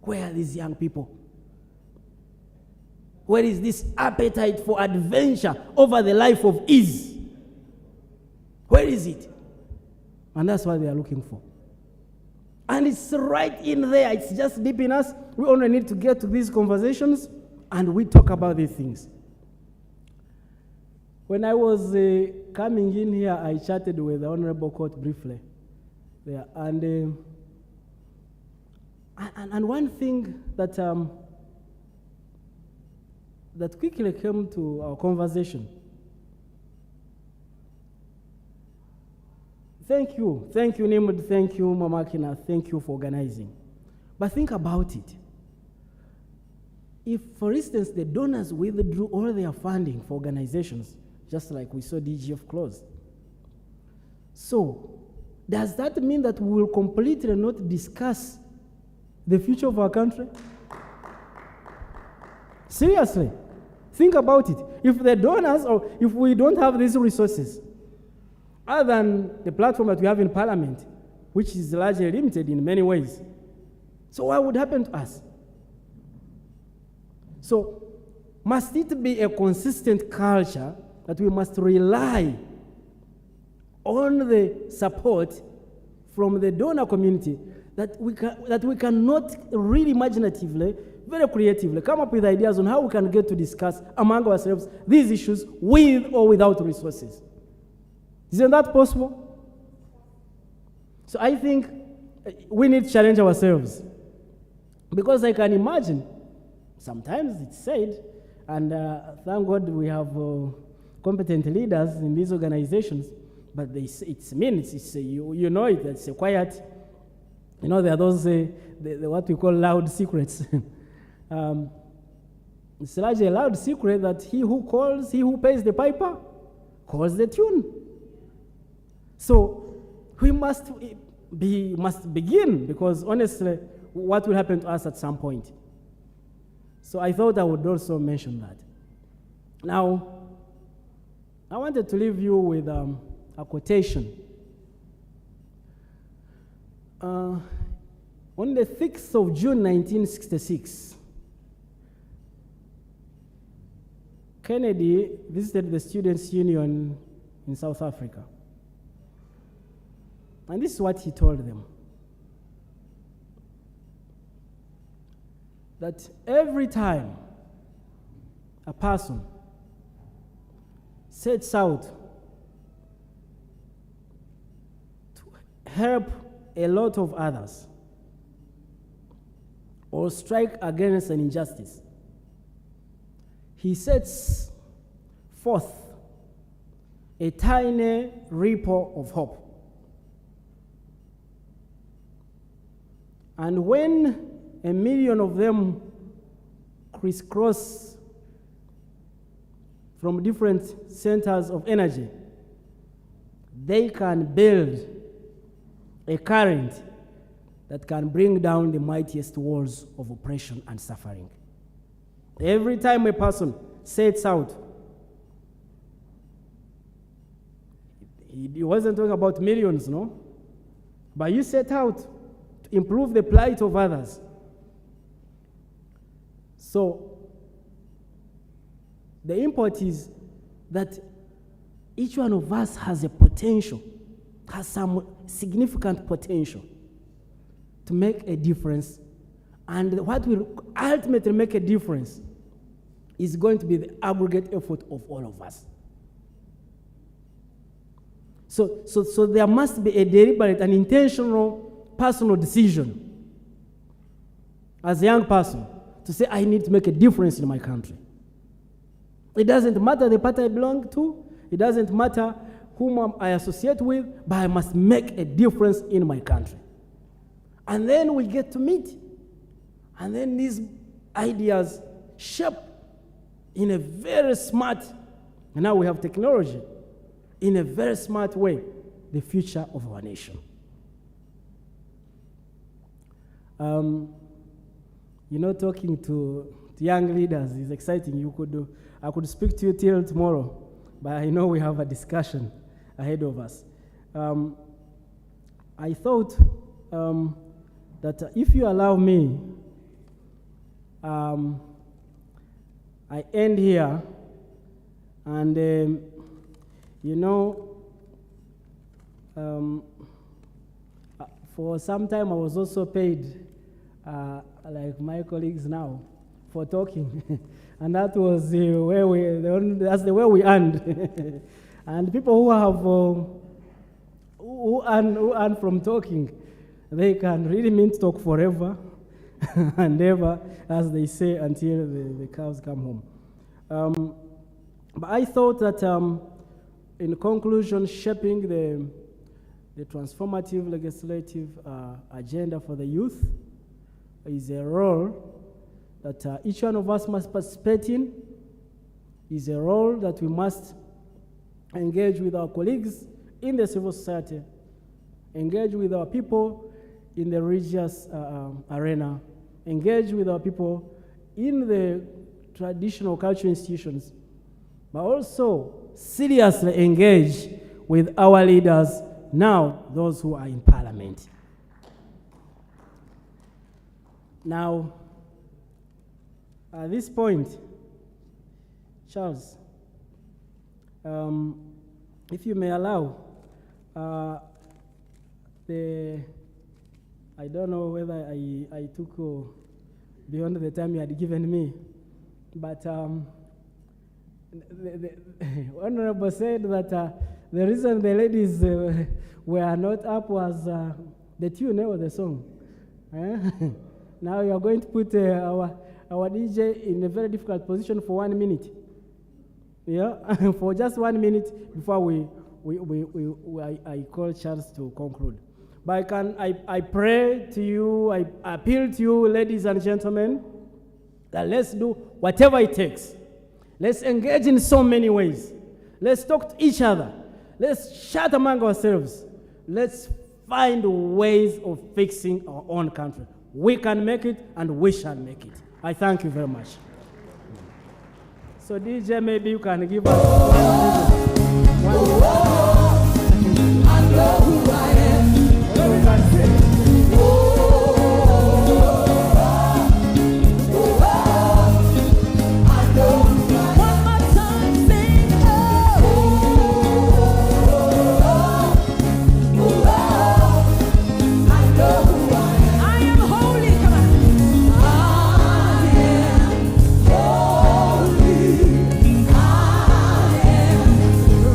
where are these young people? Where is this appetite for adventure over the life of ease? Where is it? And that's what they are looking for. And it's right in there. It's just deep in us. We only need to get to these conversations and we talk about these things. When I was coming in here, I chatted with the Honorable Court briefly there. And one thing that that quickly came to our conversation. Thank you, Nimud, thank you, Mama Akina, thank you for organizing. But think about it. If, for instance, the donors withdrew all their funding for organizations, just like we saw DGF close. So, does that mean that we will completely not discuss the future of our country? Seriously, think about it. If the donors, or if we don't have these resources, other than the platform that we have in Parliament, which is largely limited in many ways, so what would happen to us? So, must it be a consistent culture that we must rely on the support from the donor community, that we cannot really imaginatively, very creatively come up with ideas on how we can get to discuss among ourselves these issues with or without resources? Isn't that possible? So I think we need to challenge ourselves, because I can imagine sometimes it's said, and thank God we have competent leaders in these organizations, but it's you know it, it's a quiet, you know, there are those, what we call loud secrets. It's largely a loud secret that he who pays the piper, calls the tune. So we must begin, because honestly, what will happen to us at some point? So I thought I would also mention that. Now, I wanted to leave you with a quotation. On the 6th of June 1966, Kennedy visited the Students' Union in South Africa. And this is what he told them. That every time a person sets out to help a lot of others or strike against an injustice, he sets forth a tiny ripple of hope. And when 1 million of them crisscross from different centers of energy, they can build a current that can bring down the mightiest walls of oppression and suffering. Every time a person sets out, he wasn't talking about millions, no? But you set out to improve the plight of others. So, the import is that each one of us has a potential, has some significant potential to make a difference. And what will ultimately make a difference is going to be the aggregate effort of all of us. So there must be a deliberate and intentional personal decision as a young person to say, I need to make a difference in my country. It doesn't matter the party I belong to. It doesn't matter whom I associate with, but I must make a difference in my country. And then we get to meet. And then these ideas shape in a very smart, and now we have technology, in a very smart way, the future of our nation. Talking to young leaders is exciting. I could speak to you till tomorrow, but I know we have a discussion ahead of us. I thought that if you allow me, I end here, and for some time I was also paid, like my colleagues now, for talking, and that was that's the way we earned. And people who earn from talking, they can really mean to talk forever and ever, as they say, until the cows come home. But I thought that, in conclusion, shaping the transformative legislative agenda for the youth is a role that each one of us must participate in, is a role that we must engage with our colleagues in the civil society, engage with our people in the religious arena, engage with our people in the traditional cultural institutions, but also seriously engage with our leaders now, those who are in parliament. Now, at this point, Charles, if you may allow, I don't know whether I took beyond the time you had given me, but the Honorable said that the reason the ladies were not up was the tune of the song. Now you are going to put our DJ in a very difficult position for 1 minute. Yeah, for just 1 minute before I call Charles to conclude. But I pray to you, I appeal to you, ladies and gentlemen, that let's do whatever it takes. Let's engage in so many ways. Let's talk to each other. Let's chat among ourselves. Let's find ways of fixing our own country. We can make it, and we shall make it. I thank you very much. So DJ, maybe you can give us I know who I am. What we can say?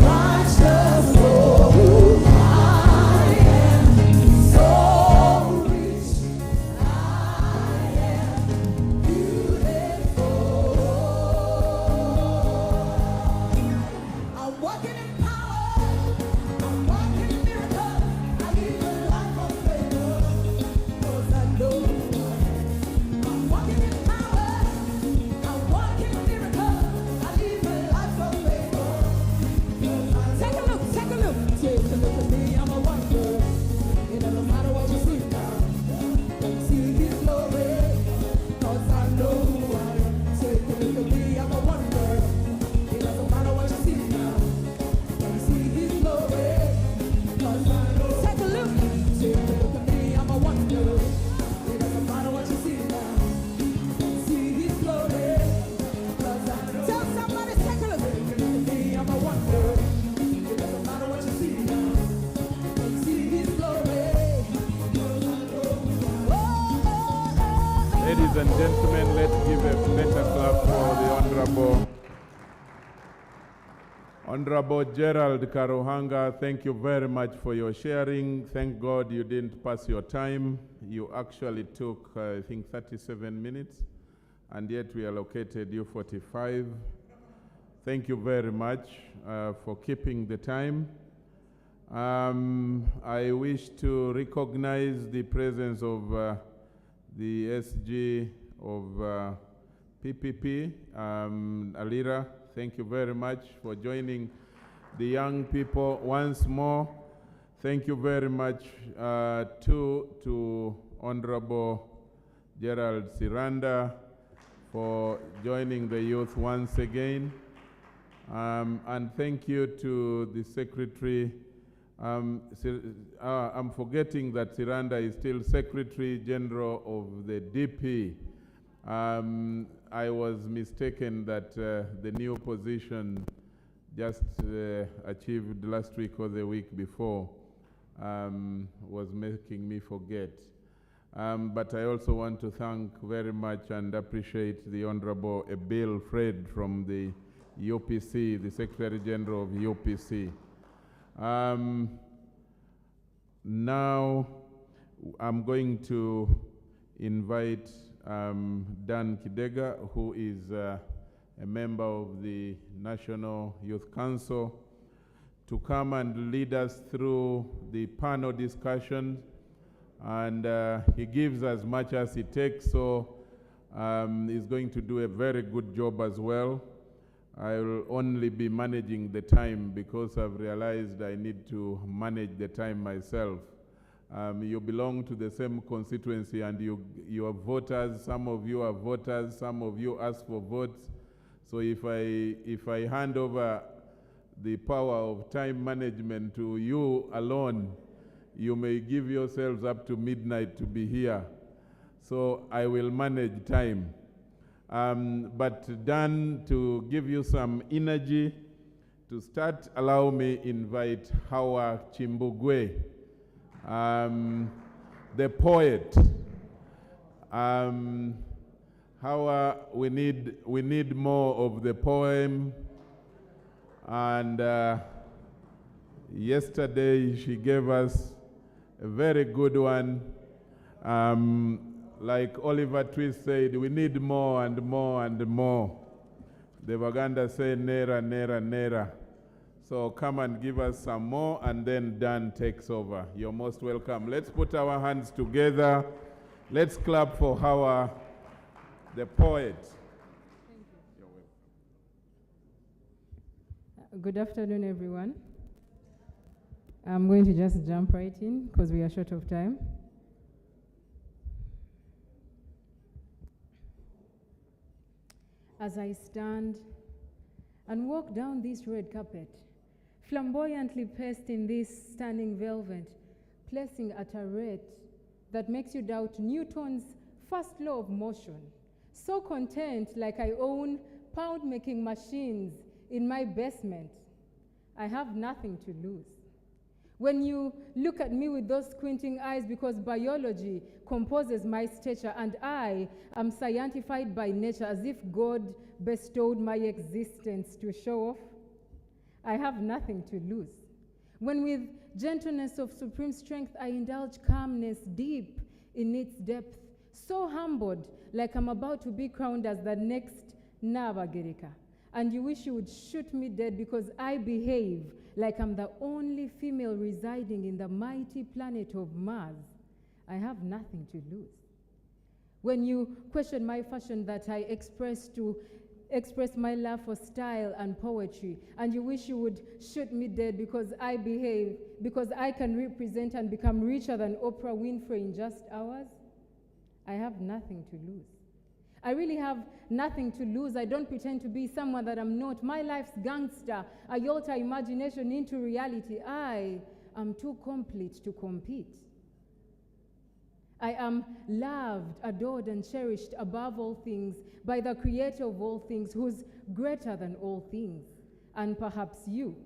Righteous. Honorable Gerald Karuhanga, thank you very much for your sharing. Thank God you didn't pass your time. You actually took, I think, 37 minutes, and yet we allocated you 45. Thank you very much for keeping the time. I wish to recognize the presence of the SG of PPP, Alira. Thank you very much for joining the young people once more. Thank you very much to Honorable Gerald Siranda for joining the youth once again. And thank you to the Secretary. I'm forgetting that Siranda is still Secretary General of the DP. I was mistaken that the new position just achieved last week or the week before was making me forget. But I also want to thank very much and appreciate the Honorable Ebil Fred from the UPC, the Secretary General of UPC. Now I'm going to invite Dan Kidega, who is a member of the National Youth Council, to come and lead us through the panel discussion. And he gives as much as he takes, so he's going to do a very good job as well. I will only be managing the time because I've realized I need to manage the time myself. You belong to the same constituency and you are voters. Some of you are voters, some of you ask for votes. So if I hand over the power of time management to you alone, you may give yourselves up to midnight to be here. So I will manage time. But Dan, to give you some energy, to start, allow me invite Hawa Chimbugwe, the poet. Hawa, we need more of the poem. And yesterday she gave us a very good one. Like Oliver Twist said, we need more and more and more. The Waganda say nera, nera, nera. So come and give us some more, and then Dan takes over. You're most welcome. Let's put our hands together. Let's clap for Hawa, the poet. Good afternoon, everyone. I'm going to just jump right in because we are short of time. As I stand and walk down this red carpet, flamboyantly placed in this stunning velvet, placing at a rate that makes you doubt Newton's first law of motion, so content like I own pound-making machines in my basement, I have nothing to lose. When you look at me with those squinting eyes because biology composes my stature and I am scientified by nature as if God bestowed my existence to show off, I have nothing to lose. When with gentleness of supreme strength I indulge calmness deep in its depth, so humbled like I'm about to be crowned as the next Nabagereka, and you wish you would shoot me dead because I behave like I'm the only female residing in the mighty planet of Mars, I have nothing to lose. When you question my fashion that I express my love for style and poetry, and you wish you would shoot me dead because I behave, because I can represent and become richer than Oprah Winfrey in just hours, I have nothing to lose. I really have nothing to lose. I don't pretend to be someone that I'm not. My life's gangster. I alter imagination into reality. I am too complete to compete. I am loved, adored, and cherished above all things by the creator of all things, who's greater than all things. And perhaps you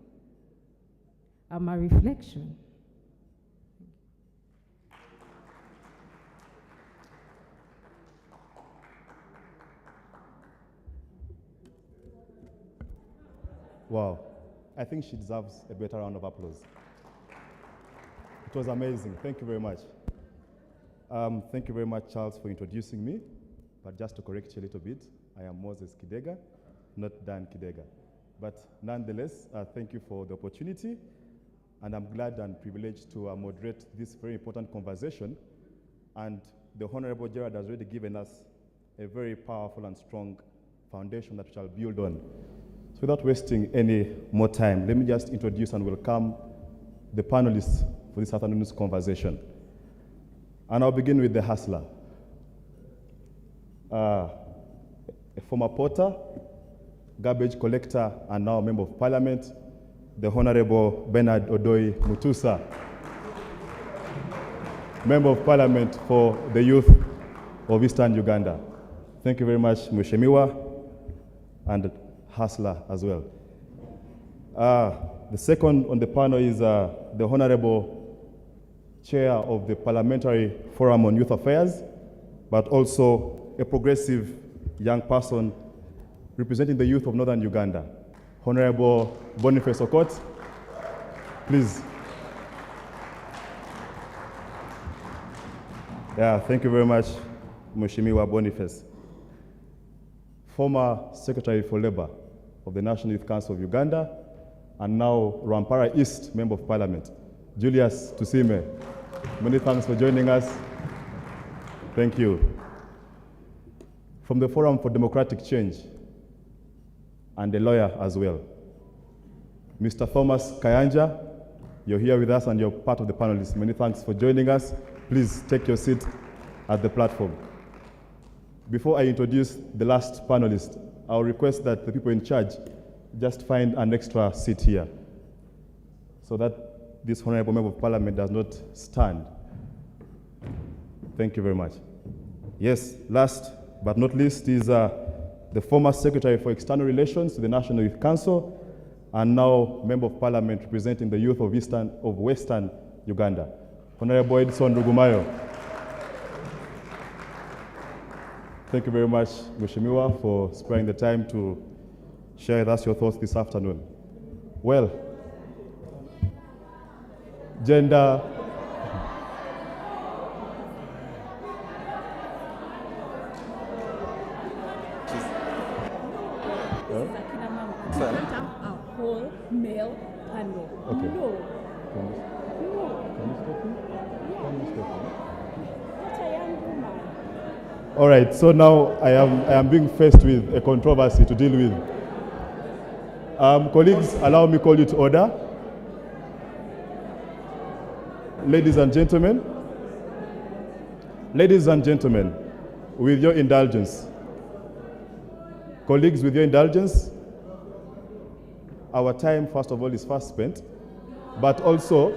are my reflection. Wow. I think she deserves a better round of applause. It was amazing. Thank you very much. Thank you very much, Charles, for introducing me. But just to correct you a little bit, I am Moses Kidega, not Dan Kidega. But nonetheless, thank you for the opportunity. And I'm glad and privileged to moderate this very important conversation. And the Honorable Gerard has already given us a very powerful and strong foundation that we shall build on. So without wasting any more time, let me just introduce and welcome the panelists for this afternoon's conversation. And I'll begin with the hustler. A former porter, garbage collector, and now a member of parliament, the Honorable Bernard Odoi Mutusa, member of parliament for the youth of Eastern Uganda. Thank you very much, Mheshimiwa, and hustler as well. The second on the panel is the Honorable Chair of the Parliamentary Forum on Youth Affairs, but also a progressive young person representing the youth of Northern Uganda, Honorable Boniface Okot. Please. Yeah, thank you very much, Mheshimiwa Boniface. Former Secretary for Labour of the National Youth Council of Uganda, and now Rwampara East Member of Parliament, Julius Tusime. Many thanks for joining us. Thank you. From the Forum for Democratic Change, and a lawyer as well, Mr. Thomas Kayanja, you're here with us and you're part of the panelists. Many thanks for joining us. Please take your seat at the platform. Before I introduce the last panelist, I'll request that the people in charge just find an extra seat here so that this Honorable Member of Parliament does not stand. Thank you very much. Yes, last but not least is the former Secretary for External Relations to the National Youth Council and now Member of Parliament representing the youth of Western Uganda, Honorable Edson Rugumayo. Thank you very much, Mheshimiwa, for sparing the time to share with us your thoughts this afternoon. Well, gender. Akina Mama. We don't have a whole male panel. Okay. No. Can you stop me? Can you stop me? What a young woman. All right, so now I am being faced with a controversy to deal with. Colleagues, allow me to call you to order. Ladies and gentlemen, with your indulgence, colleagues, with your indulgence, our time, first of all, is fast spent, but also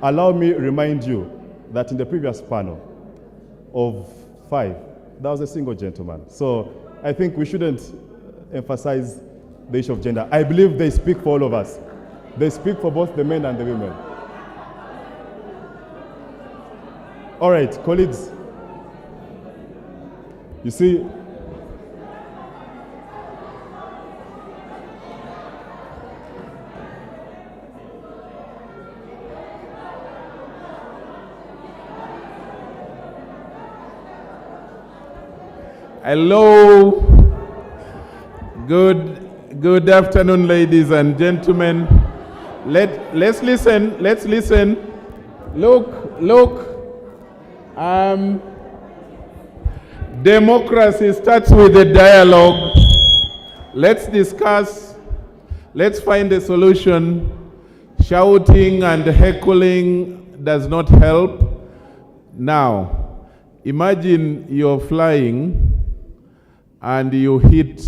allow me to remind you that in the previous panel of 5, there was a single gentleman. So I think we shouldn't emphasize the issue of gender. I believe they speak for all of us. They speak for both the men and the women. All right, colleagues, you see, hello, good afternoon, ladies and gentlemen. Let's listen. Look. Democracy starts with a dialogue. Let's discuss. Let's find a solution. Shouting and heckling does not help. Now, imagine you're flying and you hit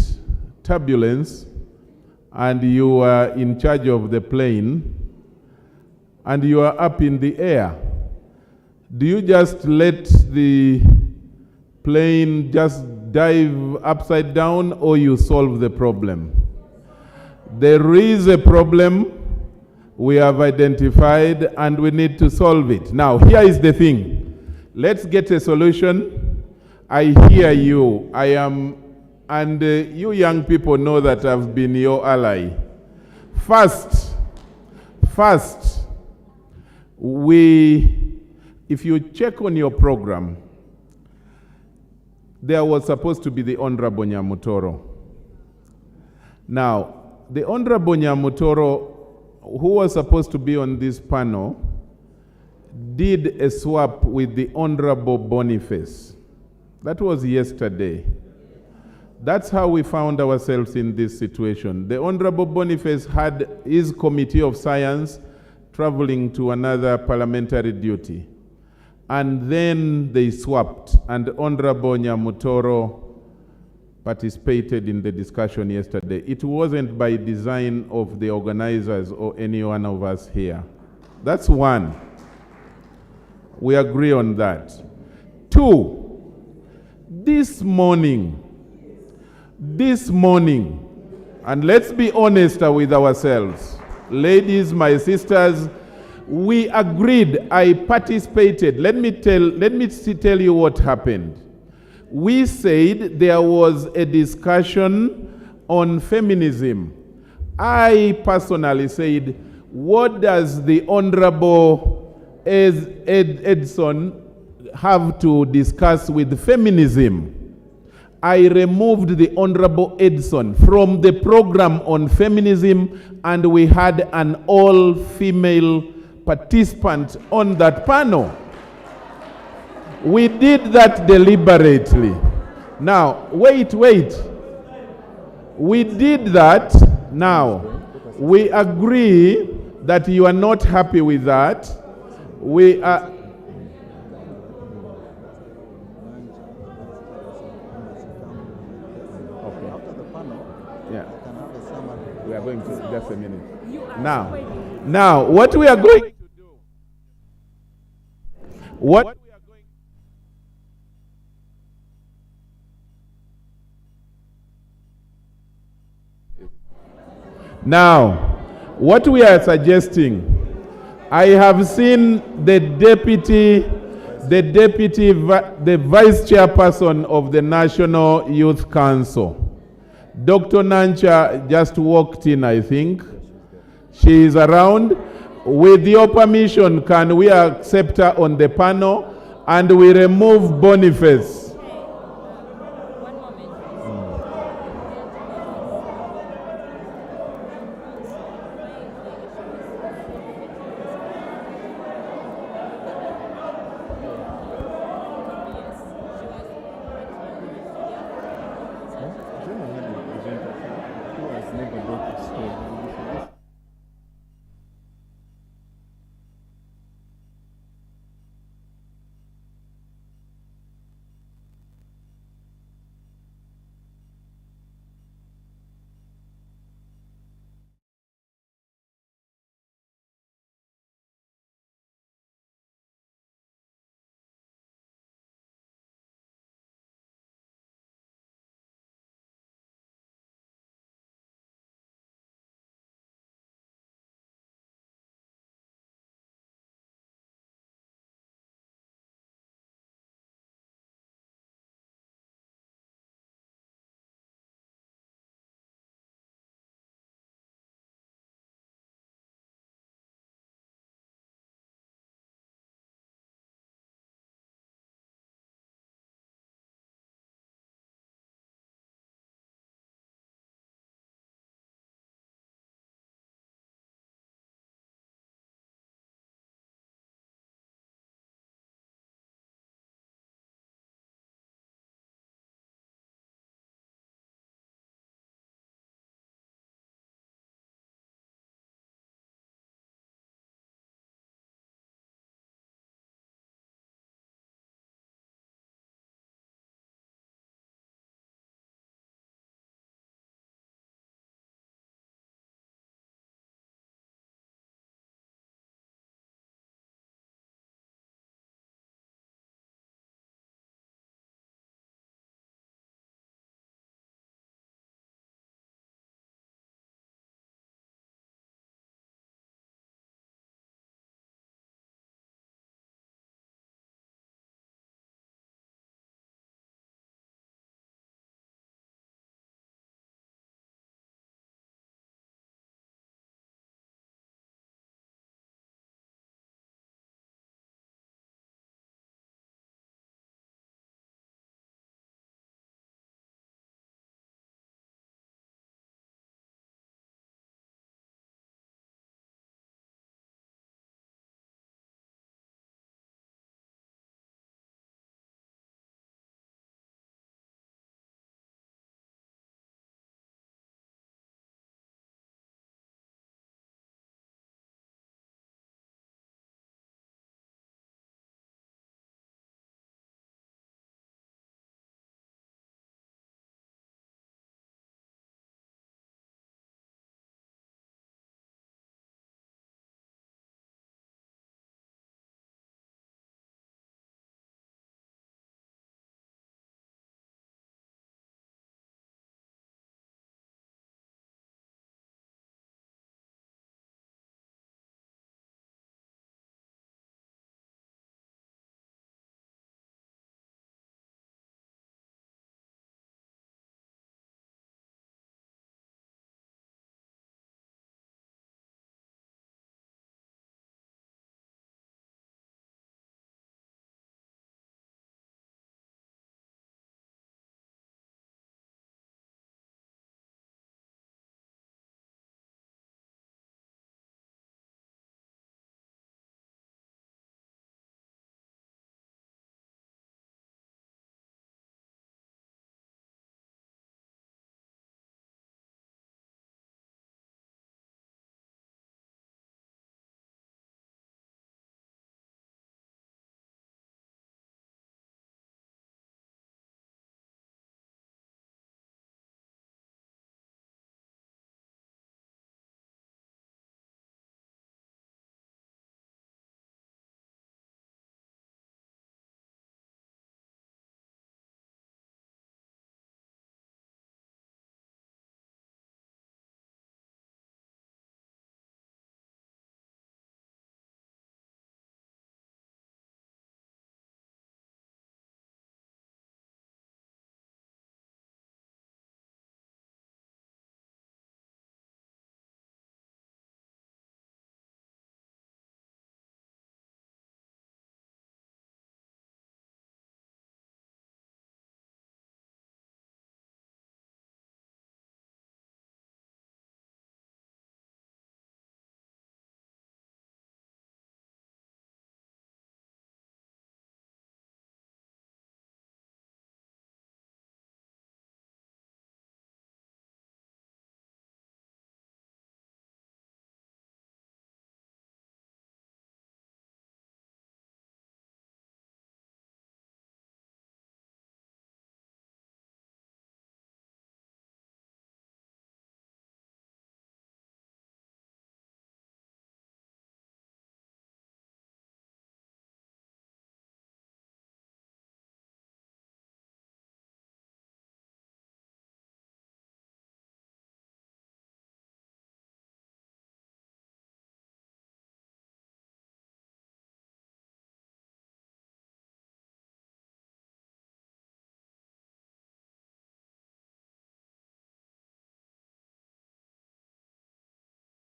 turbulence and you are in charge of the plane and you are up in the air. Do you just let the plane just dive upside down or you solve the problem? There is a problem we have identified and we need to solve it. Now, here is the thing. Let's get a solution. I hear you. And you young people know that I've been your ally First, if you check on your program, there was supposed to be the Honorable Nyamutoro. Now, the Honorable Nyamutoro, who was supposed to be on this panel, did a swap with the Honorable Boniface. That was yesterday. That's how we found ourselves in this situation. The Honorable Boniface had his Committee of Science traveling to another parliamentary duty. And then they swapped, and Honorable Nyamutoro participated in the discussion yesterday. It wasn't by design of the organizers or any one of us here. That's one. We agree on that. Two, this morning, and let's be honest with ourselves, ladies, my sisters, we agreed, I participated. Let me tell you what happened. We said there was a discussion on feminism. I personally said, what does the Honorable Edson have to discuss with feminism? I removed the Honorable Edson from the program on feminism, and we had an all-female participant on that panel. We did that deliberately. Now, wait. We did that. Now, we agree that you are not happy with that. We are... We are going to just a minute. Now, what we are going to do, what we are suggesting, I have seen the vice chairperson of the National Youth Council. Dr. Nancha just walked in, I think. She is around. With your permission, can we accept her on the panel and we remove Boniface?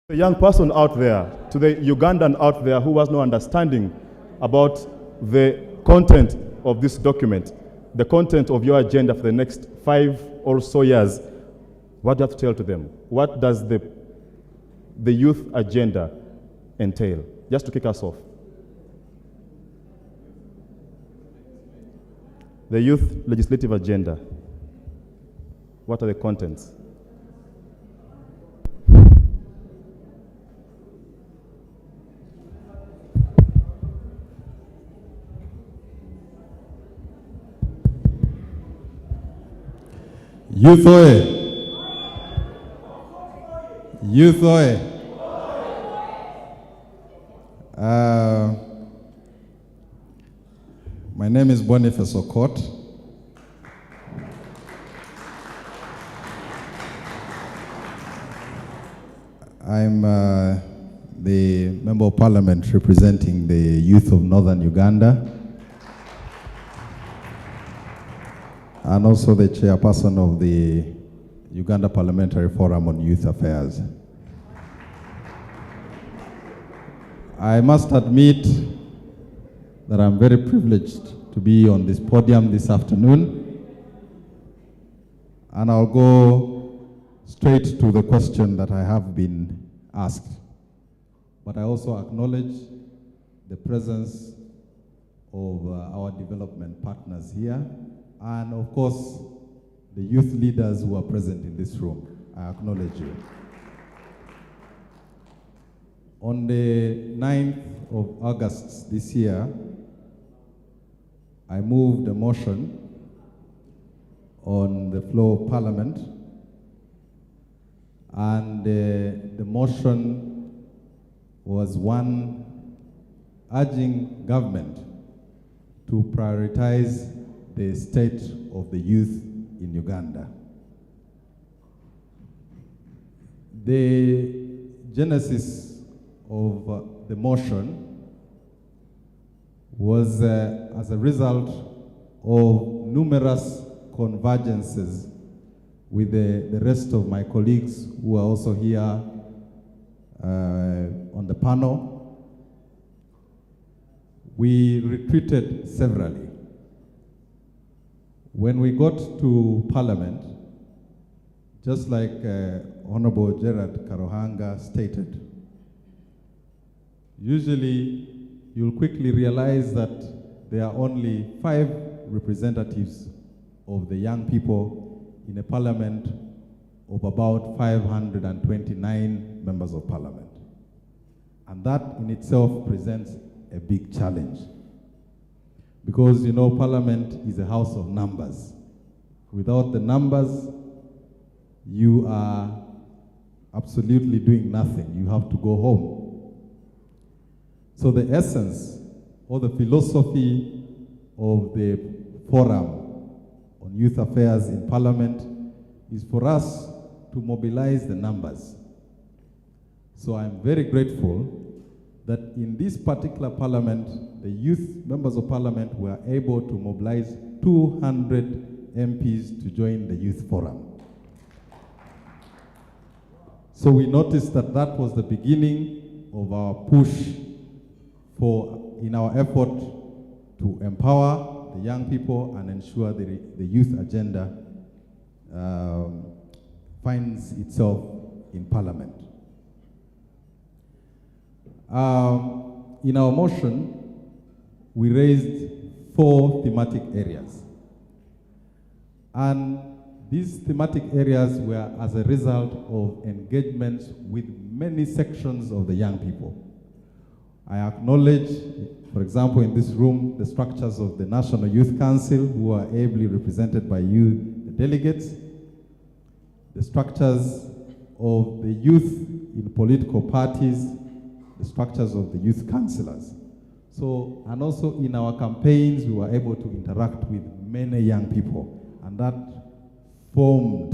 The young person out there, to the Ugandan out there who has no understanding about the content of this document, the content of your agenda for the next 5 or so years, what do you have to tell to them? What does the youth agenda entail? Just to kick us off. The youth legislative agenda. What are the contents? Youth oye! Youth oye! My name is Boniface Okot. I'm the Member of Parliament representing the youth of Northern Uganda, and also the chairperson of the Uganda Parliamentary Forum on Youth Affairs. I must admit that I'm very privileged to be on this podium this afternoon, and I'll go straight to the question that I have been asked. But I also acknowledge the presence of our development partners here, and of course, the youth leaders who are present in this room. I acknowledge you. On the 9th of August this year, I moved a motion on the floor of Parliament, and the motion was one urging government to prioritize the state of the youth in Uganda. The genesis of the motion was as a result of numerous convergences with the rest of my colleagues who are also here on the panel. We retreated severally. When we got to Parliament, just like Honorable Gerard Karohanga stated, usually you'll quickly realize that there are only 5 representatives of the young people in a parliament of about 529 members of parliament. And that in itself presents a big challenge. Because, you know, Parliament is a house of numbers. Without the numbers, you are absolutely doing nothing. You have to go home. So the essence or the philosophy of the Forum on Youth Affairs in Parliament is for us to mobilize the numbers. So I'm very grateful that in this particular parliament, the youth members of parliament were able to mobilize 200 MPs to join the youth forum. So we noticed that that was the beginning of our push in our effort to empower the young people and ensure the youth agenda finds itself in parliament. In our motion, we raised 4 thematic areas. And these thematic areas were as a result of engagements with many sections of the young people. I acknowledge, for example, in this room, the structures of the National Youth Council, who are ably represented by you, the delegates, the structures of the youth in political parties, the structures of the youth councillors. So, and also in our campaigns, we were able to interact with many young people, and that formed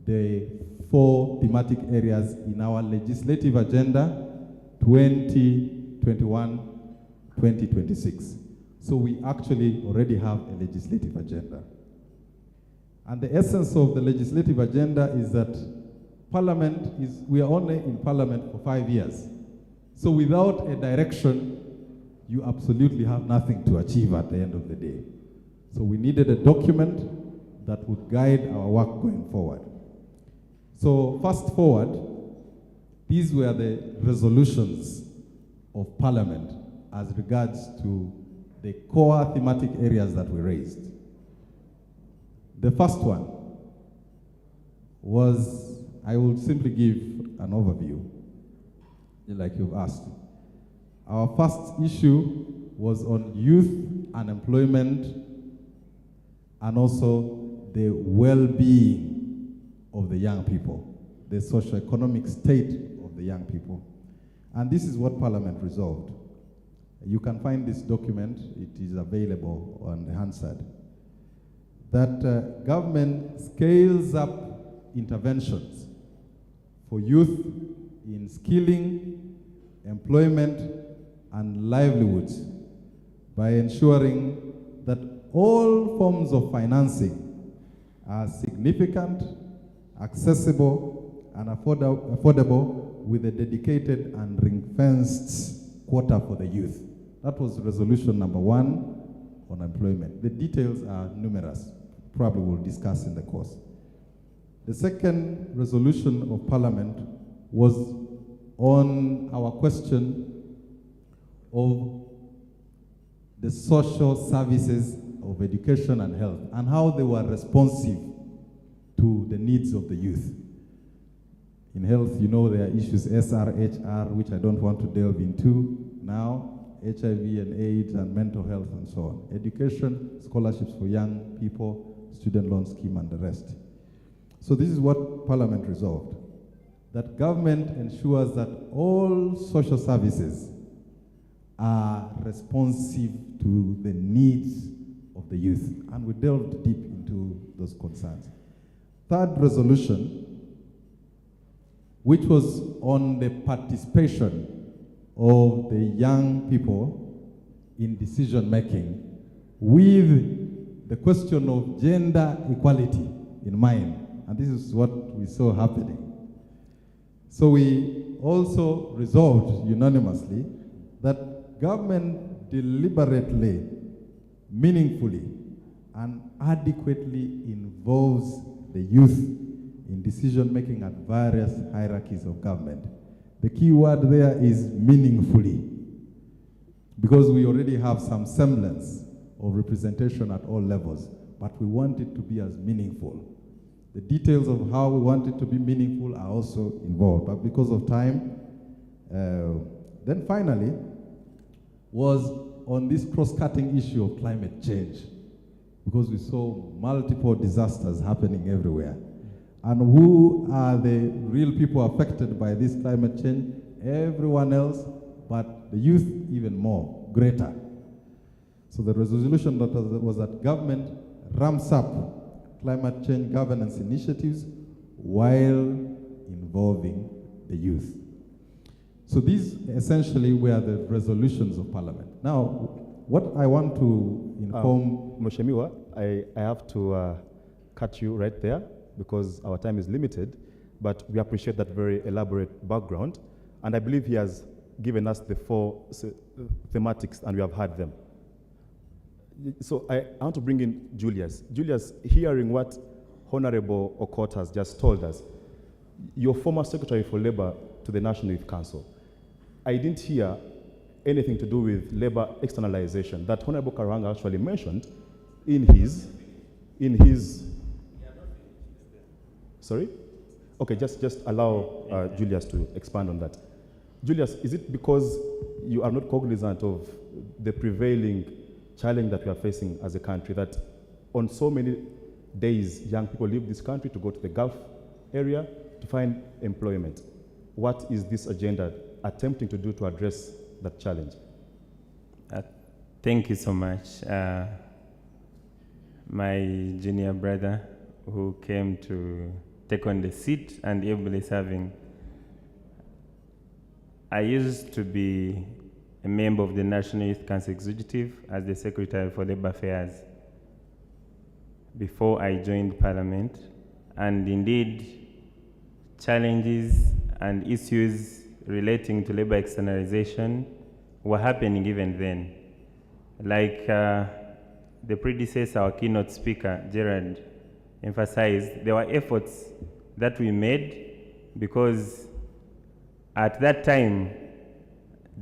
the 4 thematic areas in our legislative agenda 2021-2026. So we actually already have a legislative agenda. And the essence of the legislative agenda is that we are only in Parliament for 5 years. So without a direction, you absolutely have nothing to achieve at the end of the day. So we needed a document that would guide our work going forward. So fast forward, these were the resolutions of Parliament as regards to the core thematic areas that we raised. The first one was, I will simply give an overview, like you've asked. Our first issue was on youth unemployment and also the well-being of the young people, the socio-economic state of the young people. And this is what Parliament resolved. You can find this document, it is available on the Hansard. That government scales up interventions for youth in skilling, employment, and livelihoods by ensuring that all forms of financing are significant, accessible, and affordable with a dedicated and ring-fenced quota for the youth. That was resolution number 1 on employment. The details are numerous, probably we'll discuss in the course. The second resolution of Parliament was on our question of the social services of education and health and how they were responsive to the needs of the youth. In health, you know, there are issues SRHR, which I don't want to delve into now, HIV and AIDS and mental health and so on. Education, scholarships for young people, student loan scheme and the rest. So this is what Parliament resolved, that government ensures that all social services are responsive to the needs of the youth. And we delved deep into those concerns. Third resolution, which was on the participation of the young people in decision making with the question of gender equality in mind. And this is what we saw happening. So we also resolved unanimously that government deliberately, meaningfully, and adequately involves the youth in decision-making at various hierarchies of government. The key word there is meaningfully, because we already have some semblance of representation at all levels, but we want it to be as meaningful. The details of how we want it to be meaningful are also involved, but because of time, then finally was on this cross-cutting issue of climate change, because we saw multiple disasters happening everywhere. And who are the real people affected by this climate change? Everyone else, but the youth even more, greater. So the resolution that was that government ramps up climate change governance initiatives while involving the youth. So these essentially were the resolutions of Parliament. Now, what I want to inform... Mheshimiwa, I have to cut you right there because our time is limited, but we appreciate that very elaborate background, and I believe he has given us the 4 thematics, and we have heard them. So I want to bring in Julius. Julius, hearing what Honorable Okot has just told us, your former Secretary for Labor to the National Youth Council, I didn't hear anything to do with labor externalization that Honorable Karanga actually mentioned in his sorry? Okay, just allow Julius to expand on that. Julius, is it because you are not cognizant of the prevailing challenge that we are facing as a country, that on so many days young people leave this country to go to the Gulf area to find employment? What is this agenda attempting to do to address that challenge? Thank you so much. My junior brother who came to take on the seat and ably serving. I used to be a member of the National Youth Council Executive as the Secretary for Labor Affairs before I joined Parliament. And indeed, challenges and issues relating to labor externalization were happening even then. Like the predecessor, our keynote speaker, Gerard, emphasized, there were efforts that we made because at that time,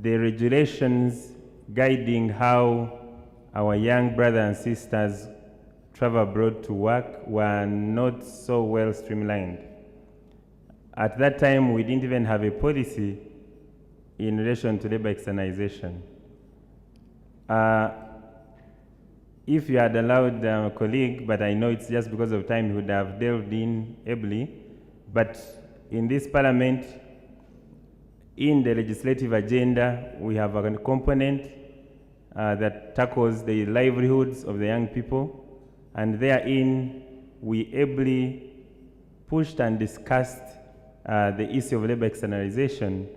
the regulations guiding how our young brothers and sisters travel abroad to work were not so well streamlined. At that time, we didn't even have a policy in relation to labor externalization. If you had allowed a colleague, but I know it's just because of time, he would have delved in ably, but in this parliament, in the legislative agenda, we have a component that tackles the livelihoods of the young people, and therein we ably pushed and discussed the issue of labor externalization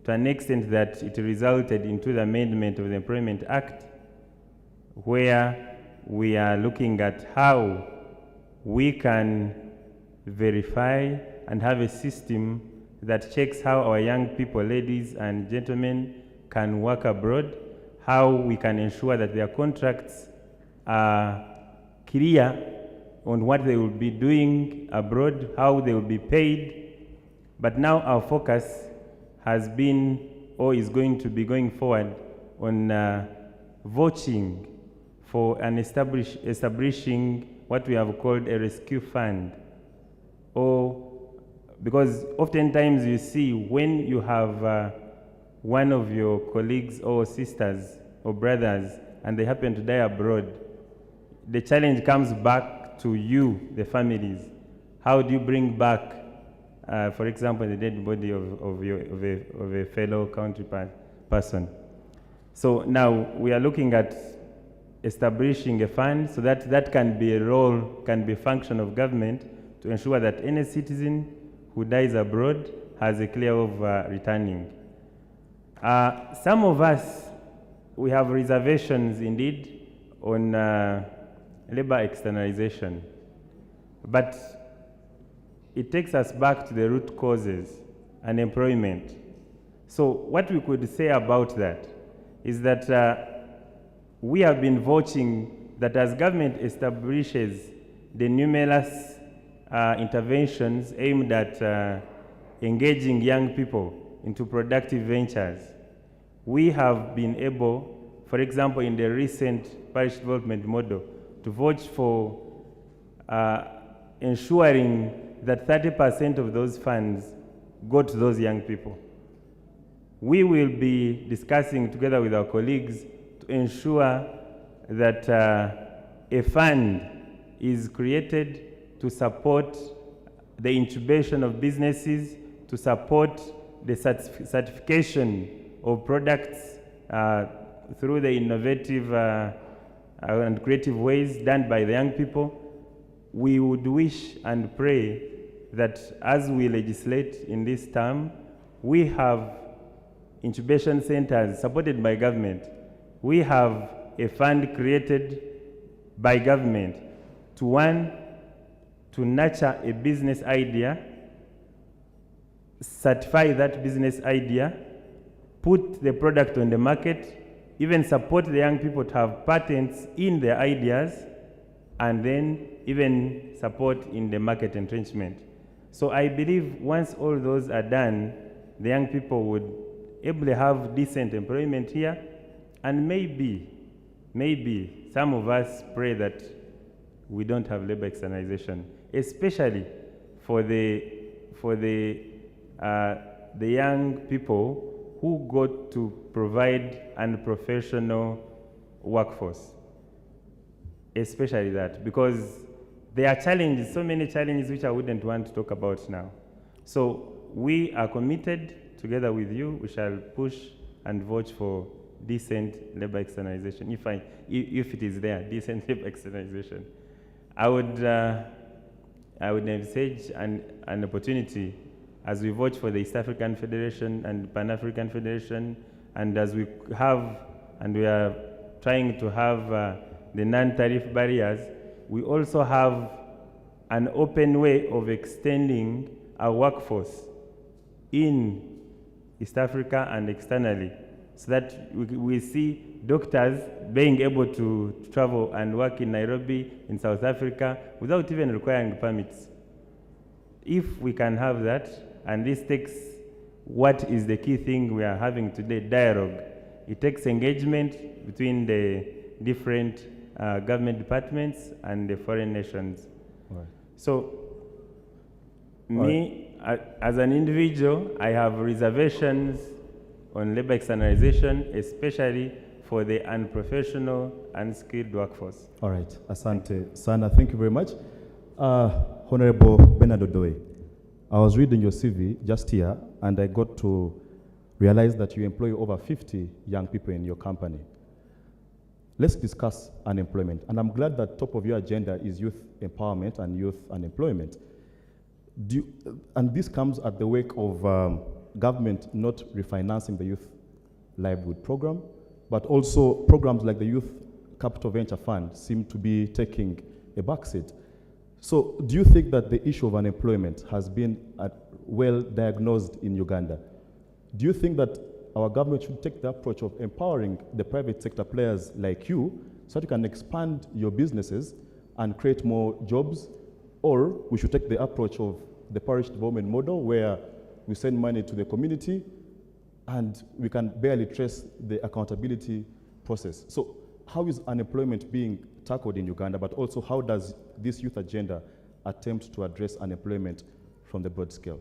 to an extent that it resulted into the amendment of the Employment Act, where we are looking at how we can verify and have a system that checks how our young people, ladies and gentlemen, can work abroad, how we can ensure that their contracts are clear on what they will be doing abroad, how they will be paid. But now our focus has been, or is going to be going forward, on vouching for an establishing what we have called a rescue fund. Because oftentimes you see when you have one of your colleagues or sisters or brothers and they happen to die abroad, the challenge comes back to you, the families. How do you bring back, for example, the dead body of a fellow counterpart person? So now we are looking at establishing a fund so that that can be a role, can be a function of government to ensure that any citizen who dies abroad has a clear way of returning. Some of us, we have reservations indeed on labor externalization, but it takes us back to the root causes, unemployment. So what we could say about that is that we have been vouching that as government establishes the numerous interventions aimed at engaging young people into productive ventures, we have been able, for example, in the recent parish development model, to vouch for ensuring that 30% of those funds go to those young people. We will be discussing together with our colleagues to ensure that a fund is created to support the incubation of businesses, to support the certification of products through the innovative and creative ways done by the young people. We would wish and pray that as we legislate in this term, we have incubation centers supported by government. We have a fund created by government to nurture a business idea, certify that business idea, put the product on the market, even support the young people to have patents in their ideas, and then even support in the market entrenchment. So I believe once all those are done, the young people would able have decent employment here, and maybe some of us pray that we don't have labor externalization, especially for the young people who got to provide unprofessional workforce, especially that, because there are challenges, so many challenges which I wouldn't want to talk about now. So we are committed. Together with you, we shall push and vote for decent labor externalization, if it is there, decent labor externalization. I would envisage an opportunity as we vote for the East African Federation and Pan-African Federation, and as we have, and we are trying to have the non-tariff barriers, we also have an open way of extending our workforce in East Africa and externally, so that we see doctors being able to travel and work in Nairobi, in South Africa, without even requiring permits. If we can have that, and this takes what is the key thing we are having today, dialogue. It takes engagement between the different government departments and the foreign nations. Right. So, me, as an individual, I have reservations on labor externalization, especially for the unprofessional, unskilled workforce. All right, Asante Sana, thank you very much. Honorable Bernard Odoe, I was reading your CV just here, and I got to realize that you employ over 50 young people in your company. Let's discuss unemployment, and I'm glad that top of your agenda is youth empowerment and youth unemployment. And this comes at the wake of government not refinancing the youth livelihood program, but also programs like the Youth Capital Venture Fund seem to be taking a backseat. So do you think that the issue of unemployment has been well diagnosed in Uganda? Do you think that our government should take the approach of empowering the private sector players like you so that you can expand your businesses and create more jobs? Or we should take the approach of the parish development model where we send money to the community and we can barely trace the accountability process? So how is unemployment being tackled in Uganda, but also how does this youth agenda attempt to address unemployment from the broad scale?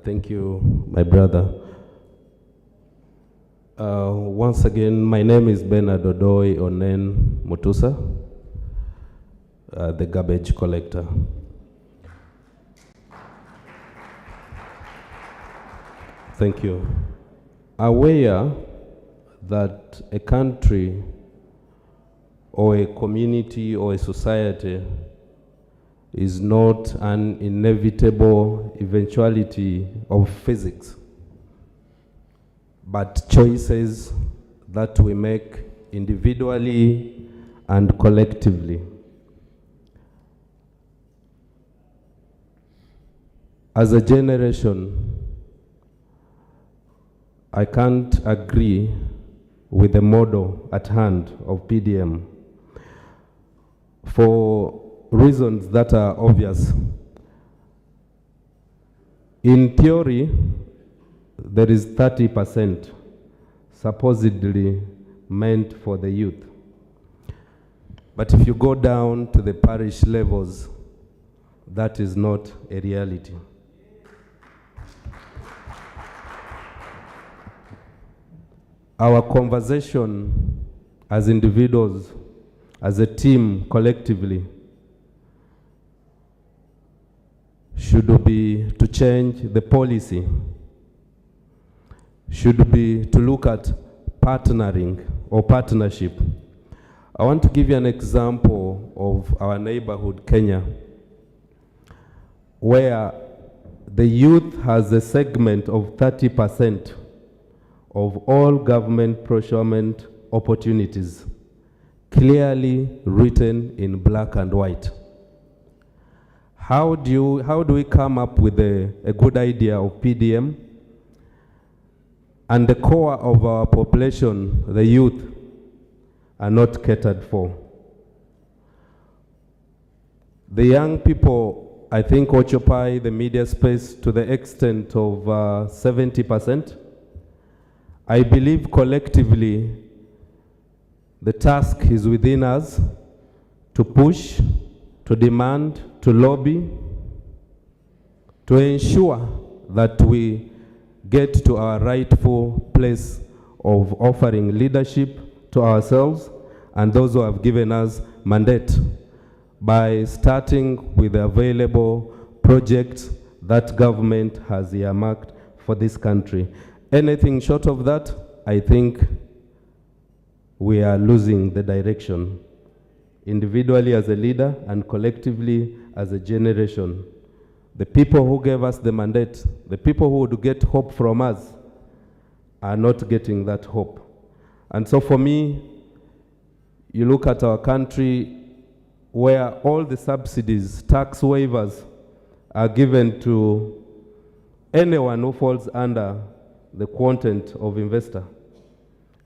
Thank you, my brother. Once again, my name is Bernard Odoe Onen Mutusa, the garbage collector. Thank you. Aware that a country or a community or a society is not an inevitable eventuality of physics, but choices that we make individually and collectively. As a generation, I can't agree with the model at hand of PDM for reasons that are obvious. In theory, there is 30% supposedly meant for the youth. But if you go down to the parish levels, that is not a reality. Our conversation as individuals, as a team, collectively, should be to change the policy, should be to look at partnering or partnership. I want to give you an example of our neighborhood, Kenya, where the youth has a segment of 30% of all government procurement opportunities, clearly written in black and white. How do we come up with a good idea of PDM? And the core of our population, the youth, are not catered for. The young people, I think, occupy the media space to the extent of 70%. I believe collectively the task is within us to push, to demand, to lobby, to ensure that we get to our rightful place of offering leadership to ourselves and those who have given us mandate by starting with the available projects that government has earmarked for this country. Anything short of that, I think we are losing the direction, individually as a leader and collectively as a generation. The people who gave us the mandate, the people who would get hope from us, are not getting that hope. And so for me, you look at our country where all the subsidies, tax waivers are given to anyone who falls under the quotient of investor,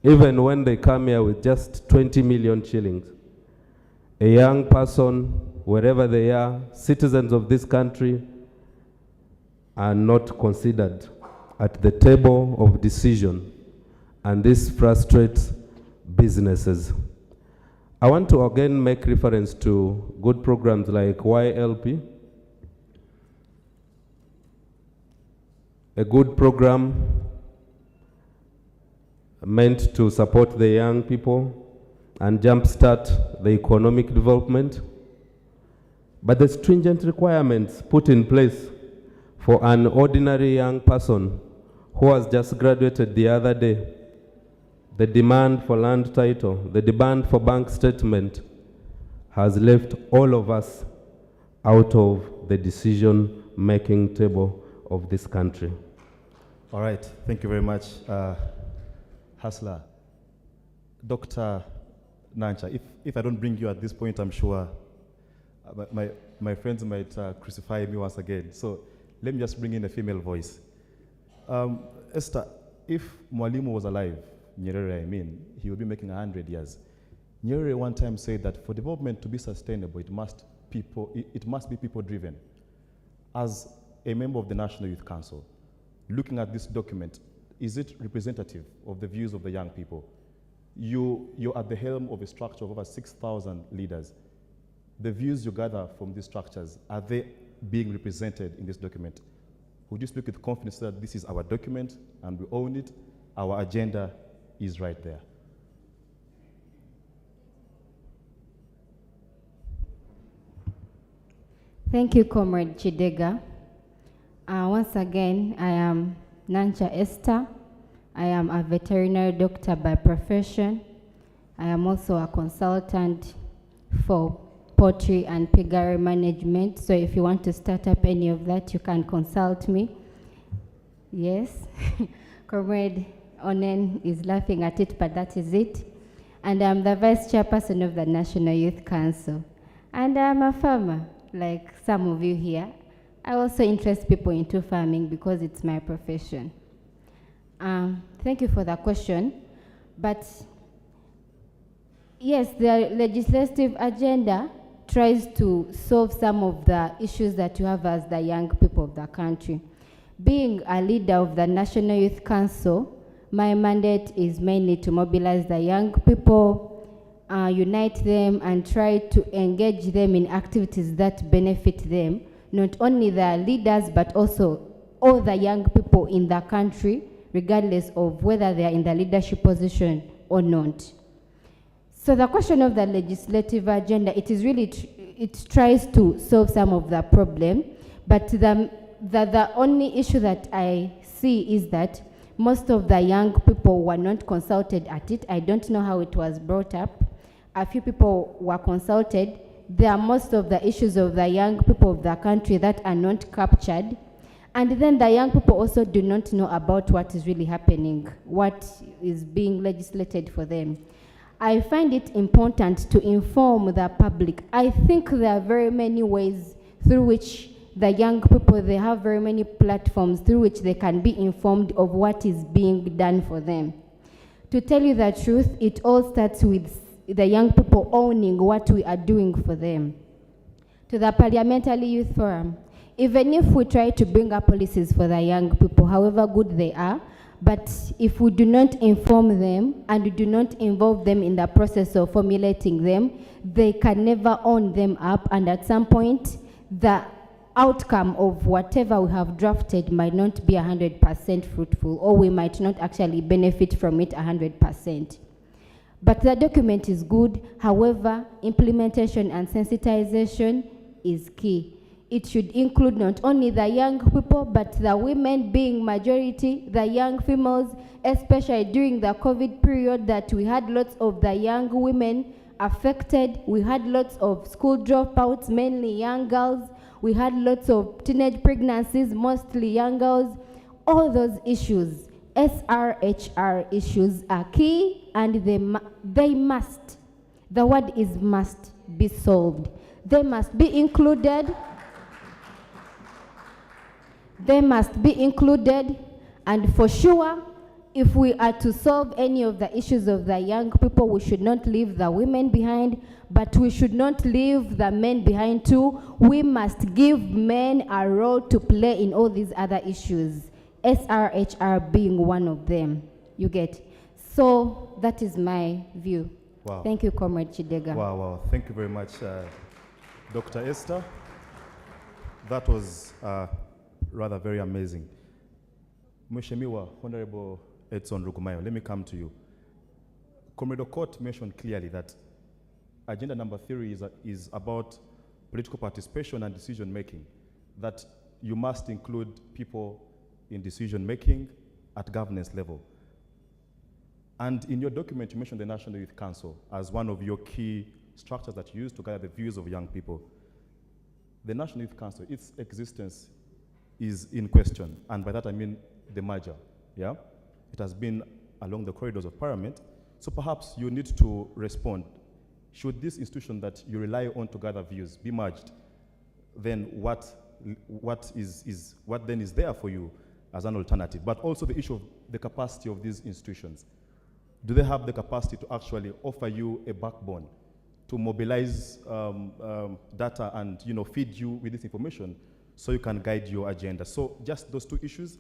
even when they come here with just 20 million shillings. A young person, wherever they are, citizens of this country, are not considered at the table of decision, and this frustrates businesses. I want to again make reference to good programs like YLP, a good program meant to support the young people and jumpstart the economic development. But the stringent requirements put in place for an ordinary young person who has just graduated the other day, the demand for land title, the demand for bank statement, has left all of us out of the decision-making table of this country. All right, thank you very much, Hustler. Dr. Nancha, if I don't bring you at this point, I'm sure my friends might crucify me once again. So let me just bring in a female voice. Esther, if Mwalimu was alive, Nyerere, I mean, he would be making 100 years. Nyerere one time said that for development to be sustainable, it must be people-driven. As a member of the National Youth Council, looking at this document, is it representative of the views of the young people? You're at the helm of a structure of over 6,000 leaders. The views you gather from these structures, are they being represented in this document? Would you speak with confidence that this is our document and we own it, our agenda is right there? Thank you, Comrade Chidega. Once again, I am Nancha Esther. I am a veterinary doctor by profession. I am also a consultant for poultry and piggery management. So if you want to start up any of that, you can consult me. Yes, Comrade Onen is laughing at it, but that is it. And I'm the vice chairperson of the National Youth Council. And I'm a farmer, like some of you here. I also interest people into farming because it's my profession. Thank you for the question. But yes, the legislative agenda tries to solve some of the issues that you have as the young people of the country. Being a leader of the National Youth Council, my mandate is mainly to mobilize the young people, unite them, and try to engage them in activities that benefit them, not only the leaders, but also all the young people in the country, regardless of whether they are in the leadership position or not. So the question of the legislative agenda, it is really, it tries to solve some of the problem, but the only issue that I see is that most of the young people were not consulted at it. I don't know how it was brought up. A few people were consulted. There are most of the issues of the young people of the country that are not captured. And then the young people also do not know about what is really happening, what is being legislated for them. I find it important to inform the public. I think there are very many ways through which the young people, they have very many platforms through which they can be informed of what is being done for them. To tell you the truth, it all starts with the young people owning what we are doing for them. To the Parliamentary Youth Forum, even if we try to bring up policies for the young people, however good they are, but if we do not inform them and we do not involve them in the process of formulating them, they can never own them up, and at some point, the outcome of whatever we have drafted might not be 100% fruitful, or we might not actually benefit from it 100%. But the document is good, however, implementation and sensitization is key. It should include not only the young people, but the women being majority, the young females, especially during the COVID period that we had lots of the young women affected. We had lots of school dropouts, mainly young girls. We had lots of teenage pregnancies, mostly young girls. All those issues, SRHR issues, are key, and they must, the word is must, be solved. They must be included. They must be included, and for sure, if we are to solve any of the issues of the young people, we should not leave the women behind, but we should not leave the men behind too. We must give men a role to play in all these other issues, SRHR being one of them. You get? So that is my view. Wow. Thank you, Comrade Chidega. Wow, wow. Thank you very much, Dr. Esther. That was rather very amazing. Mheshimiwa, Honorable Edson Rugumayo, let me come to you. Comrade Okot mentioned clearly that agenda number 3 is about political participation and decision making, that you must include people in decision making at governance level. And in your document, you mentioned the National Youth Council as one of your key structures that you use to gather the views of young people. The National Youth Council, its existence is in question, and by that I mean the merger, yeah? It has been along the corridors of Parliament, so perhaps you need to respond. Should this institution that you rely on to gather views be merged, then what then is there for you as an alternative? But also the issue of the capacity of these institutions. Do they have the capacity to actually offer you a backbone to mobilize data and feed you with this information so you can guide your agenda? So just those two issues,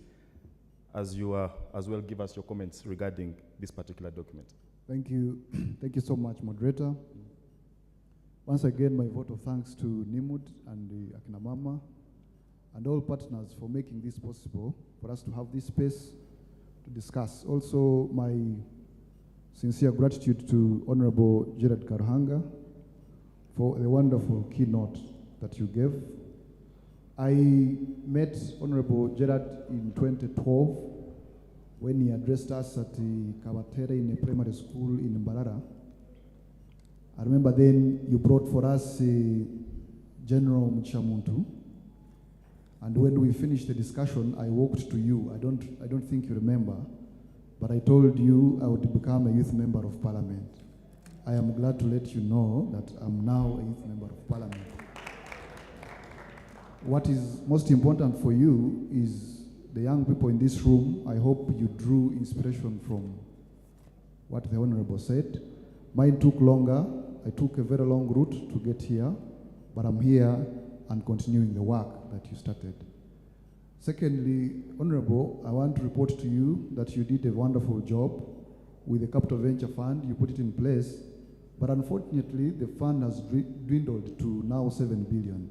as you as well give us your comments regarding this particular document. Thank you. Thank you so much, moderator. Once again, my vote of thanks to NIMUD and the Akina Mama and all partners for making this possible for us to have this space to discuss. Also, my sincere gratitude to Honorable Gerard Karuhanga for the wonderful keynote that you gave. I met Honorable Gerard in 2012 when he addressed us at the Kawatere in a primary school in Mbarara. I remember then you brought for us General Mchamuntu, and when we finished the discussion, I walked to you. I don't think you remember, but I told you I would become a youth member of Parliament. I am glad to let you know that I'm now a youth member of Parliament. What is most important for you is the young people in this room. I hope you drew inspiration from what the Honorable said. Mine took longer. I took a very long route to get here, but I'm here and continuing the work that you started. Secondly, Honorable, I want to report to you that you did a wonderful job with the Capital Venture Fund. You put it in place, but unfortunately, the fund has dwindled to now 7 billion.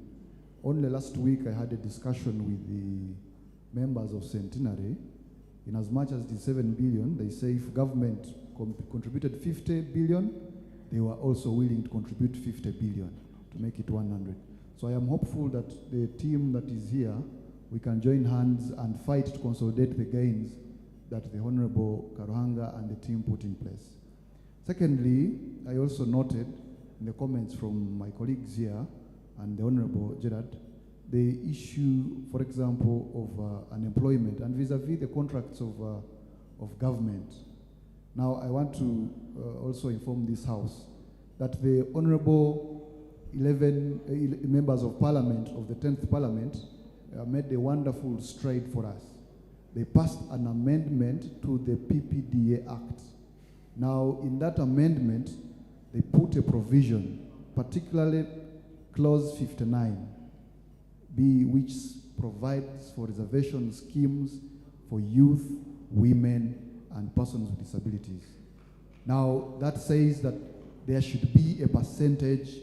Only last week, I had a discussion with the members of Centenary. In as much as the 7 billion, they say if government contributed 50 billion, they were also willing to contribute 50 billion to make it 100. So I am hopeful that the team that is here, we can join hands and fight to consolidate the gains that the Honorable Karuhanga and the team put in place. Secondly, I also noted in the comments from my colleagues here and the Honorable Gerard, the issue, for example, of unemployment and vis-a-vis the contracts of government. Now, I want to also inform this House that the Honorable 11 members of Parliament of the 10th Parliament made a wonderful stride for us. They passed an amendment to the PPDA Act. Now, in that amendment, they put a provision, particularly Clause 59B, which provides for reservation schemes for youth, women, and persons with disabilities. Now, that says that there should be a percentage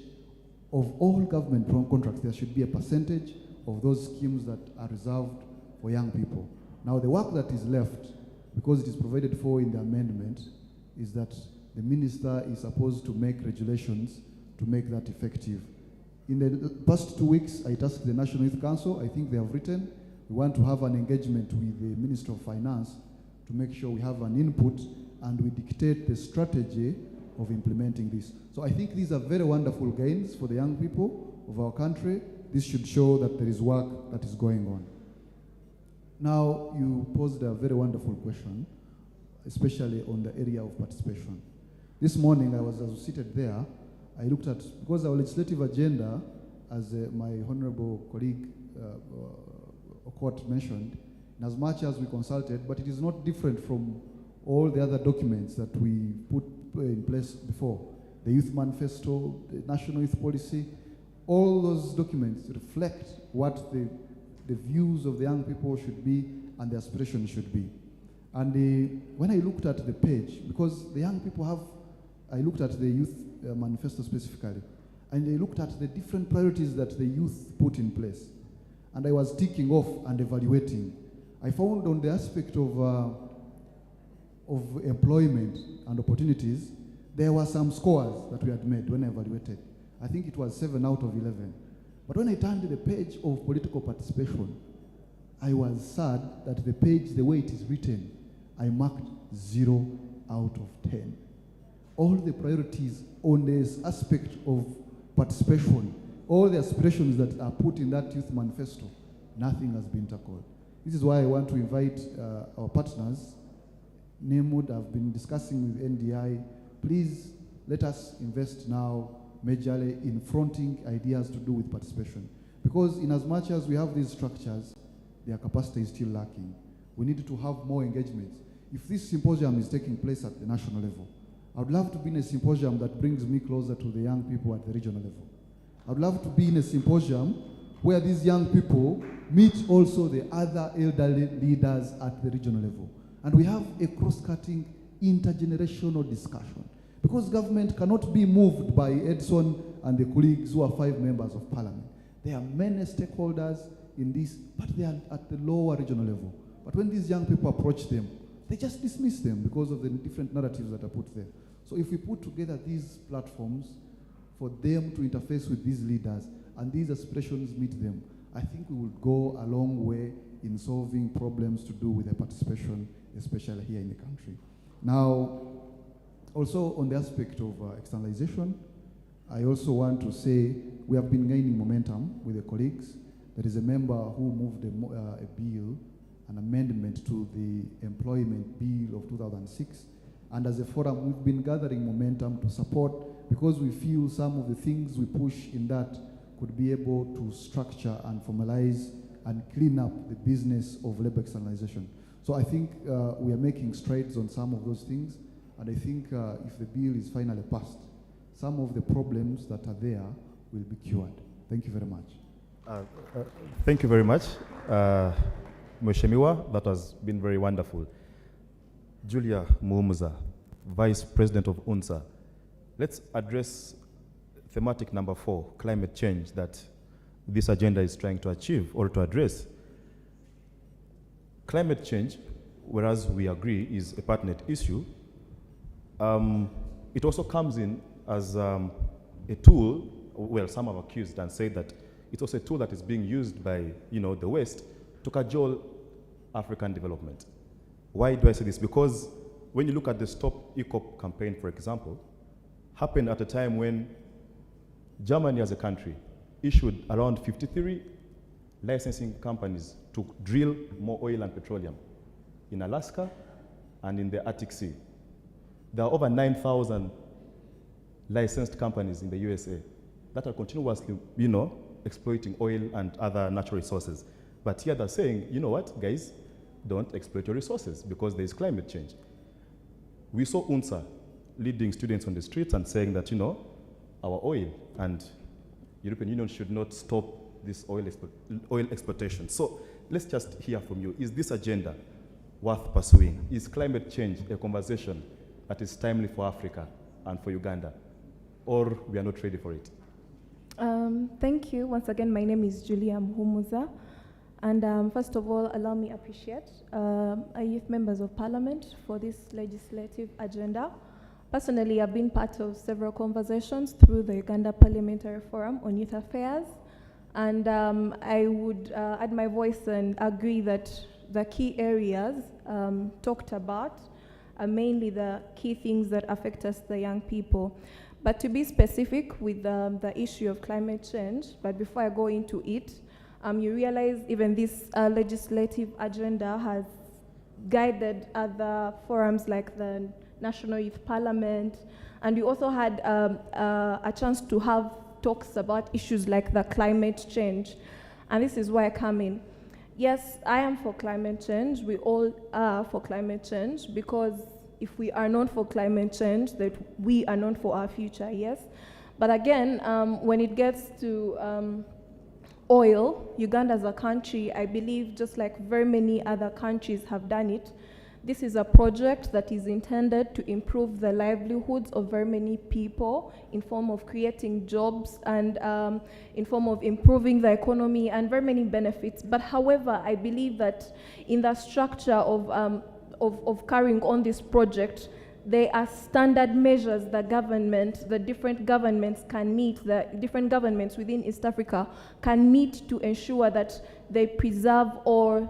of all government contracts, there should be a percentage of those schemes that are reserved for young people. Now, the work that is left, because it is provided for in the amendment, is that the minister is supposed to make regulations to make that effective. In the past 2 weeks, I tasked the National Youth Council. I think they have written. We want to have an engagement with the Minister of Finance to make sure we have an input and we dictate the strategy of implementing this. So I think these are very wonderful gains for the young people of our country. This should show that there is work that is going on. Now, you posed a very wonderful question, especially on the area of participation. This morning, I was seated there. I looked at, because our legislative agenda, as my honorable colleague Okot mentioned, in as much as we consulted, but it is not different from all the other documents that we put in place before. The Youth Manifesto, the National Youth Policy, all those documents reflect what the views of the young people should be and the aspirations should be. And when I looked at the page, because the young people have, I looked at the Youth Manifesto specifically, and I looked at the different priorities that the youth put in place. And I was ticking off and evaluating. I found on the aspect of employment and opportunities, there were some scores that we had made when I evaluated. I think it was 7 out of 11. But when I turned the page of political participation, I was sad that the page, the way it is written, I marked 0 out of 10. All the priorities on this aspect of participation, all the aspirations that are put in that youth manifesto, nothing has been tackled. This is why I want to invite our partners. NEMUD, I've been discussing with NDI. Please let us invest now majorly in fronting ideas to do with participation. Because in as much as we have these structures, their capacity is still lacking. We need to have more engagements. If this symposium is taking place at the national level, I would love to be in a symposium that brings me closer to the young people at the regional level. I would love to be in a symposium where these young people meet also the other elderly leaders at the regional level. And we have a cross-cutting intergenerational discussion. Because government cannot be moved by Edson and the colleagues who are 5 members of parliament. There are many stakeholders in this, but they are at the lower regional level. But when these young people approach them, they just dismiss them because of the different narratives that are put there. So if we put together these platforms for them to interface with these leaders and these aspirations meet them, I think we will go a long way in solving problems to do with their participation, especially here in the country. Now, also on the aspect of externalization, I also want to say we have been gaining momentum with the colleagues. There is a member who moved a bill, an amendment to the employment bill of 2006. And as a forum, we've been gathering momentum to support because we feel some of the things we push in that could be able to structure and formalize and clean up the business of labor externalization. So I think we are making strides on some of those things. And I think if the bill is finally passed, some of the problems that are there will be cured. Thank you very much. Thank you very much, Mheshimiwa. That has been very wonderful. Julia Muhumuza, Vice President of UNSA. Let's address thematic number 4, climate change, that this agenda is trying to achieve or to address. Climate change, whereas we agree is a pertinent issue, it also comes in as a tool. Well, some have accused and said that it's also a tool that is being used by the West to cajole African development. Why do I say this? Because when you look at the Stop EACOP campaign, for example, happened at a time when Germany as a country issued around 53 licensing companies to drill more oil and petroleum in Alaska and in the Arctic Sea. There are over 9,000 licensed companies in the USA that are continuously, exploiting oil and other natural resources. But here they're saying, you know what, guys, don't exploit your resources because there is climate change. We saw UNSA leading students on the streets and saying that, our oil and European Union should not stop this oil exploitation. So let's just hear from you. Is this agenda worth pursuing? Is climate change a conversation that is timely for Africa and for Uganda? Or we are not ready for it? Thank you. Once again, my name is Julia Muhumuza. And first of all, allow me to appreciate our youth members of parliament for this legislative agenda. Personally, I've been part of several conversations through the Uganda Parliamentary Forum on Youth Affairs. And I would add my voice and agree that the key areas talked about are mainly the key things that affect us, the young people. But to be specific with the issue of climate change, but before I go into it, you realize even this legislative agenda has guided other forums like the National Youth Parliament, and we also had a chance to have talks about issues like the climate change. And this is where I come in. Yes, I am for climate change. We all are for climate change, because if we are not for climate change, that we are not for our future, yes. But again, when it gets to oil, Uganda as a country, I believe, just like very many other countries have done it, this is a project that is intended to improve the livelihoods of very many people in form of creating jobs and in form of improving the economy and very many benefits. But however, I believe that in the structure of carrying on this project, there are standard measures the different governments can meet, the different governments within East Africa can meet to ensure that they preserve or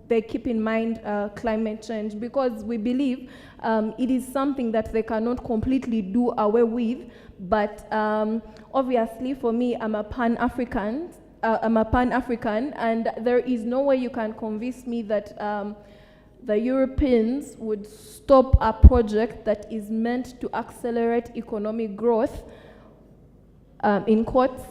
they keep in mind climate change, because we believe it is something that they cannot completely do away with. But obviously, for me, I'm a Pan-African, and there is no way you can convince me that the Europeans would stop a project that is meant to accelerate economic growth, in quotes,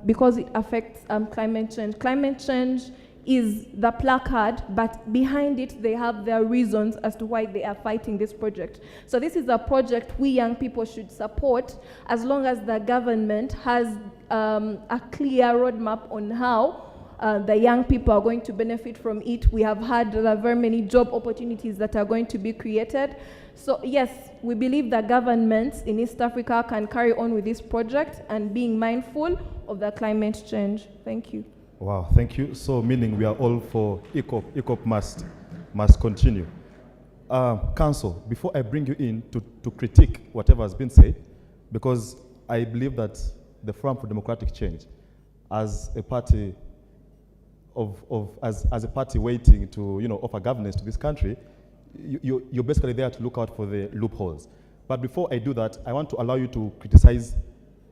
because it affects climate change. Climate change is the placard, but behind it they have their reasons as to why they are fighting this project. So this is a project we young people should support, as long as the government has a clear roadmap on how the young people are going to benefit from it. We have had very many job opportunities that are going to be created. So yes, we believe that governments in East Africa can carry on with this project and being mindful of the climate change. Thank you. Wow, thank you. So meaning we are all for ECOP must continue. Council, before I bring you in to critique whatever has been said, because I believe that the Forum for Democratic Change, as a party as a party waiting to offer governance to this country, you're basically there to look out for the loopholes. But before I do that, I want to allow you to criticize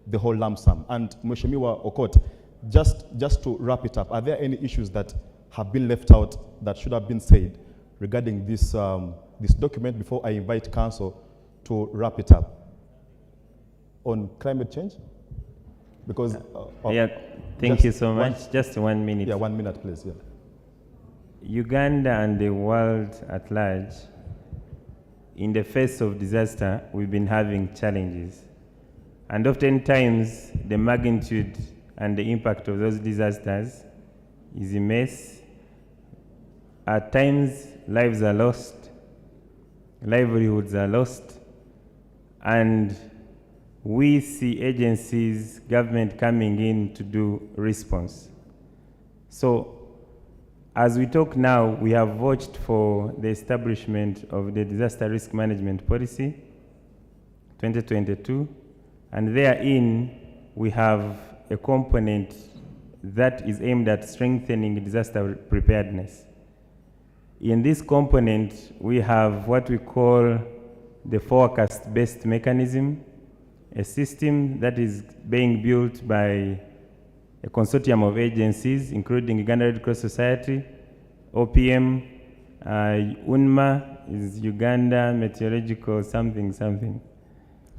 the whole lump sum. And Mheshimiwa Okot, just to wrap it up, are there any issues that have been left out that should have been said regarding this this document before I invite Council to wrap it up on climate change? Because yeah, thank you so much. Just 1 minute. Yeah, 1 minute, please. Yeah. Uganda and the world at large, in the face of disaster, we've been having challenges, and oftentimes the magnitude and the impact of those disasters is immense. At times, lives are lost, livelihoods are lost, and we see agencies, government coming in to do response. So, as we talk now, we have voted for the establishment of the Disaster Risk Management Policy 2022, and therein we have a component that is aimed at strengthening disaster preparedness. In this component, we have what we call the forecast-based mechanism, a system that is being built by a consortium of agencies, including Uganda Red Cross Society, OPM, UNMA is Uganda Meteorological something,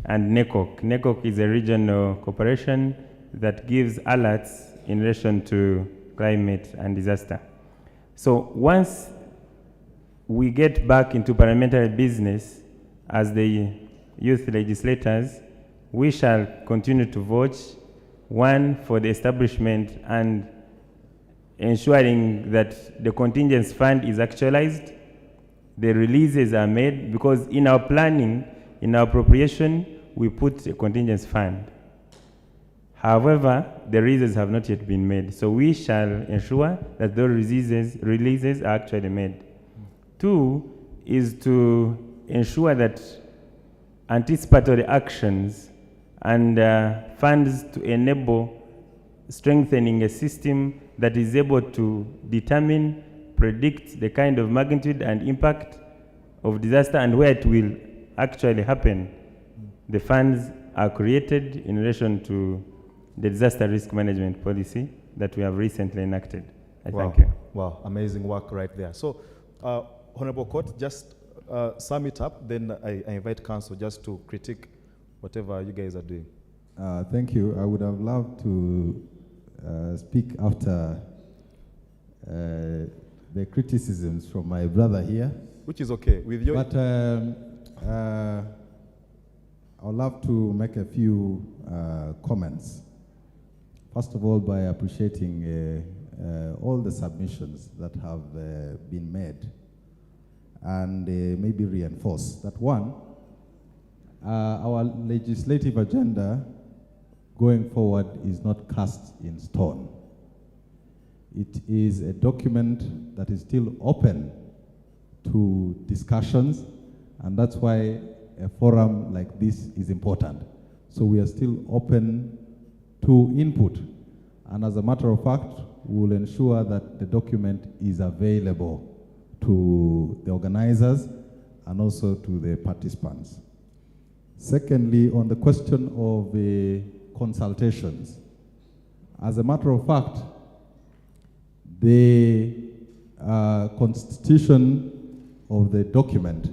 and NECOC. NECOC is a regional corporation that gives alerts in relation to climate and disaster. So once we get back into parliamentary business as the youth legislators, we shall continue to vote, one, for the establishment and ensuring that the contingency fund is actualized, the releases are made, because in our planning, in our appropriation, we put a contingency fund. However, the releases have not yet been made, so we shall ensure that those releases are actually made. Two is to ensure that anticipatory actions and funds to enable strengthening a system that is able to determine, predict the kind of magnitude and impact of disaster and where it will actually happen. The funds are created in relation to the disaster risk management policy that we have recently enacted. Thank you. Wow, amazing work right there. So, Honorable Court, just sum it up, then I invite Council just to critique whatever you guys are doing. Thank you. I would have loved to speak after the criticisms from my brother here. Which is okay. With your But I'd love to make a few comments. First of all, by appreciating all the submissions that have been made, and maybe reinforce that one, our legislative agenda going forward is not cast in stone. It is a document that is still open to discussions, and that's why a forum like this is important. So we are still open to input, and as a matter of fact, we will ensure that the document is available to the organizers and also to the participants. Secondly, on the question of consultations, as a matter of fact, the constitution of the document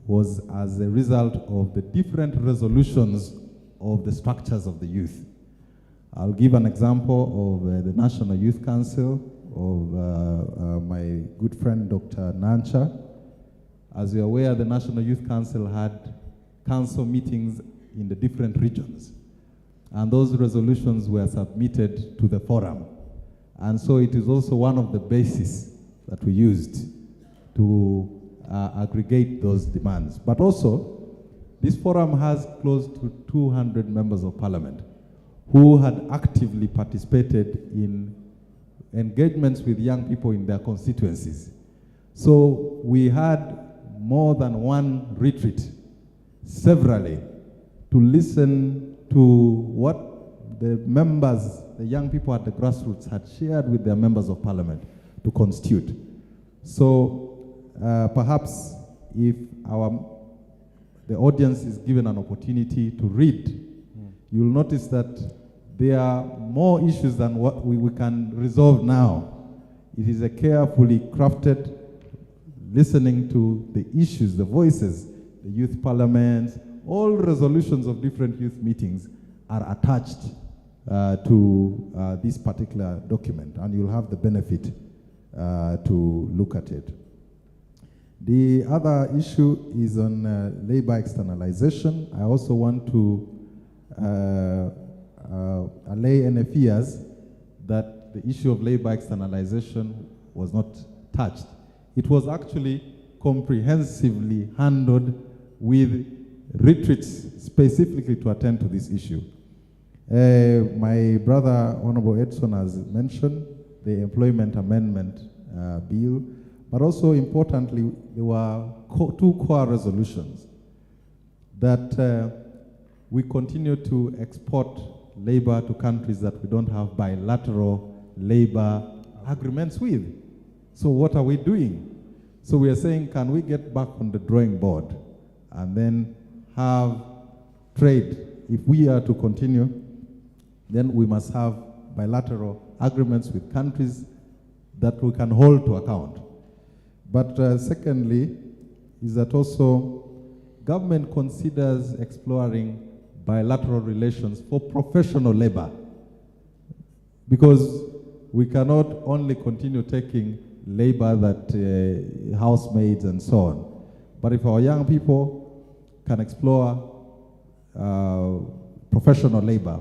was as a result of the different resolutions of the structures of the youth. I'll give an example of the National Youth Council of my good friend Dr. Nancha. As you're aware, the National Youth Council had council meetings in the different regions, and those resolutions were submitted to the forum. And so it is also one of the bases that we used to aggregate those demands. But also, this forum has close to 200 members of parliament who had actively participated in engagements with young people in their constituencies. So we had more than one retreat, severally, to listen to what the members, the young people at the grassroots had shared with their members of parliament to constitute. So perhaps if the audience is given an opportunity to read, you'll notice that there are more issues than what we can resolve now. It is a carefully crafted, listening to the issues, the voices, the youth parliaments, all resolutions of different youth meetings are attached to this particular document, and you'll have the benefit to look at it. The other issue is on labor externalization. I also want to allay any fears that the issue of labor externalization was not touched. It was actually comprehensively handled with retreats specifically to attend to this issue. My brother, Honorable Edson, has mentioned the Employment Amendment Bill, but also importantly, there were two core resolutions that we continue to export labor to countries that we don't have bilateral labor agreements with. So what are we doing? So we are saying, can we get back on the drawing board and then have trade? If we are to continue, then we must have bilateral agreements with countries that we can hold to account. But secondly, is that also government considers exploring bilateral relations for professional labor, because we cannot only continue taking labor that housemaids and so on. But if our young people can explore professional labor,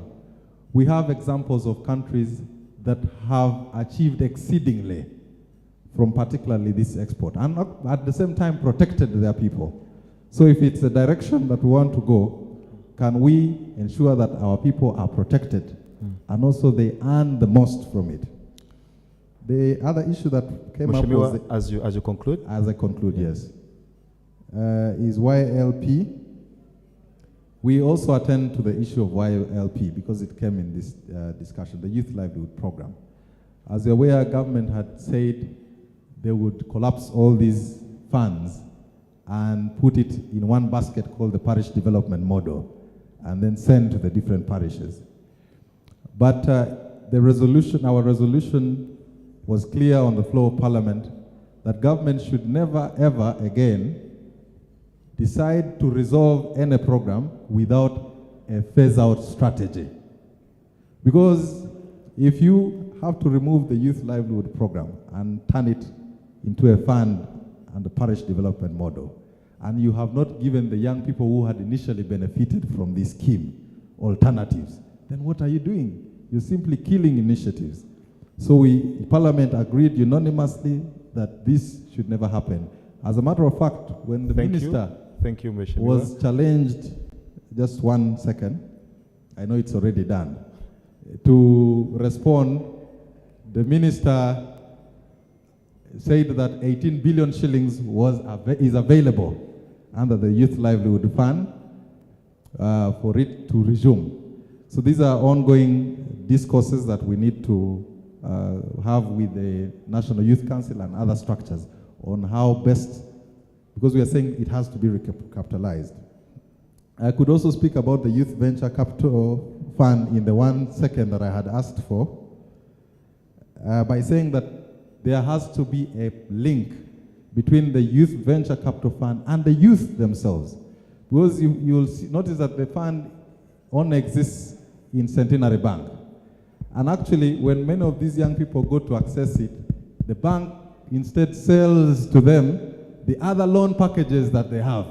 we have examples of countries that have achieved exceedingly from particularly this export, and at the same time protected their people. So if it's a direction that we want to go, can we ensure that our people are protected and also they earn the most from it? The other issue that came up was... As you conclude? As I conclude, yes. Is YLP. We also attend to the issue of YLP because it came in this discussion, the Youth Livelihood Program. As you're aware, government had said they would collapse all these funds and put it in one basket called the Parish Development Model, and then send to the different parishes. But the resolution, our resolution was clear on the floor of Parliament that government should never ever again decide to resolve any program without a phase-out strategy. Because if you have to remove the youth livelihood program and turn it into a fund and a parish development model, and you have not given the young people who had initially benefited from this scheme alternatives, then what are you doing? You're simply killing initiatives. So Parliament agreed unanimously that this should never happen. As a matter of fact, when the minister was challenged, just 1 second, I know it's already done, to respond, the minister said that 18 billion shillings is available under the Youth Livelihood Fund for it to resume. So these are ongoing discourses that we need to have with the National Youth Council and other structures on how best, because we are saying it has to be recapitalized. I could also speak about the Youth Venture Capital Fund in the 1 second that I had asked for, by saying that there has to be a link between the Youth Venture Capital Fund and the youth themselves. Because you'll notice that the fund only exists in Centenary Bank. And actually, when many of these young people go to access it, the bank instead sells to them the other loan packages that they have.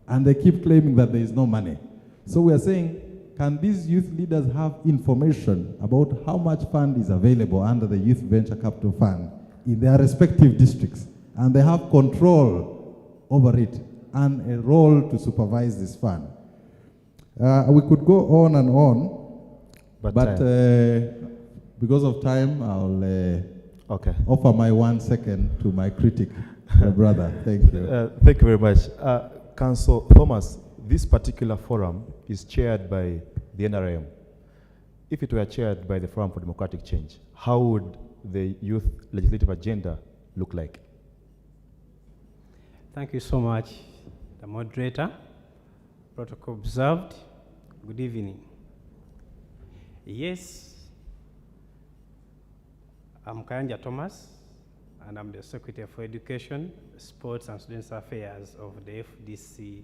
And they keep claiming that there is no money. So we are saying, can these youth leaders have information about how much fund is available under the Youth Venture Capital Fund in their respective districts? And they have control over it and a role to supervise this fund. We could go on and on, but because of time, I'll offer my 1 second to my critic, my brother. Thank you. Thank you very much. Council Thomas, this particular forum is chaired by the NRM. If it were chaired by the Forum for Democratic Change, how would the youth legislative agenda look like? Thank you so much, the moderator. Protocol observed. Good evening. Yes, I'm Kayanja Thomas, and I'm the Secretary for Education, Sports and Students Affairs of the FDC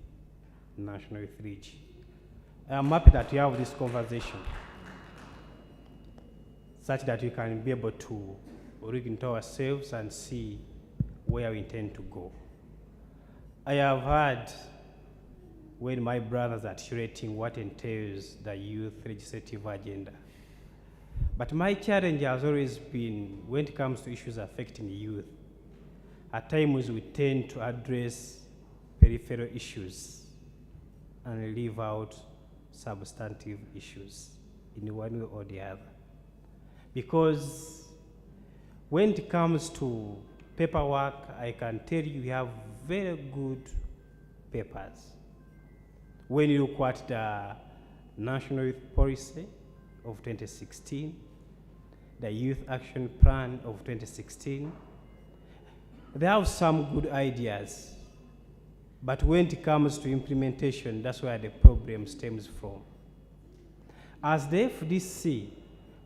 National Youth Reach. I'm happy that we have this conversation such that we can be able to look into ourselves and see where we intend to go. I have heard when my brothers are curating what entails the youth legislative agenda. But my challenge has always been, when it comes to issues affecting youth, at times we tend to address peripheral issues and leave out substantive issues in one way or the other. Because when it comes to paperwork, I can tell you we have very good papers. When you look at the National Youth Policy of 2016, the Youth Action Plan of 2016, they have some good ideas. But when it comes to implementation, that's where the problem stems from. As the FDC,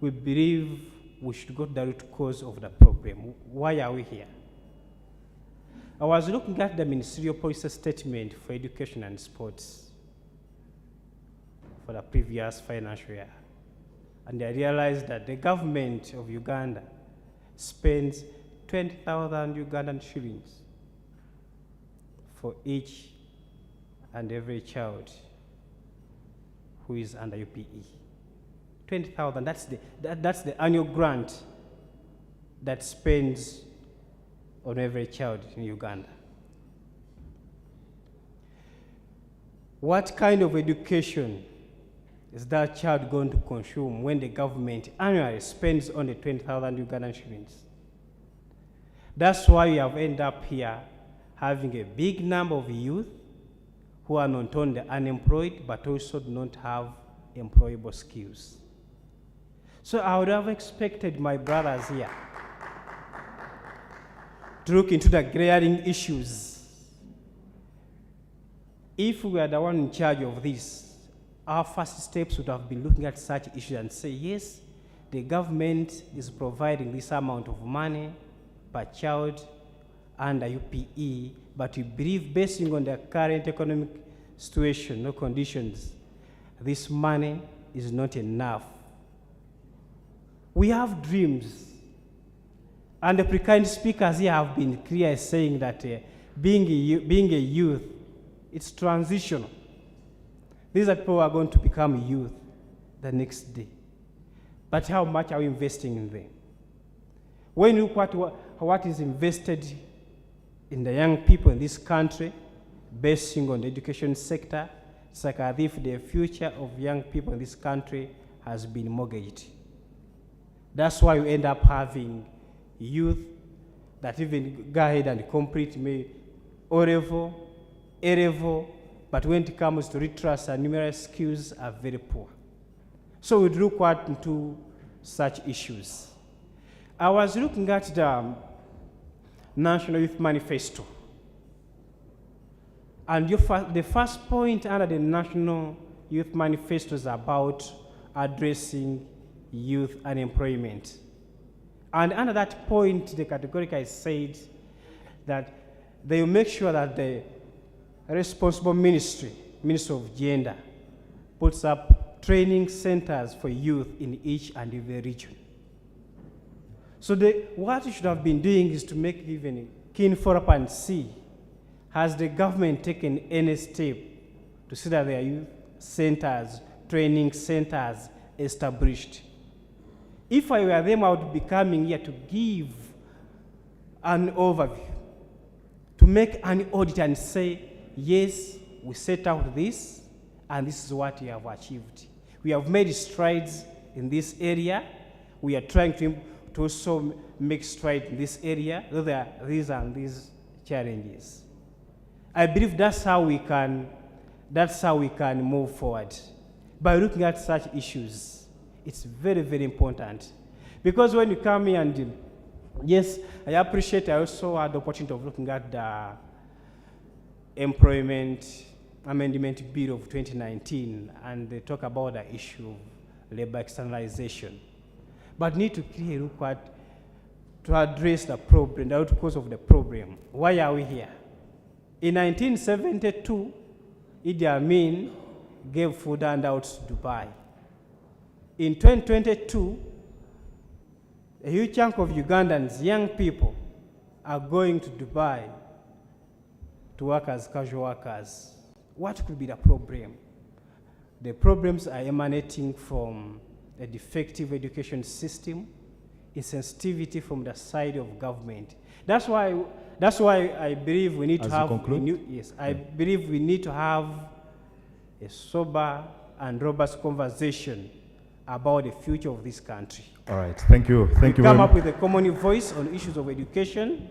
we believe we should go to the root cause of the problem. Why are we here? I was looking at the ministerial policy statement for education and sports for the previous financial year. And I realized that the government of Uganda spends 20,000 Ugandan shillings for each and every child who is under UPE. 20,000, that's the annual grant that spends on every child in Uganda. What kind of education is that child going to consume when the government annually spends only 20,000 Ugandan shillings? That's why we have ended up here having a big number of youth who are not only unemployed, but also do not have employable skills. So I would have expected my brothers here to look into the glaring issues. If we are the one in charge of this, our first steps would have been looking at such issues and say, yes, the government is providing this amount of money per child under UPE, but we believe based on the current economic situation or conditions, this money is not enough. We have dreams. And the pre-kind speakers here have been clear saying that being a youth, it's transitional. These are people who are going to become youth the next day. But how much are we investing in them? When you look at what is invested in the young people in this country, basing on the education sector, it's like as if the future of young people in this country has been mortgaged. That's why we end up having youth that even go ahead and complete O-level, A-level, but when it comes to literacy and numerical skills are very poor. So we look into such issues. I was looking at the National Youth Manifesto. And the first point under the National Youth Manifesto is about addressing youth unemployment. And under that point, the categorically said that they will make sure that the responsible Ministry of Gender, puts up training centers for youth in each and every region. So what we should have been doing is to make even keen follow up and see, has the government taken any step to see that there are youth centers, training centers established? If I were them, I would be coming here to give an overview, to make an audit and say, yes, we set out this, and this is what we have achieved. We have made strides in this area. We are trying to also make strides in this area. There are these and these challenges. I believe that's how we can move forward, by looking at such issues. It's very, very important. Because when you come here and, yes, I appreciate, I also had the opportunity of looking at the Employment Amendment Bill of 2019, and they talk about the issue of labor externalization. But need to clearly look at, to address the problem, the root cause of the problem. Why are we here? In 1972, Idi Amin gave food handouts to Dubai. In 2022, a huge chunk of Ugandans, young people, are going to Dubai to work as casual workers. What could be the problem? The problems are emanating from a defective education system, insensitivity from the side of government. That's why I believe we need to have I believe we need to have a sober and robust conversation about the future of this country. All right, thank you. Thank you very much. Come up with a common voice on issues of education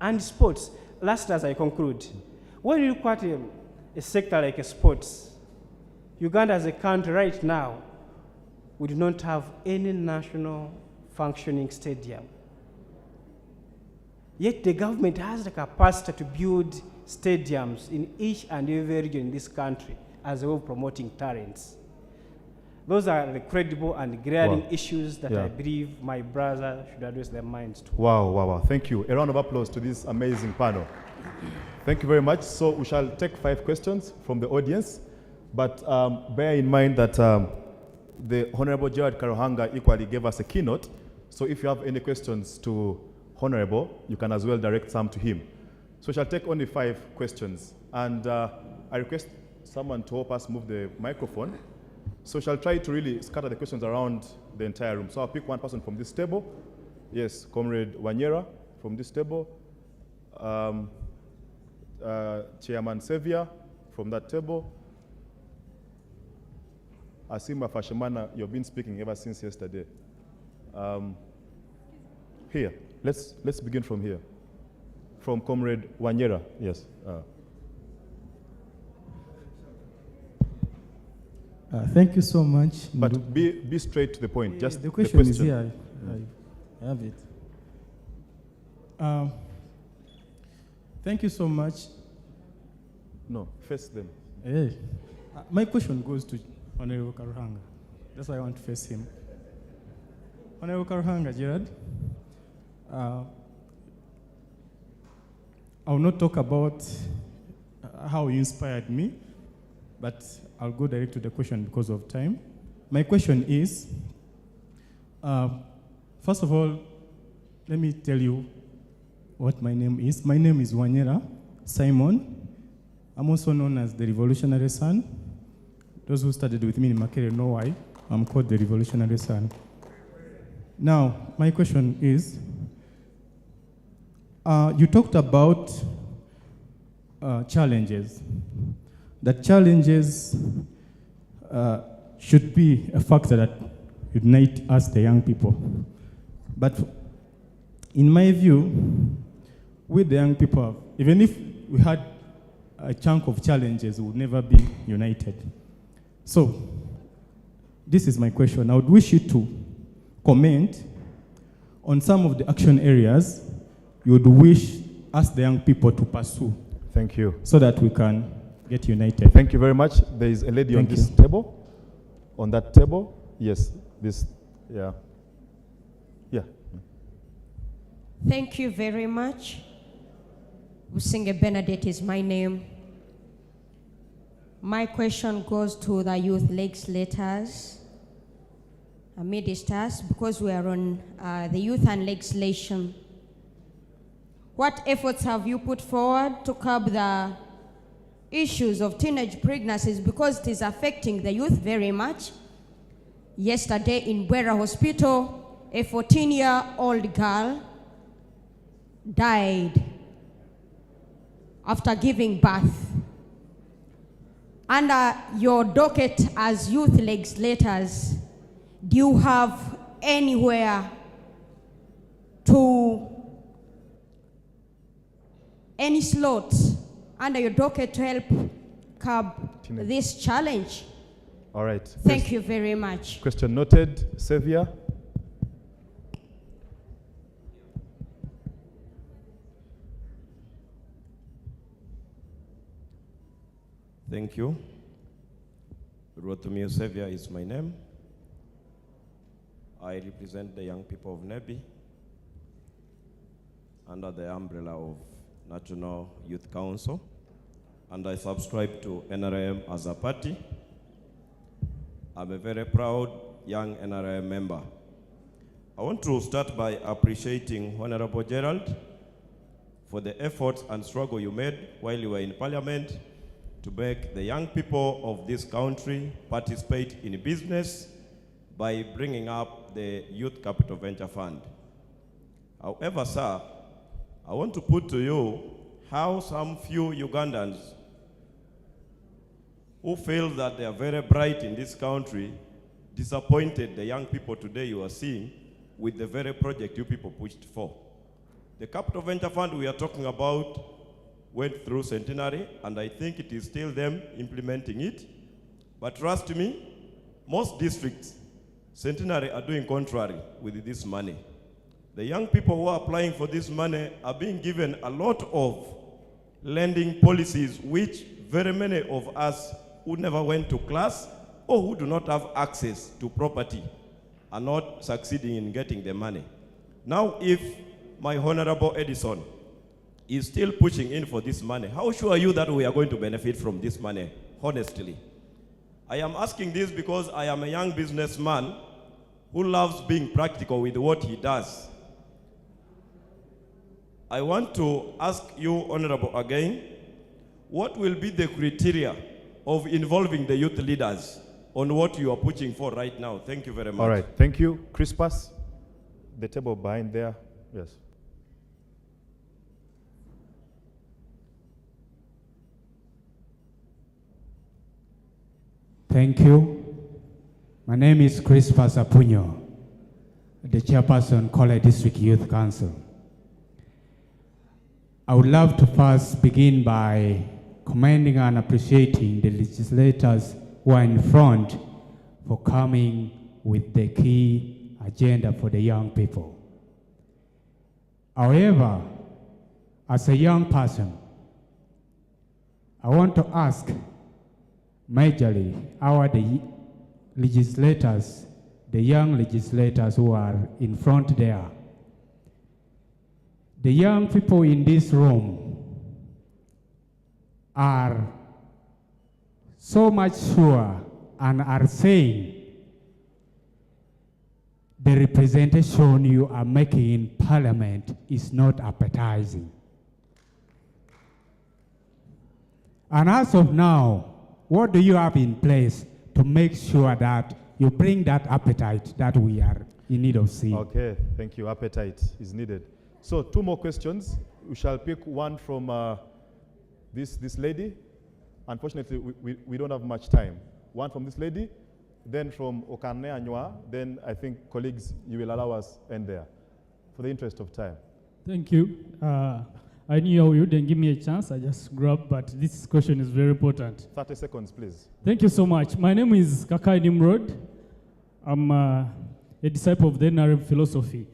and sports. Last, as I conclude, when you look at a sector like sports, Uganda as a country right now, we do not have any national functioning stadium. Yet the government has the capacity to build stadiums in each and every region in this country as a way of promoting talents. Those are the credible and glaring issues that I believe my brother should address their minds to. Wow. Thank you. A round of applause to this amazing panel. Thank you very much. So we shall take 5 questions from the audience, but bear in mind that the Honorable Gerard Karuhanga equally gave us a keynote. So if you have any questions to Honorable, you can as well direct some to him. So we shall take only 5 questions. And I request someone to help us move the microphone. So shall try to really scatter the questions around the entire room. So I'll pick one person from this table. Yes, Comrade Wanyera from this table. Chairman Sevier from that table. Asima Fashimana, you've been speaking ever since yesterday. Here, let's begin from here. From Comrade Wanyera, yes. Thank you so much. But be straight to the point. Just the question is here. I have it. Thank you so much. No, face them. Hey. My question goes to Honorable Karuhanga. That's why I want to face him. Honorable Karuhanga, Gerard, I will not talk about how you inspired me, but I'll go direct to the question because of time. My question is, First of all, let me tell you what my name is. My name is Wanyera Simon. I'm also known as the Revolutionary Son. Those who studied with me in Makerere know why I'm called the Revolutionary Son. Now, my question is, you talked about challenges. That challenges should be a factor that unite us, the young people. But in my view, with the young people, even if we had a chunk of challenges, we would never be united. So, this is my question. I would wish you to comment on some of the action areas you would wish us, the young people, to pursue. Thank you. So that we can get united. Thank you very much. There is a lady on this table. On that table, yes, this, yeah. Yeah. Thank you very much. Usinge Benedict is my name. My question goes to the youth legislators, ministers, because we are on the youth and legislation. What efforts have you put forward to curb the issues of teenage pregnancies, because it is affecting the youth very much? Yesterday in Bwera Hospital, a 14-year-old girl died after giving birth. Under your docket as youth legislators, do you have anywhere to any slots under your docket to help curb this challenge? All right. Thank you very much. Question noted. Xavier. Thank you. Rotomio Xavier is my name. I represent the young people of Nebi under the umbrella of National Youth Council, and I subscribe to NRM as a party. I'm a very proud young NRM member. I want to start by appreciating Honorable Gerald for the efforts and struggle you made while you were in Parliament to make the young people of this country participate in business by bringing up the Youth Capital Venture Fund. However, sir, I want to put to you how some few Ugandans who feel that they are very bright in this country disappointed the young people today you are seeing with the very project you people pushed for. The Capital Venture Fund we are talking about went through centenary, and I think it is still them implementing it. But trust me, most districts, centenary are doing contrary with this money. The young people who are applying for this money are being given a lot of lending policies which very many of us who never went to class or who do not have access to property are not succeeding in getting the money. Now, if my Honorable Edison is still pushing in for this money, how sure are you that we are going to benefit from this money, honestly? I am asking this because I am a young businessman who loves being practical with what he does. I want to ask you, Honorable, again, what will be the criteria of involving the youth leaders on what you are pushing for right now? Thank you very much. All right, thank you. Crispus, the table behind there, yes. Thank you. My name is Crispus Apunyo, the chairperson, Kola District Youth Council. I would love to first begin by commending and appreciating the legislators who are in front for coming with the key agenda for the young people. However, as a young person, I want to ask majorly how are the legislators, the young legislators who are in front there. The young people in this room are so much sure and are saying the representation you are making in Parliament is not appetizing. And as of now, what do you have in place to make sure that you bring that appetite that we are in need of seeing? Okay, thank you. Appetite is needed. So 2 more questions. We shall pick one from this lady. Unfortunately, we don't have much time. One from this lady, then from Okane Anywa, then I think, colleagues, you will allow us end there for the interest of time. Thank you. I knew you didn't give me a chance. I just grabbed, but this question is very important. 30 seconds, please. Thank you so much. My name is Kakai Nimrod. I'm a disciple of the NRM philosophy.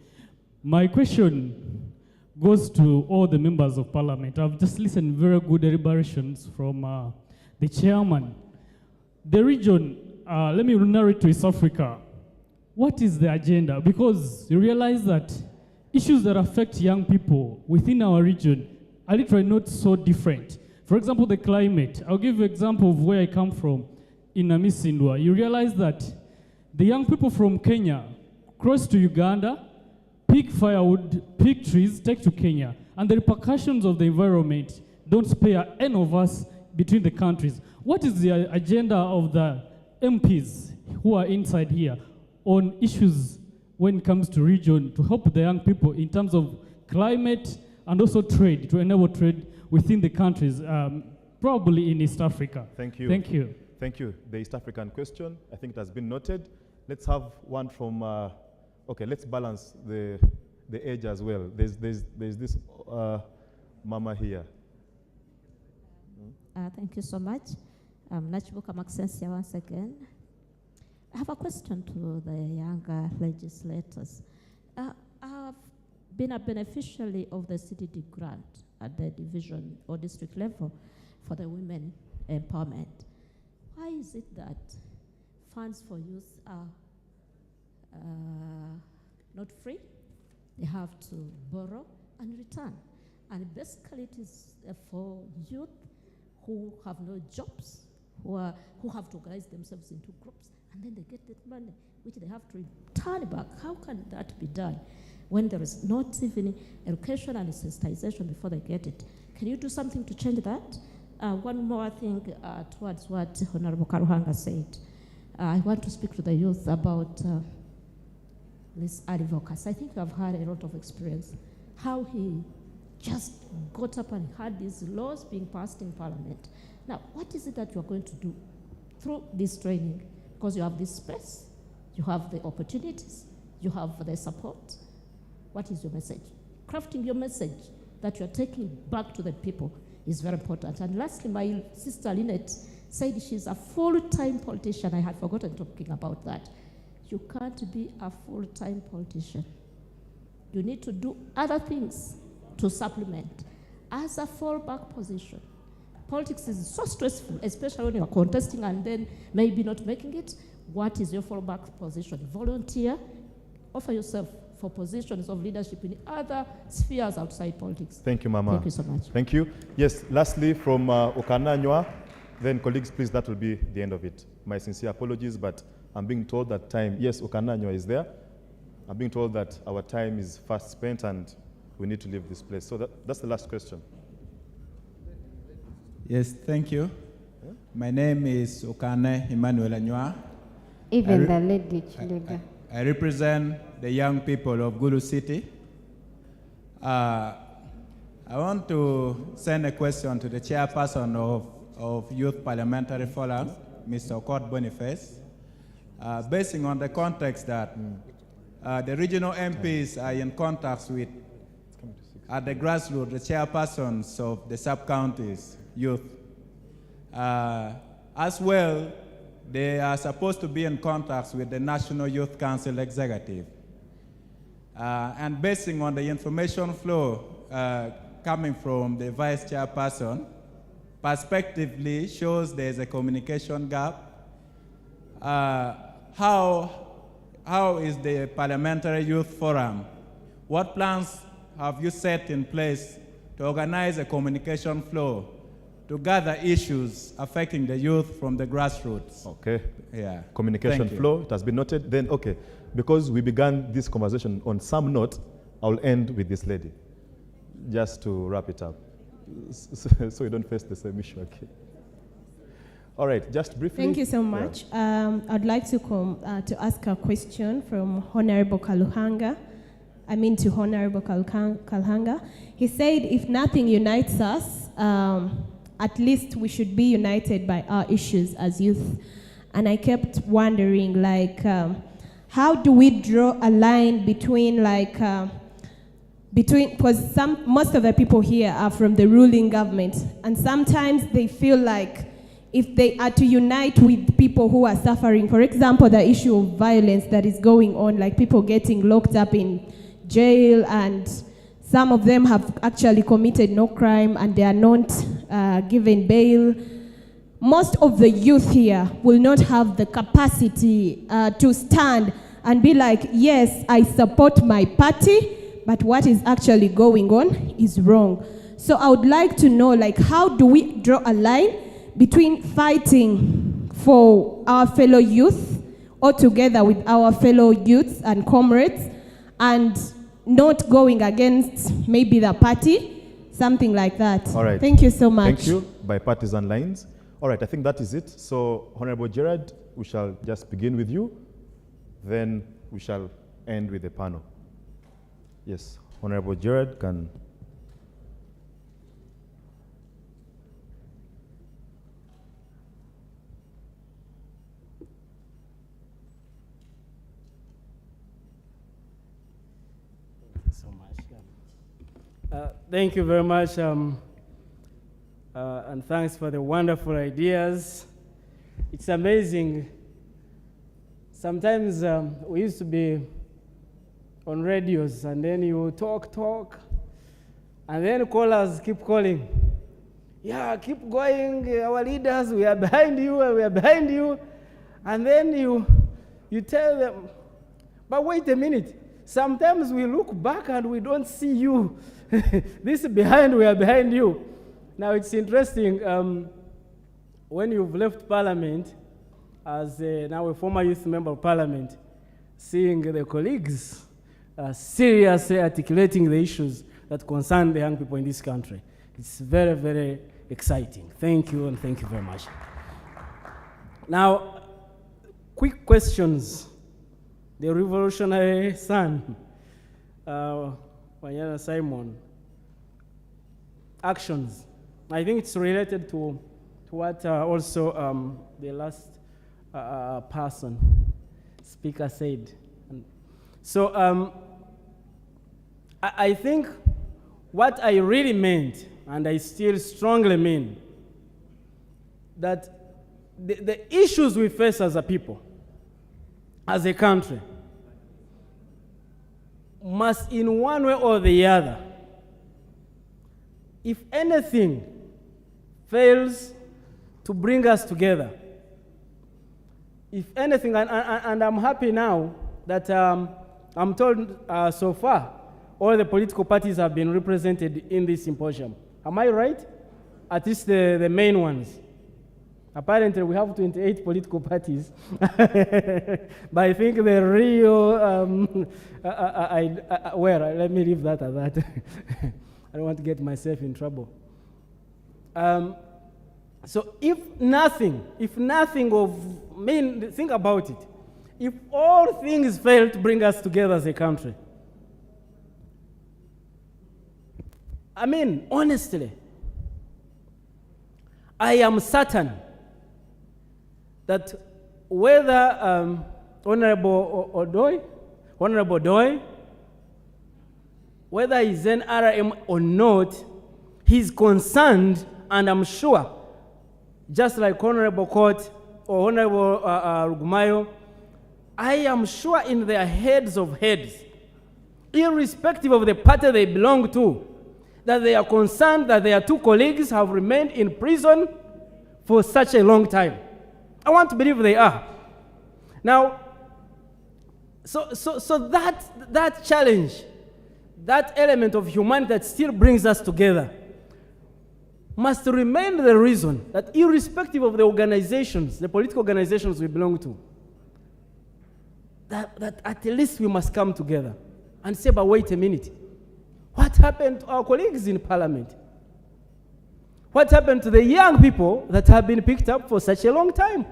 My question goes to all the members of Parliament. I've just listened very good deliberations from the chairman. The region, let me narrate to East Africa. What is the agenda? Because you realize that issues that affect young people within our region are literally not so different. For example, the climate. I'll give you an example of where I come from in Amisindwa. You realize that the young people from Kenya cross to Uganda, pick firewood, pick trees, take to Kenya, and the repercussions of the environment don't spare any of us between the countries. What is the agenda of the MPs who are inside here on issues when it comes to region to help the young people in terms of climate and also trade, to enable trade within the countries, probably in East Africa? Thank you. Thank you. Thank you. The East African question, I think it has been noted. Let's have one from, okay, let's balance the age as well. There's this mama here. Thank you so much. Nachibuka Maxensia once again. I have a question to the younger legislators. I've been a beneficiary of the CDD grant at the division or district level for the women empowerment. Why is it that funds for youth are not free? They have to borrow and return. And basically it is for youth who have no jobs, who have to organize themselves into groups, and then they get that money, which they have to return back. How can that be done when there is not even education and sensitization before they get it? Can you do something to change that? One more thing towards what Honorable Karuhanga said. I want to speak to the youth about this advocacy. I think you have had a lot of experience. How he just got up and had these laws being passed in Parliament. Now, what is it that you are going to do through this training? Because you have this space, you have the opportunities, you have the support. What is your message? Crafting your message that you are taking back to the people is very important. And lastly, my sister Lynette said she's a full-time politician. I had forgotten talking about that. You can't be a full-time politician. You need to do other things to supplement as a fallback position. Politics is so stressful, especially when you are contesting and then maybe not making it. What is your fallback position? Volunteer, offer yourself for positions of leadership in other spheres outside politics. Thank you, Mama. Thank you so much. Thank you. Yes, lastly, from Okana Anywa, then colleagues, please, that will be the end of it. My sincere apologies, but I'm being told that time, yes, Okana Anywa is there. I'm being told that our time is fast spent and we need to leave this place. So that's the last question. Yes, thank you. Yeah? My name is Okane Emmanuel Anywa. Even the lady leader. I represent the young people of Gulu City. I want to send a question to the chairperson of Youth Parliamentary Forum, Mr. Okot Boniface, basing on the context that the regional MPs are in contact with, at the grassroots, the chairpersons of the sub-counties, youth. As well, they are supposed to be in contact with the National Youth Council Executive. And basing on the information flow coming from the vice chairperson, prospectively shows there's a communication gap. How is the Parliamentary Youth Forum? What plans have you set in place to organize a communication flow to gather issues affecting the youth from the grassroots? Okay. Yeah. Communication flow, it has been noted. Then, okay, because we began this conversation on some note, I'll end with this lady, just to wrap it up, so we don't face the same issue again. All right, just briefly. Thank you so much. I'd like to ask a question from Honorable Kaluhanga. To Honorable Kalhanga. He said, if nothing unites us, at least we should be united by our issues as youth. And I kept wondering, how do we draw a line between, because most of the people here are from the ruling government, and sometimes they feel like if they are to unite with people who are suffering, for example, the issue of violence that is going on, like people getting locked up in jail, and some of them have actually committed no crime and they are not given bail. Most of the youth here will not have the capacity to stand and be like, yes, I support my party, but what is actually going on is wrong. So I would like to know, how do we draw a line between fighting for our fellow youth, or together with our fellow youths and comrades, and not going against maybe the party, something like that. All right. Thank you so much. Thank you, bipartisan lines. All right, I think that is it. So, Honorable Gerard, we shall just begin with you, then we shall end with the panel. Yes, Honorable Gerard can. Thank you very much, and thanks for the wonderful ideas. It's amazing. Sometimes we used to be on radios, and then you talk, and then callers keep calling. Yeah, keep going, our leaders, we are behind you, and we are behind you. And then you tell them, but wait a minute. Sometimes we look back and we don't see you. This is behind, we are behind you. Now it's interesting, when you've left Parliament, as now a former youth member of Parliament, seeing the colleagues seriously articulating the issues that concern the young people in this country. It's very, very exciting. Thank you, and thank you very much. Now, quick questions. The revolutionary son, Wanyana Simon. Actions. I think it's related to what also the last speaker said. So I think what I really meant, and I still strongly mean, that the issues we face as a people, as a country, must in one way or the other, if anything fails to bring us together, if anything, and I'm happy now that I'm told so far all the political parties have been represented in this symposium. Am I right? At least the main ones. Apparently, we have 28 political parties. But I think the real, let me leave that at that. I don't want to get myself in trouble. So if nothing think about it. If all things fail to bring us together as a country, honestly, I am certain that whether Honorable Doi, whether he's an RM or not, he's concerned, and I'm sure, just like Honorable Court or Honorable Rugumayo, I am sure in their heads of heads, irrespective of the party they belong to, that they are concerned that their two colleagues have remained in prison for such a long time. I want to believe they are. Now, so that challenge, that element of humanity that still brings us together, must remain the reason that irrespective of the organizations, the political organizations we belong to, that at least we must come together and say, but wait a minute. What happened to our colleagues in Parliament? What happened to the young people that have been picked up for such a long time?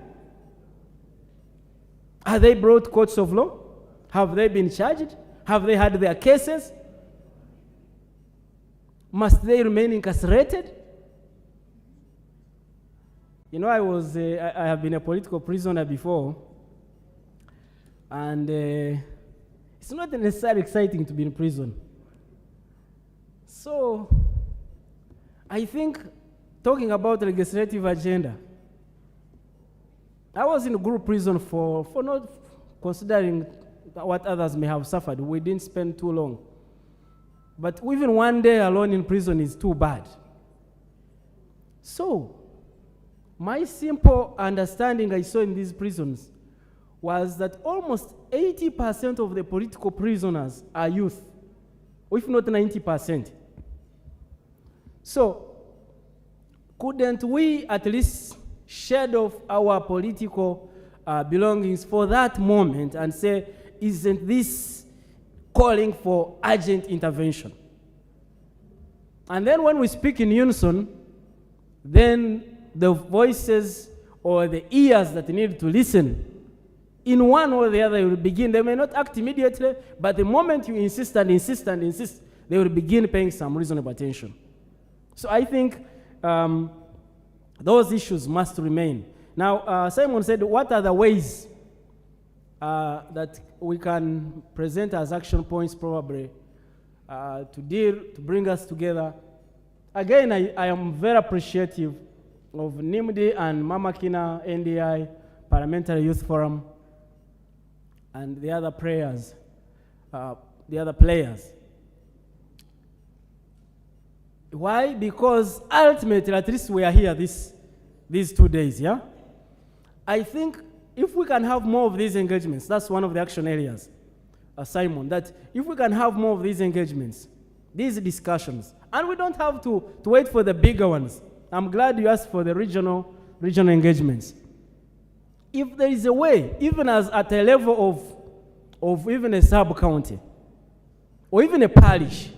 Are they brought courts of law? Have they been charged? Have they had their cases? Must they remain incarcerated? You know, I have been a political prisoner before, and it's not necessarily exciting to be in prison. So, I think talking about the legislative agenda, I was in a group prison for not considering what others may have suffered. We didn't spend too long. But even one day alone in prison is too bad. So, my simple understanding I saw in these prisons was that almost 80% of the political prisoners are youth, if not 90%. So, couldn't we at least shed off our political belongings for that moment and say, isn't this calling for urgent intervention? And then when we speak in unison, then the voices or the ears that need to listen, in one or the other, will begin. They may not act immediately, but the moment you insist and insist and insist, they will begin paying some reasonable attention. So I think those issues must remain. Now, Simon said, what are the ways that we can present as action points probably to bring us together? Again, I am very appreciative of NIMD and Mama Akina, NDI, Parliamentary Youth Forum, and the other players. Why? Because ultimately, at least we are here these 2 days, yeah? I think if we can have more of these engagements, that's one of the action areas, Simon, that if we can have more of these engagements, these discussions, and we don't have to wait for the bigger ones. I'm glad you asked for the regional engagements. If there is a way, even at a level of even a sub-county, or even a parish,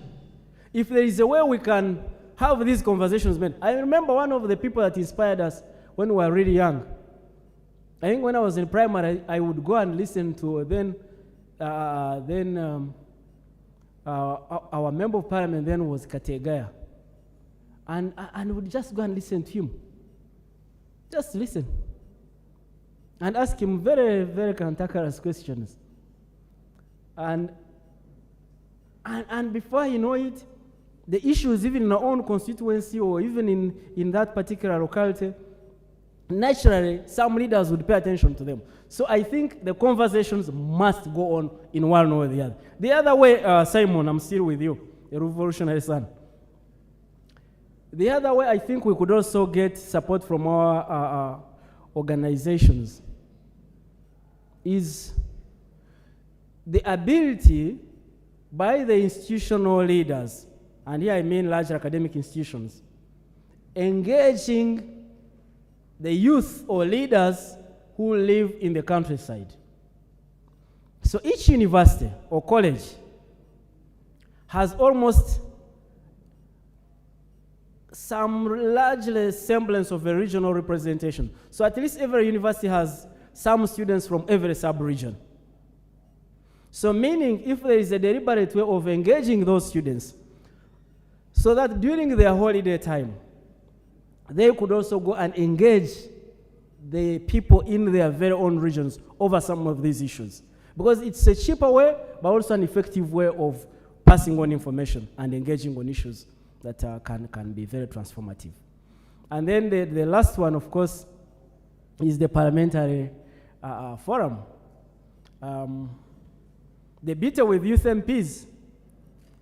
if there is a way we can have these conversations, man. I remember one of the people that inspired us when we were really young. I think when I was in primary, I would go and listen to our member of parliament then was Kategaya. And would just go and listen to him. Just listen. And ask him very, very cantankerous questions. And before you know it, the issues even in our own constituency or even in that particular locality, naturally, some leaders would pay attention to them. So I think the conversations must go on in one or the other. The other way, Simon, I'm still with you, a revolutionary son. The other way, I think we could also get support from our organizations is the ability by the institutional leaders, and here I mean large academic institutions, engaging the youth or leaders who live in the countryside. So each university or college has almost some largely semblance of a regional representation. So at least every university has some students from every sub-region. So meaning if there is a deliberate way of engaging those students so that during their holiday time, they could also go and engage the people in their very own regions over some of these issues. Because it's a cheaper way, but also an effective way of passing on information and engaging on issues that can be very transformative. And then the last one, of course, is the Parliamentary Forum. The beauty with youth MPs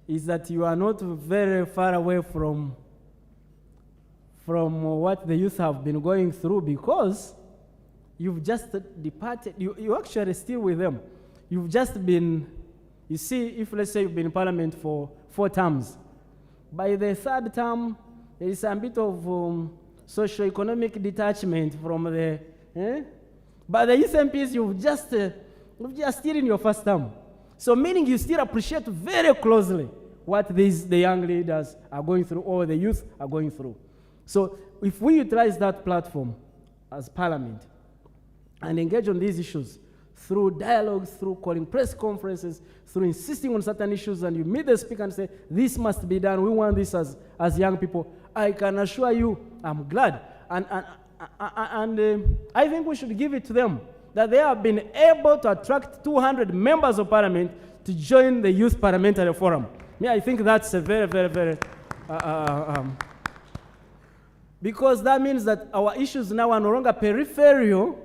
is that you are not very far away from what the youth have been going through, because you've just departed, you actually still with them. You've just been, you see, if let's say you've been in Parliament for 4 terms, by the 3rd term, there is a bit of socio-economic detachment from the, but the youth MPs, you've just You are still in your first term. So meaning you still appreciate very closely what the young leaders are going through or the youth are going through. So if we utilize that platform as Parliament and engage on these issues through dialogues, through calling press conferences, through insisting on certain issues, and you meet the speaker and say, this must be done, we want this as young people, I can assure you, I'm glad. And I think we should give it to them that they have been able to attract 200 members of Parliament to join the Youth Parliamentary Forum. I think that's a very, very, very, because that means that our issues now are no longer peripheral,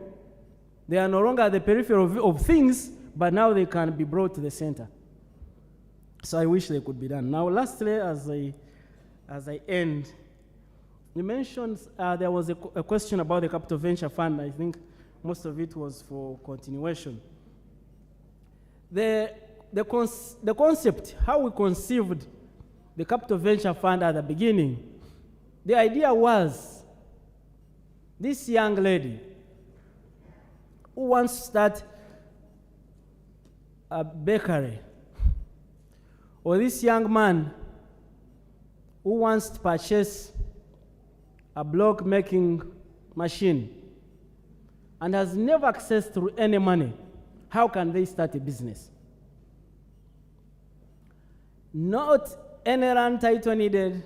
they are no longer at the periphery of things, but now they can be brought to the center. So I wish they could be done. Now, lastly, as I end, you mentioned there was a question about the Capital Venture Fund. I think most of it was for continuation. The concept, how we conceived the Capital Venture Fund at the beginning, the idea was this young lady who wants to start a bakery, or this young man who wants to purchase a block making machine and has never accessed through any money, how can they start a business? Not any land title needed,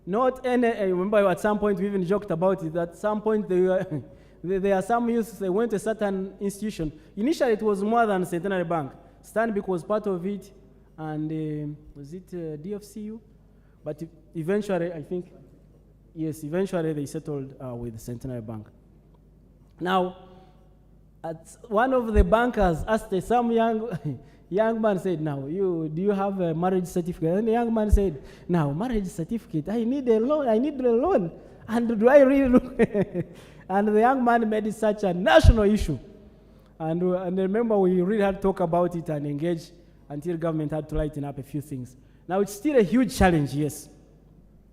not any, I remember at some point we even joked about it, at some point there are some youths, they went to a certain institution. Initially it was more than Centenary Bank. Stanbic was part of it, and was it DFCU? But eventually, I think, yes, eventually they settled with Centenary Bank. Now, one of the bankers asked some young man said, now, do you have a marriage certificate? And the young man said, now, marriage certificate, I need a loan. And do I really look? And the young man made it such a national issue. And remember, we really had to talk about it and engage until government had to lighten up a few things. Now, it's still a huge challenge, yes.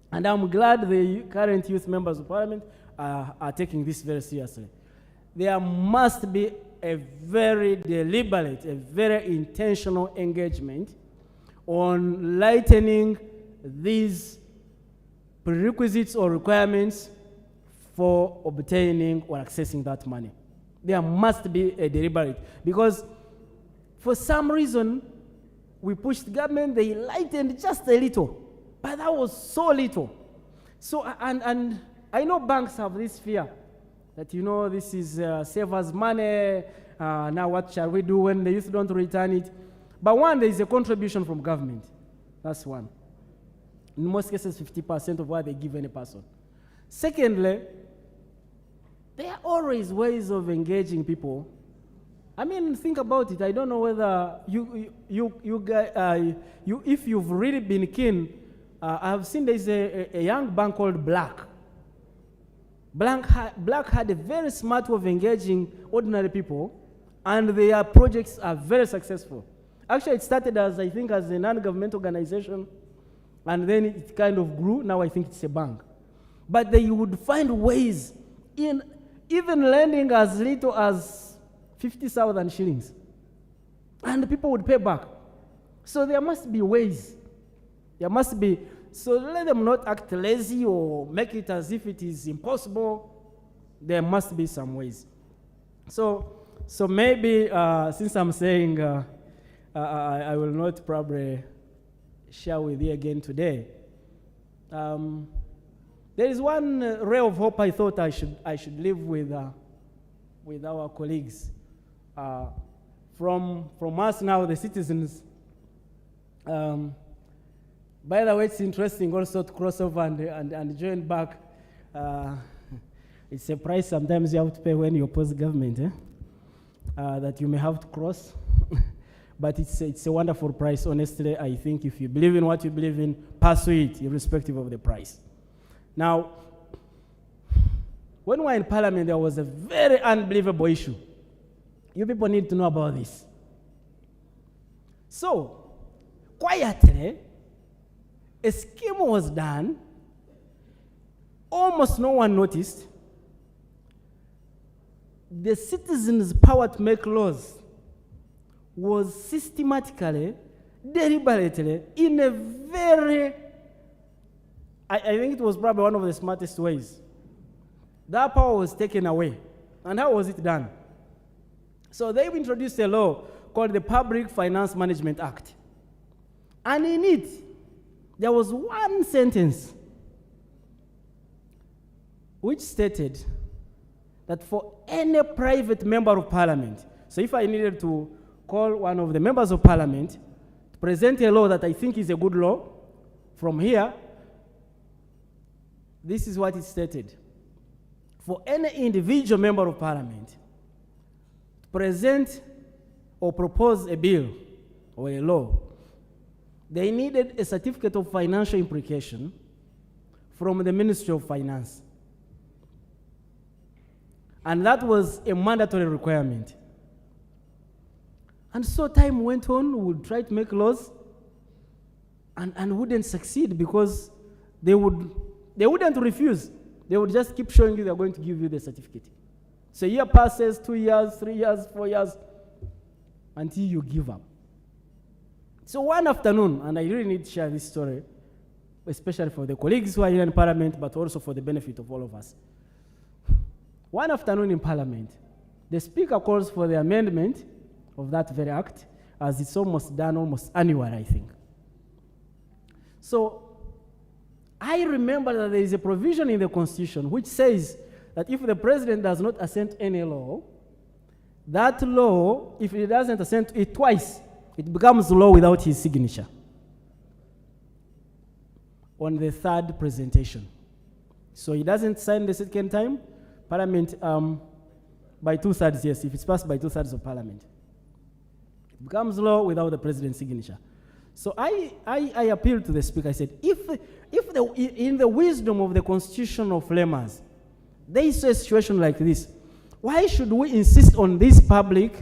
And I'm glad the current youth members of Parliament are taking this very seriously. There must be a very deliberate, a very intentional engagement on lightening these prerequisites or requirements for obtaining or accessing that money. There must be a deliberate, because for some reason, we pushed government, they lightened just a little, but that was so little. So, and I know banks have this fear that, this is savers' money, now what shall we do when the youth don't return it? But one, there is a contribution from government. That's one. In most cases, 50% of what they give any person. Secondly, there are always ways of engaging people. I mean, think about it. I don't know whether if you've really been keen, I've seen there's a young bank called Black. Black had a very smart way of engaging ordinary people, and their projects are very successful. Actually, it started as, I think, as a non-government organization, and then it kind of grew. Now I think it's a bank. But they would find ways in even lending as little as 50,000 shillings. And the people would pay back. So there must be ways. There must be. So let them not act lazy or make it as if it is impossible. There must be some ways. So maybe, since I'm saying I will not probably share with you again today, there is one ray of hope I thought I should leave with our colleagues. From us now, the citizens. By the way, it's interesting also to cross over and join back. It's a price sometimes you have to pay when you oppose government, that you may have to cross. But it's a wonderful price, honestly. I think if you believe in what you believe in, pursue it, irrespective of the price. Now, when we were in Parliament, there was a very unbelievable issue. You people need to know about this. So, quietly, a scheme was done. Almost no one noticed. The citizens' power to make laws was systematically, deliberately, in a very, I think it was probably one of the smartest ways. That power was taken away. And how was it done? So they've introduced a law called the Public Finance Management Act. And in it, there was one sentence which stated that for any private member of parliament, so if I needed to call one of the members of parliament to present a law that I think is a good law, from here, this is what it stated. For any individual member of parliament to present or propose a bill or a law, they needed a certificate of financial implication from the Ministry of Finance. And that was a mandatory requirement. And so time went on, we would try to make laws and wouldn't succeed because they wouldn't refuse. They would just keep showing you they're going to give you the certificate. So a year passes, 2 years, 3 years, 4 years, until you give up. So one afternoon, and I really need to share this story, especially for the colleagues who are here in Parliament, but also for the benefit of all of us. One afternoon in Parliament, the Speaker calls for the amendment of that very act, as it's almost done almost annual, I think. So I remember that there is a provision in the Constitution which says that if the President does not assent any law, that law, if he doesn't assent to it twice, it becomes law without his signature on the third presentation. So he doesn't sign the second time, Parliament, by 2/3, yes, if it's passed by 2/3 of Parliament. It becomes law without the President's signature. So I appealed to the Speaker. I said, in the wisdom of the constitutional framers, they saw a situation like this, why should we insist on this Public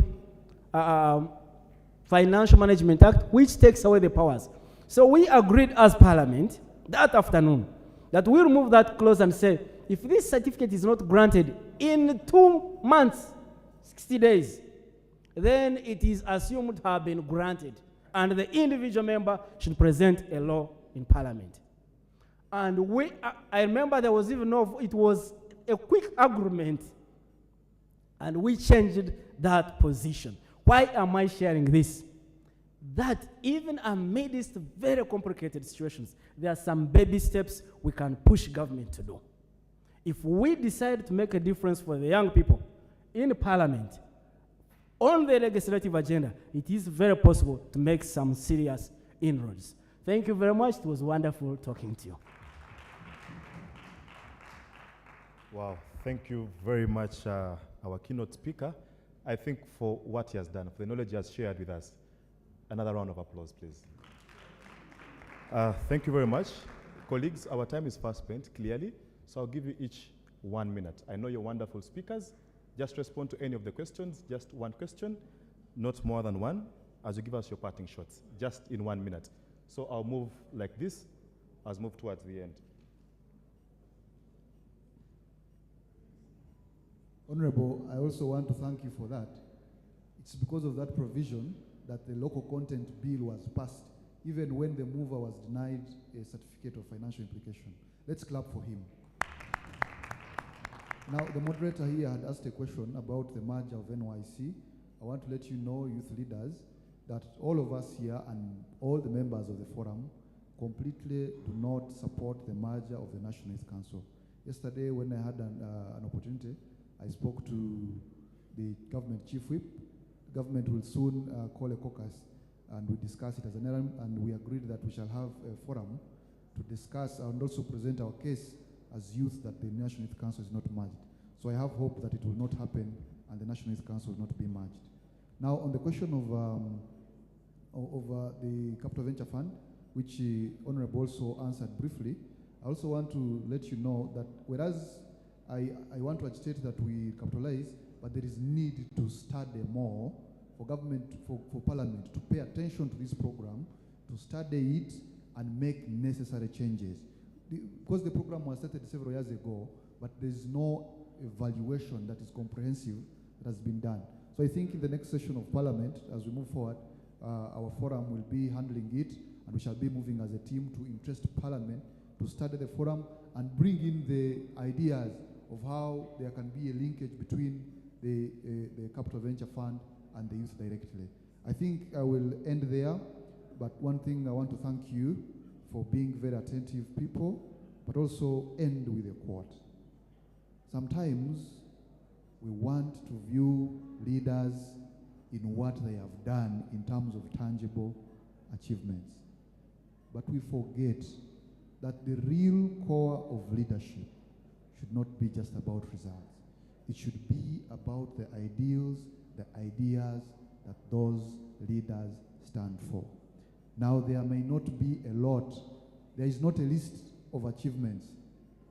Financial Management Act, which takes away the powers? So we agreed as Parliament that afternoon that we remove that clause and say, if this certificate is not granted in 2 months, 60 days, then it is assumed to have been granted, and the individual member should present a law in Parliament. And I remember there was even it was a quick agreement, and we changed that position. Why am I sharing this? That even amidst very complicated situations, there are some baby steps we can push government to do. If we decide to make a difference for the young people in Parliament, on the legislative agenda, it is very possible to make some serious inroads. Thank you very much. It was wonderful talking to you. Wow, thank you very much, our keynote speaker. I think for what he has done, for the knowledge he has shared with us. Another round of applause, please. Thank you very much. Colleagues, our time is fast spent, clearly, so I'll give you each 1 minute. I know you're wonderful speakers. Just respond to any of the questions, just one question, not more than one, as you give us your parting shots, just in 1 minute. So I'll move like this, I'll move towards the end. Honorable, I also want to thank you for that. It's because of that provision that the local content bill was passed, even when the mover was denied a certificate of financial implication. Let's clap for him. Now, the moderator here had asked a question about the merger of NYC. I want to let you know, youth leaders, that all of us here and all the members of the forum completely do not support the merger of the National Youth Council. Yesterday, when I had an opportunity, I spoke to the government chief whip. The government will soon call a caucus and we discuss it as an errand, and we agreed that we shall have a forum to discuss and also present our case as youth that the National Youth Council is not merged. So I have hope that it will not happen and the National Youth Council will not be merged. Now, on the question of the Capital Venture Fund, which Honorable also answered briefly, I also want to let you know that whereas I want to agitate that we capitalize, but there is need to study more for government, for Parliament to pay attention to this program, to study it and make necessary changes. Because the program was started several years ago, but there's no evaluation that is comprehensive that has been done. So I think in the next session of Parliament, as we move forward, our forum will be handling it, and we shall be moving as a team to interest Parliament to study the forum and bring in the ideas of how there can be a linkage between the Capital Venture Fund and the youth directly. I think I will end there, but one thing I want to thank you for being very attentive people, but also end with a quote. Sometimes we want to view leaders in what they have done in terms of tangible achievements. But we forget that the real core of leadership should not be just about results. It should be about the ideals, the ideas that those leaders stand for. Now, there may not be a lot. There is not a list of achievements,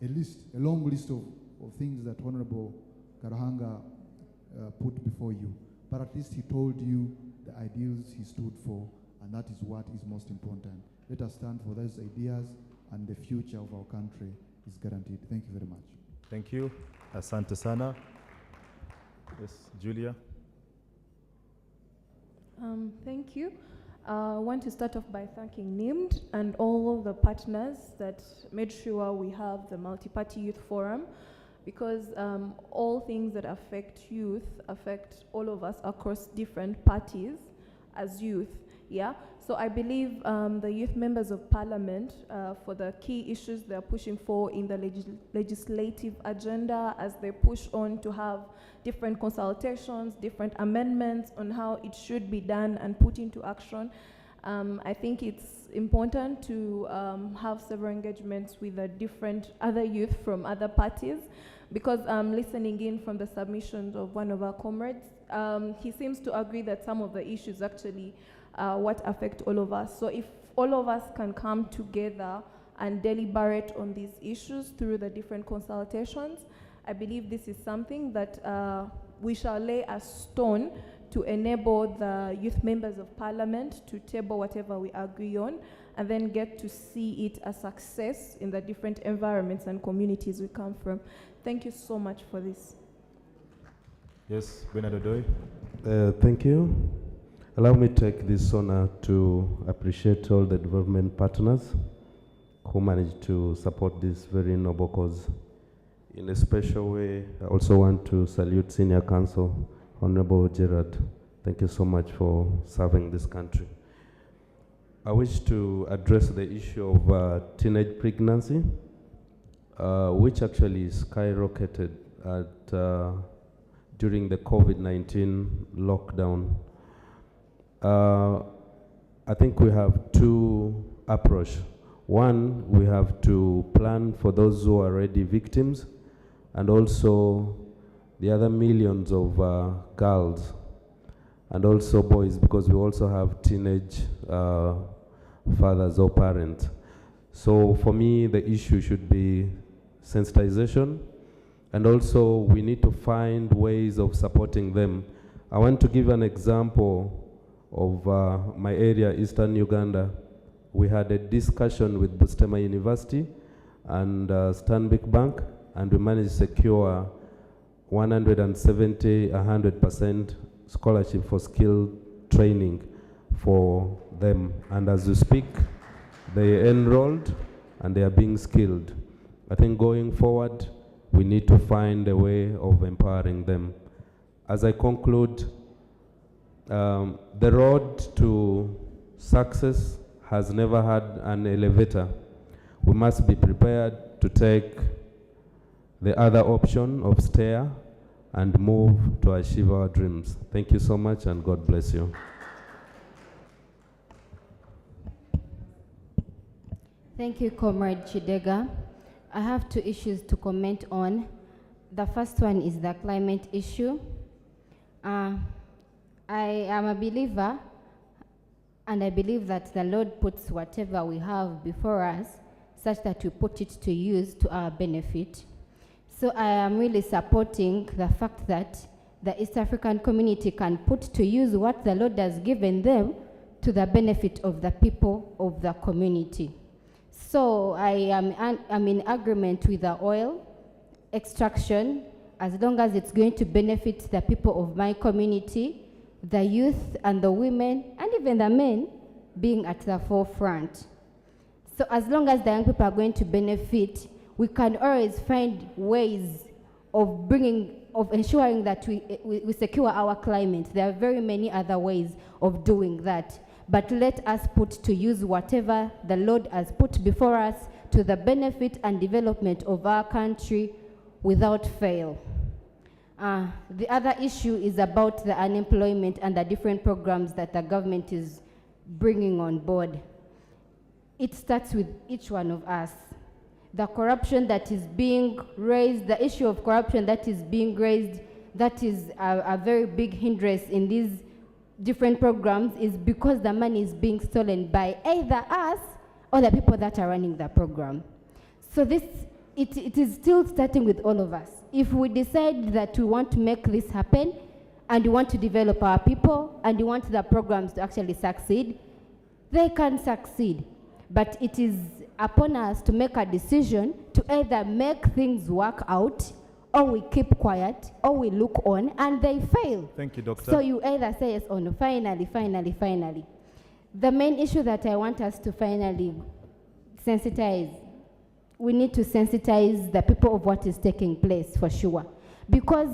a long list of things that Honorable Karahanga put before you. But at least he told you the ideals he stood for, and that is what is most important. Let us stand for those ideas, and the future of our country is guaranteed. Thank you very much. Thank you. Asante sana. Yes, Julia. Thank you. I want to start off by thanking NIMD and all the partners that made sure we have the Multiparty Youth Forum, because all things that affect youth affect all of us across different parties as youth. Yeah, so I believe the youth members of Parliament, for the key issues they're pushing for in the legislative agenda, as they push on to have different consultations, different amendments on how it should be done and put into action. I think it's important to have several engagements with the different other youth from other parties, because listening in from the submissions of one of our comrades, he seems to agree that some of the issues actually what affect all of us. So if all of us can come together and deliberate on these issues through the different consultations, I believe this is something that we shall lay a stone to enable the youth members of Parliament to table whatever we agree on, and then get to see it a success in the different environments and communities we come from. Thank you so much for this. Yes, Bernardo Doi. Thank you. Allow me to take this honor to appreciate all the development partners who managed to support this very noble cause. In a special way, I also want to salute Senior Counsel, Honorable Gerard. Thank you so much for serving this country. I wish to address the issue of teenage pregnancy, which actually skyrocketed during the COVID-19 lockdown. I think we have two approaches. One, we have to plan for those who are already victims, and also the other millions of girls and also boys, because we also have teenage fathers or parents. So for me, the issue should be sensitization, and also we need to find ways of supporting them. I want to give an example of my area, Eastern Uganda. We had a discussion with Bustema University and Stanbic Bank, and we managed to secure 100% scholarship for skill training for them. And as we speak, they enrolled and they are being skilled. I think going forward, we need to find a way of empowering them. As I conclude, the road to success has never had an elevator. We must be prepared to take the other option of stair and move to achieve our dreams. Thank you so much, and God bless you. Thank you, Comrade Chidega. I have two issues to comment on. The first one is the climate issue. I am a believer, and I believe that the Lord puts whatever we have before us such that we put it to use to our benefit. So I am really supporting the fact that the East African community can put to use what the Lord has given them to the benefit of the people of the community. So I'm in agreement with the oil extraction as long as it's going to benefit the people of my community, the youth and the women, and even the men being at the forefront. So as long as the young people are going to benefit, we can always find ways of ensuring that we secure our climate. There are very many other ways of doing that. But let us put to use whatever the Lord has put before us to the benefit and development of our country without fail. The other issue is about the unemployment and the different programs that the government is bringing on board. It starts with each one of us. The corruption that is being raised, the issue of corruption that is being raised, that is a very big hindrance in these different programs, is because the money is being stolen by either us or the people that are running the program. So it is still starting with all of us. If we decide that we want to make this happen, and we want to develop our people, and we want the programs to actually succeed, they can succeed. But it is upon us to make a decision to either make things work out, or we keep quiet, or we look on, and they fail. Thank you, Doctor. So you either say yes or no. Finally. The main issue that I want us to finally sensitize, we need to sensitize the people of what is taking place, for sure. Because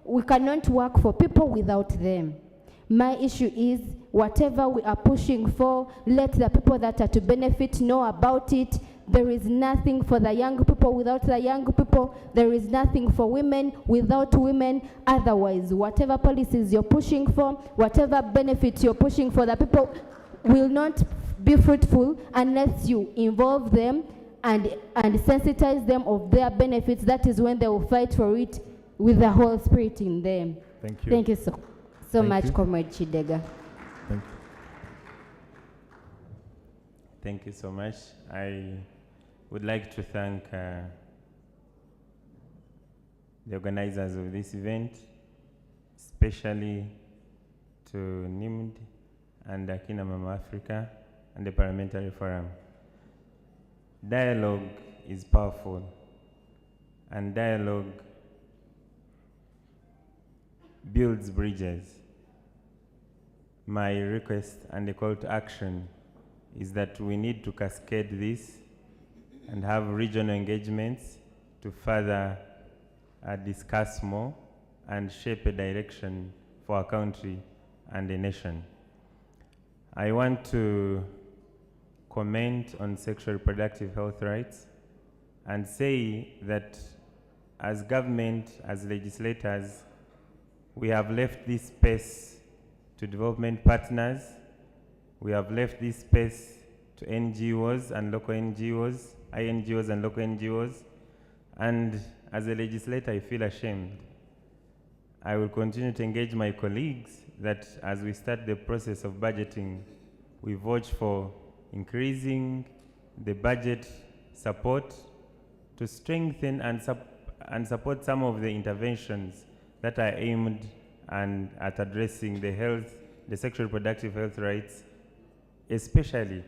we cannot work for people without them. My issue is, whatever we are pushing for, let the people that are to benefit know about it. There is nothing for the young people without the young people. There is nothing for women without women. Otherwise, whatever policies you're pushing for, whatever benefits you're pushing for the people will not be fruitful unless you involve them and sensitize them of their benefits. That is when they will fight for it with the whole spirit in them. Thank you. Thank you so much, Comrade Chidega. Thank you. Thank you so much. I would like to thank the organizers of this event, especially to NIMD and Akina Mama Afrika and the Parliamentary Forum. Dialogue is powerful, and dialogue builds bridges. My request and the call to action is that we need to cascade this and have regional engagements to further discuss more and shape a direction for our country and the nation. I want to comment on sexual reproductive health rights and say that as government, as legislators, we have left this space to development partners. We have left this space to NGOs and local NGOs, INGOs and local NGOs. And as a legislator, I feel ashamed. I will continue to engage my colleagues that as we start the process of budgeting, we vote for increasing the budget support to strengthen and support some of the interventions that are aimed at addressing the sexual reproductive health rights, especially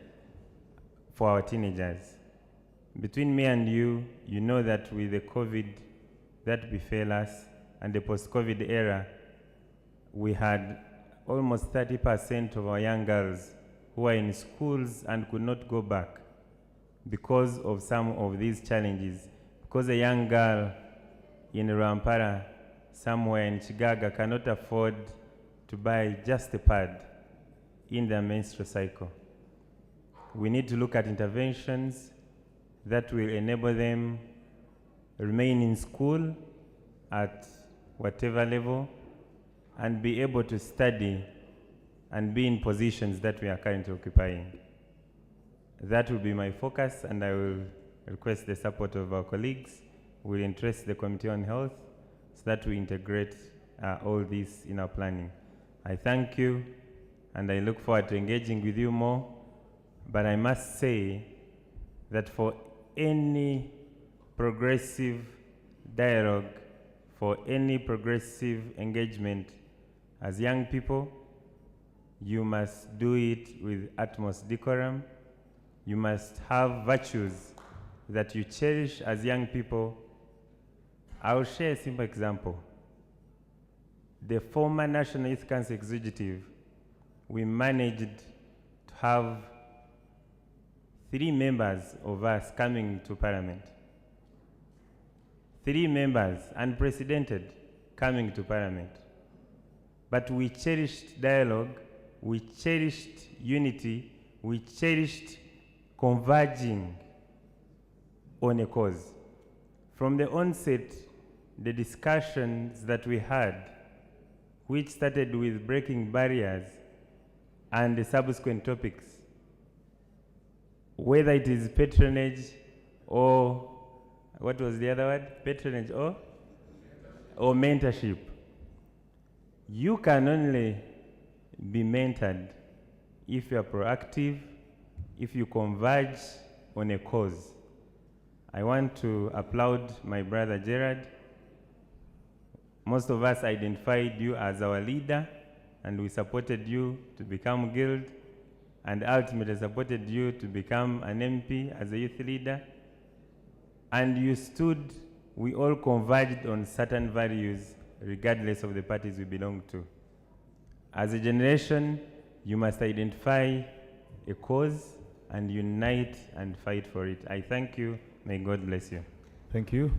for our teenagers. Between me and you, you know that with the COVID that befell us and the post-COVID era, we had almost 30% of our young girls who are in schools and could not go back because of some of these challenges. Because a young girl in Rampara, somewhere in Chigaga, cannot afford to buy just a pad in their menstrual cycle. We need to look at interventions that will enable them remain in school at whatever level and be able to study and be in positions that we are currently occupying. That will be my focus, and I will request the support of our colleagues. We'll interest the Committee on Health so that we integrate all this in our planning. I thank you, and I look forward to engaging with you more, but I must say that for any progressive dialogue, for any progressive engagement as young people, you must do it with utmost decorum. You must have virtues that you cherish as young people I'll share a simple example. The former National Youth Council Executive, we managed to have 3 members of us coming to Parliament. 3 members, unprecedented, coming to Parliament. But we cherished dialogue, we cherished unity, we cherished converging on a cause. From the onset, the discussions that we had, which started with breaking barriers and the subsequent topics, whether it is patronage or, what was the other word? Patronage or mentorship. You can only be mentored if you are proactive, if you converge on a cause. I want to applaud my brother Gerard. Most of us identified you as our leader, and we supported you to become guild, and ultimately supported you to become an MP as a youth leader. And you stood, we all converged on certain values regardless of the parties we belong to. As a generation, you must identify a cause and unite and fight for it. I thank you. May God bless you. Thank you.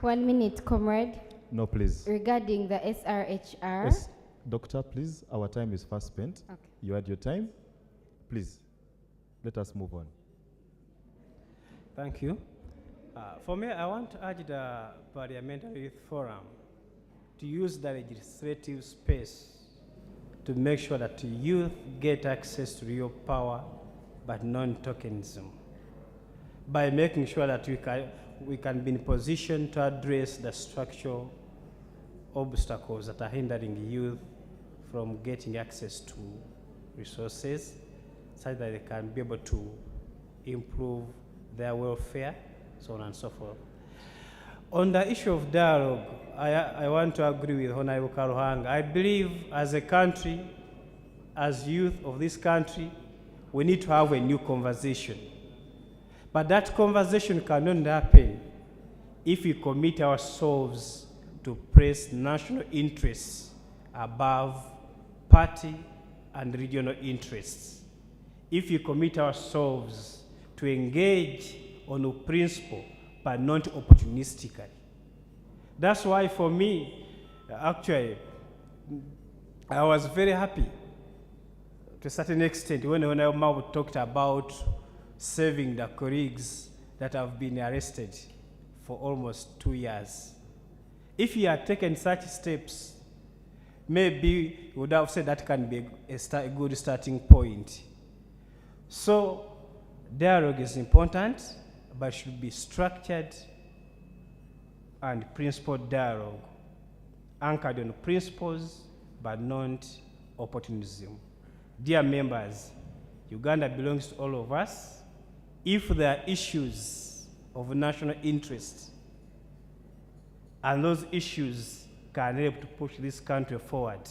1 minute, comrade. No, please. Regarding the SRHR. Yes, Doctor, please. Our time is fast spent. Okay. You had your time. Please, let us move on. Thank you. For me, I want to urge the Parliamentary Youth Forum to use the legislative space to make sure that youth get access to real power, but non-tokenism, by making sure that we can be in position to address the structural obstacles that are hindering youth from getting access to resources, such that they can be able to improve their welfare, so on and so forth. On the issue of dialogue, I want to agree with Honorable Karuhanga. I believe as a country, as youth of this country, we need to have a new conversation. But that conversation cannot happen if we commit ourselves to place national interests above party and regional interests. If we commit ourselves to engage on a principle, but not opportunistically. That's why for me, actually, I was very happy to a certain extent when Mama talked about saving the colleagues that have been arrested for almost 2 years. If you had taken such steps, maybe we would have said that can be a good starting point. So dialogue is important, but should be structured and principled dialogue, anchored on principles, but not opportunism. Dear members, Uganda belongs to all of us. If there are issues of national interest, and those issues can help to push this country forward,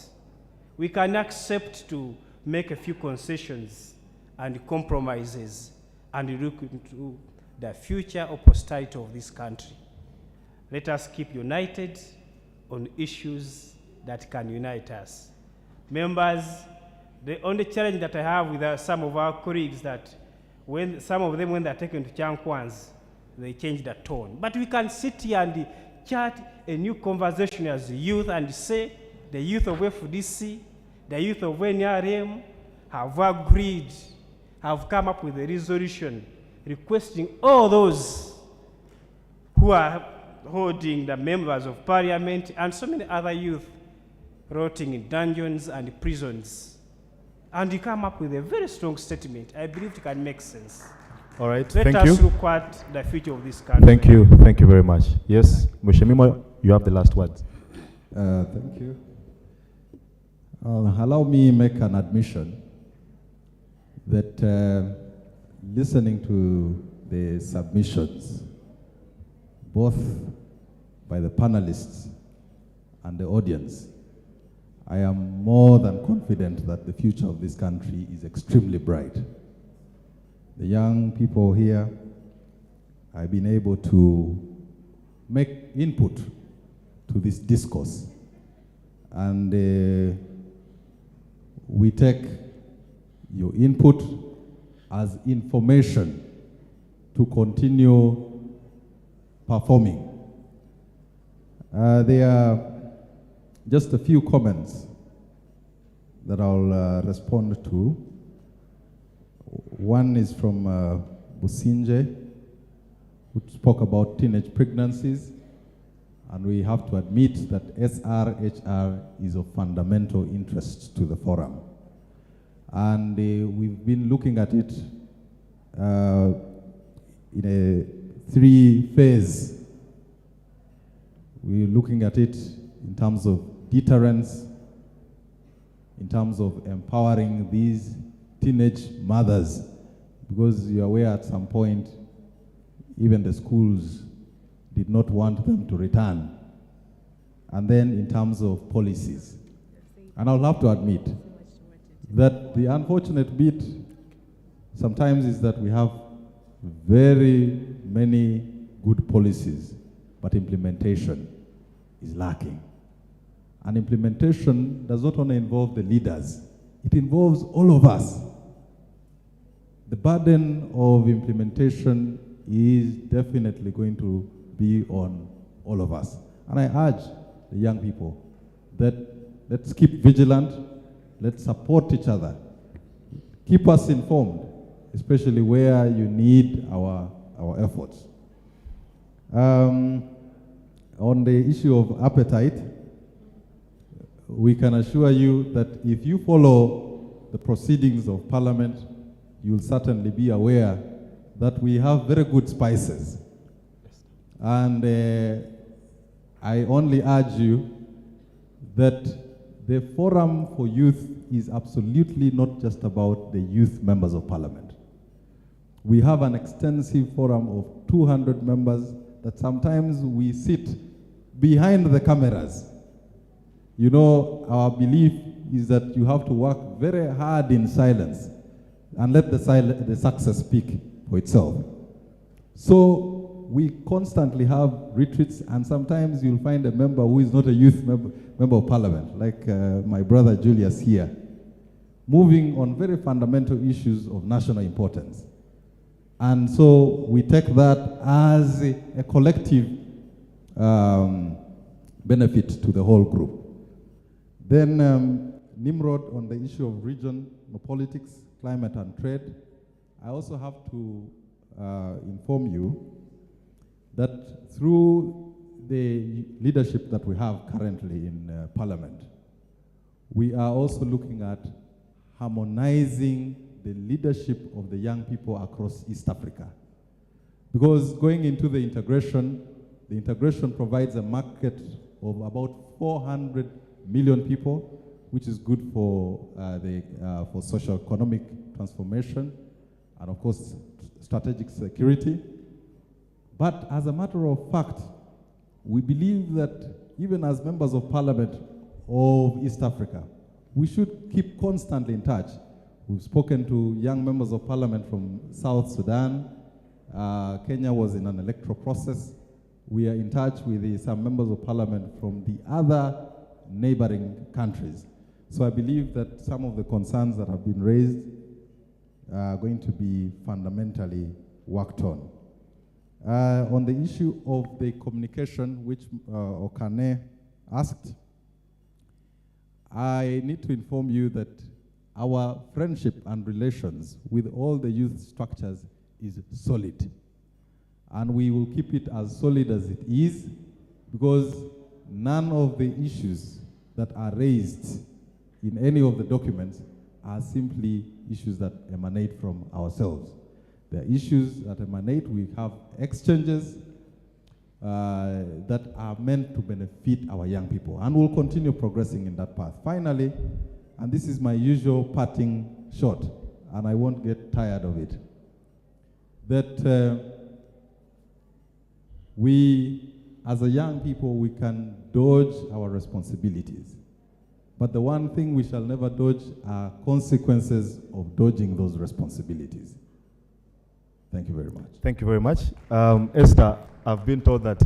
we can accept to make a few concessions and compromises and look into the future or posterity of this country. Let us keep united on issues that can unite us. Members, the only challenge that I have with some of our colleagues that when some of them, when they're taken to Chankwans, they change the tone. But we can sit here and chat a new conversation as youth and say the youth of FDC, the youth of NRM have agreed, have come up with a resolution requesting all those who are holding the members of parliament and so many other youth rotting in dungeons and prisons. And you come up with a very strong statement. I believe it can make sense. All right, Let thank us you. look at the future of this country. Thank you very much. Yes, Mushemimo, you have the last words. Thank you. Allow me make an admission that listening to the submissions, both by the panelists and the audience, I am more than confident that the future of this country is extremely bright. The young people here, I've been able to make input to this discourse. And we take your input as information to continue performing. There are just a few comments that I'll respond to. One is from Businje, who spoke about teenage pregnancies, and we have to admit that SRHR is of fundamental interest to the forum. And we've been looking at it in a 3-phase. We're looking at it in terms of deterrence, in terms of empowering these teenage mothers, because you're aware at some point, even the schools did not want them to return. And then in terms of policies. And I'll have to admit that the unfortunate bit sometimes is that we have very many good policies, but implementation is lacking. And implementation does not only involve the leaders, it involves all of us. The burden of implementation is definitely going to be on all of us. And I urge the young people that let's keep vigilant, let's support each other, keep us informed, especially where you need our efforts. On the issue of appetite, we can assure you that if you follow the proceedings of Parliament, you'll certainly be aware that we have very good spices. And I only urge you that the Forum for Youth is absolutely not just about the youth members of Parliament. We have an extensive forum of 200 members that sometimes we sit behind the cameras. You know, our belief is that you have to work very hard in silence and let the success speak for itself. So we constantly have retreats, and sometimes you'll find a member who is not a youth member of Parliament, like my brother Julius here, moving on very fundamental issues of national importance. And so we take that as a collective benefit to the whole group. Then Nimrod, on the issue of regional politics, climate and trade, I also have to inform you that through the leadership that we have currently in Parliament, we are also looking at harmonizing the leadership of the young people across East Africa. Because going into the integration provides a market of about 400 million people, which is good for for socio-economic transformation and, of course, strategic security. But as a matter of fact, we believe that even as members of Parliament of East Africa, we should keep constantly in touch. We've spoken to young members of Parliament from South Sudan. Kenya was in an electoral process. We are in touch with some members of Parliament from the other neighboring countries. So I believe that some of the concerns that have been raised are going to be fundamentally worked on. On the issue of the communication, which Okane asked, I need to inform you that our friendship and relations with all the youth structures is solid. And we will keep it as solid as it is, because none of the issues that are raised in any of the documents are simply issues that emanate from ourselves. They are issues that emanate, we have exchanges that are meant to benefit our young people, and we'll continue progressing in that path. Finally, and this is my usual parting shot, and I won't get tired of it, that we, as a young people, we can dodge our responsibilities. But the one thing we shall never dodge are consequences of dodging those responsibilities. Thank you very much. Thank you very much. Esther, I've been told that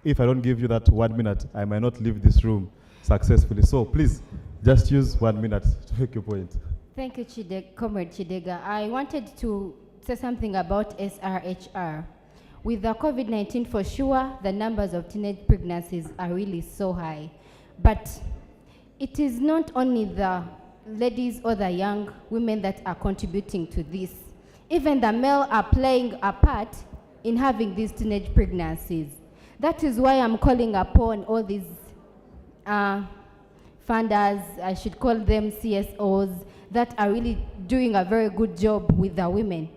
if I don't give you that 1 minute, I might not leave this room successfully. So please, just use 1 minute to make your point. Thank you, Comrade Chidega. I wanted to say something about SRHR. With the COVID-19, for sure, the numbers of teenage pregnancies are really so high. But it is not only the ladies or the young women that are contributing to this. Even the male are playing a part in having these teenage pregnancies. That is why I'm calling upon all these funders, I should call them CSOs, that are really doing a very good job with the women.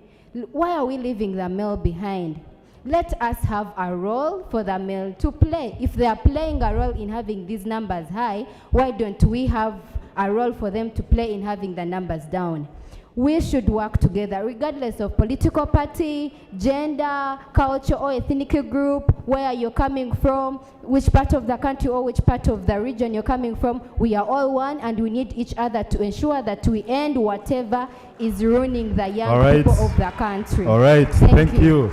Why are we leaving the male behind? Let us have a role for the male to play. If they are playing a role in having these numbers high, why don't we have a role for them to play in having the numbers down? We should work together, regardless of political party, gender, culture, or ethnic group, where you're coming from, which part of the country or which part of the region you're coming from. We are all one, and we need each other to ensure that we end whatever is ruining the young people of the country. All right, thank you.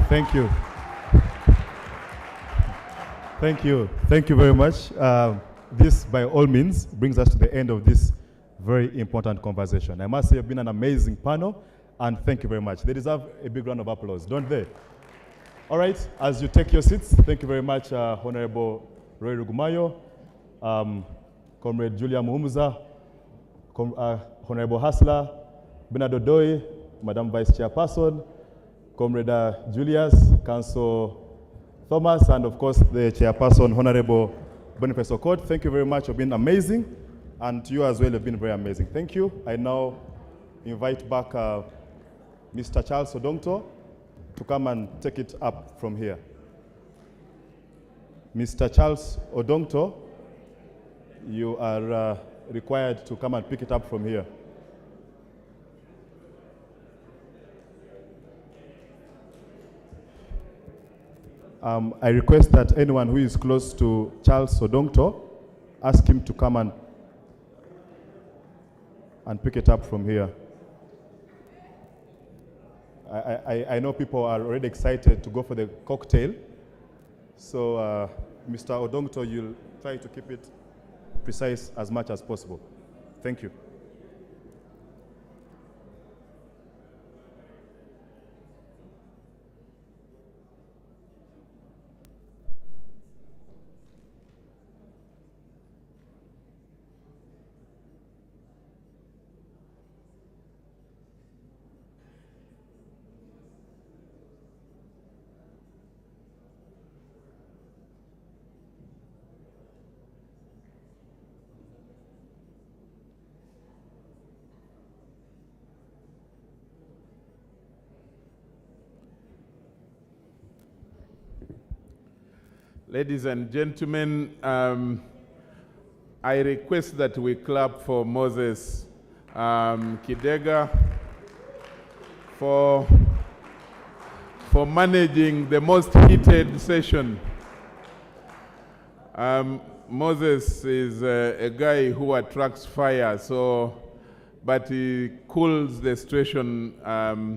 Thank you very much. This, by all means, brings us to the end of this very important conversation. I must say you've been an amazing panel, and thank you very much. They deserve a big round of applause, don't they? All right, as you take your seats, thank you very much, Honorable Roy Rugumayo, Comrade Julia Muhumuza, Honorable Hasla, Bernardo Doi, Madam Vice Chairperson, Comrade Julius, Council Thomas, and of course the Chairperson, Honorable Boniface Okot. Thank you very much for being amazing, and you as well have been very amazing. Thank you. I now invite back Mr. Charles Odongto to come and take it up from here. Mr. Charles Odongto, you are required to come and pick it up from here. I request that anyone who is close to Charles Odongto, ask him to come and pick it up from here. I know people are already excited to go for the cocktail. So, Mr. Odongto, you'll try to keep it precise as much as possible. Thank you. Ladies and gentlemen, I request that we clap for Moses Kidega for managing the most heated session. Moses is a guy who attracts fire, but he cools the situation.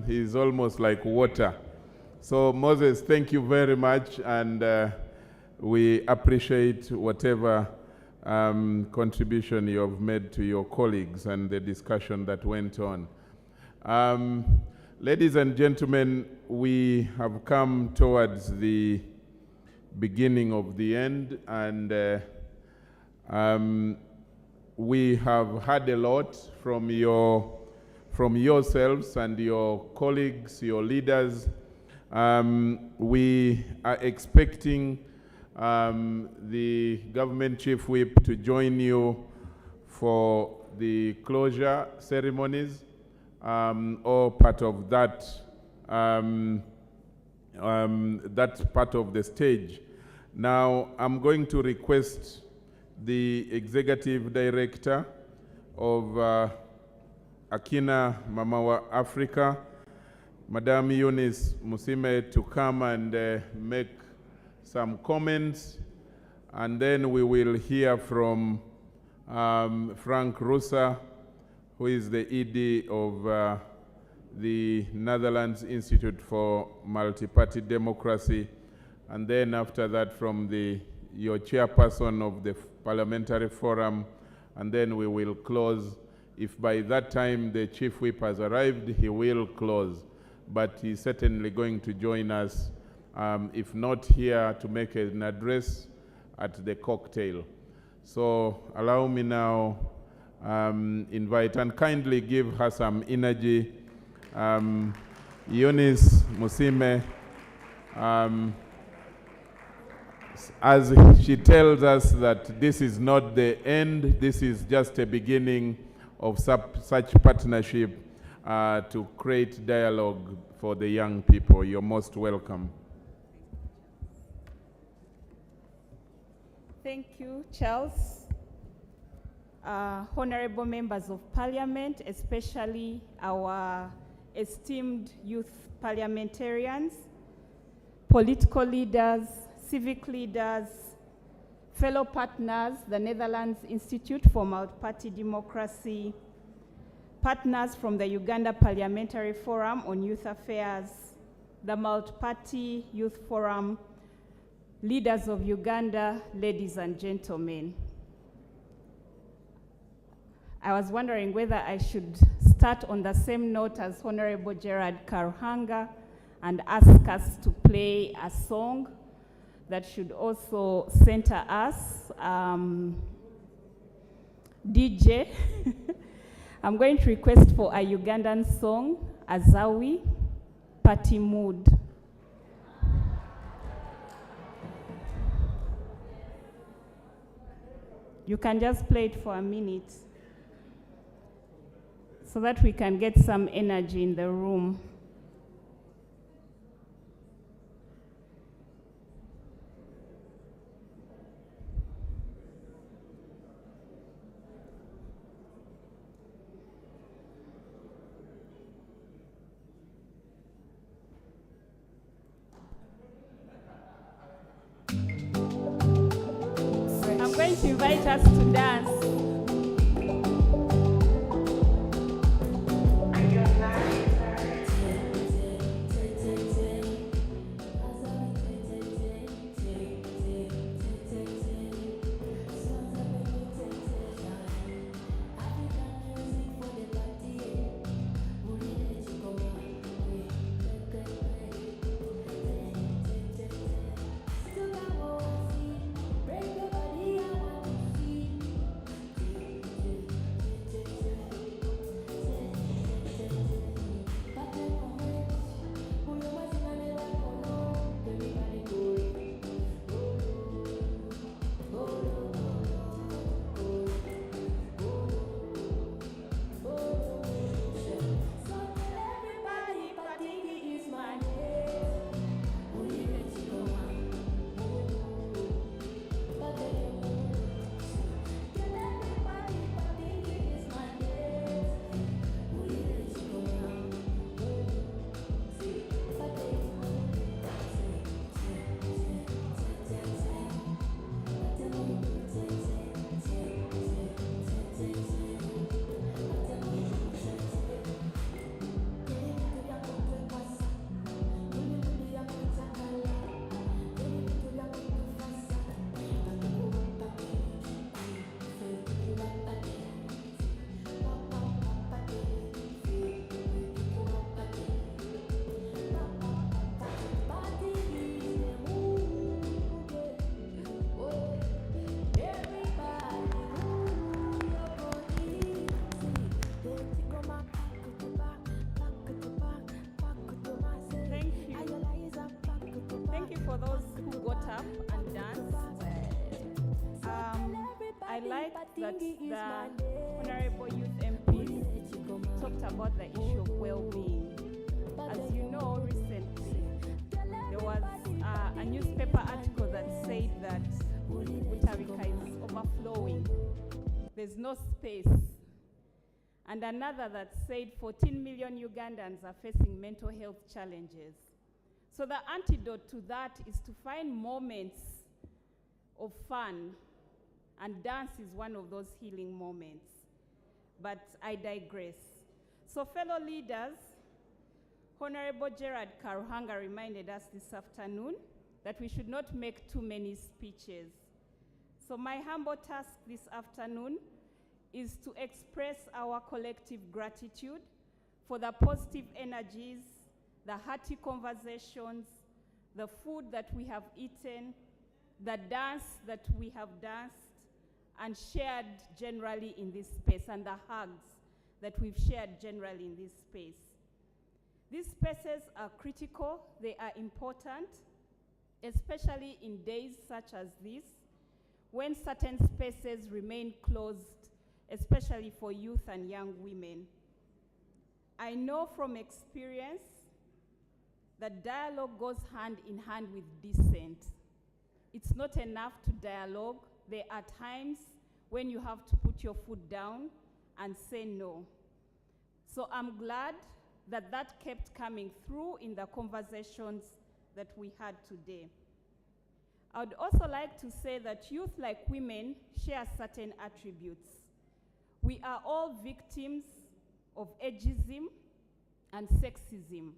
He's almost like water. So Moses, thank you very much, and we appreciate whatever contribution you have made to your colleagues and the discussion that went on. Ladies and gentlemen, we have come towards the beginning of the end, and we have heard a lot from yourselves and your colleagues, your leaders. We are expecting the government chief whip to join you for the closure ceremonies, or part of that, that part of the stage. Now, I'm going to request the executive director of Akina Mama Afrika, Madam Eunice Musime, to come and make some comments, and then we will hear from Frank Russa, who is the ED of the Netherlands Institute for Multiparty Democracy, and then after that from your chairperson of the Parliamentary Forum, and then we will close. If by that time the Chief Whip has arrived, he will close, but he's certainly going to join us, if not here, to make an address at the cocktail. So allow me now invite and kindly give her some energy. Eunice Musime, as she tells us that this is not the end, this is just a beginning of such partnership to create dialogue for the young people. You're most welcome. Thank you, Charles. Honorable members of Parliament, especially our esteemed youth parliamentarians, political leaders, civic leaders, fellow partners, the Netherlands Institute for Multiparty Democracy, partners from the Uganda Parliamentary Forum on Youth Affairs, the Multiparty Youth Forum, leaders of Uganda, ladies and gentlemen. I was wondering whether I should start on the same note as Honorable Gerard Karuhanga and ask us to play a song that should also center us. DJ, I'm going to request for a Ugandan song, Azawi, Party Mood. You can just play it for a minute so that we can get some energy in the room. I'm going to invite us to dance. I like that the Honorable Youth MPs talked about the issue of well-being. As you know, recently there was a newspaper article that said that Afrika is overflowing. There's no space. And another that said 14 million Ugandans are facing mental health challenges. So the antidote to that is to find moments of fun, and dance is one of those healing moments. But I digress. So fellow leaders, Honorable Gerard Karuhanga reminded us this afternoon that we should not make too many speeches. So my humble task this afternoon is to express our collective gratitude for the positive energies, the hearty conversations, the food that we have eaten, the dance that we have danced and shared generally in this space, and the hugs that we've shared generally in this space. These spaces are critical, they are important, especially in days such as this, when certain spaces remain closed, especially for youth and young women. I know from experience that dialogue goes hand in hand with dissent. It's not enough to dialogue. There are times when you have to put your foot down and say no. So I'm glad that that kept coming through in the conversations that we had today. I would also like to say that youth, like women, share certain attributes. We are all victims of ageism and sexism.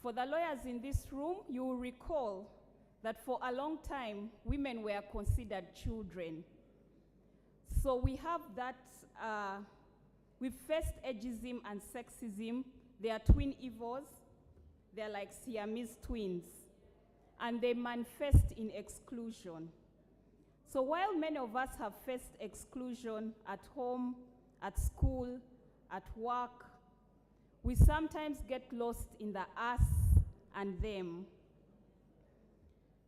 For the lawyers in this room, you will recall that for a long time, women were considered children. So we have that, we've faced ageism and sexism. They are twin evils. They're like Siamese twins. And they manifest in exclusion. So while many of us have faced exclusion at home, at school, at work, we sometimes get lost in the us and them.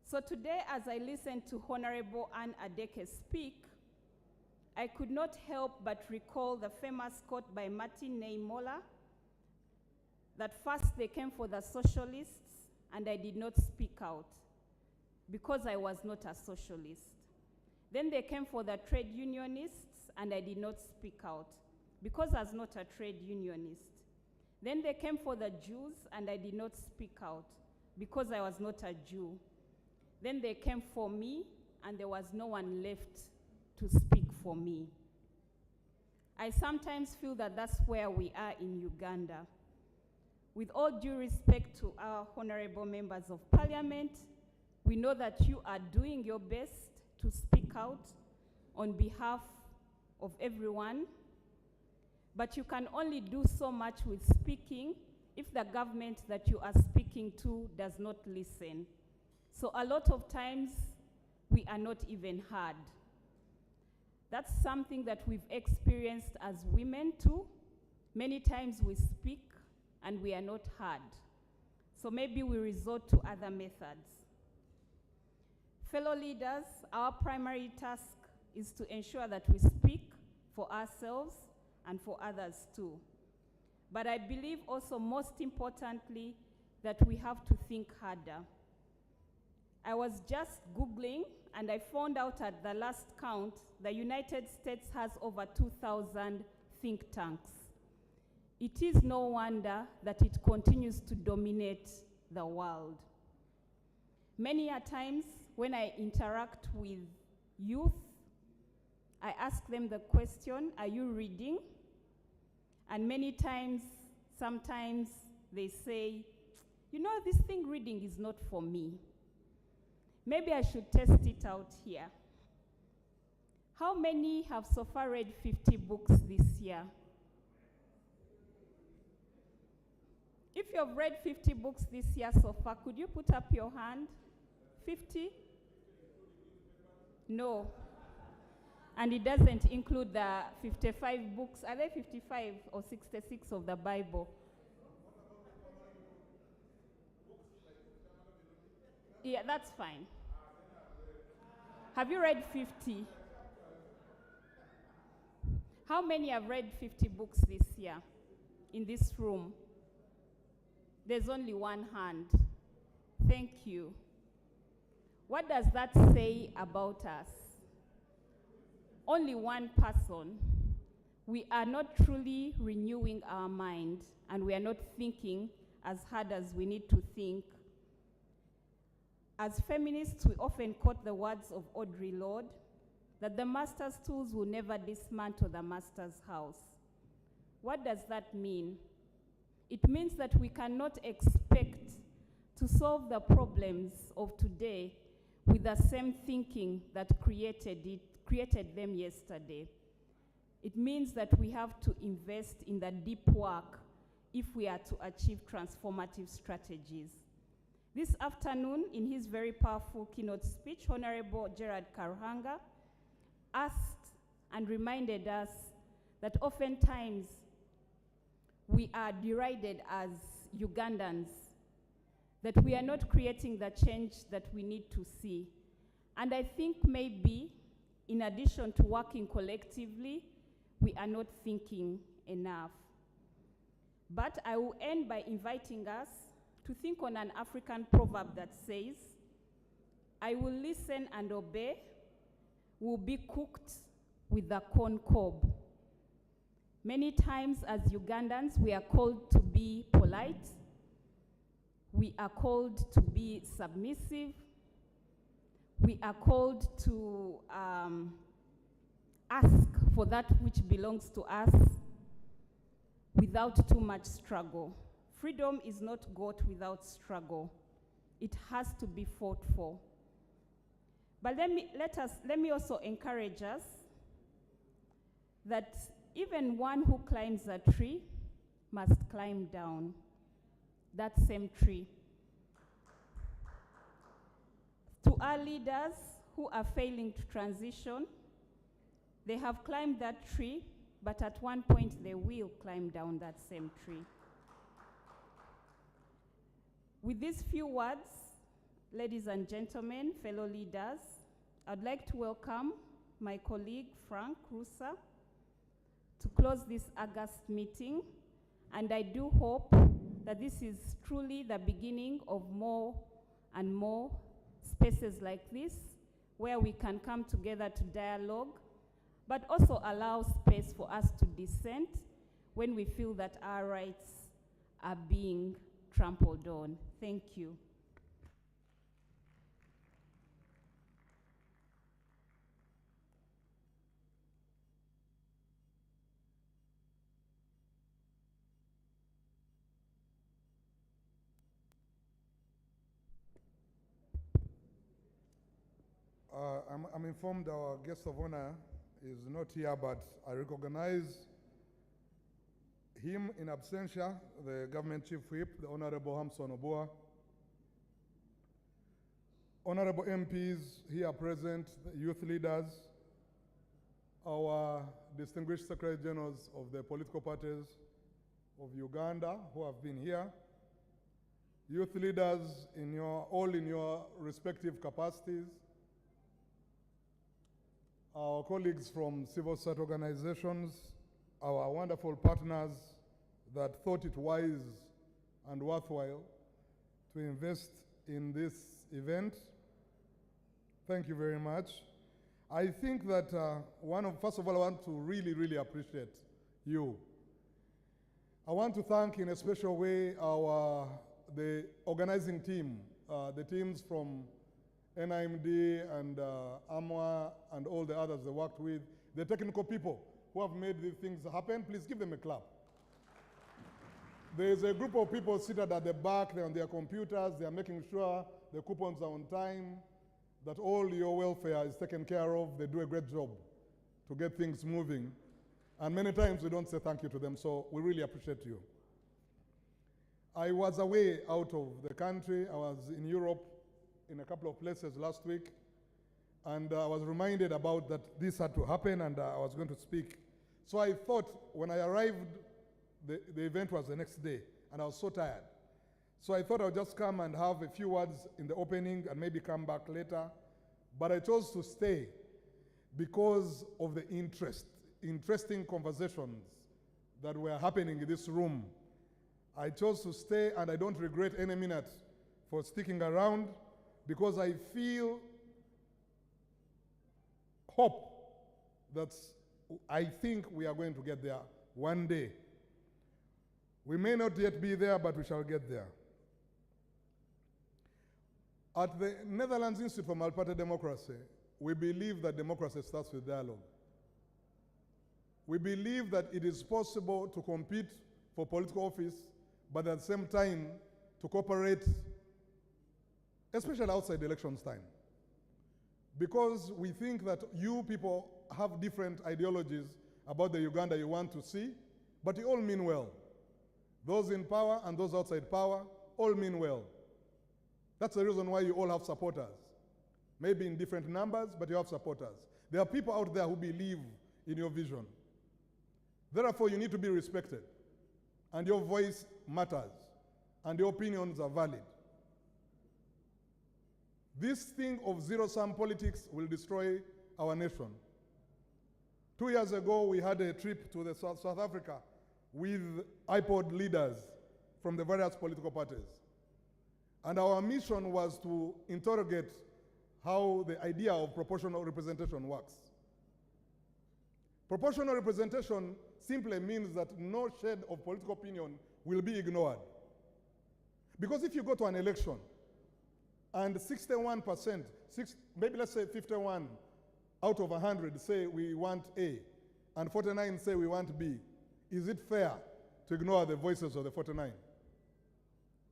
So today, as I listened to Honorable Anne Adeke speak, I could not help but recall the famous quote by Martin Niemöller, that first they came for the socialists, and I did not speak out because I was not a socialist. Then they came for the trade unionists, and I did not speak out because I was not a trade unionist. Then they came for the Jews, and I did not speak out because I was not a Jew. Then they came for me, and there was no one left to speak for me. I sometimes feel that that's where we are in Uganda. With all due respect to our honorable members of parliament, we know that you are doing your best to speak out on behalf of everyone, but you can only do so much with speaking if the government that you are speaking to does not listen. So a lot of times, we are not even heard. That's something that we've experienced as women too. Many times we speak and we are not heard. So maybe we resort to other methods. Fellow leaders, our primary task is to ensure that we speak for ourselves and for others too. But I believe also most importantly that we have to think harder. I was just Googling and I found out at the last count, the United States has over 2,000 think tanks. It is no wonder that it continues to dominate the world. Many a times when I interact with youth, I ask them the question, are you reading? And many times, sometimes they say, you know, this thing reading is not for me. Maybe I should test it out here. How many have so far read 50 books this year? If you have read 50 books this year so far, could you put up your hand? 50? No. And it doesn't include the 55 books. Are there 55 or 66 of the Bible? Yeah, that's fine. Have you read 50? How many have read 50 books this year in this room? There's only one hand. Thank you. What does that say about us? Only one person. We are not truly renewing our mind, and we are not thinking as hard as we need to think. As feminists, we often quote the words of Audre Lorde, that the master's tools will never dismantle the master's house. What does that mean? It means that we cannot expect to solve the problems of today with the same thinking that created them yesterday. It means that we have to invest in the deep work if we are to achieve transformative strategies. This afternoon, in his very powerful keynote speech, Honorable Gerard Karuhanga asked and reminded us that oftentimes we are derided as Ugandans, that we are not creating the change that we need to see. And I think maybe, in addition to working collectively, we are not thinking enough. But I will end by inviting us to think on an African proverb that says, I will listen and obey, will be cooked with the corn cob. Many times as Ugandans, we are called to be polite, we are called to be submissive, we are called to ask for that which belongs to us without too much struggle. Freedom is not got without struggle. It has to be fought for. But let me also encourage us that even one who climbs a tree must climb down that same tree. To our leaders who are failing to transition, they have climbed that tree, but at one point they will climb down that same tree. With these few words, ladies and gentlemen, fellow leaders, I'd like to welcome my colleague Frank Rusa to close this August meeting, and I do hope that this is truly the beginning of more and more spaces like this, where we can come together to dialogue, but also allow space for us to dissent when we feel that our rights are being trampled on. Thank you. I'm informed our guest of honor is not here, but I recognize him in absentia, the government chief whip, the Honorable Hamson Obua, honorable MPs here present, youth leaders, our distinguished secretary generals of the political parties of Uganda who have been here, youth leaders all in your respective capacities, our colleagues from civil society organizations, our wonderful partners that thought it wise and worthwhile to invest in this event. Thank you very much. I think that first of all, I want to really appreciate you. I want to thank in a special way the organizing team, the teams from NIMD and AMWA and all the others they worked with, the technical people who have made these things happen. Please give them a clap. There's a group of people seated at the back, they're on their computers, they're making sure the coupons are on time, that all your welfare is taken care of. They do a great job to get things moving. And many times we don't say thank you to them, so we really appreciate you. I was away out of the country. I was in Europe in a couple of places last week, and I was reminded about that this had to happen, and I was going to speak. So I thought when I arrived, the event was the next day, and I was so tired. So I thought I would just come and have a few words in the opening and maybe come back later. But I chose to stay because of the interesting conversations that were happening in this room. I chose to stay, and I don't regret any minute for sticking around, because I feel hope that I think we are going to get there one day. We may not yet be there, but we shall get there. At the Netherlands Institute for Multiparty Democracy, we believe that democracy starts with dialogue. We believe that it is possible to compete for political office, but at the same time to cooperate especially outside elections time. Because we think that you people have different ideologies about the Uganda you want to see, but you all mean well. Those in power and those outside power all mean well. That's the reason why you all have supporters. Maybe in different numbers, but you have supporters. There are people out there who believe in your vision. Therefore, you need to be respected. And your voice matters. And your opinions are valid. This thing of zero-sum politics will destroy our nation. 2 years ago, we had a trip to South Africa with iPod leaders from the various political parties. And our mission was to interrogate how the idea of proportional representation works. Proportional representation simply means that no shade of political opinion will be ignored. Because if you go to an election and 61%, maybe let's say 51 out of 100 say we want A, and 49 say we want B, is it fair to ignore the voices of the 49?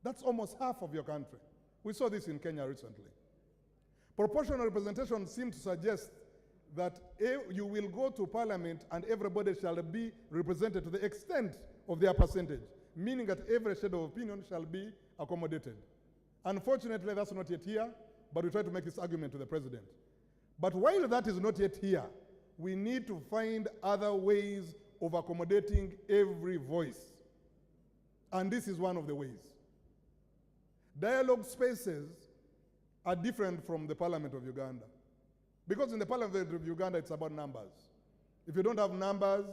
That's almost half of your country. We saw this in Kenya recently. Proportional representation seems to suggest that you will go to parliament and everybody shall be represented to the extent of their percentage, meaning that every shade of opinion shall be accommodated. Unfortunately, that's not yet here, but we try to make this argument to the president. But while that is not yet here, we need to find other ways of accommodating every voice. And this is one of the ways. Dialogue spaces are different from the Parliament of Uganda. Because in the Parliament of Uganda, it's about numbers. If you don't have numbers,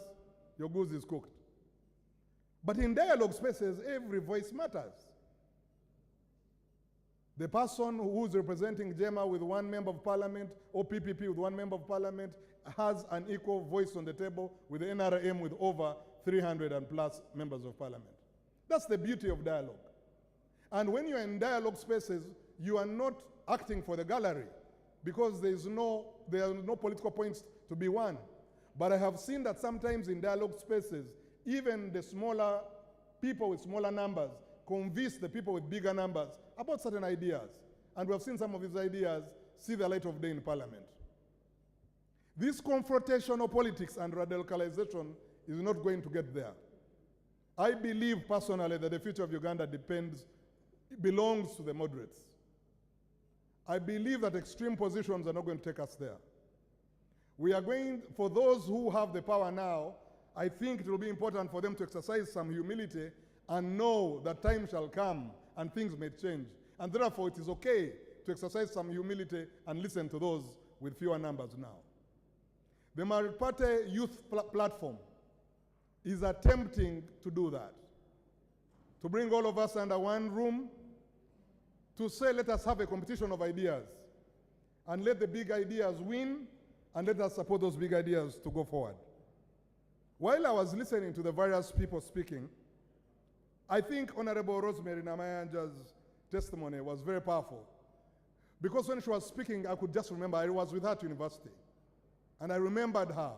your goose is cooked. But in dialogue spaces, every voice matters. The person who's representing JEMA with one member of parliament or PPP with one member of parliament has an equal voice on the table with the NRM with over 300 and plus members of parliament. That's the beauty of dialogue. And when you're in dialogue spaces, you are not acting for the gallery because there are no political points to be won. But I have seen that sometimes in dialogue spaces, even the smaller people with smaller numbers convince the people with bigger numbers about certain ideas. And we have seen some of these ideas see the light of day in parliament. This confrontational politics and radicalization is not going to get there. I believe personally that the future of Uganda belongs to the moderates. I believe that extreme positions are not going to take us there. We are going, for those who have the power now, I think it will be important for them to exercise some humility and know that time shall come and things may change. And therefore it is okay to exercise some humility and listen to those with fewer numbers now. The Multiparty Youth Platform is attempting to do that. To bring all of us under one room, to say let us have a competition of ideas and let the big ideas win and let us support those big ideas to go forward. While I was listening to the various people speaking, I think Honorable Rosemary Namayanja's testimony was very powerful. Because when she was speaking, I could just remember I was with her at university. And I remembered her.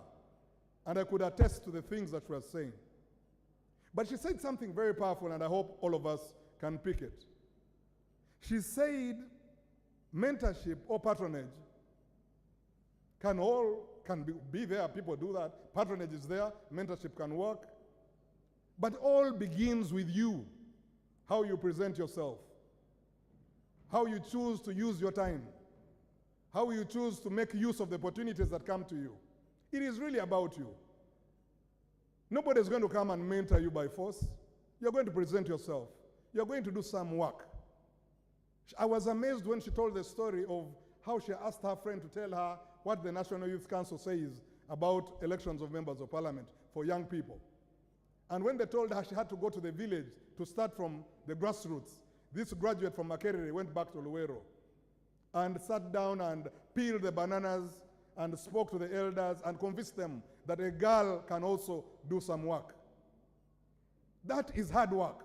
And I could attest to the things that she was saying. But she said something very powerful, and I hope all of us can pick it. She said mentorship or patronage can be there, people do that. Patronage is there, mentorship can work. But all begins with you, how you present yourself, how you choose to use your time, how you choose to make use of the opportunities that come to you. It is really about you. Nobody is going to come and mentor you by force. You're going to present yourself. You're going to do some work. I was amazed when she told the story of how she asked her friend to tell her what the National Youth Council says about elections of members of parliament for young people. And when they told her she had to go to the village to start from the grassroots, this graduate from Makerere went back to Luwero and sat down and peeled the bananas and spoke to the elders and convinced them that a girl can also do some work. That is hard work.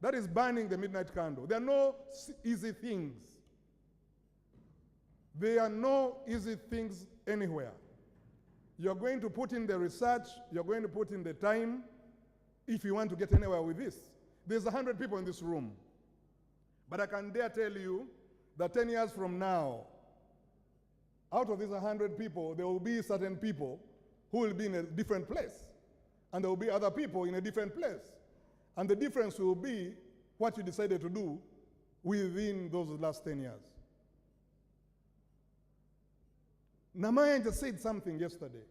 That is burning the midnight candle. There are no easy things. There are no easy things anywhere. You're going to put in the research, you're going to put in the time, if you want to get anywhere with this. There's 100 people in this room. But I can dare tell you that 10 years from now, out of these 100 people, there will be certain people who will be in a different place. And there will be other people in a different place. And the difference will be what you decided to do within those last 10 years. Namaya just said something yesterday,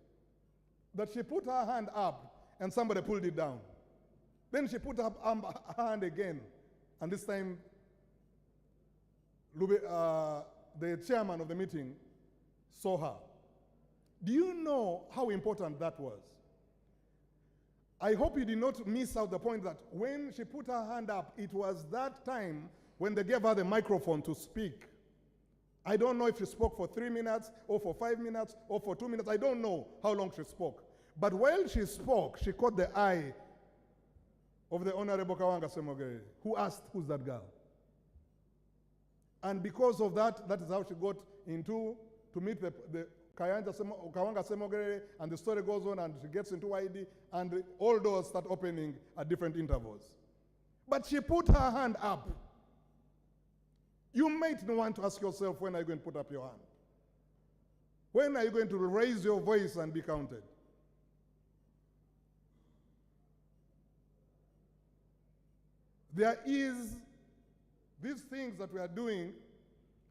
that she put her hand up and somebody pulled it down. Then she put up her hand again, and this time the chairman of the meeting saw her. Do you know how important that was? I hope you did not miss out the point that when she put her hand up, it was that time when they gave her the microphone to speak. I don't know if she spoke for 3 minutes, or for 5 minutes, or for 2 minutes. I don't know how long she spoke. But while she spoke, she caught the eye of the Honorable Kawanga Semogere, who asked, "Who's that girl?" And because of that, that is how she got to meet the Kawanga Semogere, and the story goes on, and she gets into ID, and all doors start opening at different intervals. But she put her hand up. You might want to ask yourself, when are you going to put up your hand? When are you going to raise your voice and be counted? There is these things that we are doing,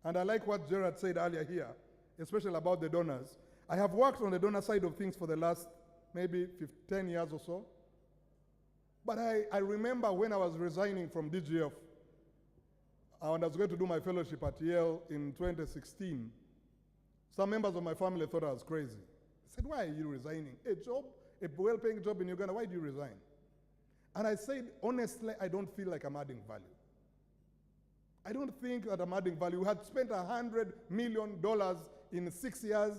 and I like what Gerard said earlier here, especially about the donors. I have worked on the donor side of things for the last maybe 10 years or so. But I remember when I was resigning from DGF, and I was going to do my fellowship at Yale in 2016, some members of my family thought I was crazy. They said, "Why are you resigning? A job, a well-paying job in Uganda, why do you resign?" And I said, honestly, I don't feel like I'm adding value. I don't think that I'm adding value. We had spent $100 million in 6 years,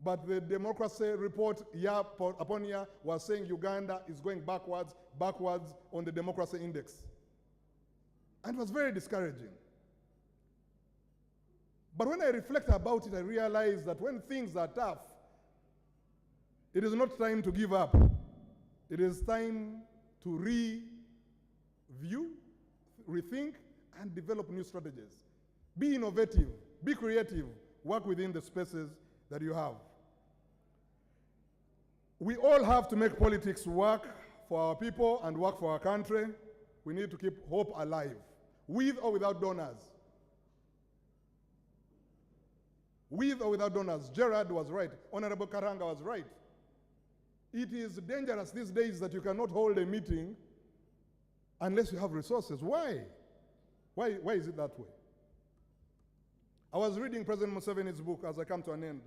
but the democracy report year upon year was saying Uganda is going backwards on the democracy index. And it was very discouraging. But when I reflect about it, I realize that when things are tough, it is not time to give up. It is time to review, rethink, and develop new strategies. Be innovative, be creative, work within the spaces that you have. We all have to make politics work for our people and work for our country. We need to keep hope alive, with or without donors. With or without donors. Gerard was right. Honorable Karanga was right. It is dangerous these days that you cannot hold a meeting unless you have resources. Why? Why is it that way? I was reading President Museveni's book as I come to an end.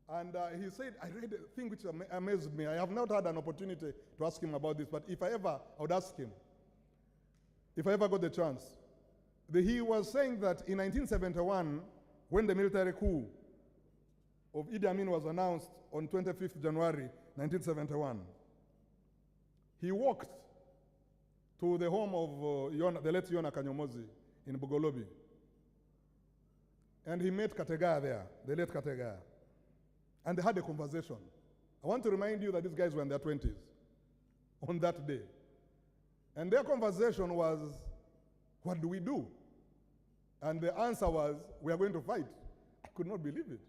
And he said, I read a thing which amazed me. I have not had an opportunity to ask him about this, but if I would ask him, if I ever got the chance. He was saying that in 1971, when the military coup of Idi Amin was announced on 25th January 1971, he walked to the home of the late Yona Kanyomozi in Bugolobi. And he met Kategaya there, the late Kategaya. And they had a conversation. I want to remind you that these guys were in their 20s on that day. And their conversation was, what do we do? And the answer was, we are going to fight. I could not believe it.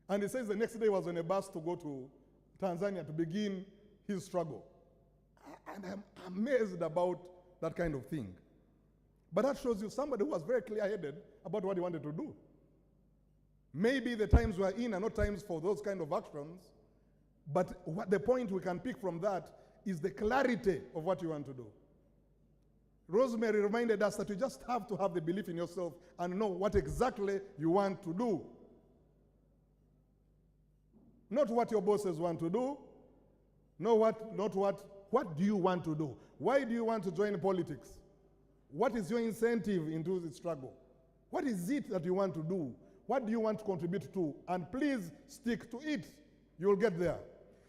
And he says the next day was on a bus to go to Tanzania to begin his struggle. And I'm amazed about that kind of thing. But that shows you somebody who was very clear-headed about what he wanted to do. Maybe the times we're in are not times for those kind of actions, but what the point we can pick from that is the clarity of what you want to do. Rosemary reminded us that you just have to have the belief in yourself and know what exactly you want to do. Not what your bosses want to do, what do you want to do? Why do you want to join politics? What is your incentive into the struggle? What is it that you want to do? What do you want to contribute to? And please stick to it. You'll get there.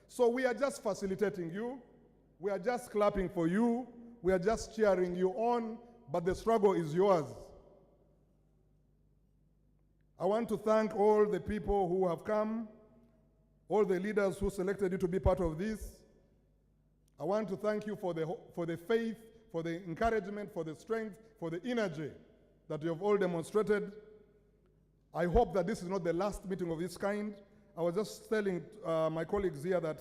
So we are just facilitating you. We are just clapping for you. We are just cheering you on, but the struggle is yours. I want to thank all the people who have come, all the leaders who selected you to be part of this. I want to thank you for the faith, for the encouragement, for the strength, for the energy that you have all demonstrated. I hope that this is not the last meeting of this kind. I was just telling my colleagues here that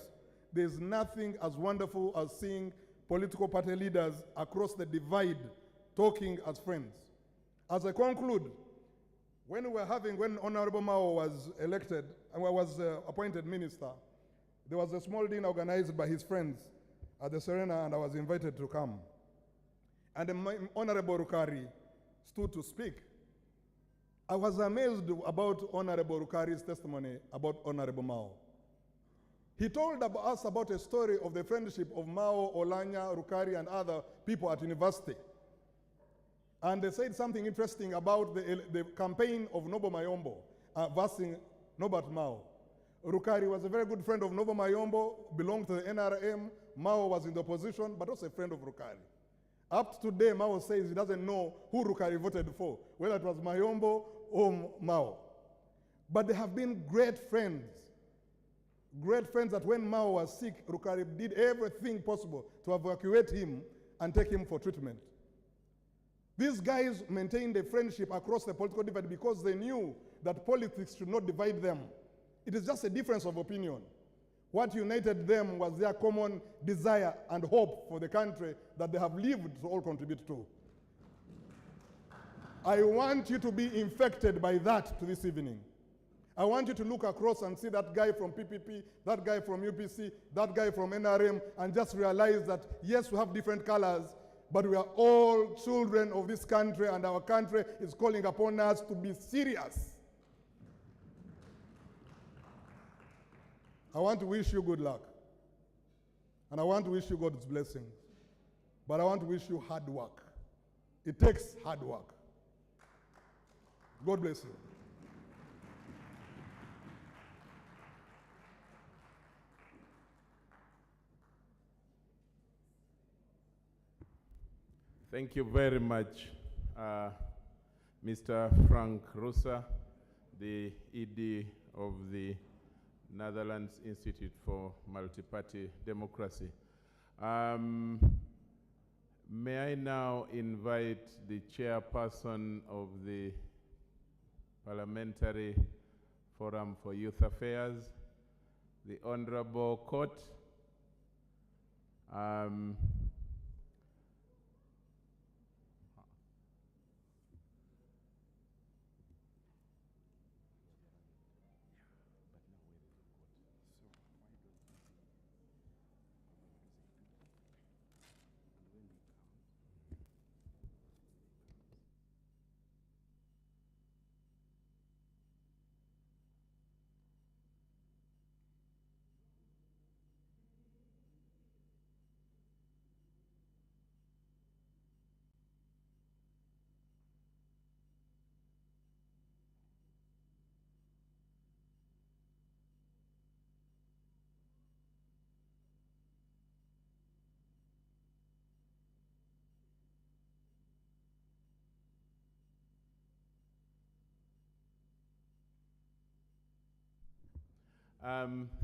there's nothing as wonderful as seeing political party leaders across the divide talking as friends. As I conclude, when Honorable Mao was elected, and was appointed minister, there was a small dinner organized by his friends at the Serena, and I was invited to come. And Honorable Rukari stood to speak. I was amazed about Honorable Rukari's testimony about Honorable Mao. He told us about a story of the friendship of Mao, Olanya, Rukari, and other people at university. And they said something interesting about the campaign of Nobo Mayombo versus Norbert Mao. Rukari was a very good friend of Nobo Mayombo, belonged to the NRM. Mao was in the opposition, but also a friend of Rukari. Up to today, Mao says he doesn't know who Rukari voted for, whether it was Mayombo or Mao. But they have been great friends. Great friends that when Mao was sick, Rukari did everything possible to evacuate him and take him for treatment. These guys maintained a friendship across the political divide because they knew that politics should not divide them. It is just a difference of opinion. What united them was their common desire and hope for the country that they have lived to all contribute to. I want you to be infected by that to this evening. I want you to look across and see that guy from PPP, that guy from UPC, that guy from NRM, and just realize that, yes, we have different colors, but we are all children of this country, and our country is calling upon us to be serious. I want to wish you good luck. And I want to wish you God's blessing. But I want to wish you hard work. It takes hard work. God bless you. Thank you very much, Mr. Frank Rusa, the ED of the Netherlands Institute for Multiparty Democracy. May I now invite the chairperson of the Parliamentary Forum for Youth Affairs, the Honorable Court.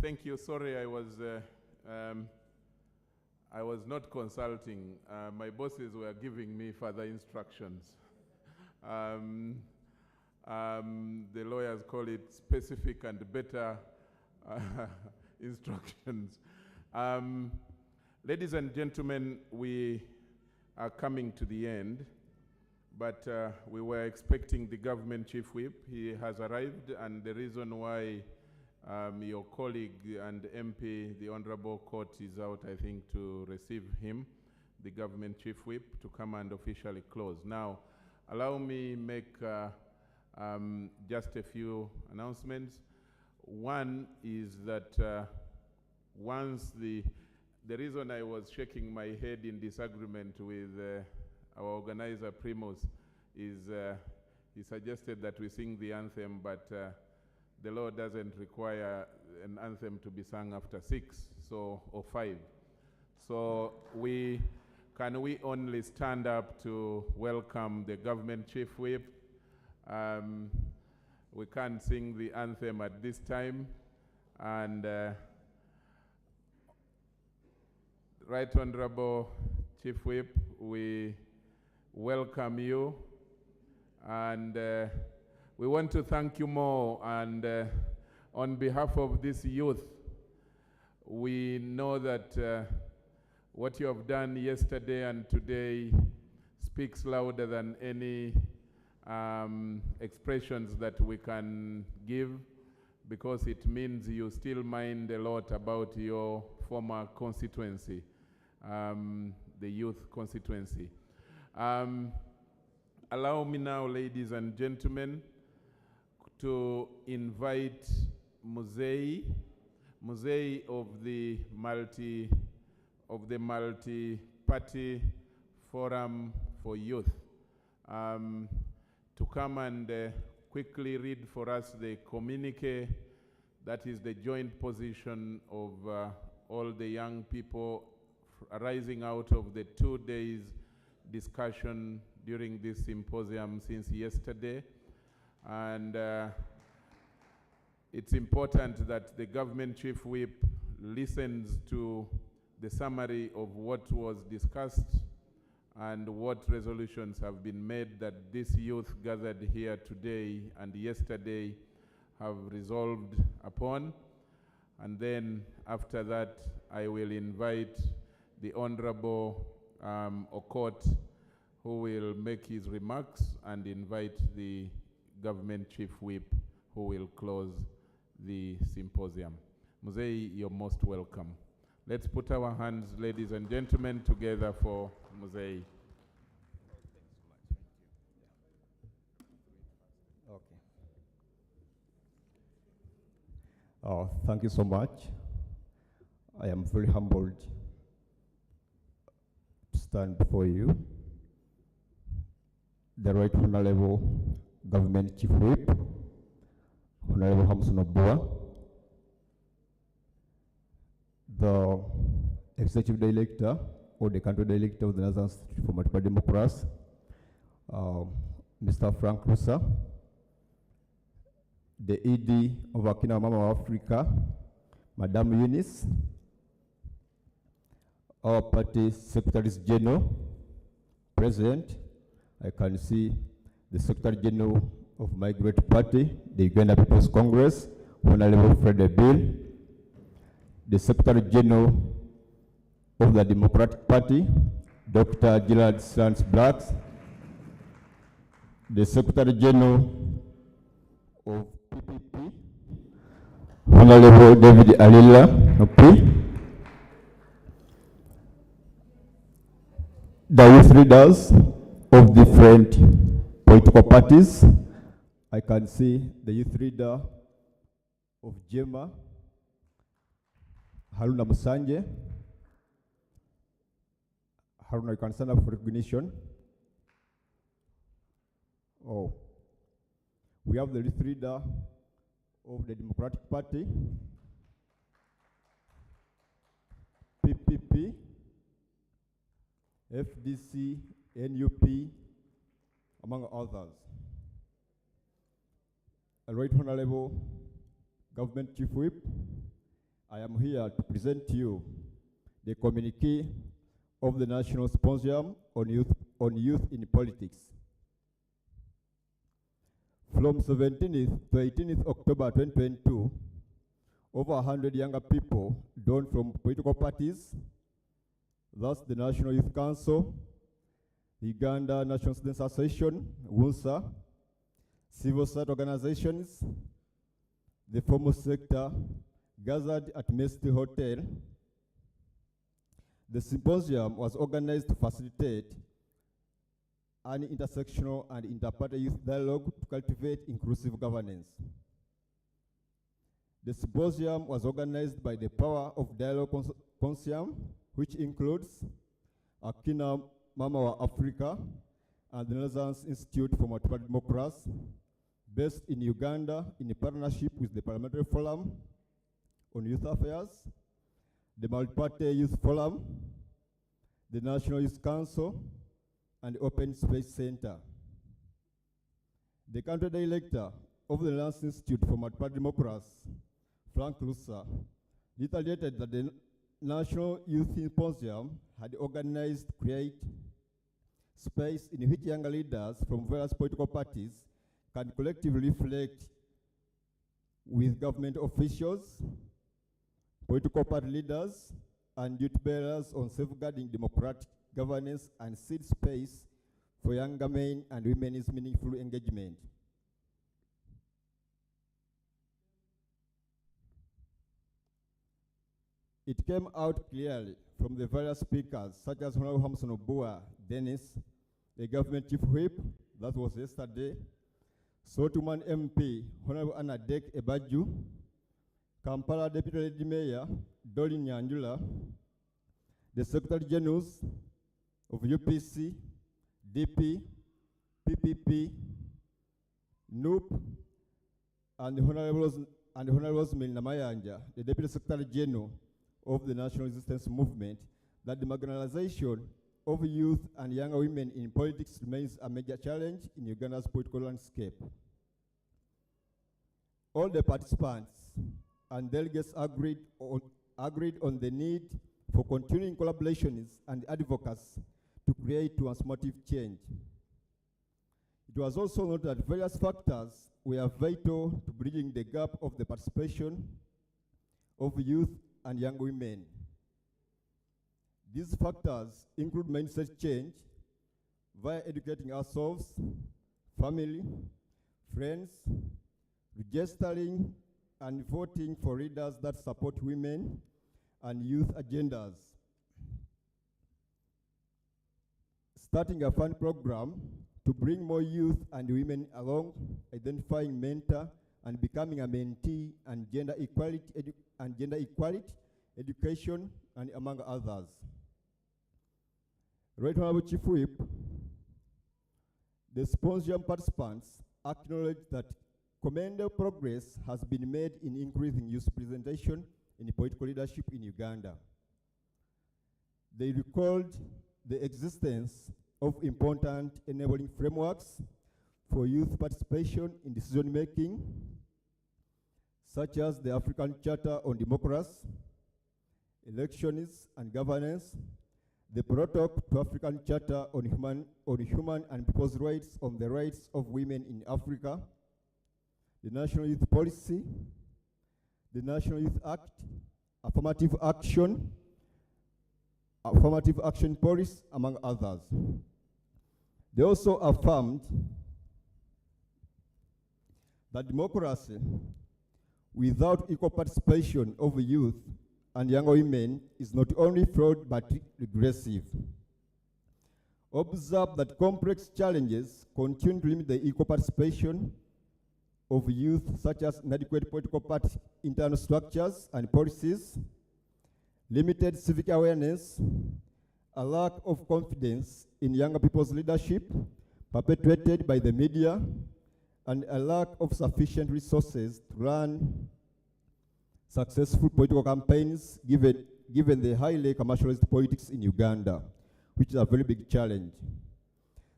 Thank you. Sorry, I was not consulting. My bosses were giving me further instructions. The lawyers call it specific and better instructions. Ladies and gentlemen, we are coming to the end, but we were expecting the government chief whip. He has arrived, and the reason why your colleague and MP, the Honorable Court, is out, I think, to receive him, the government chief whip, to come and officially close. Now, allow me make just a few announcements. One is that once the reason I was shaking my head in disagreement with our organizer, Primos, is he suggested that we sing the anthem, but the law doesn't require an anthem to be sung after 6 or 5. So can we only stand up to welcome the government chief whip? We can't sing the anthem at this time. And Right Honorable Chief Whip, we welcome you. And we want to thank you more. And on behalf of this youth, we know that what you have done yesterday and today speaks louder than any expressions that we can give, because it means you still mind a lot about your former constituency, the youth constituency. Allow me now, ladies and gentlemen, to invite Multiparty of the Multiparty Forum for Youth to come and quickly read for us the communique that is the joint position of all the young people arising out of the 2 days discussion during this symposium since yesterday. And it's important that the government chief whip listens to the summary of what was discussed and what resolutions have been made that this youth gathered here today and yesterday have resolved upon. And then after that, I will invite the Honorable Okot, who will make his remarks, and invite the government chief whip, who will close the symposium. Muzei, you're most welcome. Let's put our hands, ladies and gentlemen, together for Muzei. Okay. Thank you so much. I am very humbled to stand before you, the Right Honorable Government Chief Whip, Honorable Hamson Obua, the Executive Director or the Country Director of the National Symposium for Multiparty Democracy, Mr. Frank Rusa, the ED of Akina Mama Afrika, Madam Eunice, our party Secretaries General, President. I can see the Secretary General of my great party, the Uganda People's Congress, Honorable Fred Bill, the Secretary General of the Democratic Party, Dr. Gerald Sands Blacks, the Secretary General of PPP, Honorable David Alila Nopi, the youth leaders of different political parties. I can see the youth leader of Jema, Haruna Musanje. Haruna, you can stand up for recognition. Oh, we have the youth leader of the Democratic Party, PPP, FDC, NUP, among others. Right Honorable Government Chief Whip, I am here to present to you the communique of the National Symposium on Youth in Politics. From 17th to 18th October 2022, over 100 younger people drawn from political parties, thus the National Youth Council, the Uganda National Students Association, WUNSA, civil society organizations, the formal sector, gathered at Mestil Hotel. The symposium was organized to facilitate an intersectional and interparty youth dialogue to cultivate inclusive governance. The symposium was organized by the Power of Dialogue Consortium, which includes Akina Mama Afrika and the National Institute for Multiparty Democracy, based in Uganda in a partnership with the Parliamentary Forum on Youth Affairs, the Multiparty Youth Forum, the National Youth Council, and the Open Space Center. The country director of the National Institute for Multiparty Democracy, Frank Rusa, reiterated that the National Youth Symposium had organized to create space in which younger leaders from various political parties can collectively reflect with government officials, political party leaders, and youth bearers on safeguarding democratic governance and seed space for younger men and women's meaningful engagement. It came out clearly from the various speakers, such as Honorable Hamson Obua Dennis, the government chief whip, that was yesterday, Sotuman MP, Honorable Anna Dek Ebaju, Kampala Deputy Lady Mayor, Dolin Nyanjula, the Secretary Generals of UPC, DP, PPP, NUP, and the Honorable Rosemary Namayanja, the Deputy Secretary General of the National Resistance Movement, that the marginalization of youth and younger women in politics remains a major challenge in Uganda's political landscape. All the participants and delegates agreed on the need for continuing collaborations and advocacy to create transformative change. It was also noted that various factors were vital to bridging the gap of the participation of youth and young women. These factors include mindset change via educating ourselves, family, friends, registering and voting for leaders that support women and youth agendas. Starting a fund program to bring more youth and women along, identifying mentor and becoming a mentee, and gender equality education, and among others. Right Honorable Chief Whip, the symposium participants acknowledge that commendable progress has been made in increasing youth representation in political leadership in Uganda. They recalled the existence of important enabling frameworks for youth participation in decision making, such as the African Charter on Democracy, Elections and Governance, the Protocol to African Charter on Human and People's Rights on the Rights of Women in Africa, the National Youth Policy, the National Youth Act, Affirmative Action Policy, among others. They also affirmed that democracy without equal participation of youth and younger women is not only flawed but regressive. Observe that complex challenges continue to limit the equal participation of youth, such as inadequate political party internal structures and policies, limited civic awareness, a lack of confidence in younger people's leadership perpetuated by the media, and a lack of sufficient resources to run successful political campaigns given the highly commercialized politics in Uganda, which is a very big challenge.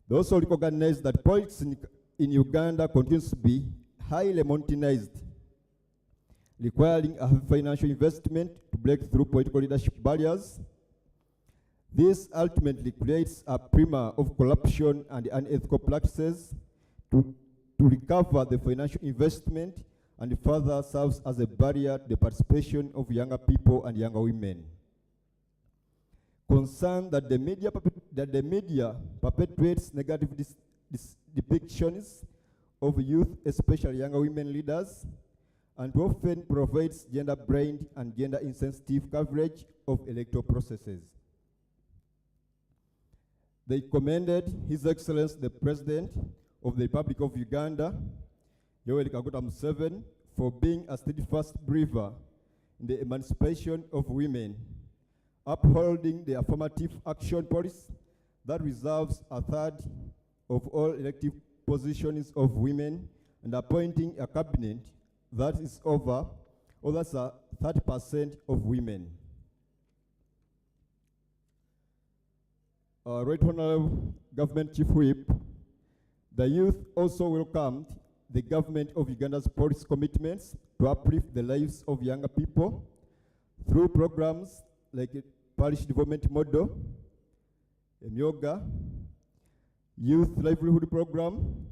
They also recognize that politics in Uganda continues to be highly monetized, requiring a financial investment to break through political leadership barriers. This ultimately creates a primer of corruption and unethical practices to recover the financial investment, and further serves as a barrier to the participation of younger people and younger women. Concerned that the media perpetuates negative depictions of youth, especially younger women leaders, and often provides gender-blind and gender-insensitive coverage of electoral processes. They commended His Excellency the President of the Republic of Uganda, Yoweri Kaguta Museveni, for being a steadfast believer in the emancipation of women, upholding the affirmative action policy that reserves a third of all elective positions of women, and appointing a cabinet that is over, or that's 30% of women. Right Honorable Government Chief Whip, the youth also welcomed the government of Uganda's policy commitments to uplift the lives of younger people through programs like a parish development model, Emyoga, youth livelihood program,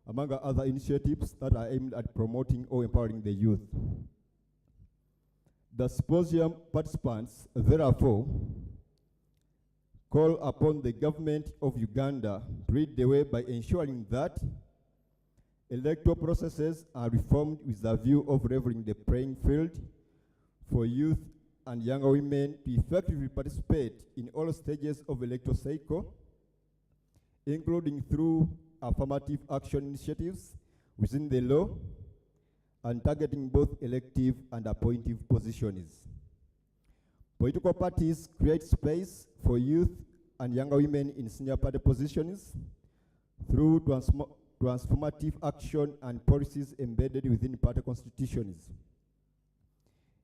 among other initiatives that are aimed at promoting or empowering the youth. The symposium participants, therefore, call upon the government of Uganda to lead the way by ensuring that electoral processes are reformed with the view of leveling the playing field for youth and younger women to effectively participate in all stages of the electoral cycle, including through affirmative action initiatives within the law and targeting both elective and appointive positions. Political parties create space for youth and younger women in senior party positions through transformative action and policies embedded within party constitutions.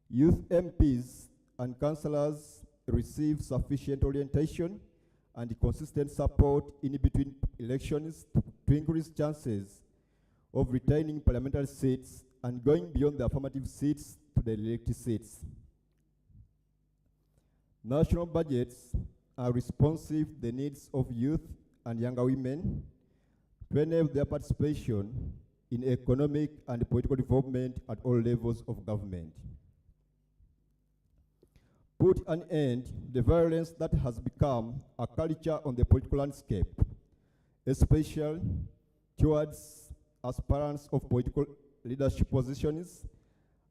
Youth MPs and councillors receive sufficient orientation and consistent support in between elections to increase chances of retaining parliamentary seats and going beyond the affirmative seats to the elected seats. National budgets are responsive to the needs of youth and younger women to enable their participation in economic and political development at all levels of government. Put an end to the violence that has become a culture on the political landscape, especially towards aspirants of political leadership positions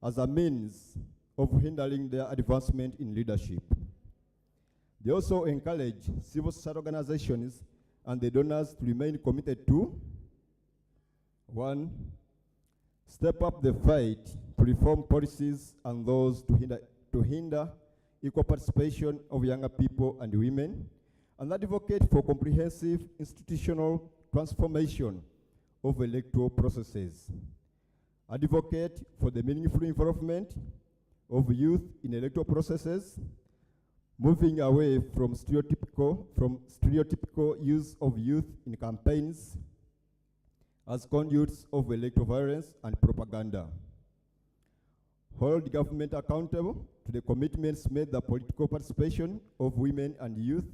as a means of hindering their advancement in leadership. They also encourage civil society organizations and the donors to remain committed to 1. Step up the fight to reform policies and those to hinder equal participation of younger people and women, and advocate for comprehensive institutional transformation of electoral processes. Advocate for the meaningful involvement of youth in electoral processes, moving away from stereotypical use of youth in campaigns as conduits of electoral violence and propaganda. Hold government accountable to the commitments made the political participation of women and youth.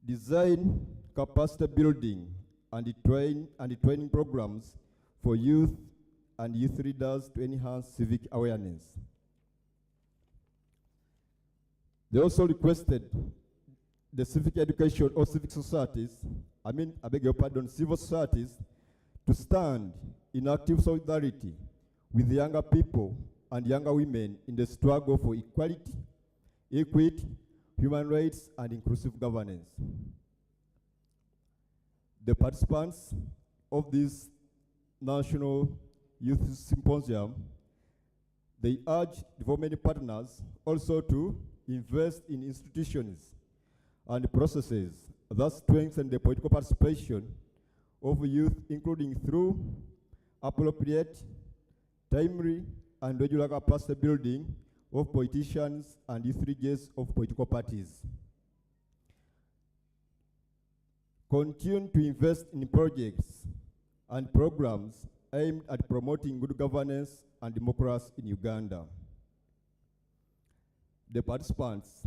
Design capacity building and training programs for youth and youth leaders to enhance civic awareness. They also requested the civic education or civic societies, civil societies, to stand in active solidarity with the younger people and younger women in the struggle for equality, equity, human rights, and inclusive governance. The participants of this National Youth Symposium, they urge development partners also to invest in institutions and processes that strengthen the political participation of youth, including through appropriate, timely, and regular capacity building of politicians and youth leaders of political parties. Continue to invest in projects and programs aimed at promoting good governance and democracy in Uganda. The participants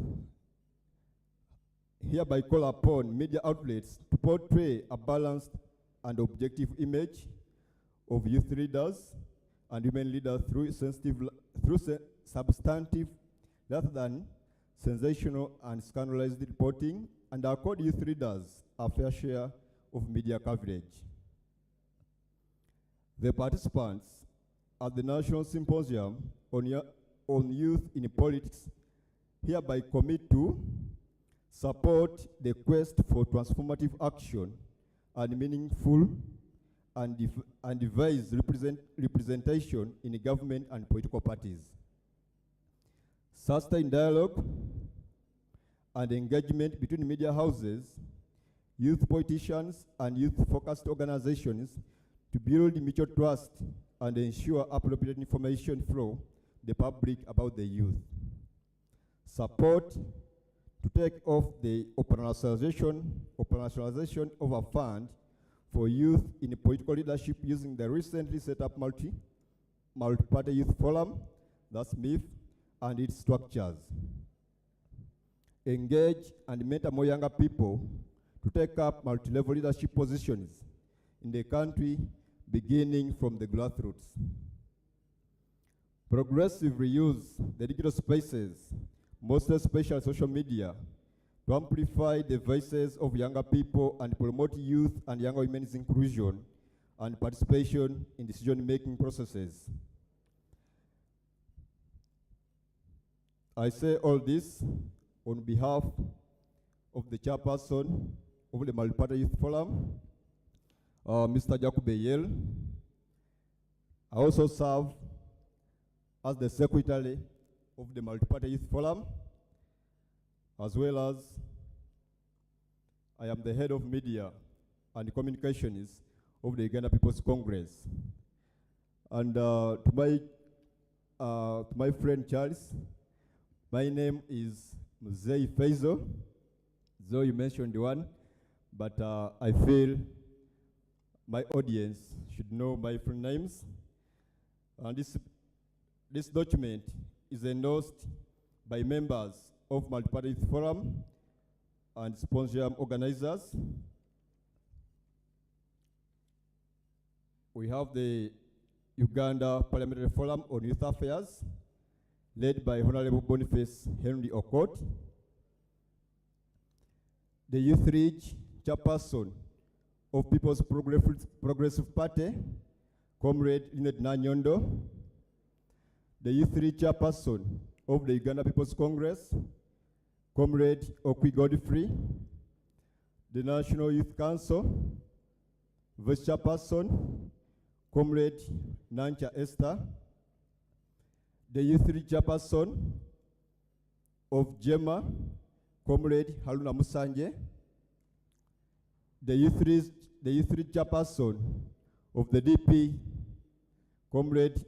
hereby call upon media outlets to portray a balanced and objective image of youth leaders and women leaders through substantive rather than sensational and scandalized reporting, and accord youth leaders a fair share of media coverage. The participants at the National Symposium on Youth in Politics hereby commit to support the quest for transformative action and meaningful and devise representation in government and political parties. Sustain dialogue and engagement between media houses, youth politicians, and youth-focused organizations to build mutual trust and ensure appropriate information flow the public about the youth. Support to take off the operationalization of a fund for youth in political leadership using the recently set up Multiparty Youth Forum, that's MIF, and its structures. Engage and mentor more younger people to take up multi-level leadership positions in the country, beginning from the grassroots. Progressively use the digital spaces, most especially social media, to amplify the voices of younger people and promote youth and younger women's inclusion and participation in decision-making processes. I say all this on behalf of the chairperson of the Multiparty Youth Forum, Mr. Jacob Eyel. I also serve as the secretary of the Multiparty Youth Forum, as well as I am the head of media and communications of the Uganda People's Congress. And to my friend Charles, my name is Mzee Faizo, though you mentioned one, but I feel my audience should know my full names. And this document is endorsed by members of Multiparty Youth Forum and symposium organizers. We have the Uganda Parliamentary Forum on Youth Affairs, led by Honorable Boniface Henry Okot. The Youth Reach chairperson of People's Progressive Party, Comrade Linet Nanyondo. The Youth Reach chairperson of the Uganda People's Congress, Comrade Okwi Godfrey. The National Youth Council, Vice Chairperson, Comrade Nancha Esther. The Youth Reach chairperson of JEMA, Comrade Haruna Musanje. The Youth Reach chairperson of the DP, Comrade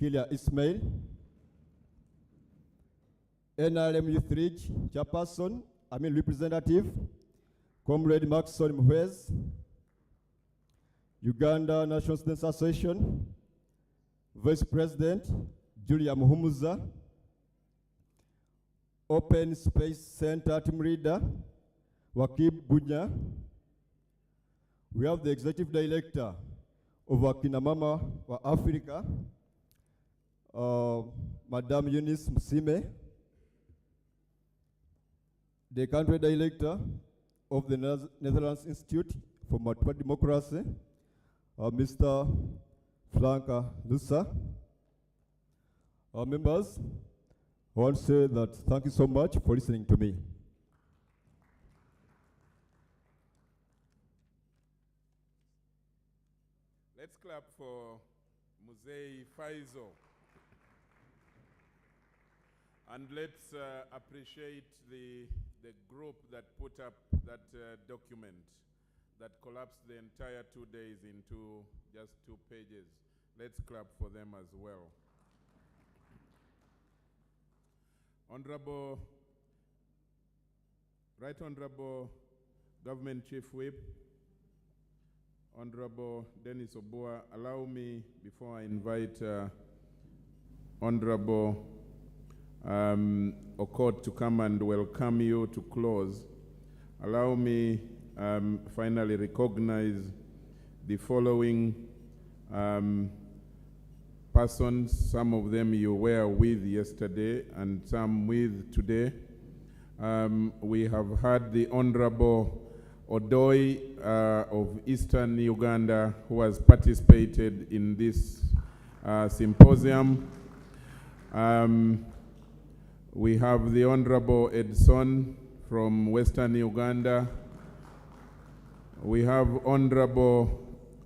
Kilia Ismail. NRM Youth Reach chairperson, representative, Comrade Maxson Mhuez. Uganda National Students Association, Vice President Julia Muhumuza. Open Space Center team leader Wakib Bunya. We have the executive director of Akina Mama wa Afrika, Madame Eunice Musime. The country director of the Netherlands Institute for Multiparty Democracy, Mr. Franka Lusa. Our members, I want to say that thank you so much for listening to me. Let's clap for Mzee Faizo. And let's appreciate the group that put up that document that collapsed the entire 2 days into just 2 pages. Let's clap for them as well. Right Honorable Government Chief Whip, Honorable Dennis Obua, allow me, before I invite Honorable Okot to come and welcome you to close, allow me finally recognize the following persons. Some of them you were with yesterday and some with today. We have had the Honorable Odoi of Eastern Uganda, who has participated in this symposium. We have the Honorable Edson from Western Uganda. We have Honorable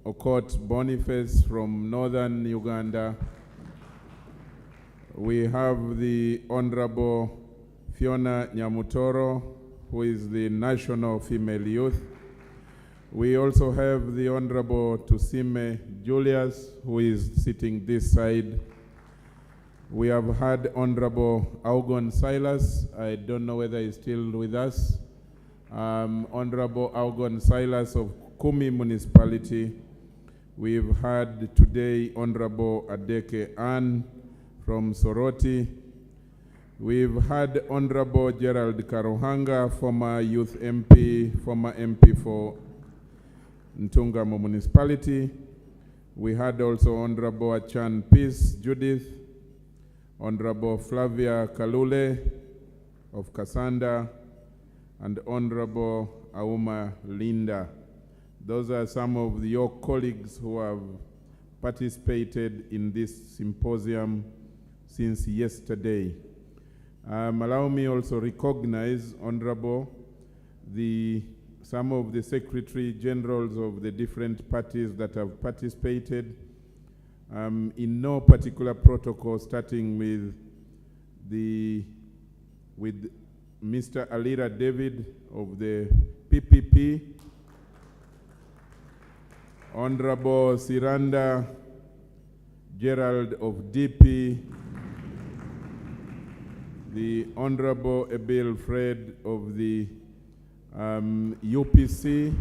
Okot Boniface from Northern Uganda. We have the Honorable Fiona Nyamutoro, who is the National Female Youth. We also have the Honorable Tusime Julius, who is sitting this side. We have had Honorable Augon Silas. I don't know whether he's still with us. Honorable Augon Silas of Kumi Municipality. We've had today Honorable Adeke Ann from Soroti. We've had Honorable Gerald Karuhanga, former youth MP, former MP for Ntungamo Municipality. We had also Honorable Achan Peace Judith, Honorable Flavia Kalule of Kasanda, and Honorable Auma Linda. Those are some of your colleagues who have participated in this symposium since yesterday. Allow me also recognize, Honorable, some of the Secretary Generals of the different parties that have participated, in no particular protocol, starting with Mr. Alira David of the PPP, Honorable Siranda Gerald of DP, the Honorable Ebil Fred of the UPC.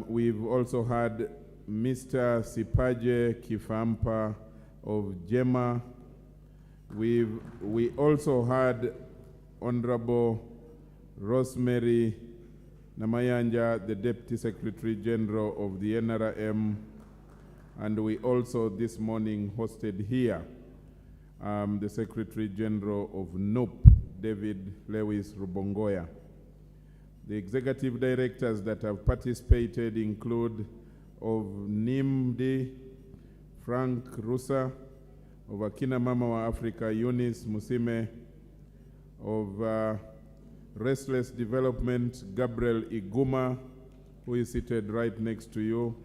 We've also had Mr. Sipaje Kifampa of JEMA. We also had Honorable Rosemary Namayanja, the Deputy Secretary General of the NRM, and we also this morning hosted here the Secretary General of NUP, David Lewis Rubongoya. The executive directors that have participated include of NIMD, Frank Rusa, of Akina Mama wa Afrika, Eunice Musime, of Restless Development, Gabriel Iguma, who is seated right next to you,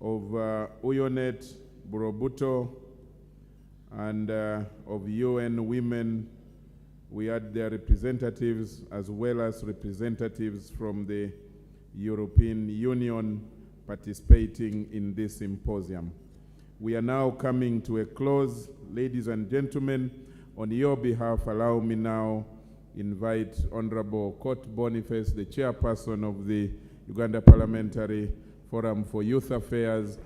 of Uyonet Burobuto, and of UN Women. We had their representatives as well as representatives from the European Union participating in this symposium. We are now coming to a close. Ladies and gentlemen, on your behalf, allow me now invite Honorable Court Boniface, the chairperson of the Uganda Parliamentary Forum for Youth Affairs,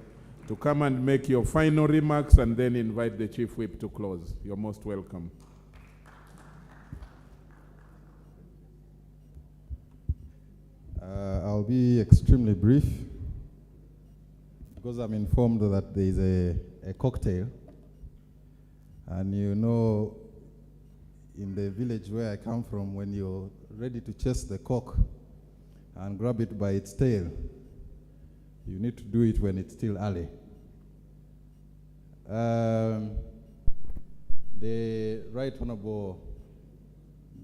to come and make your final remarks, and then invite the Chief Whip to close. You're most welcome. I'll be extremely brief because I'm informed that there is a cocktail, and you know, in the village where I come from, when you're ready to chase the cock and grab it by its tail, you need to do it when it's still early. The Right Honorable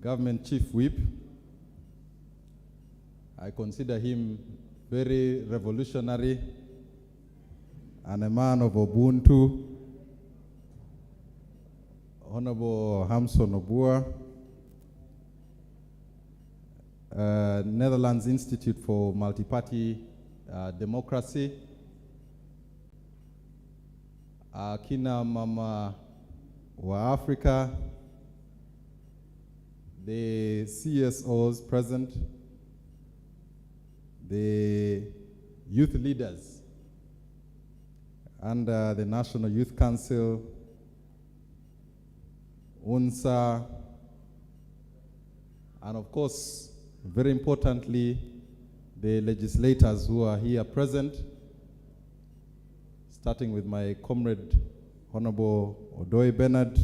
Government Chief Whip, I consider him very revolutionary and a man of Ubuntu. Honorable Hamson Obua, Netherlands Institute for Multiparty Democracy, Akina Mama wa Afrika, the CSOs present, the youth leaders under the National Youth Council, UNSA, and of course, very importantly, the legislators who are here present, starting with my comrade, Honorable Odoi Bernard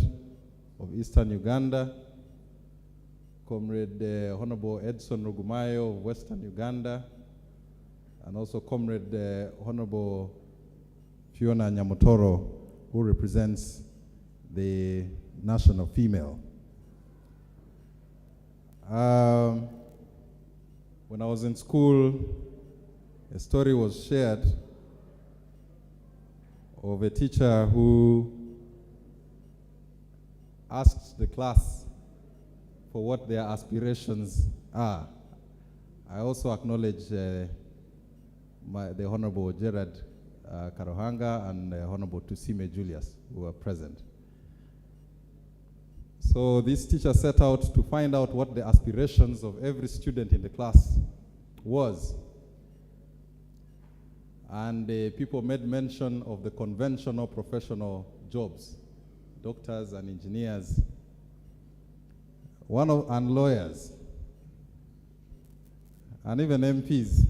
of Eastern Uganda, Comrade Honorable Edson Rugumayo of Western Uganda, and also Comrade Honorable Fiona Nyamutoro, who represents the National Female. When I was in school, a story was shared of a teacher who asked the class for what their aspirations are. I also acknowledge the Honorable Gerard Karuhanga and Honorable Tusime Julius, who are present. So this teacher set out to find out what the aspirations of every student in the class was. And people made mention of the conventional professional jobs doctors and engineers, and lawyers, and even MPs.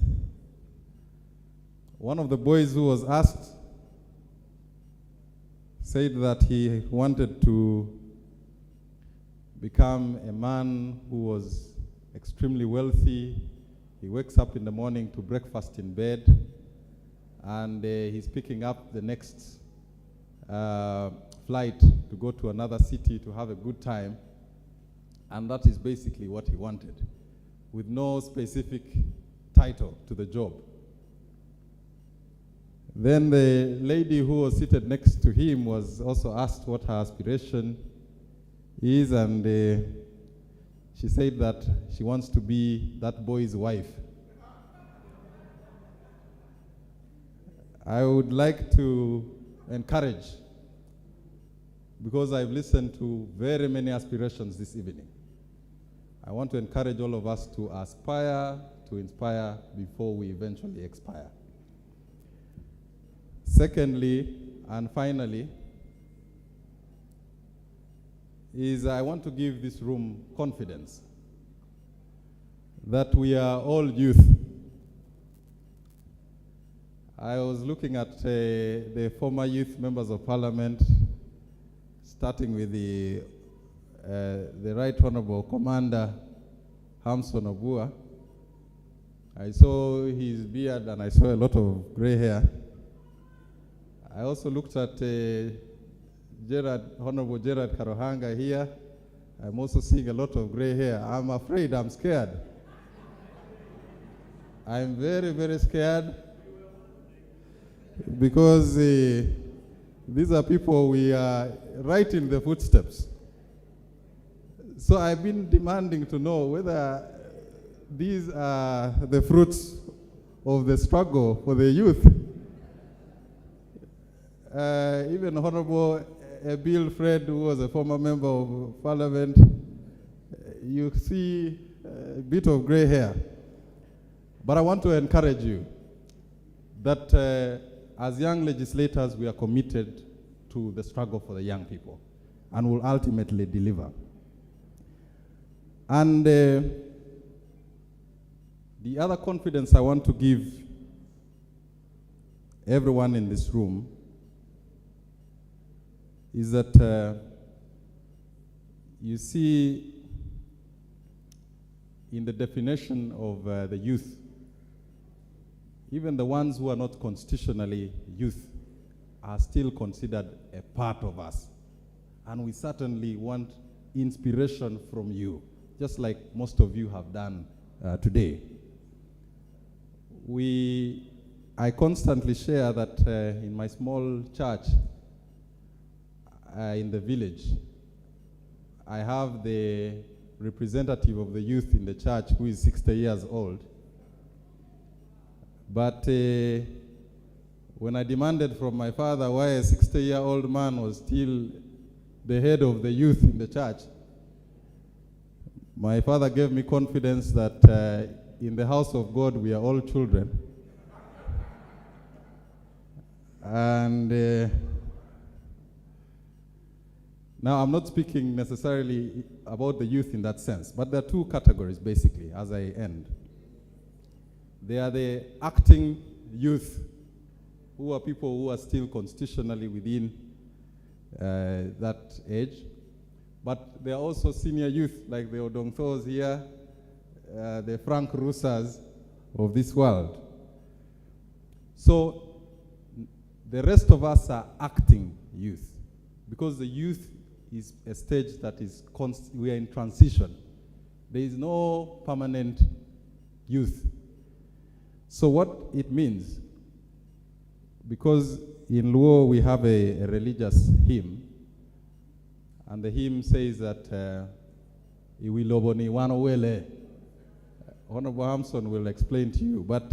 One of the boys who was asked said that he wanted to become a man who was extremely wealthy. He wakes up in the morning to breakfast in bed, and he's picking up the next flight to go to another city to have a good time. And that is basically what he wanted, with no specific title to the job. Then the lady who was seated next to him was also asked what her aspiration is, and she said that she wants to be that boy's wife. I would like to encourage, because I've listened to very many aspirations this evening, I want to encourage all of us to aspire to inspire before we eventually expire. Secondly, and finally, is I want to give this room confidence that we are all youth. I was looking at the former youth members of parliament, starting with the Right Honorable Commander Hamson Obua. I saw his beard and I saw a lot of gray hair. I also looked at Honorable Gerard Karohanga here. I'm also seeing a lot of gray hair. I'm afraid, I'm scared. I'm very, very scared, because these are people we are right in the footsteps. So I've been demanding to know whether these are the fruits of the struggle for the youth. Even Honorable Bill Fred, who was a former member of parliament, you see a bit of gray hair. But I want to encourage you that as young legislators, we are committed to the struggle for the young people and will ultimately deliver. And the other confidence I want to give everyone in this room is that you see, in the definition of the youth, even the ones who are not constitutionally youth are still considered a part of us. And we certainly want inspiration from you, just like most of you have done today. I constantly share that in my small church in the village, I have the representative of the youth in the church who is 60 years old. But when I demanded from my father why a 60-year-old man was still the head of the youth in the church, my father gave me confidence that in the house of God we are all children. And now I'm not speaking necessarily about the youth in that sense, but there are two categories basically as I end. They are the acting youth, who are people who are still constitutionally within that age. But there are also senior youth, like the Odongthos here, the Frank Rusas of this world. So the rest of us are acting youth, because the youth is a stage that is we are in transition. There is no permanent youth. So what it means, because in Luo we have a religious hymn, and the hymn says that Iwiloboni Wanowele. Honorable Hamson will explain to you, but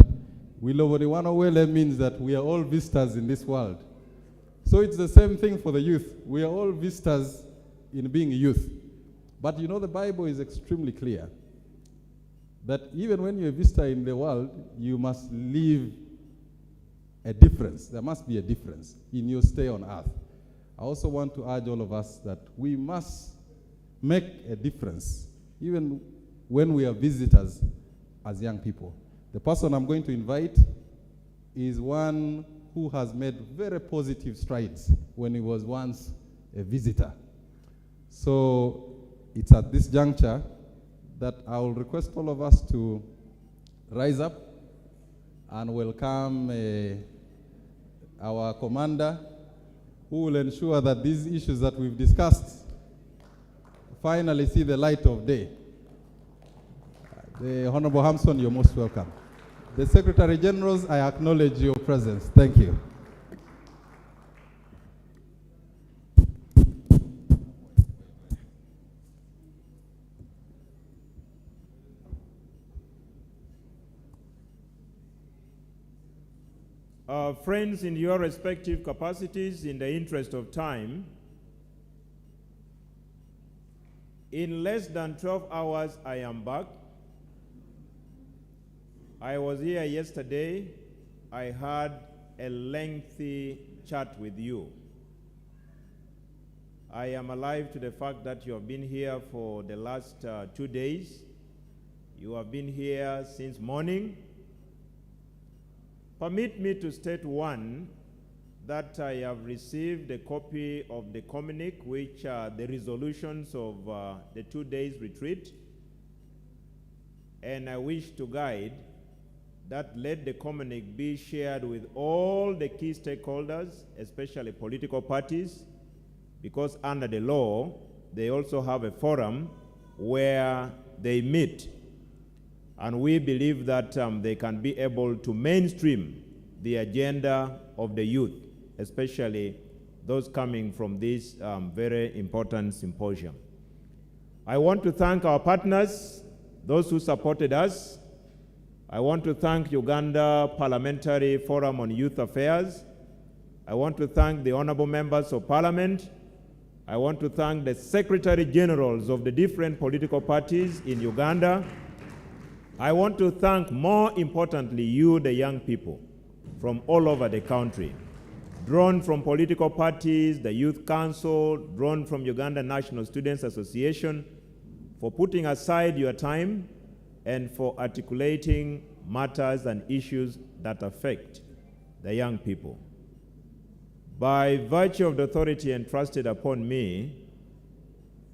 Wiloboni Wanowele means that we are all visitors in this world. So it's the same thing for the youth. We are all visitors in being youth. But you know, the Bible is extremely clear that even when you're a visitor in the world, you must leave a difference. There must be a difference in your stay on earth. I also want to urge all of us that we must make a difference, even when we are visitors as young people. The person I'm going to invite is one who has made very positive strides when he was once a visitor. So it's at this juncture that I will request all of us to rise up and welcome our commander, who will ensure that these issues that we've discussed finally see the light of day. The Honorable Hampson, you're most welcome. The Secretary Generals, I acknowledge your presence. Thank you. Friends, in your respective capacities, in the interest of time, in less than 12 hours, I am back. I was here yesterday. I had a lengthy chat with you. I am alive to the fact that you have been here for the last 2 days. You have been here since morning. Permit me to state one, that I have received a copy of the communique, which are the resolutions of the 2 days retreat, and I wish to guide that let the communique be shared with all the key stakeholders, especially political parties, because under the law, they also have a forum where they meet. And we believe that they can be able to mainstream the agenda of the youth, especially those coming from this very important symposium. I want to thank our partners, those who supported us. I want to thank Uganda Parliamentary Forum on Youth Affairs. I want to thank the honorable members of parliament. I want to thank the secretary generals of the different political parties in Uganda. I want to thank, more importantly, you, the young people from all over the country, drawn from political parties, the Youth Council, drawn from Uganda National Students Association, for putting aside your time and for articulating matters and issues that affect the young people. By virtue of the authority entrusted upon me,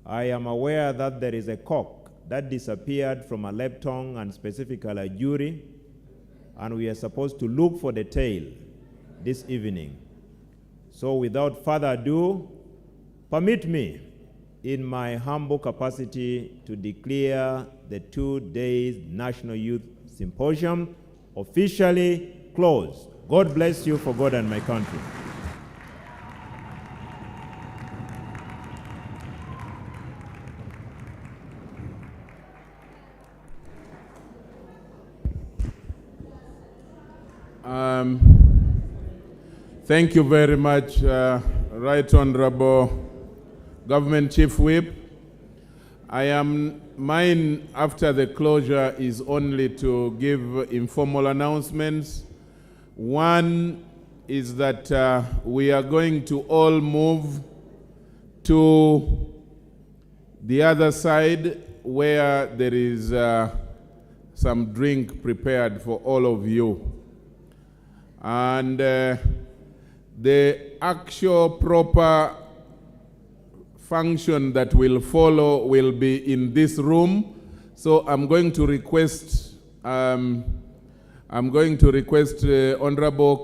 I am aware that there is a cock that disappeared from a lepton and specifically a jury, and we are supposed to look for the tail this evening. So without further ado, permit me, in my humble capacity, to declare the 2 days National Youth Symposium officially closed. God bless you for God and my country. Thank you very much, Right Honorable Government Chief Whip. Mine after the closure is only to give informal announcements. One is that we are going to all move to the other side where there is some drink prepared for all of you. And the actual proper function that will follow will be in this room. So I'm going to request Honorable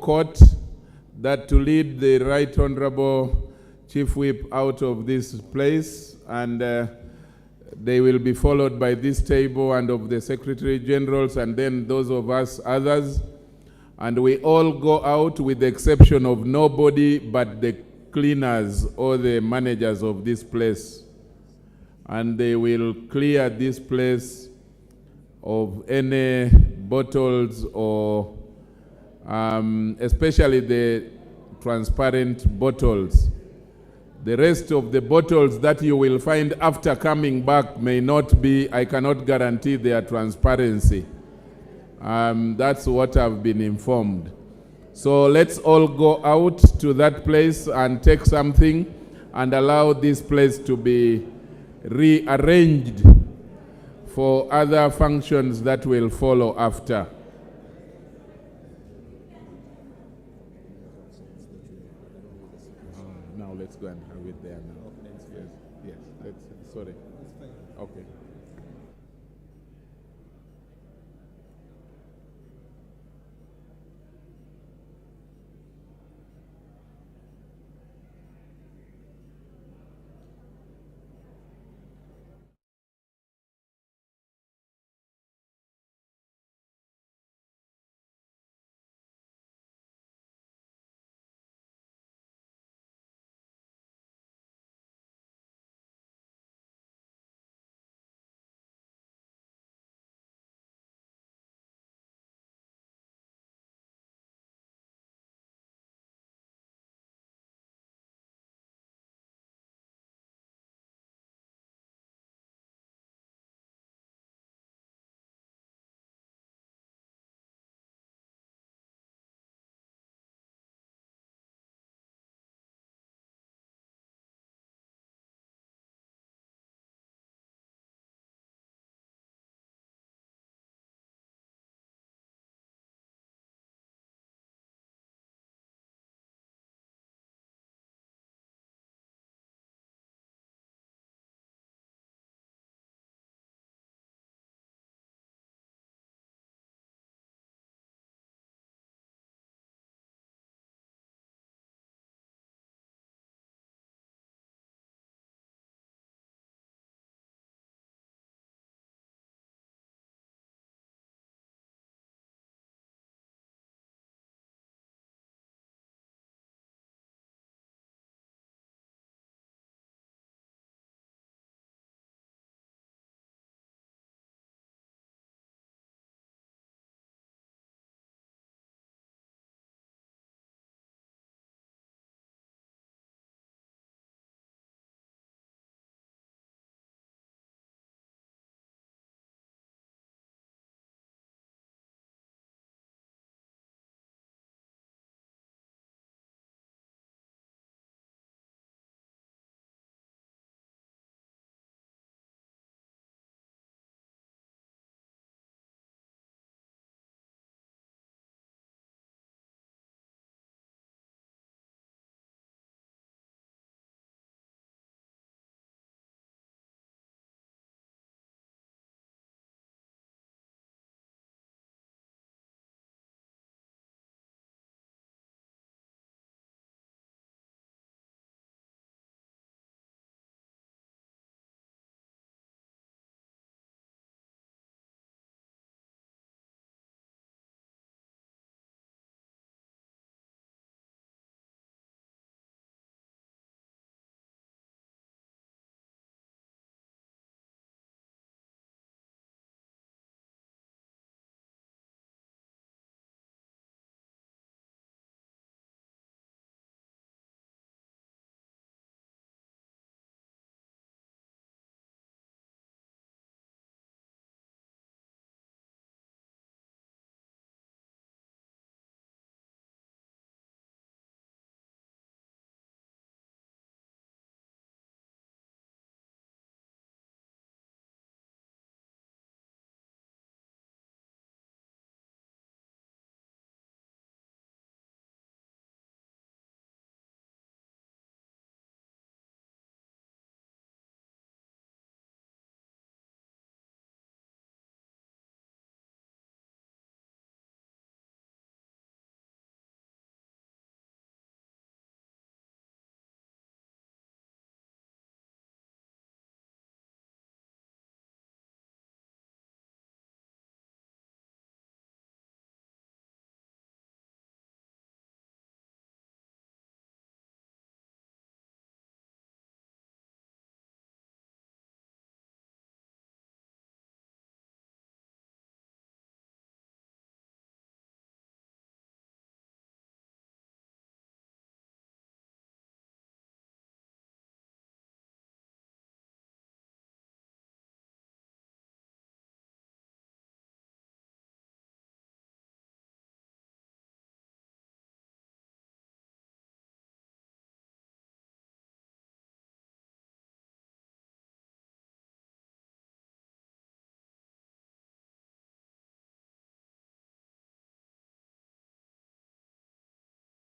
Court that to lead the Right Honorable Chief Whip out of this place, and they will be followed by this table and of the Secretary Generals, and then those of us others. And we all go out with the exception of nobody but the cleaners or the managers of this place. And they will clear this place of any bottles or especially the transparent bottles. The rest of the bottles that you will find after coming back may not be, I cannot guarantee their transparency. That's what I've been informed. So let's all go out to that place and take something and allow this place to be rearranged for other functions that will follow after. Now let's go and have it there now. Yes, yes. Sorry. Okay.